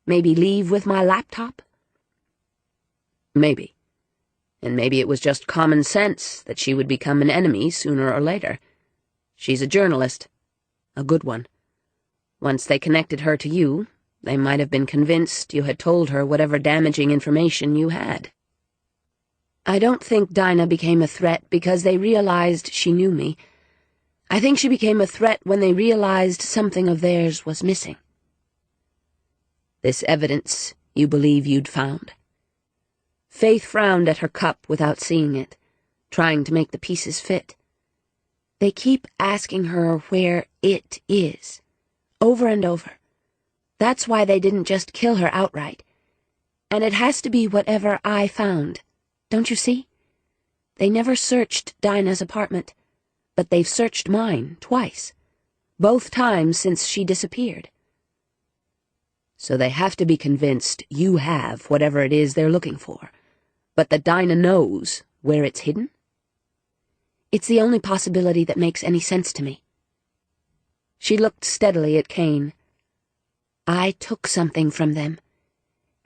Maybe leave with my laptop? Maybe. And maybe it was just common sense that she would become an enemy sooner or later. She's a journalist. A good one. Once they connected her to you, they might have been convinced you had told her whatever damaging information you had. I don't think Dinah became a threat because they realized she knew me. I think she became a threat when they realized something of theirs was missing." "This evidence you believe you'd found?" Faith frowned at her cup without seeing it, trying to make the pieces fit. They keep asking her where it is, over and over. That's why they didn't just kill her outright. And it has to be whatever I found, don't you see? They never searched Dinah's apartment, but they've searched mine twice, both times since she disappeared. So they have to be convinced you have whatever it is they're looking for, but that Dinah knows where it's hidden? It's the only possibility that makes any sense to me. She looked steadily at Kane. I took something from them,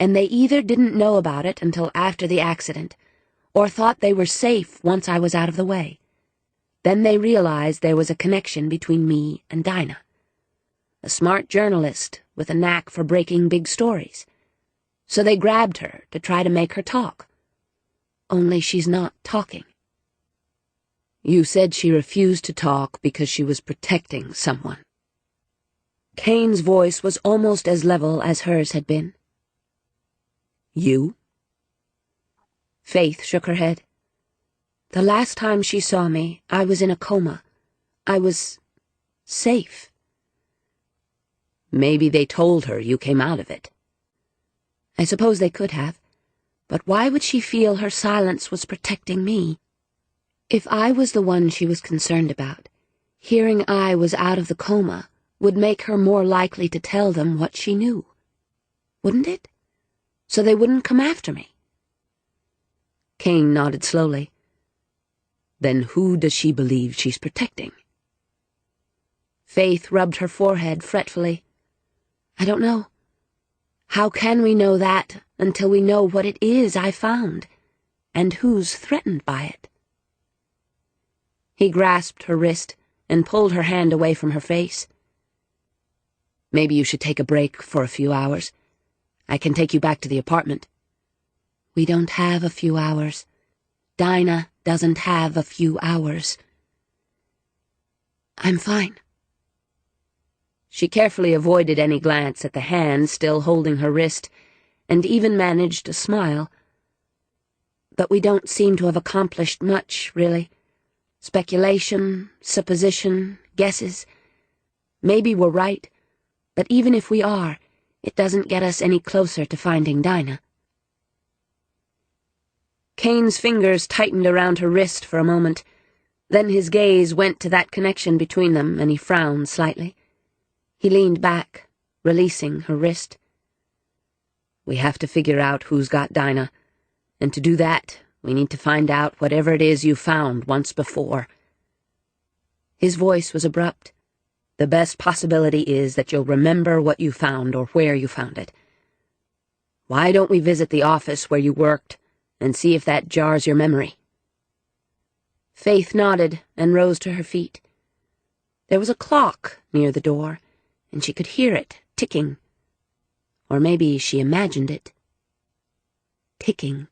and they either didn't know about it until after the accident, or thought they were safe once I was out of the way. Then they realized there was a connection between me and Dinah. A smart journalist with a knack for breaking big stories. So they grabbed her to try to make her talk. Only she's not talking. You said she refused to talk because she was protecting someone. Kane's voice was almost as level as hers had been. You? Faith shook her head. The last time she saw me, I was in a coma. I was safe. Maybe they told her you came out of it. I suppose they could have. But why would she feel her silence was protecting me? If I was the one she was concerned about, hearing I was out of the coma would make her more likely to tell them what she knew. Wouldn't it? So they wouldn't come after me. Kane nodded slowly. Then who does she believe she's protecting? Faith rubbed her forehead fretfully. I don't know. How can we know that until we know what it is I found, and who's threatened by it? He grasped her wrist and pulled her hand away from her face. Maybe you should take a break for a few hours. I can take you back to the apartment. We don't have a few hours. Dinah doesn't have a few hours. I'm fine. She carefully avoided any glance at the hand still holding her wrist, and even managed a smile. But we don't seem to have accomplished much, really. Speculation, supposition, guesses. Maybe we're right, but even if we are, it doesn't get us any closer to finding Dinah. Kane's fingers tightened around her wrist for a moment. Then his gaze went to that connection between them, and he frowned slightly. He leaned back, releasing her wrist. We have to figure out who's got Dinah, and to do that, we need to find out whatever it is you found once before. His voice was abrupt. The best possibility is that you'll remember what you found or where you found it. Why don't we visit the office where you worked and see if that jars your memory? Faith nodded and rose to her feet. There was a clock near the door, and she could hear it ticking. Or maybe she imagined it. Ticking.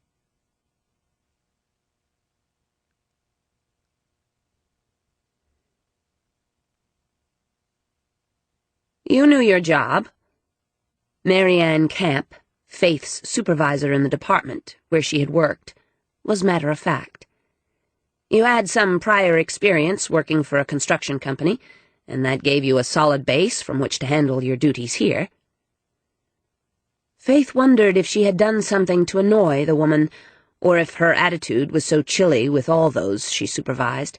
You knew your job. Mary Ann Camp, Faith's supervisor in the department where she had worked, was matter of fact. You had some prior experience working for a construction company, and that gave you a solid base from which to handle your duties here. Faith wondered if she had done something to annoy the woman, or if her attitude was so chilly with all those she supervised.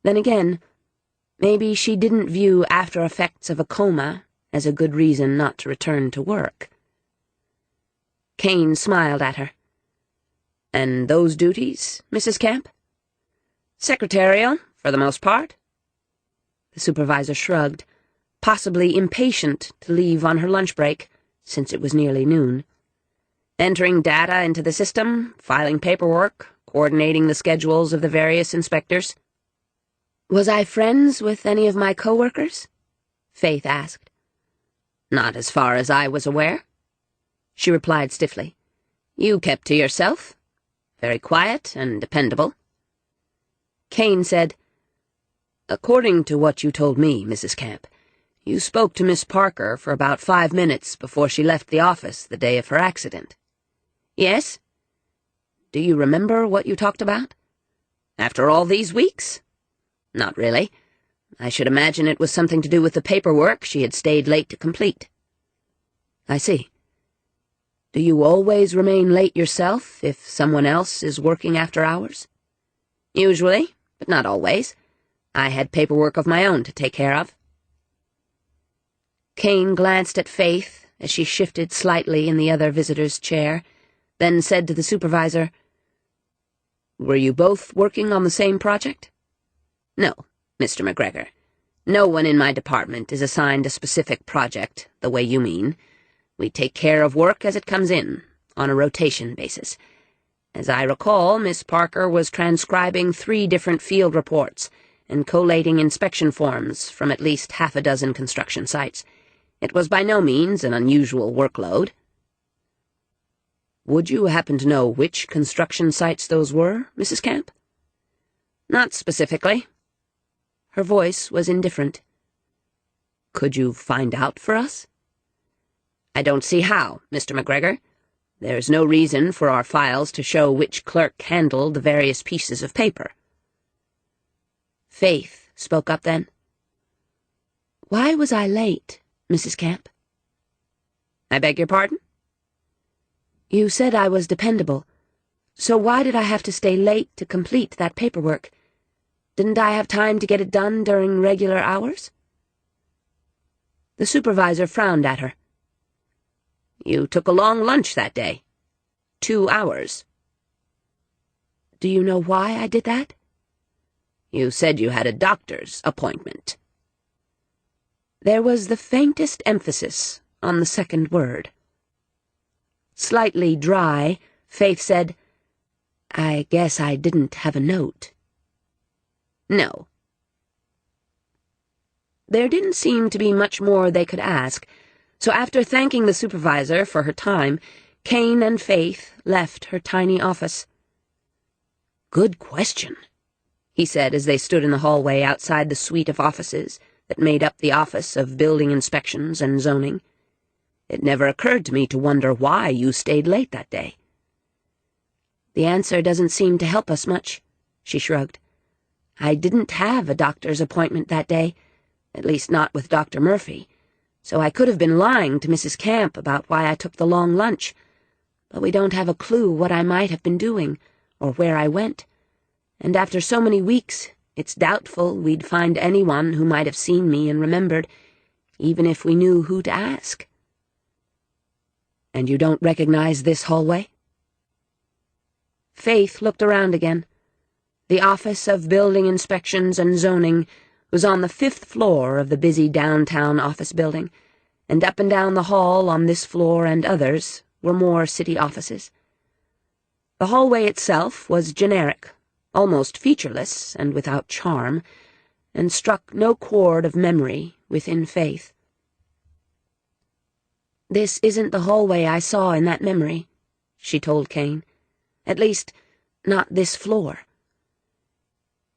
Then again, maybe she didn't view after effects of a coma as a good reason not to return to work. Kane smiled at her. And those duties, Mrs. Camp? Secretarial, for the most part. The supervisor shrugged, possibly impatient to leave on her lunch break, since it was nearly noon. Entering data into the system, filing paperwork, coordinating the schedules of the various inspectors. Was I friends with any of my co-workers? Faith asked. Not as far as I was aware, she replied stiffly. You kept to yourself. Very quiet and dependable. Kane said, According to what you told me, Mrs. Camp, you spoke to Miss Parker for about 5 minutes before she left the office the day of her accident. Yes? Do you remember what you talked about? After all these weeks? Not really. I should imagine it was something to do with the paperwork she had stayed late to complete. I see. Do you always remain late yourself if someone else is working after hours? Usually, but not always. I had paperwork of my own to take care of. Kane glanced at Faith as she shifted slightly in the other visitor's chair, then said to the supervisor, Were you both working on the same project? No, Mr. McGregor. No one in my department is assigned a specific project, the way you mean. We take care of work as it comes in, on a rotation basis. As I recall, Miss Parker was transcribing 3 different field reports and collating inspection forms from at least 6 construction sites. It was by no means an unusual workload. Would you happen to know which construction sites those were, Mrs. Camp? Not specifically. Her voice was indifferent. Could you find out for us? I don't see how, Mr. McGregor. There's no reason for our files to show which clerk handled the various pieces of paper. Faith spoke up then. Why was I late, Mrs. Camp? I beg your pardon? You said I was dependable, so why did I have to stay late to complete that paperwork? Didn't I have time to get it done during regular hours? The supervisor frowned at her. You took a long lunch that day. 2 hours. Do you know why I did that? You said you had a doctor's appointment. There was the faintest emphasis on the second word. Slightly dry, Faith said, I guess I didn't have a note. No. There didn't seem to be much more they could ask, so after thanking the supervisor for her time, Kane and Faith left her tiny office. Good question, he said as they stood in the hallway outside the suite of offices that made up the Office of Building Inspections and Zoning. It never occurred to me to wonder why you stayed late that day. The answer doesn't seem to help us much, she shrugged. I didn't have a doctor's appointment that day, at least not with Dr. Murphy, so I could have been lying to Mrs. Camp about why I took the long lunch, but we don't have a clue what I might have been doing or where I went, and after so many weeks, it's doubtful we'd find anyone who might have seen me and remembered, even if we knew who to ask. And you don't recognize this hallway? Faith looked around again. The Office of Building Inspections and Zoning was on the 5th floor of the busy downtown office building, and up and down the hall on this floor and others were more city offices. The hallway itself was generic, almost featureless and without charm, and struck no chord of memory within Faith. This isn't the hallway I saw in that memory, she told Kane. At least, not this floor.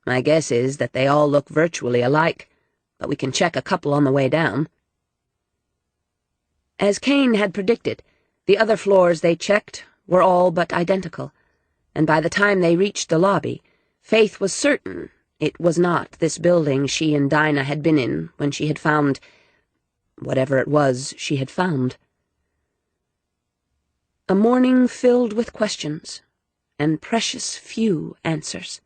My guess is that they all look virtually alike, but we can check a couple on the way down. As Kane had predicted, the other floors they checked were all but identical, and by the time they reached the lobby, Faith was certain it was not this building she and Dinah had been in when she had found whatever it was she had found. A morning filled with questions, and precious few answers.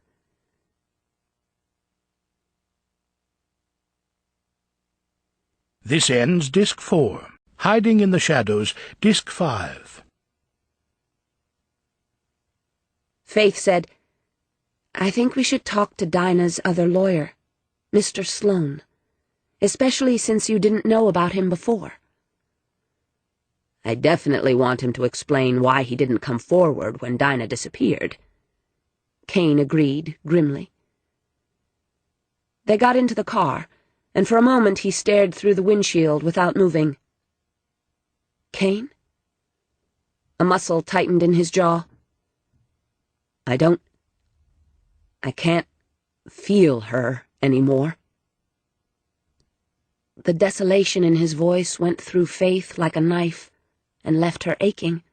This ends Disc 4. Hiding in the Shadows, Disc 5. Faith said, I think we should talk to Dinah's other lawyer, Mr. Sloane, especially since you didn't know about him before. I definitely want him to explain why he didn't come forward when Dinah disappeared. Kane agreed grimly. They got into the car, and for a moment he stared through the windshield without moving. Kane? A muscle tightened in his jaw. I can't feel her anymore. The desolation in his voice went through Faith like a knife and left her aching.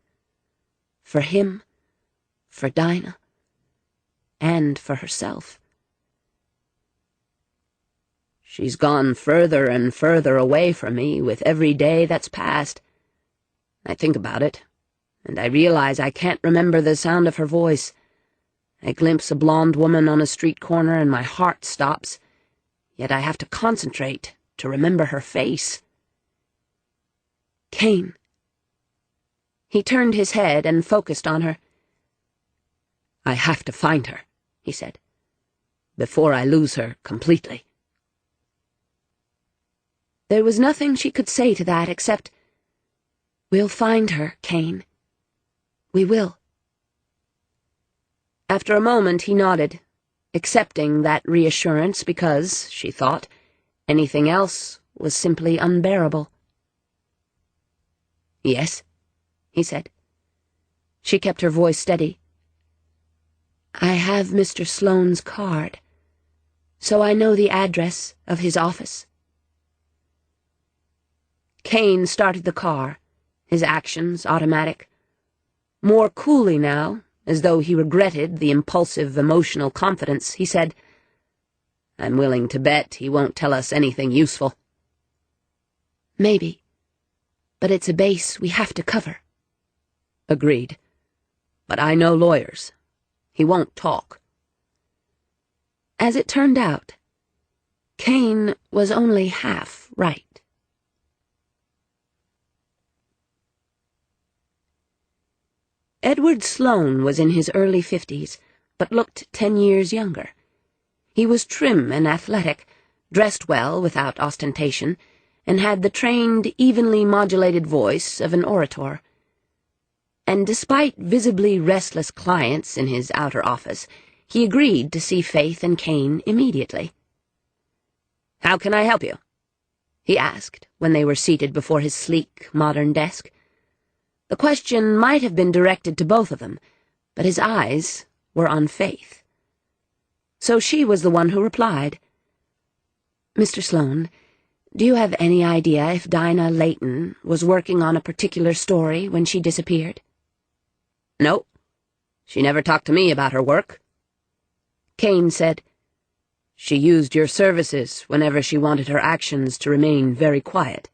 For him, for Dinah, and for herself. She's gone further and further away from me with every day that's passed. I think about it, and I realize I can't remember the sound of her voice. I glimpse a blonde woman on a street corner and my heart stops, yet I have to concentrate to remember her face. Kane. He turned his head and focused on her. I have to find her, he said, before I lose her completely. There was nothing she could say to that except, We'll find her, Kane. We will. After a moment he nodded, accepting that reassurance because, she thought, anything else was simply unbearable. Yes, he said. She kept her voice steady. I have Mr. Sloane's card, so I know the address of his office. Kane started the car, his actions automatic. More coolly now, as though he regretted the impulsive emotional confidence, he said, "I'm willing to bet he won't tell us anything useful." Maybe. But it's a base we have to cover. Agreed. But I know lawyers. He won't talk. As it turned out, Kane was only half right. Edward Sloane was in his early 50s, but looked 10 years younger. He was trim and athletic, dressed well without ostentation, and had the trained, evenly modulated voice of an orator. And despite visibly restless clients in his outer office, he agreed to see Faith and Kane immediately. "How can I help you?" he asked when they were seated before his sleek, modern desk. The question might have been directed to both of them, but his eyes were on Faith. So she was the one who replied. "Mr. Sloane, do you have any idea if Dinah Layton was working on a particular story when she disappeared?" "No. She never talked to me about her work." Kane said, "She used your services whenever she wanted her actions to remain very quiet."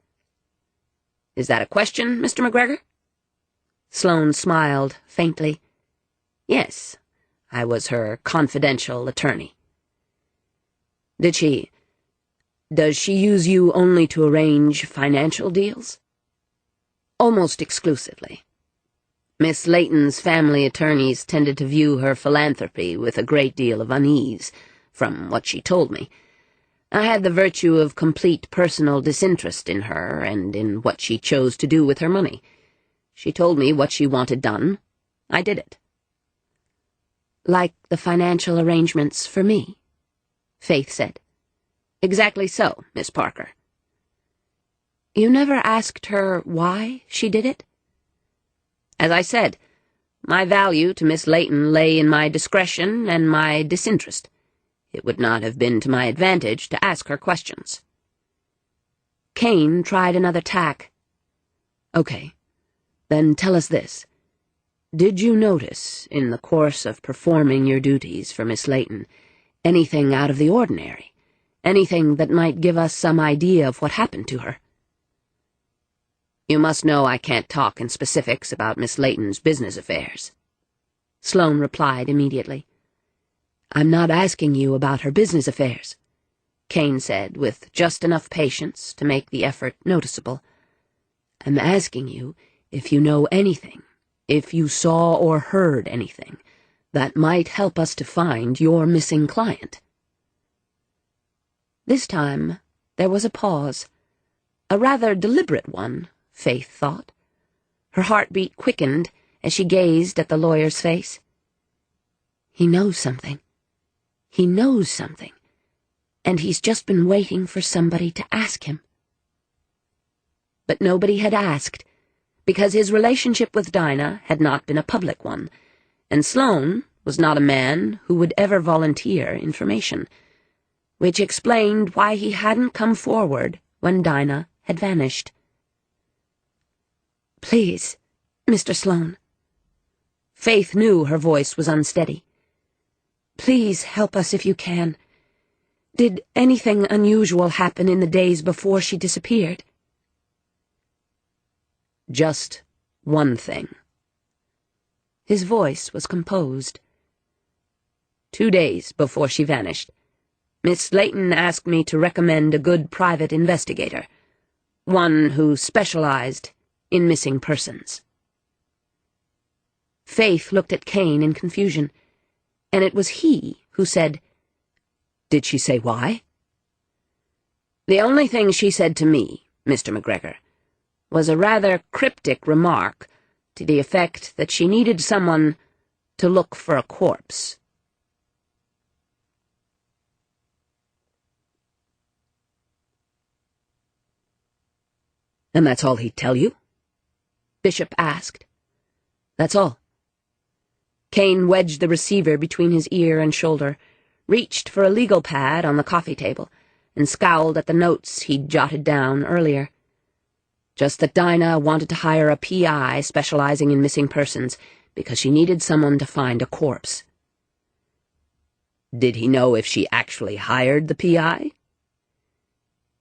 "Is that a question, Mr. McGregor?" Sloane smiled faintly. "Yes, I was her confidential attorney." Does she use you only to arrange financial deals?" "Almost exclusively. Miss Layton's family attorneys tended to view her philanthropy with a great deal of unease, from what she told me. I had the virtue of complete personal disinterest in her and in what she chose to do with her money. She told me what she wanted done. I did it." "Like the financial arrangements for me?" Faith said. "Exactly so, Miss Parker." "You never asked her why she did it?" "As I said, my value to Miss Layton lay in my discretion and my disinterest. It would not have been to my advantage to ask her questions." Kane tried another tack. "Okay. Then tell us this. Did you notice, in the course of performing your duties for Miss Layton, anything out of the ordinary? Anything that might give us some idea of what happened to her?" "You must know I can't talk in specifics about Miss Layton's business affairs," Sloane replied immediately. "I'm not asking you about her business affairs," Kane said, with just enough patience to make the effort noticeable. "I'm asking you if you know anything, if you saw or heard anything, that might help us to find your missing client." This time there was a pause, a rather deliberate one, Faith thought. Her heartbeat quickened as she gazed at the lawyer's face. He knows something. He knows something, and he's just been waiting for somebody to ask him. But nobody had asked, because his relationship with Dinah had not been a public one, and Sloane was not a man who would ever volunteer information, which explained why he hadn't come forward when Dinah had vanished. "Please, Mr. Sloane." Faith knew her voice was unsteady. "Please help us if you can. Did anything unusual happen in the days before she disappeared?" "Just one thing." His voice was composed. 2 days before she vanished, Miss Layton asked me to recommend a good private investigator, one who specialized in missing persons. Faith looked at Kane in confusion, and it was he who said, "Did she say why?" "The only thing she said to me, Mr. McGregor, was a rather cryptic remark to the effect that she needed someone to look for a corpse." "And that's all he'd tell you?" Bishop asked. "That's all." Kane wedged the receiver between his ear and shoulder, reached for a legal pad on the coffee table, and scowled at the notes he'd jotted down earlier. Just that Dinah wanted to hire a PI specializing in missing persons because she needed someone to find a corpse. Did he know if she actually hired the PI?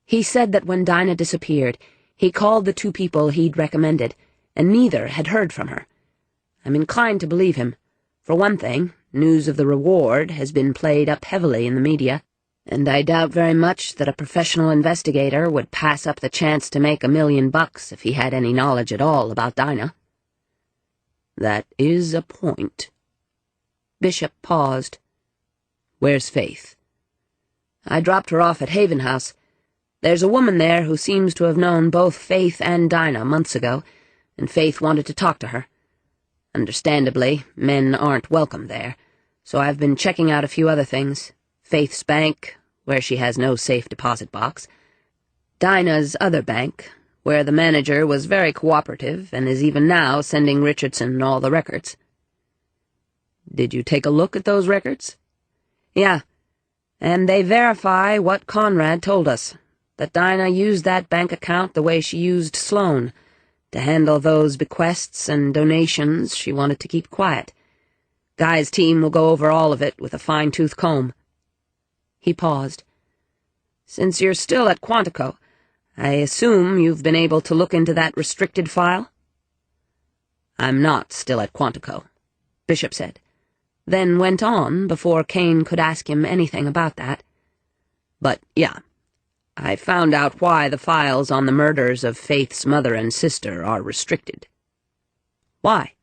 He said that when Dinah disappeared, he called the two people he'd recommended, and neither had heard from her. I'm inclined to believe him. For one thing, news of the reward has been played up heavily in the media, and I doubt very much that a professional investigator would pass up the chance to make $1 million if he had any knowledge at all about Dinah. That is a point. Bishop paused. Where's Faith? I dropped her off at Haven House. There's a woman there who seems to have known both Faith and Dinah months ago, and Faith wanted to talk to her. Understandably, men aren't welcome there, so I've been checking out a few other things. Faith's bank, where she has no safe deposit box. Dinah's other bank, where the manager was very cooperative and is even now sending Richardson all the records. Did you take a look at those records? Yeah, and they verify what Conrad told us, that Dinah used that bank account the way she used Sloan, to handle those bequests and donations she wanted to keep quiet. Guy's team will go over all of it with a fine-tooth comb. He paused. Since you're still at Quantico, I assume you've been able to look into that restricted file? I'm not still at Quantico, Bishop said, then went on before Kane could ask him anything about that. But, yeah, I found out why the files on the murders of Faith's mother and sister are restricted. Why?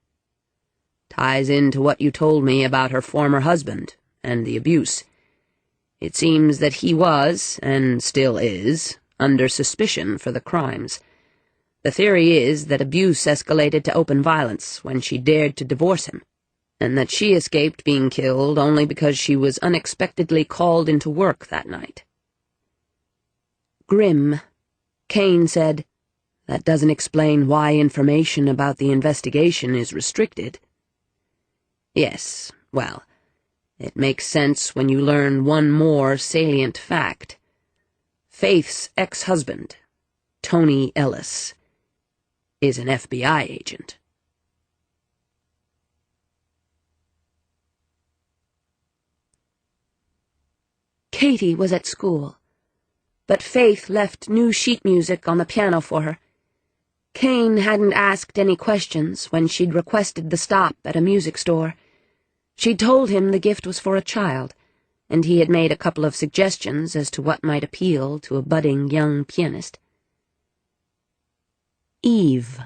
Ties into what you told me about her former husband and the abuse. It seems that he was, and still is, under suspicion for the crimes. The theory is that abuse escalated to open violence when she dared to divorce him, and that she escaped being killed only because she was unexpectedly called into work that night. Grim, Kane said. That doesn't explain why information about the investigation is restricted. Yes, well, it makes sense when you learn one more salient fact. Faith's ex-husband, Tony Ellis, is an FBI agent. Katie was at school, but Faith left new sheet music on the piano for her. Kane hadn't asked any questions when she'd requested the stop at a music store. She'd told him the gift was for a child, and he had made a couple of suggestions as to what might appeal to a budding young pianist. Eve.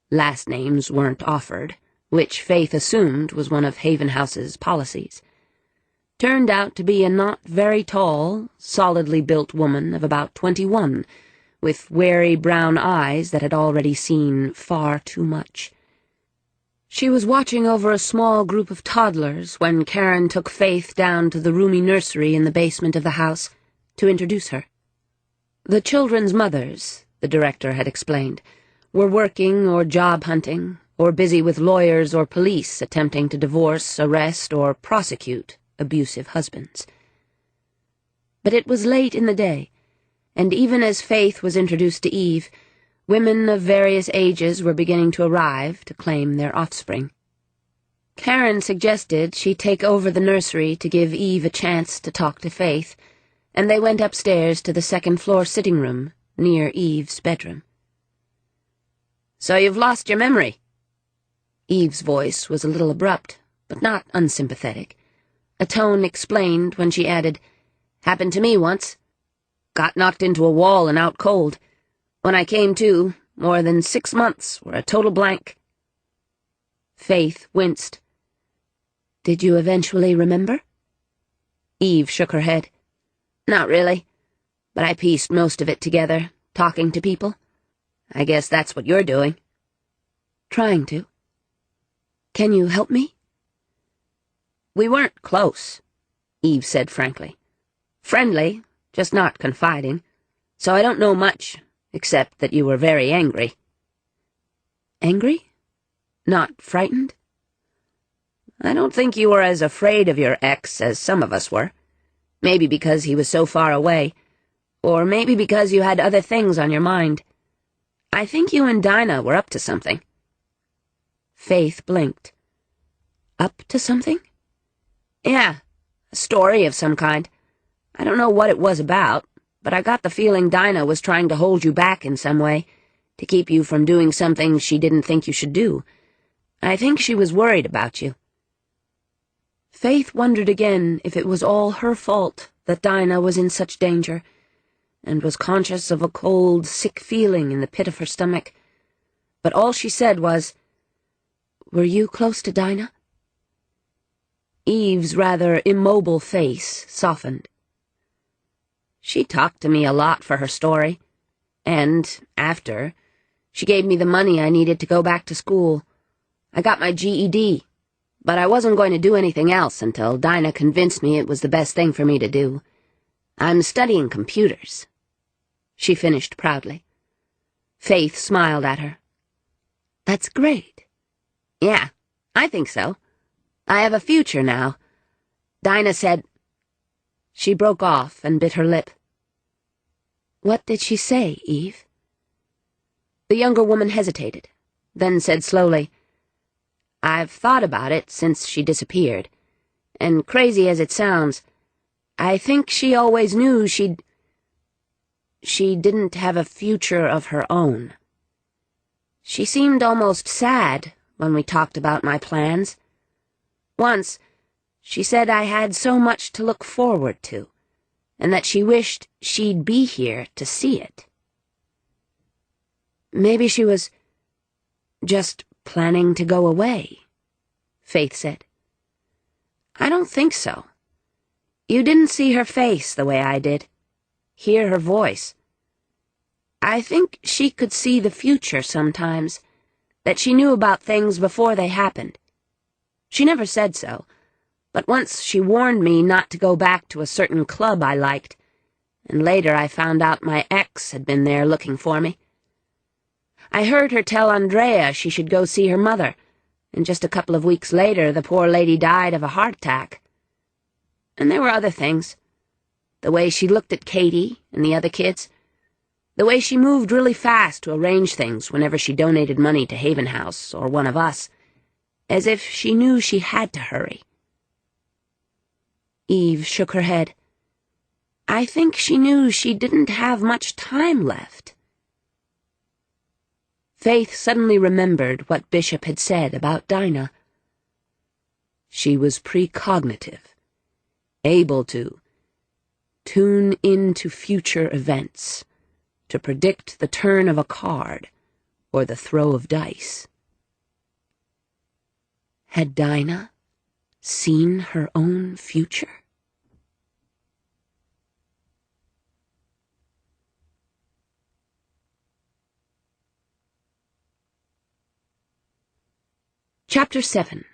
Last names weren't offered, which Faith assumed was one of Haven House's policies. Turned out to be a not very tall, solidly built woman of about 21, with wary brown eyes that had already seen far too much. She was watching over a small group of toddlers when Karen took Faith down to the roomy nursery in the basement of the house to introduce her. The children's mothers, the director had explained, were working or job hunting, or busy with lawyers or police attempting to divorce, arrest, or prosecute abusive husbands. But it was late in the day, and even as Faith was introduced to Eve, women of various ages were beginning to arrive to claim their offspring. Karen suggested she take over the nursery to give Eve a chance to talk to Faith, and they went upstairs to the second-floor sitting room near Eve's bedroom. "So you've lost your memory?" Eve's voice was a little abrupt, but not unsympathetic. A tone explained when she added, "Happened to me once. Got knocked into a wall and out cold. When I came to, more than 6 months were a total blank." Faith winced. "Did you eventually remember?" Eve shook her head. "Not really, but I pieced most of it together, talking to people. I guess that's what you're doing." "Trying to. Can you help me?" "We weren't close," Eve said frankly. "Friendly, just not confiding, so I don't know much, except that you were very angry." "Angry? Not frightened?" "I don't think you were as afraid of your ex as some of us were. Maybe because he was so far away, or maybe because you had other things on your mind. I think you and Dinah were up to something." Faith blinked. "Up to something?" "Yeah, a story of some kind. I don't know what it was about, but I got the feeling Dinah was trying to hold you back in some way, to keep you from doing something she didn't think you should do. I think she was worried about you." Faith wondered again if it was all her fault that Dinah was in such danger, and was conscious of a cold, sick feeling in the pit of her stomach. But all she said was, "Were you close to Dinah?" Eve's rather immobile face softened. "She talked to me a lot for her story, and, after, she gave me the money I needed to go back to school. I got my GED, but I wasn't going to do anything else until Dinah convinced me it was the best thing for me to do. I'm studying computers," she finished proudly. Faith smiled at her. "That's great." "Yeah, I think so. I have a future now. Dinah said—" She broke off and bit her lip. "What did she say, Eve?" The younger woman hesitated, then said slowly, "I've thought about it since she disappeared, and crazy as it sounds, I think she always knew she didn't have a future of her own. She seemed almost sad when we talked about my plans. Once, she said I had so much to look forward to, and that she wished she'd be here to see it." "Maybe she was just planning to go away," Faith said. "I don't think so. You didn't see her face the way I did, hear her voice. I think she could see the future sometimes, that she knew about things before they happened. She never said so, but once she warned me not to go back to a certain club I liked, and later I found out my ex had been there looking for me. I heard her tell Andrea she should go see her mother, and just a couple of weeks later the poor lady died of a heart attack. And there were other things. The way she looked at Katie and the other kids. The way she moved really fast to arrange things whenever she donated money to Haven House or one of us, as if she knew she had to hurry." Eve shook her head. "I think she knew she didn't have much time left." Faith suddenly remembered what Bishop had said about Dinah. She was precognitive, able to tune into future events, to predict the turn of a card or the throw of dice. Had Dinah seen her own future? Chapter 7.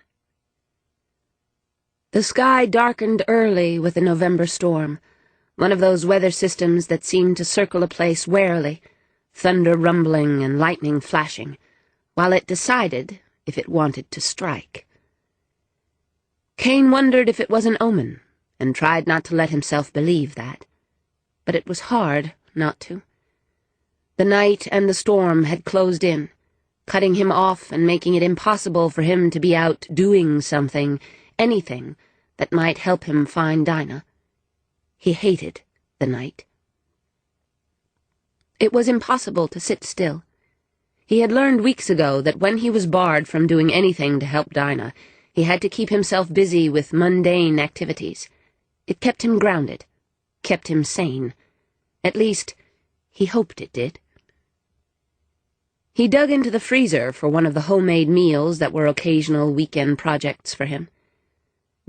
The sky darkened early with a November storm, one of those weather systems that seem to circle a place warily, thunder rumbling and lightning flashing, while it decided if it wanted to strike. Kane wondered if it was an omen, and tried not to let himself believe that. But it was hard not to. The night and the storm had closed in, cutting him off and making it impossible for him to be out doing something, anything, that might help him find Dinah. He hated the night. It was impossible to sit still. He had learned weeks ago that when he was barred from doing anything to help Dinah, he had to keep himself busy with mundane activities. It kept him grounded, kept him sane. At least, he hoped it did. He dug into the freezer for one of the homemade meals that were occasional weekend projects for him.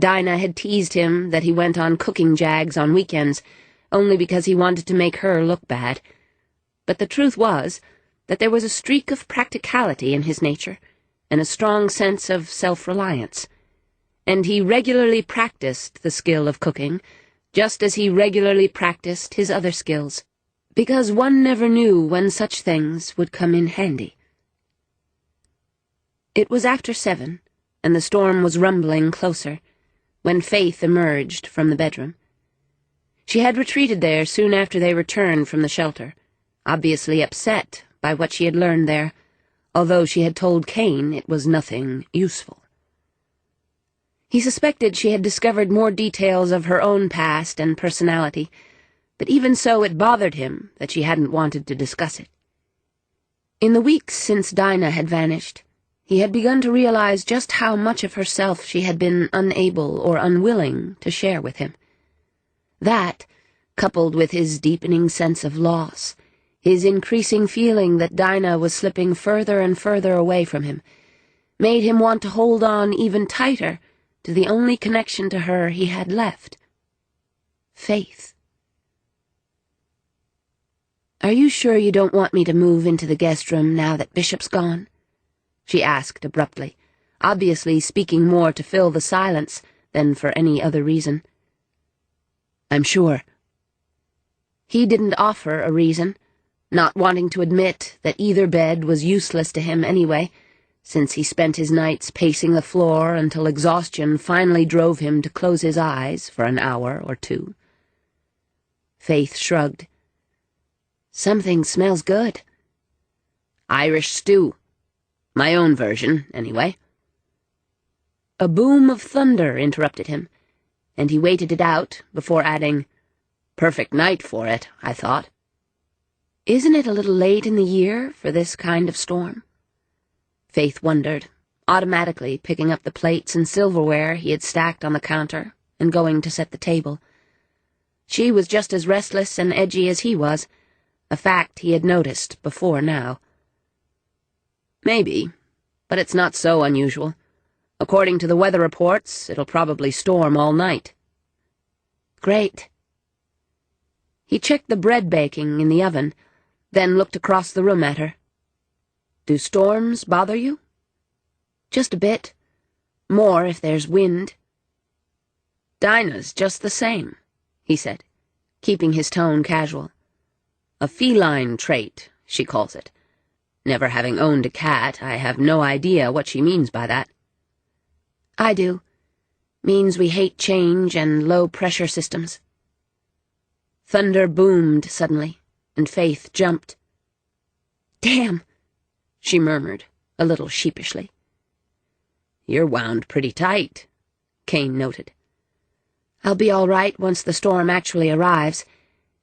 Dinah had teased him that he went on cooking jags on weekends only because he wanted to make her look bad. But the truth was that there was a streak of practicality in his nature and a strong sense of self-reliance, and he regularly practiced the skill of cooking just as he regularly practiced his other skills, because one never knew when such things would come in handy. It was after 7, and the storm was rumbling closer, when Faith emerged from the bedroom. She had retreated there soon after they returned from the shelter, obviously upset by what she had learned there, although she had told Kane it was nothing useful. He suspected she had discovered more details of her own past and personality, but even so it bothered him that she hadn't wanted to discuss it. In the weeks since Dinah had vanished, he had begun to realize just how much of herself she had been unable or unwilling to share with him. That, coupled with his deepening sense of loss, his increasing feeling that Dinah was slipping further and further away from him, made him want to hold on even tighter to the only connection to her he had left: Faith. "Are you sure you don't want me to move into the guest room now that Bishop's gone?" she asked abruptly, obviously speaking more to fill the silence than for any other reason. "I'm sure." He didn't offer a reason, not wanting to admit that either bed was useless to him anyway, since he spent his nights pacing the floor until exhaustion finally drove him to close his eyes for an hour or two. Faith shrugged. "Something smells good." "Irish stew. My own version, anyway." A boom of thunder interrupted him, and he waited it out before adding, "Perfect night for it, I thought." "Isn't it a little late in the year for this kind of storm?" Faith wondered, automatically picking up the plates and silverware he had stacked on the counter and going to set the table. She was just as restless and edgy as he was, a fact he had noticed before now. "Maybe, but it's not so unusual. According to the weather reports, it'll probably storm all night." "Great." He checked the bread baking in the oven, then looked across the room at her. "Do storms bother you?" "Just a bit. More if there's wind." "Dinah's just the same," he said, keeping his tone casual. "A feline trait, she calls it. Never having owned a cat, I have no idea what she means by that." "I do. Means we hate change and low-pressure systems." Thunder boomed suddenly, and Faith jumped. "Damn," she murmured, a little sheepishly. "You're wound pretty tight," Kane noted. "I'll be all right once the storm actually arrives.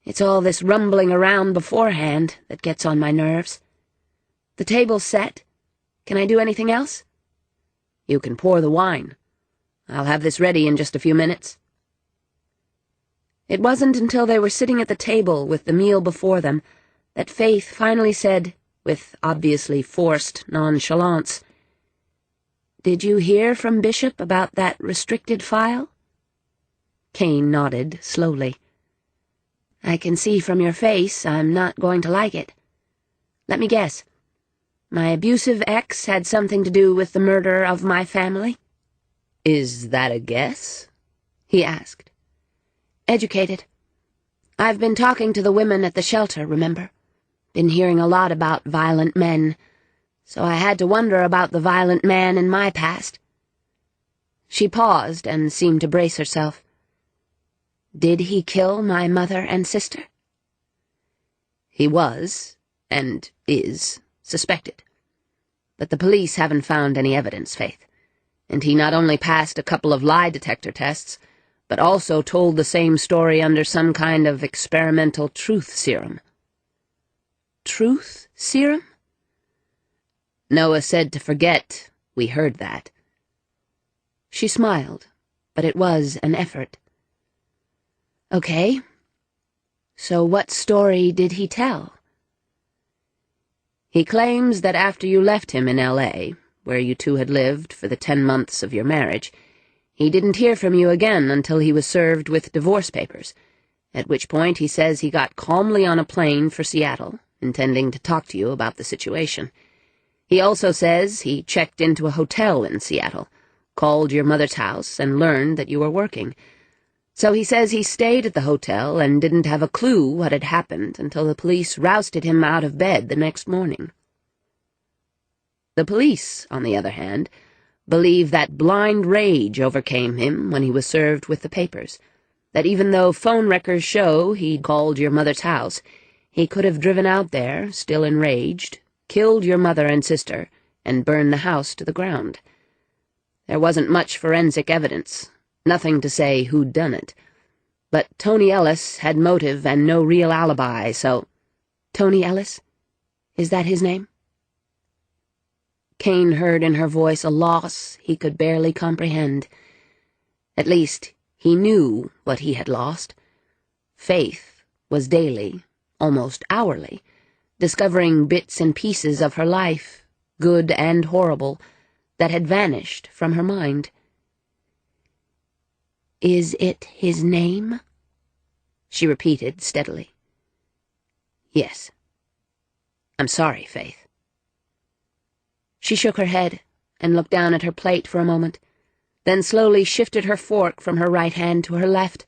It's all this rumbling around beforehand that gets on my nerves. The table's set. Can I do anything else?" "You can pour the wine. I'll have this ready in just a few minutes." It wasn't until they were sitting at the table with the meal before them that Faith finally said, with obviously forced nonchalance, "Did you hear from Bishop about that restricted file?" Kane nodded slowly. "I can see from your face I'm not going to like it. Let me guess. My abusive ex had something to do with the murder of my family?" "Is that a guess?" he asked. "Educated. I've been talking to the women at the shelter, remember? Been hearing a lot about violent men, so I had to wonder about the violent man in my past." She paused and seemed to brace herself. "Did he kill my mother and sister?" "He was, and is, suspected. But the police haven't found any evidence, Faith. And he not only passed a couple of lie detector tests, but also told the same story under some kind of experimental truth serum." "Truth serum?" "Noah said to forget we heard that." She smiled, but it was an effort. "Okay. So what story did he tell?" "He claims that after you left him in L.A., where you two had lived for the 10 months of your marriage, he didn't hear from you again until he was served with divorce papers, at which point he says he got calmly on a plane for Seattle, intending to talk to you about the situation. He also says he checked into a hotel in Seattle, called your mother's house, and learned that you were working. So he says he stayed at the hotel and didn't have a clue what had happened until the police rousted him out of bed the next morning. The police, on the other hand, believe that blind rage overcame him when he was served with the papers, that even though phone records show he called your mother's house, He could have driven out there, still enraged, killed your mother and sister, and burned the house to the ground. There wasn't much forensic evidence, nothing to say who'd done it. But Tony Ellis had motive and no real alibi, so— Tony Ellis? Is that his name? Kane heard in her voice a loss he could barely comprehend. At least, he knew what he had lost. Faith was daily, almost hourly, discovering bits and pieces of her life, good and horrible, that had vanished from her mind. "Is it his name?" she repeated steadily. "Yes. I'm sorry, Faith." She shook her head and looked down at her plate for a moment, then slowly shifted her fork from her right hand to her left.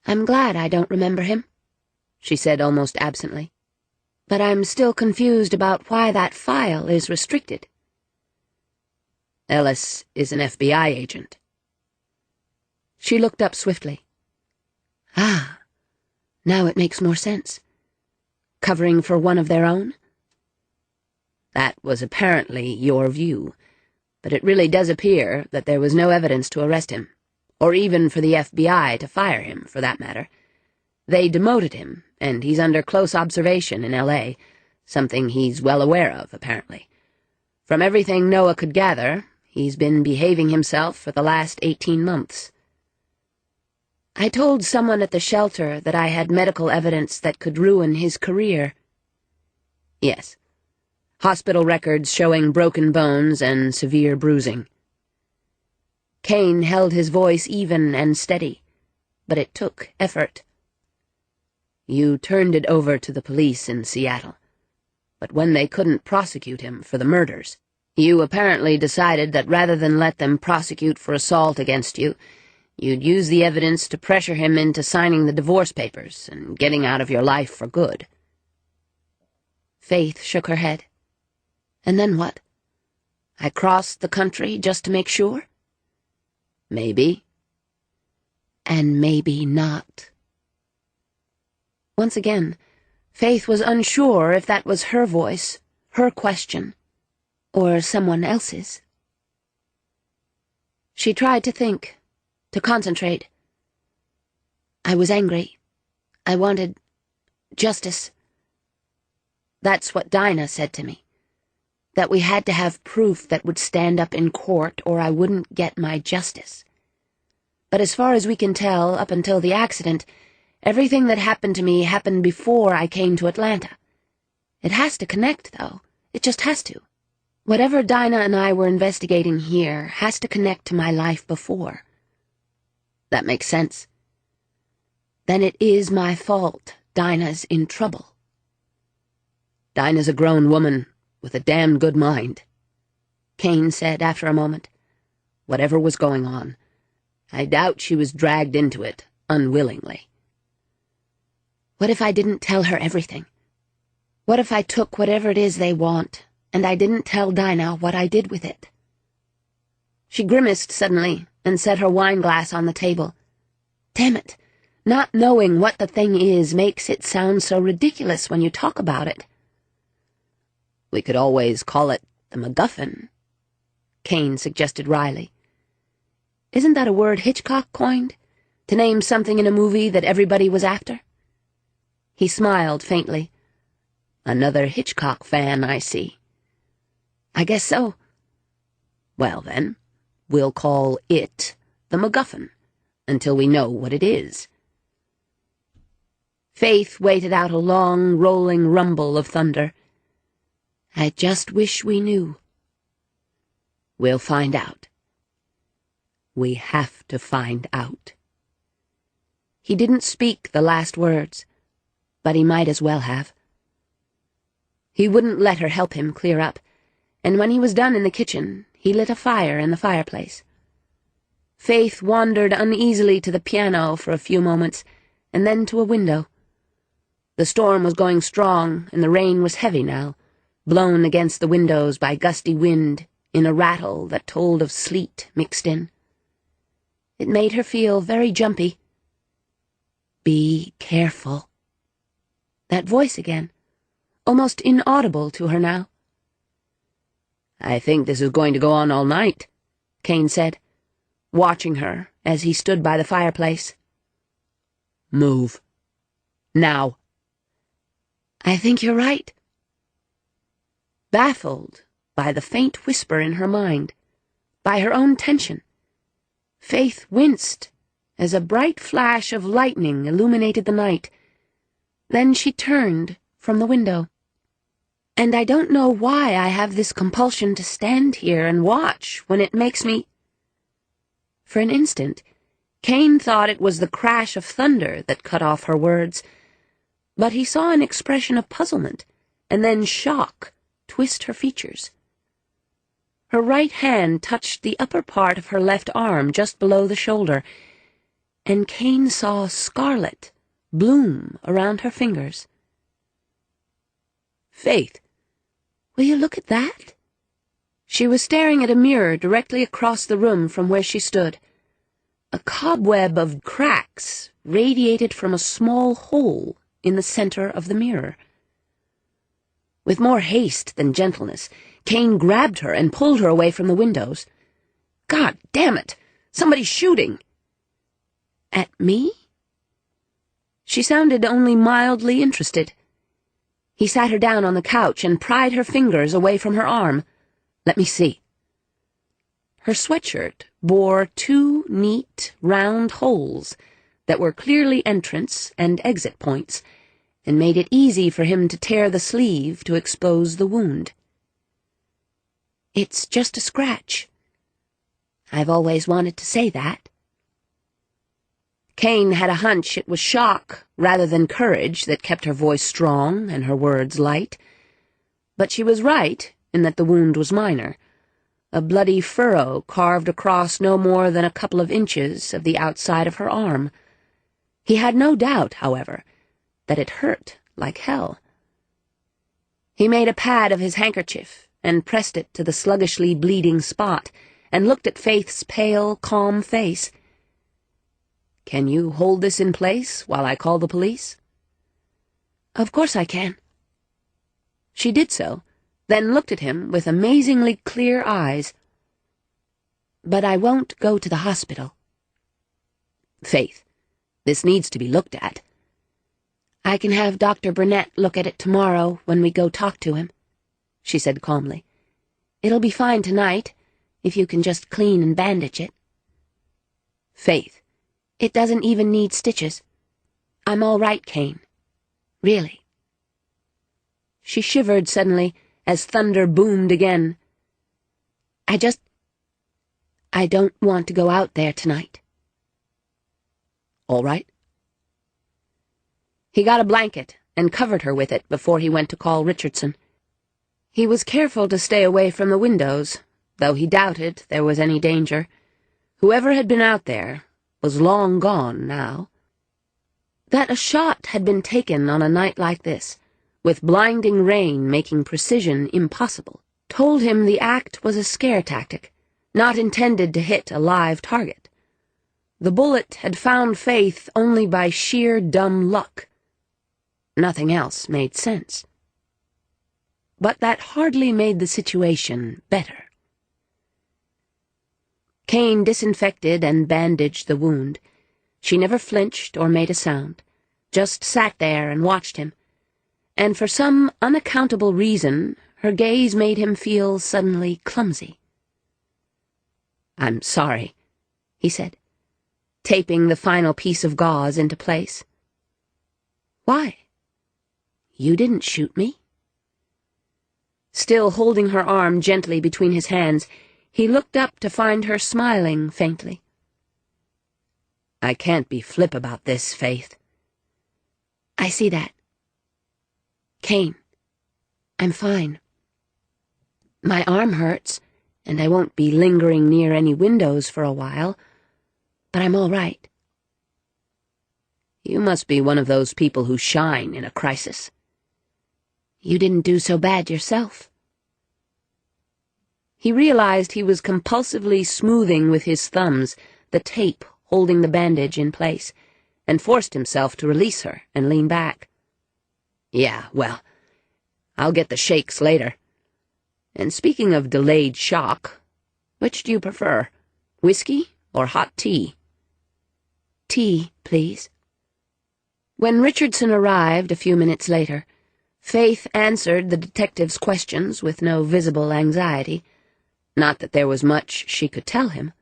"I'm glad I don't remember him," she said almost absently. "But I'm still confused about why that file is restricted." Ellis is an FBI agent. She looked up swiftly. "Ah, now it makes more sense. Covering for one of their own?" That was apparently your view, but it really does appear that there was no evidence to arrest him, or even for the FBI to fire him, for that matter. They demoted him, and he's under close observation in L.A., something he's well aware of, apparently. From everything Noah could gather, he's been behaving himself for the last 18 months. "I told someone at the shelter that I had medical evidence that could ruin his career." "Yes. Hospital records showing broken bones and severe bruising." Kane held his voice even and steady, but it took effort. "You turned it over to the police in Seattle, but when they couldn't prosecute him for the murders, you apparently decided that rather than let them prosecute for assault against you, you'd use the evidence to pressure him into signing the divorce papers and getting out of your life for good." Faith shook her head. "And then what? I crossed the country just to make sure?" "Maybe." "And maybe not." Once again, Faith was unsure if that was her voice, her question, or someone else's. She tried to think, to concentrate. "I was angry. I wanted justice. That's what Dinah said to me. That we had to have proof that would stand up in court or I wouldn't get my justice. But as far as we can tell, up until the accident, everything that happened to me happened before I came to Atlanta. It has to connect, though. It just has to. Whatever Dinah and I were investigating here has to connect to my life before." "That makes sense." "Then it is my fault Dinah's in trouble." "Dinah's a grown woman with a damn good mind," Kane said after a moment. "Whatever was going on, I doubt she was dragged into it unwillingly." "What if I didn't tell her everything? What if I took whatever it is they want, and I didn't tell Dinah what I did with it?" She grimaced suddenly and set her wineglass on the table. "Damn it! Not knowing what the thing is makes it sound so ridiculous when you talk about it." "We could always call it the MacGuffin," Kane suggested wryly. "Isn't that a word Hitchcock coined? To name something in a movie that everybody was after?" He smiled faintly. "Another Hitchcock fan, I see." "I guess so." "Well, then, we'll call it the MacGuffin, until we know what it is." Faith waited out a long, rolling rumble of thunder. "I just wish we knew." "We'll find out. We have to find out." He didn't speak the last words, but he might as well have. He wouldn't let her help him clear up, and when he was done in the kitchen, he lit a fire in the fireplace. Faith wandered uneasily to the piano for a few moments, and then to a window. The storm was going strong, and the rain was heavy now, blown against the windows by gusty wind in a rattle that told of sleet mixed in. It made her feel very jumpy. "Be careful," That voice again, almost inaudible to her now. "I think this is going to go on all night," Kane said, watching her as he stood by the fireplace. "Move. Now." "I think you're right." Baffled by the faint whisper in her mind, by her own tension, Faith winced as a bright flash of lightning illuminated the night. Then she turned from the window. "And I don't know why I have this compulsion to stand here and watch when it makes me—" For an instant, Kane thought it was the crash of thunder that cut off her words, but he saw an expression of puzzlement and then shock twist her features. Her right hand touched the upper part of her left arm just below the shoulder, and Kane saw scarlet bloom around her fingers. "Faith, will you look at that?" She was staring at a mirror directly across the room from where she stood. A cobweb of cracks radiated from a small hole in the center of the mirror. With more haste than gentleness, Kane grabbed her and pulled her away from the windows. "God damn it! Somebody's shooting!" "At me?" She sounded only mildly interested. He sat her down on the couch and pried her fingers away from her arm. "Let me see." Her sweatshirt bore 2 neat, round holes that were clearly entrance and exit points, and made it easy for him to tear the sleeve to expose the wound. "It's just a scratch. I've always wanted to say that." Kane had a hunch it was shock rather than courage that kept her voice strong and her words light. But she was right in that the wound was minor, a bloody furrow carved across no more than a couple of inches of the outside of her arm. He had no doubt, however, that it hurt like hell. He made a pad of his handkerchief and pressed it to the sluggishly bleeding spot, and looked at Faith's pale, calm face. "Can you hold this in place while I call the police?" "Of course I can." She did so, then looked at him with amazingly clear eyes. "But I won't go to the hospital." "Faith, this needs to be looked at." "I can have Dr. Burnett look at it tomorrow when we go talk to him," she said calmly. "It'll be fine tonight, if you can just clean and bandage it." "Faith, it doesn't even need stitches. I'm all right, Kane. Really." She shivered suddenly as thunder boomed again. I don't want to go out there tonight." "All right." He got a blanket and covered her with it before he went to call Richardson. He was careful to stay away from the windows, though he doubted there was any danger. Whoever had been out there was long gone now. That a shot had been taken on a night like this, with blinding rain making precision impossible, told him the act was a scare tactic, not intended to hit a live target. The bullet had found Faith only by sheer dumb luck. Nothing else made sense. But that hardly made the situation better. Kane disinfected and bandaged the wound. She never flinched or made a sound, just sat there and watched him, and for some unaccountable reason her gaze made him feel suddenly clumsy. "I'm sorry," he said, taping the final piece of gauze into place. "Why? You didn't shoot me." Still holding her arm gently between his hands, he looked up to find her smiling faintly. "I can't be flip about this, Faith." "I see that. Kane, I'm fine. My arm hurts, and I won't be lingering near any windows for a while, but I'm all right." "You must be one of those people who shine in a crisis." "You didn't do so bad yourself." He realized he was compulsively smoothing with his thumbs the tape holding the bandage in place, and forced himself to release her and lean back. Yeah, well, I'll get the shakes later. And speaking of delayed shock, which do you prefer, whiskey or hot tea? Tea, please. When Richardson arrived a few minutes later, Faith answered the detective's questions with no visible anxiety. Not that there was much she could tell him.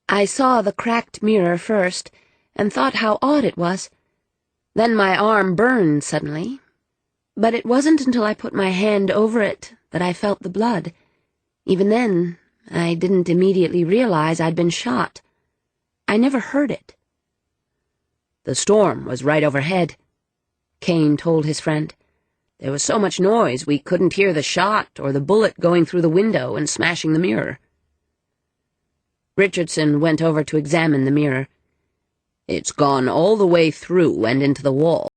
I saw the cracked mirror first, and thought how odd it was. Then my arm burned suddenly, but it wasn't until I put my hand over it that I felt the blood. Even then, I didn't immediately realize I'd been shot. I never heard it. The storm was right overhead, Kane told his friend. There was so much noise we couldn't hear the shot or the bullet going through the window and smashing the mirror. Richardson went over to examine the mirror. It's gone all the way through and into the wall.